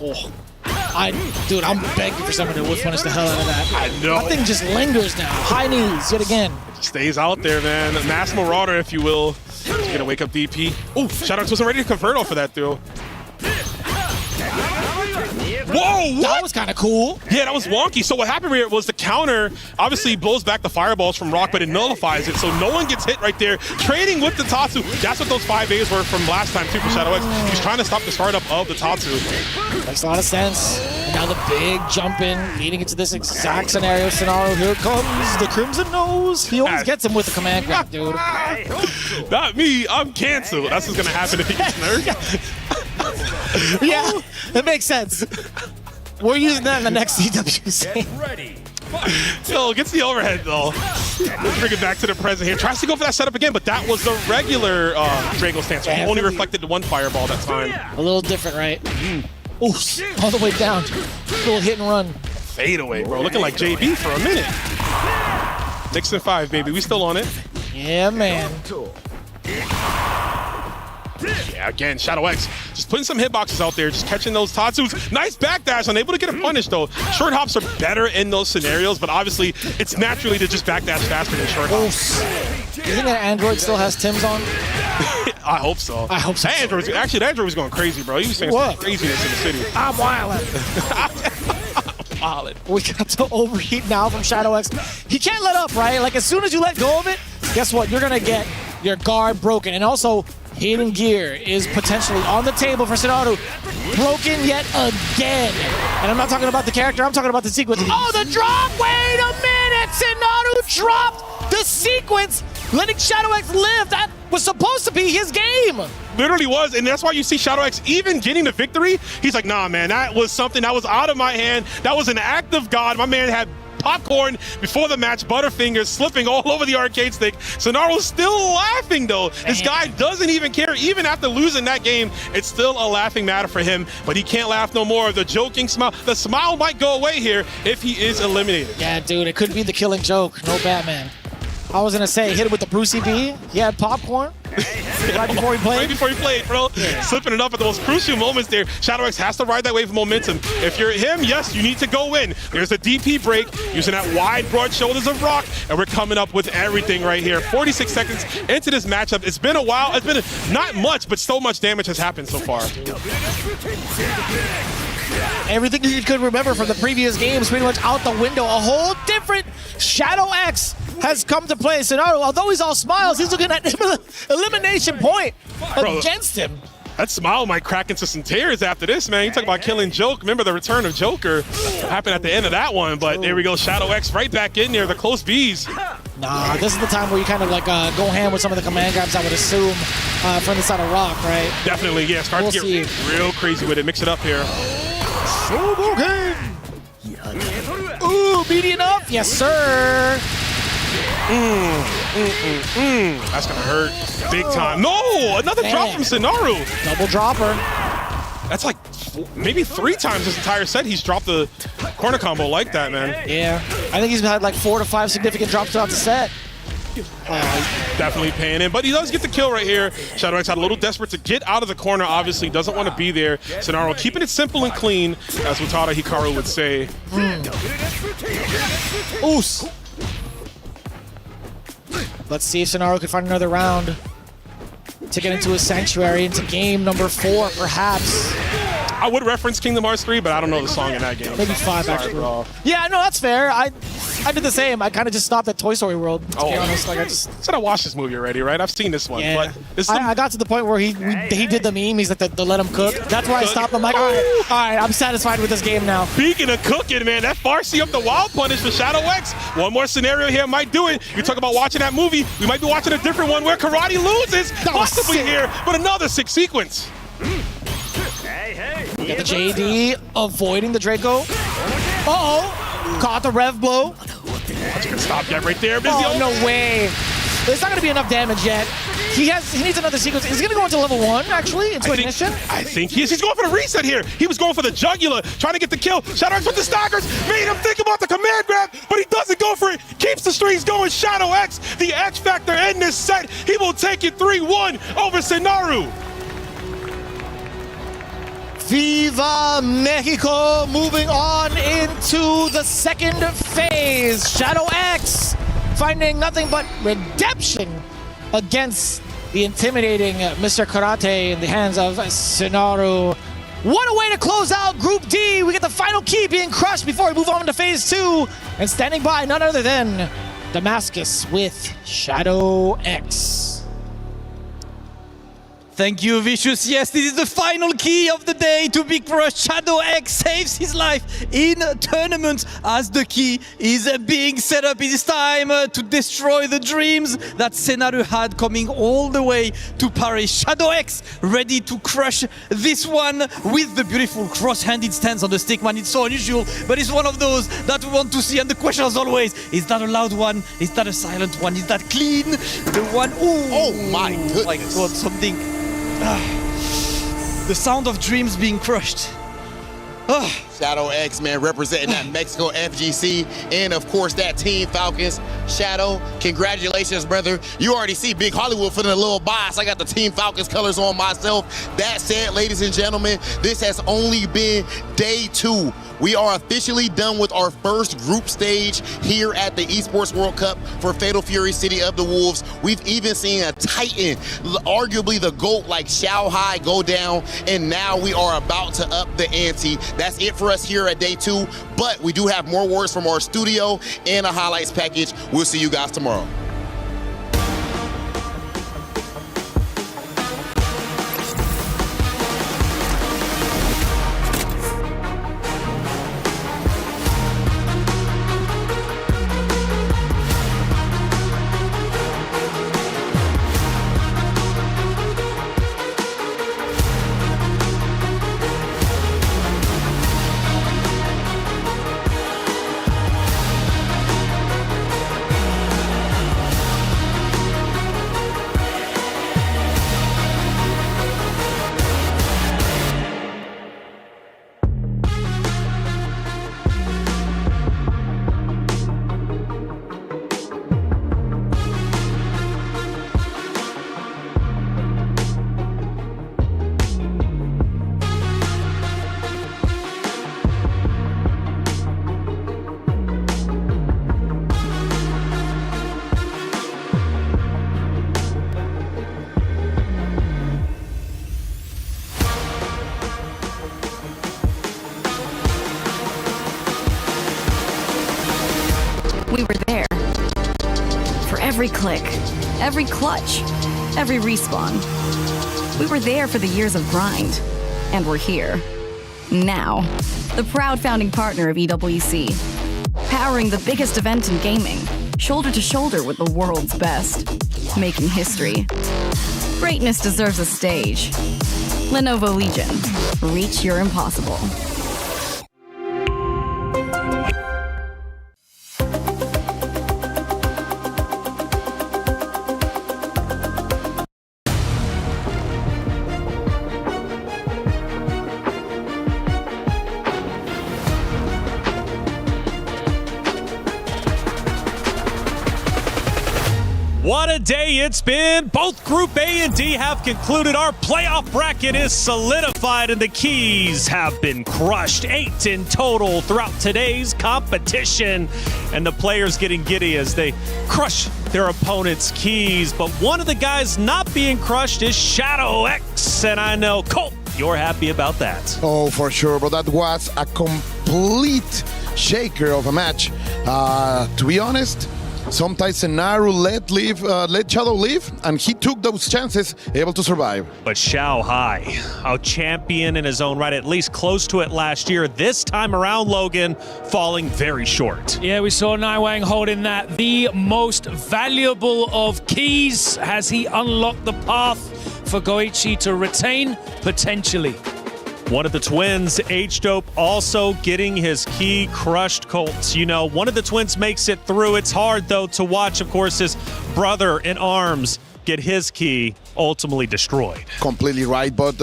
S12: Oh. Dude, I'm begging for someone to whiff punish the hell out of that.
S22: I know.
S12: That thing just lingers now. High knees yet again.
S22: Stays out there, man. Mass Marauder, if you will. He's gonna wake up DP. Oh, ShadowX wasn't ready to convert off of that, though. Whoa, what?
S12: That was kind of cool.
S22: Yeah, that was wonky. So what happened here was the counter obviously blows back the fireballs from Rock, but it nullifies it, so no one gets hit right there. Trading with the Tatsu. That's what those 5As were from last time, too, for ShadowX. He's trying to stop the startup of the Tatsu.
S12: Makes a lot of sense. And now the big jump in, leading into this exact scenario. Here comes the Crimson Nose. He always gets him with the command grab, dude.
S22: Not me. I'm canceled. That's what's going to happen if he gets nerfed.
S12: Yeah, it makes sense. We're using that in the next EWC.
S22: Yo, gets the overhead though. Let's bring it back to the present here. Tries to go for that setup again, but that was the regular Drago stance. He only reflected the one fireball that time.
S12: A little different, right? Ooh, all the way down. Little hit and run.
S22: Fade away, bro. Looking like JB for a minute. 6 and 5, baby. We still on it.
S12: Yeah, man.
S22: Yeah, again, ShadowX just putting some hitboxes out there, just catching those Tatsus. Nice backdash, unable to get a punish though. Short hops are better in those scenarios, but obviously it's naturally to just backdash faster than short hops.
S12: You think that Android still has Tim's on?
S22: I hope so.
S12: I hope so.
S22: Actually, that Android was going crazy, bro. He was saying some craziness in the city.
S12: I'm wildin'. We got to overheat now from Shadow X. He can't let up, right? Like, as soon as you let go of it, guess what? You're going to get your guard broken. And also, hidden gear is potentially on the table for Sonaru. Broken yet again. And I'm not talking about the character, I'm talking about the sequence. Oh, the drop! Wait a minute! Sonaru dropped the sequence, letting Shadow X live. That was supposed to be his game.
S22: Literally was, and that's why you see Shadow X even getting the victory. He's like, nah, man, that was something that was out of my hand. That was an act of God. My man had popcorn before the match, Butterfingers slipping all over the arcade stick. Sonaru's still laughing, though. This guy doesn't even care. Even after losing that game, it's still a laughing matter for him, but he can't laugh no more. The joking smile, the smile might go away here if he is eliminated.
S12: Yeah, dude, it could be the killing joke. No Batman. I was going to say, hit it with the Brucey B. He had popcorn. Right before he played?
S22: Right before he played, bro. Yeah. Slipping it up at the most crucial moments there. Shadow X has to ride that wave of momentum. If you're him, yes, you need to go in. There's a DP break using that wide, broad shoulders of Rock, and we're coming up with everything right here. 46 seconds into this matchup. It's been a while. It's been not much, but so much damage has happened so far.
S12: Everything you could remember from the previous games pretty much out the window. A whole different Shadow X has come to play. Sonaru, although he's all smiles, he's looking at elimination point against him.
S22: That smile might crack into some tears after this, man. You talk about killing Joke. Remember the return of Joker happened at the end of that one, but there we go. Shadow X right back in there. The close Bs.
S12: Nah, this is the time where you kind of like go ham with some of the command grabs, I would assume, from the side of Rock, right?
S22: Definitely, yeah. Start to get real crazy with it. Mix it up here.
S12: Ooh, beating up. Yes, sir.
S22: That's gonna hurt big time. No, another drop from Sonaru.
S12: Double dropper.
S22: That's like maybe 3 times this entire set he's dropped the corner combo like that, man.
S12: Yeah, I think he's had like 4 to 5 significant drops throughout the set.
S22: Definitely paying in, but he does get the kill right here. Shadow X had a little desperate to get out of the corner, obviously doesn't want to be there. Sonaru keeping it simple and clean, as Utada Hikaru would say.
S12: Oos. Let's see if Sonaru can find another round to get into his sanctuary, into game number 4, perhaps.
S22: I would reference Kingdom Hearts 3, but I don't know the song in that game.
S12: Maybe 5, actually. Bro. Yeah, no, that's fair. I did the same. I kind of just stopped at Toy Story World, to be honest. Like, I
S22: said I watched this movie already, right? I've seen this one.
S12: Yeah.
S22: But this
S12: I got to the point where he did the meme. He's like, the let him cook. That's why I stopped. I'm like, all right, I'm satisfied with this game now.
S22: Speaking of cooking, man, that Farsi up the wild punish for Shadow X. One more scenario here might do it. You talk about watching that movie. We might be watching a different one where Karate loses, possibly here, but another 6 sequence.
S12: Get the JD avoiding the Draco. Uh-oh. Caught the rev blow.
S22: That's a good stop yet right there.
S12: Oh, no way. There's not going to be enough damage yet. He needs another sequence. Is he going to go into level 1, actually, into ignition?
S22: I think he is. He's going for the reset here. He was going for the jugular, trying to get the kill. Shadow X with the staggers, made him think about the command grab, but he doesn't go for it. Keeps the strings going. Shadow X, the X factor in this set. He will take it 3-1 over Sonaru.
S12: Viva Mexico, moving on into the second phase. Shadow X finding nothing but redemption against the intimidating Mr. Karate in the hands of Sonaru. What a way to close out Group D. We get the final key being crushed before we move on to phase 2. And standing by none other than Damascus with Shadow X.
S7: Thank you, Vicious. Yes, this is the final key of the day to be crushed. Shadow X saves his life in a tournament as the key is being set up. It is time to destroy the dreams that Sonaru had coming all the way to Paris. Shadow X ready to crush this one with the beautiful cross-handed stance on the stick, man. It's so unusual, but it's one of those that we want to see. And the question as always, is that a loud one? Is that a silent one? Is that clean? The one, oh my goodness. My God, something. The sound of dreams being crushed.
S6: Shadow X, man, representing that Mexico FGC and, of course, that Team Falcons. Shadow, congratulations, brother. You already see Big Hollywood feeling a little biased. I got the Team Falcons colors on myself. That said, ladies and gentlemen, this has only been day 2. We are officially done with our first group stage here at the Esports World Cup for Fatal Fury City of the Wolves. We've even seen a Titan, arguably the GOAT like Xiao Hai, go down, and now we are about to up the ante. That's it for us here at day 2, but we do have more words from our studio and a highlights package. We'll see you guys tomorrow.
S16: We were there. For every click, every clutch, every respawn. We were there for the years of grind. And we're here. Now. The proud founding partner of EWC. Powering the biggest event in gaming. Shoulder to shoulder with the world's best. Making history. Greatness deserves a stage. Lenovo Legion. Reach your impossible.
S13: What a day it's been. Both Group A and D have concluded. Our playoff bracket is solidified and the keys have been crushed. 8 in total throughout today's competition. And the players getting giddy as they crush their opponent's keys. But one of the guys not being crushed is Shadow X. And I know, Colt, you're happy about that.
S2: Oh, for sure, but that was a complete shaker of a match. To be honest, sometimes Senaru let Shadow live, and he took those chances, able to survive.
S13: But Xiao Hai, a champion in his own right, at least close to it last year. This time around, Logan, falling very short.
S14: Yeah, we saw Naiwang holding that. The most valuable of keys. Has he unlocked the path for Goichi to retain? Potentially.
S13: One of the twins, H-Dope, also getting his key crushed. Colts, you know, one of the twins makes it through. It's hard, though, to watch, of course, his brother in arms get his key ultimately destroyed.
S2: Completely right, but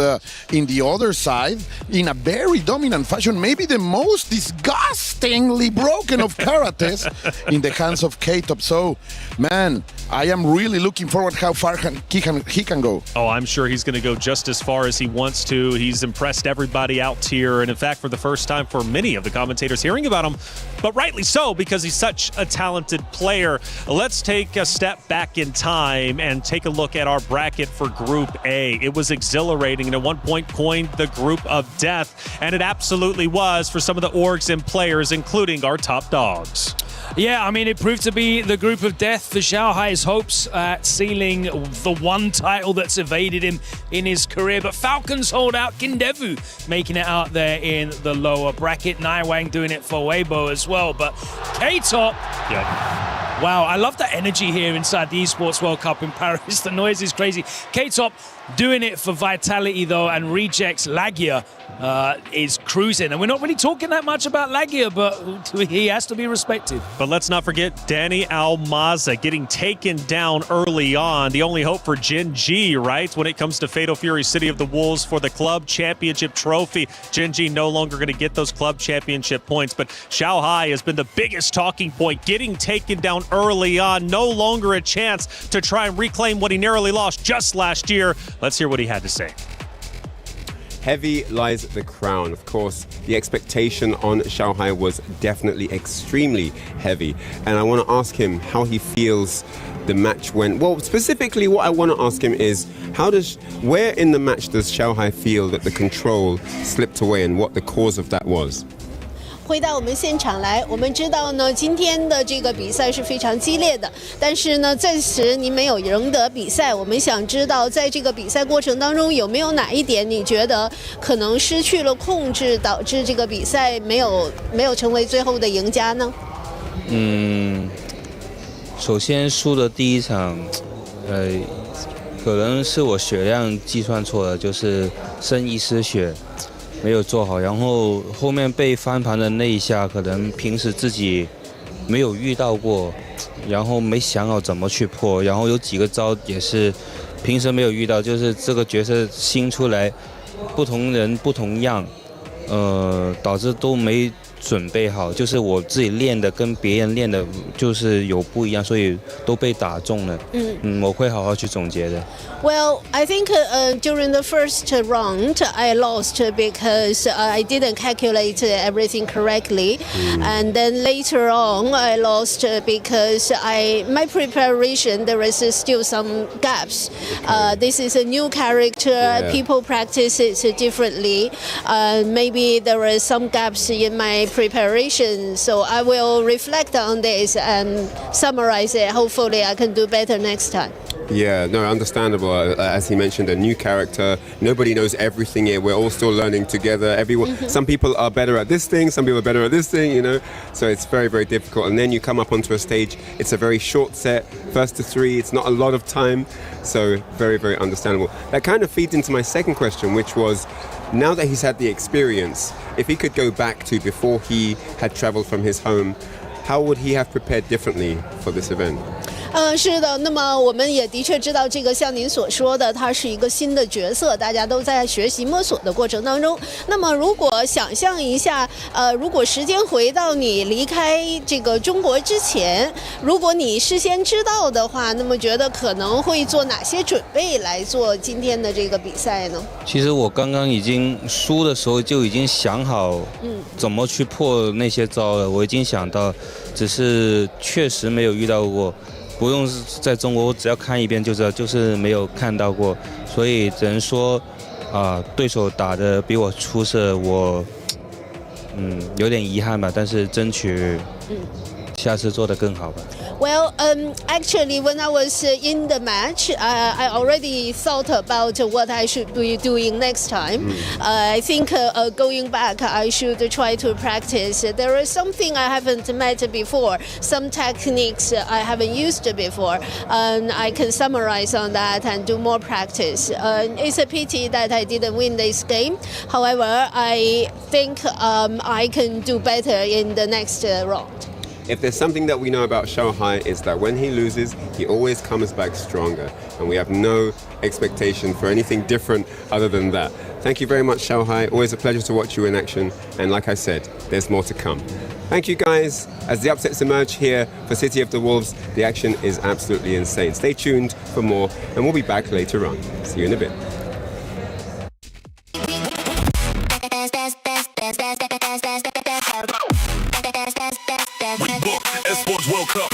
S2: in the other side, in a very dominant fashion, maybe the most disgustingly broken of karates in the hands of CotW. So, man, I am really looking forward how far he can go.
S13: Oh, I'm sure he's going to go just as far as he wants to. He's impressed everybody out here, and in fact, for the first time for many of the commentators hearing about him, but rightly so, because he's such a talented player. Let's take a step back in time and take a look at our bracket for Group A. It was exhilarating and at one point coined the Group of Death, and it absolutely was for some of the orgs and players, including our top dogs.
S14: Yeah, I mean, it proved to be the Group of Death for Xiao Hai's hopes at sealing the one title that's evaded him in his career. But Falcons hold out, Kindevu making it out there in the lower bracket. Naiwang doing it for Weibo as well. But K-Top, Wow, I love the energy here inside the Esports World Cup in Paris. The noise is crazy. K-Top doing it for Vitality, though, and rejects Lagia is cruising. And we're not really talking that much about Lagia, but he has to be respected.
S13: But let's not forget Danny Almaza getting taken down early on. The only hope for Gen G, right? When it comes to Fatal Fury City of the Wolves for the club championship trophy. Gen G no longer going to get those club championship points, but Xiao Hai has been the biggest talking point, getting taken down early on. No longer a chance to try and reclaim what he narrowly lost just last year. Let's hear what he had to say.
S3: Heavy lies the crown. Of course, the expectation on Xiao Hai was definitely extremely heavy. And I want to ask him how he feels the match went. Well, specifically what I want to ask him is, where in the match does Xiao Hai feel that the control slipped away and what the cause of that was?
S5: 回到我们现场来，我们知道呢，今天的这个比赛是非常激烈的，但是呢，暂时你没有赢得比赛。我们想知道，在这个比赛过程当中，有没有哪一点你觉得可能失去了控制，导致这个比赛没有成为最后的赢家呢？
S8: 首先输的第一场，可能是我血量计算错了，就是剩一丝血。没有做好，然后后面被翻盘的那一下，可能平时自己没有遇到过，然后没想好怎么去破，然后有几个招也是平时没有遇到，就是这个角色新出来，不同人不同样，导致都没准备好，就是我自己练的跟别人练的就是有不一样，所以都被打中了。我会好好去总结的。
S5: Well, I think during the first round, I lost because I didn't calculate everything correctly. And then later on, I lost because my preparation, there is still some gaps. This is a new character. People practice it differently. Maybe there are some gaps in my preparation. So I will reflect on this and summarize it. Hopefully, I can do better next time.
S3: Yeah, no, understandable. As he mentioned, a new character. Nobody knows everything here. We're all still learning together. Some people are better at this thing. Some people are better at this thing. You know, so it's very, very difficult. And then you come up onto a stage. It's a very short set, first to three. It's not a lot of time. So very, very understandable. That kind of feeds into my second question, which was, now that he's had the experience, if he could go back to before he had traveled from his home, how would he have prepared differently for this event?
S5: 是的，那么我们也的确知道，这个像您所说的，它是一个新的角色，大家都在学习摸索的过程当中。那么，如果想象一下，如果时间回到你离开这个中国之前，如果你事先知道的话，那么觉得可能会做哪些准备来做今天的这个比赛呢？
S8: 其实我刚刚已经输的时候就已经想好，怎么去破那些招了。我已经想到，只是确实没有遇到过。不用在中国，我只要看一遍就知道，就是没有看到过，所以只能说，对手打得比我出色，我有点遗憾吧，但是争取下次做得更好吧。
S5: Well, actually, when I was in the match, I already thought about what I should be doing next time. I think going back, I should try to practice. There is something I haven't met before, some techniques I haven't used before. I can summarize on that and do more practice. It's a pity that I didn't win this game. However, I think I can do better in the next round.
S3: If there's something that we know about Xiao Hai, is that when he loses, he always comes back stronger. And we have no expectation for anything different other than that. Thank you very much, Xiao Hai. Always a pleasure to watch you in action. And like I said, there's more to come. Thank you, guys. As the upsets emerge here for City of the Wolves, the action is absolutely insane. Stay tuned for more, and we'll be back later on. See you in a bit.
S4: ESPORTS WORLD CUP.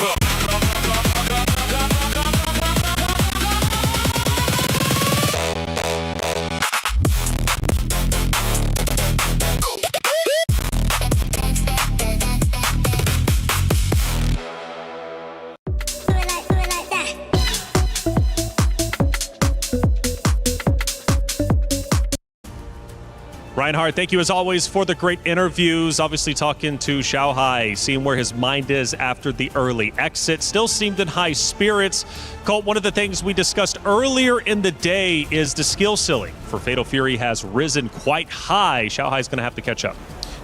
S13: Reinhard, thank you as always for the great interviews. Obviously talking to Xiaohai, seeing where his mind is after the early exit. Still seemed in high spirits. Colt, one of the things we discussed earlier in the day is the skill ceiling for Fatal Fury has risen quite high. Xiaohai's going to have to catch up.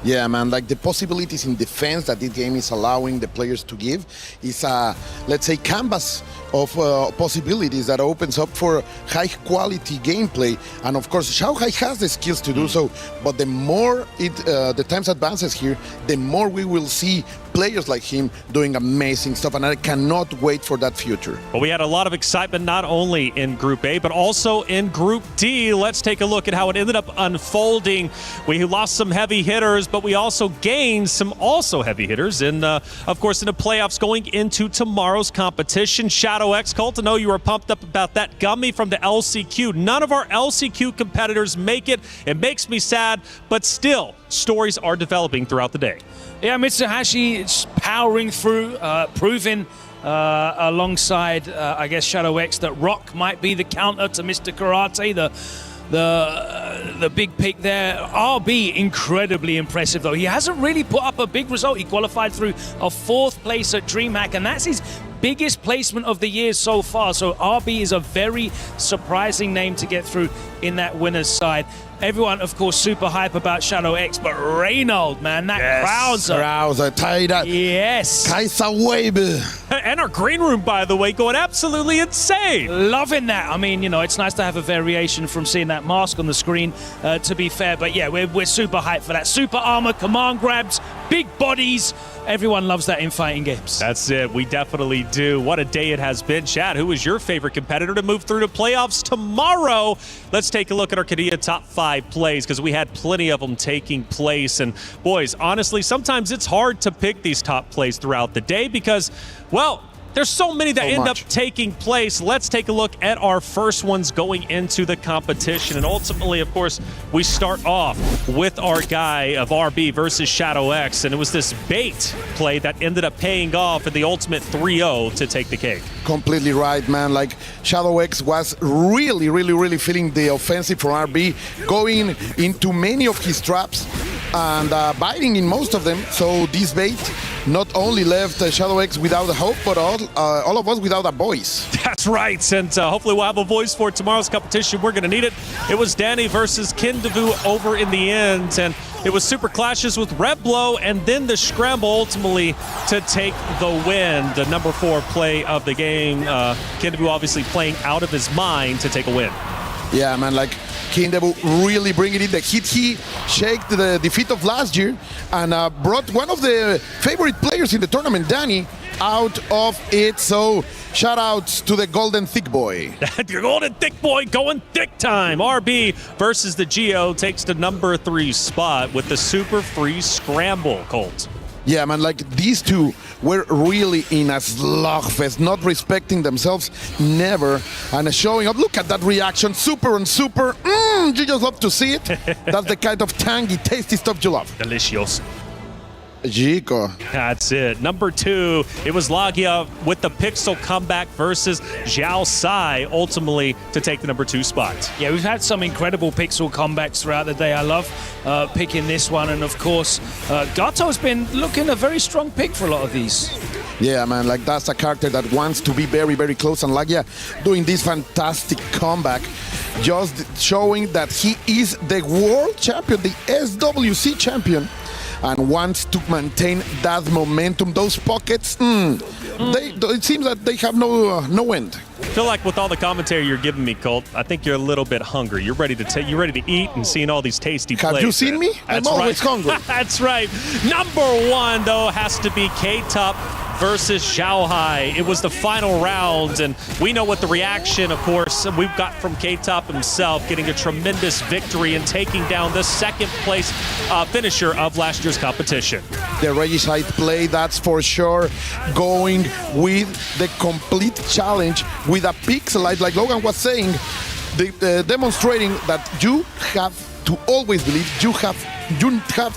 S2: Yeah, man, like the possibilities in defense that this game is allowing the players to give is a, let's say, canvas of possibilities that opens up for high quality gameplay. And of course, Xiaohai has the skills to do so, but the more the times advances here, the more we will see players like him doing amazing stuff, and I cannot wait for that future.
S13: Well, we had a lot of excitement not only in Group A, but also in Group D. Let's take a look at how it ended up unfolding. We lost some heavy hitters, but we also gained some also heavy hitters, and of course in the playoffs going into tomorrow's competition. Shadow X, Colt, I know you were pumped up about that gummy from the LCQ. None of our LCQ competitors make it. It makes me sad, but still, stories are developing throughout the day.
S14: Yeah, Mitsuhashi powering through, proving alongside, I guess, Shadow X that Rock might be the counter to Mr. Karate, the big pick there. RB, incredibly impressive, though. He hasn't really put up a big result. He qualified through a 4th place at DreamHack, and that's his biggest placement of the year so far. So RB is a very surprising name to get through in that winner's side. Everyone, of course, super hype about Shadow X, but Reynolds, man, that crowds
S2: are tied up.
S14: Yes.
S2: Kaiser Wave.
S13: And our green room, by the way, going absolutely insane.
S14: Loving that. I mean, you know, it's nice to have a variation from seeing that mask on the screen, to be fair. But yeah, we're super hyped for that. Super armor, command grabs, big bodies. Everyone loves that in fighting games.
S13: That's it. We definitely do. What a day it has been. Chad, who is your favorite competitor to move through to playoffs tomorrow? Let's take a look at our Kadia top 5 plays, because we had plenty of them taking place. And boys, honestly, sometimes it's hard to pick these top plays throughout the day because, well, there's so many that end up taking place. Let's take a look at our first ones going into the competition. And ultimately, of course, we start off with our guy of RB versus Shadow X. And it was this bait play that ended up paying off in the ultimate 3-0 to take the cake.
S2: Completely right, man. Like, Shadow X was really feeling the offensive from RB, going into many of his traps and biting in most of them. So this bait not only left Shadow X without a hope, but all of us without a voice.
S13: That's right, and hopefully we'll have a voice for tomorrow's competition. We're going to need it. It was Danny versus Kindevu over in the end, and it was super clashes with Red Blow, and then the scramble ultimately to take the win. The number 4 play of the game. Kindevu obviously playing out of his mind to take a win.
S2: Yeah, man, like Kindevu really bringing it. The hit he shaked the defeat of last year and brought one of the favorite players in the tournament, Danny, out of it. So shout outs to the Golden Thick Boy.
S13: The Golden Thick Boy going thick time. RB versus the Geo takes the number 3 spot with the super free scramble, Colt.
S2: Yeah, man, like these two were really in a slugfest, not respecting themselves, never, and showing up. Look at that reaction, super on super. You just love to see it. That's the kind of tangy, tasty stuff you love.
S13: Delicious.
S2: Chico.
S13: That's it. Number 2, it was Lagia with the Pixel comeback versus Zhao Sai, ultimately to take the number 2 spot.
S14: Yeah, we've had some incredible Pixel comebacks throughout the day. I love picking this one. And of course, Gato's been looking a very strong pick for a lot of these.
S2: Yeah, man, like that's a character that wants to be very close. And Lagia doing this fantastic comeback, just showing that he is the world champion, the SWC champion, and wants to maintain that momentum. Those pockets, it seems that they have no end.
S13: I feel like with all the commentary you're giving me, Colt, I think you're a little bit hungry. You're ready to eat and seeing all these tasty plays.
S2: Have you seen me? I'm always hungry.
S13: That's right. Number 1, though, has to be K-Top versus Xiaohai. It was the final round, and we know what the reaction, of course, we've got from K-Top himself, getting a tremendous victory and taking down the 2nd place finisher of last year's competition.
S2: The Regicide play, that's for sure, going with the complete challenge with a pixelite, like Logan was saying, demonstrating that you have to always believe, you have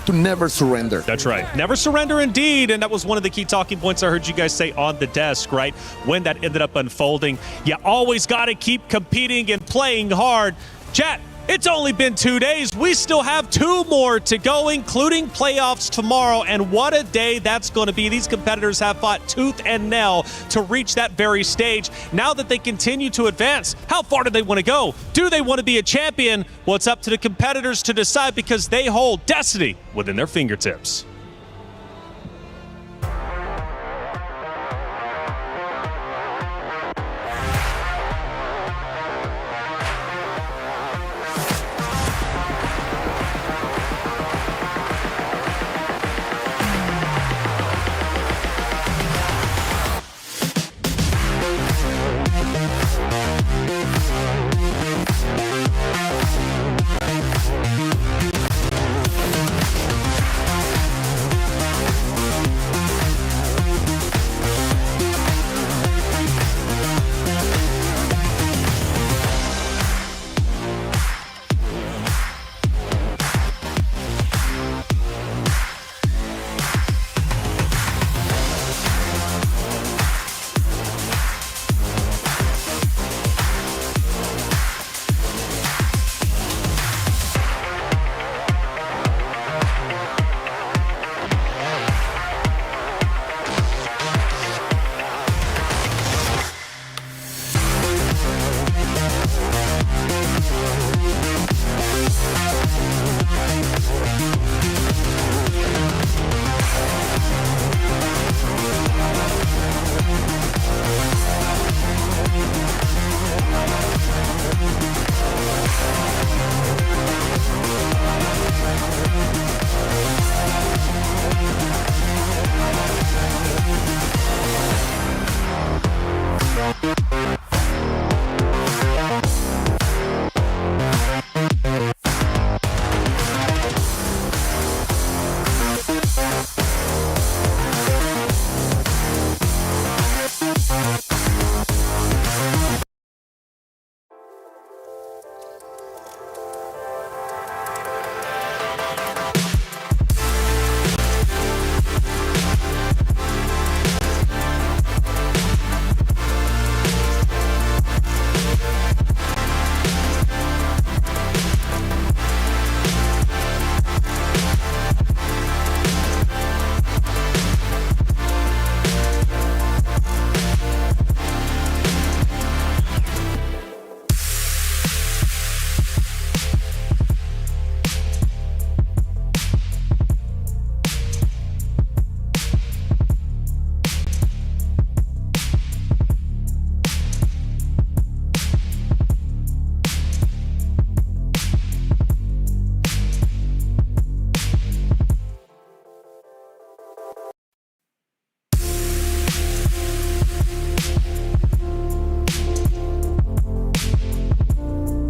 S2: to never surrender.
S13: That's right. Never surrender indeed. And that was one of the key talking points I heard you guys say on the desk, right? When that ended up unfolding. You always got to keep competing and playing hard. Chat, It's only been 2 days. We still have 2 more to go, including playoffs tomorrow. And what a day that's going to be. These competitors have fought tooth and nail to reach that very stage. Now that they continue to advance, how far do they want to go? Do they want to be a champion? Well, it's up to the competitors to decide because they hold destiny within their fingertips.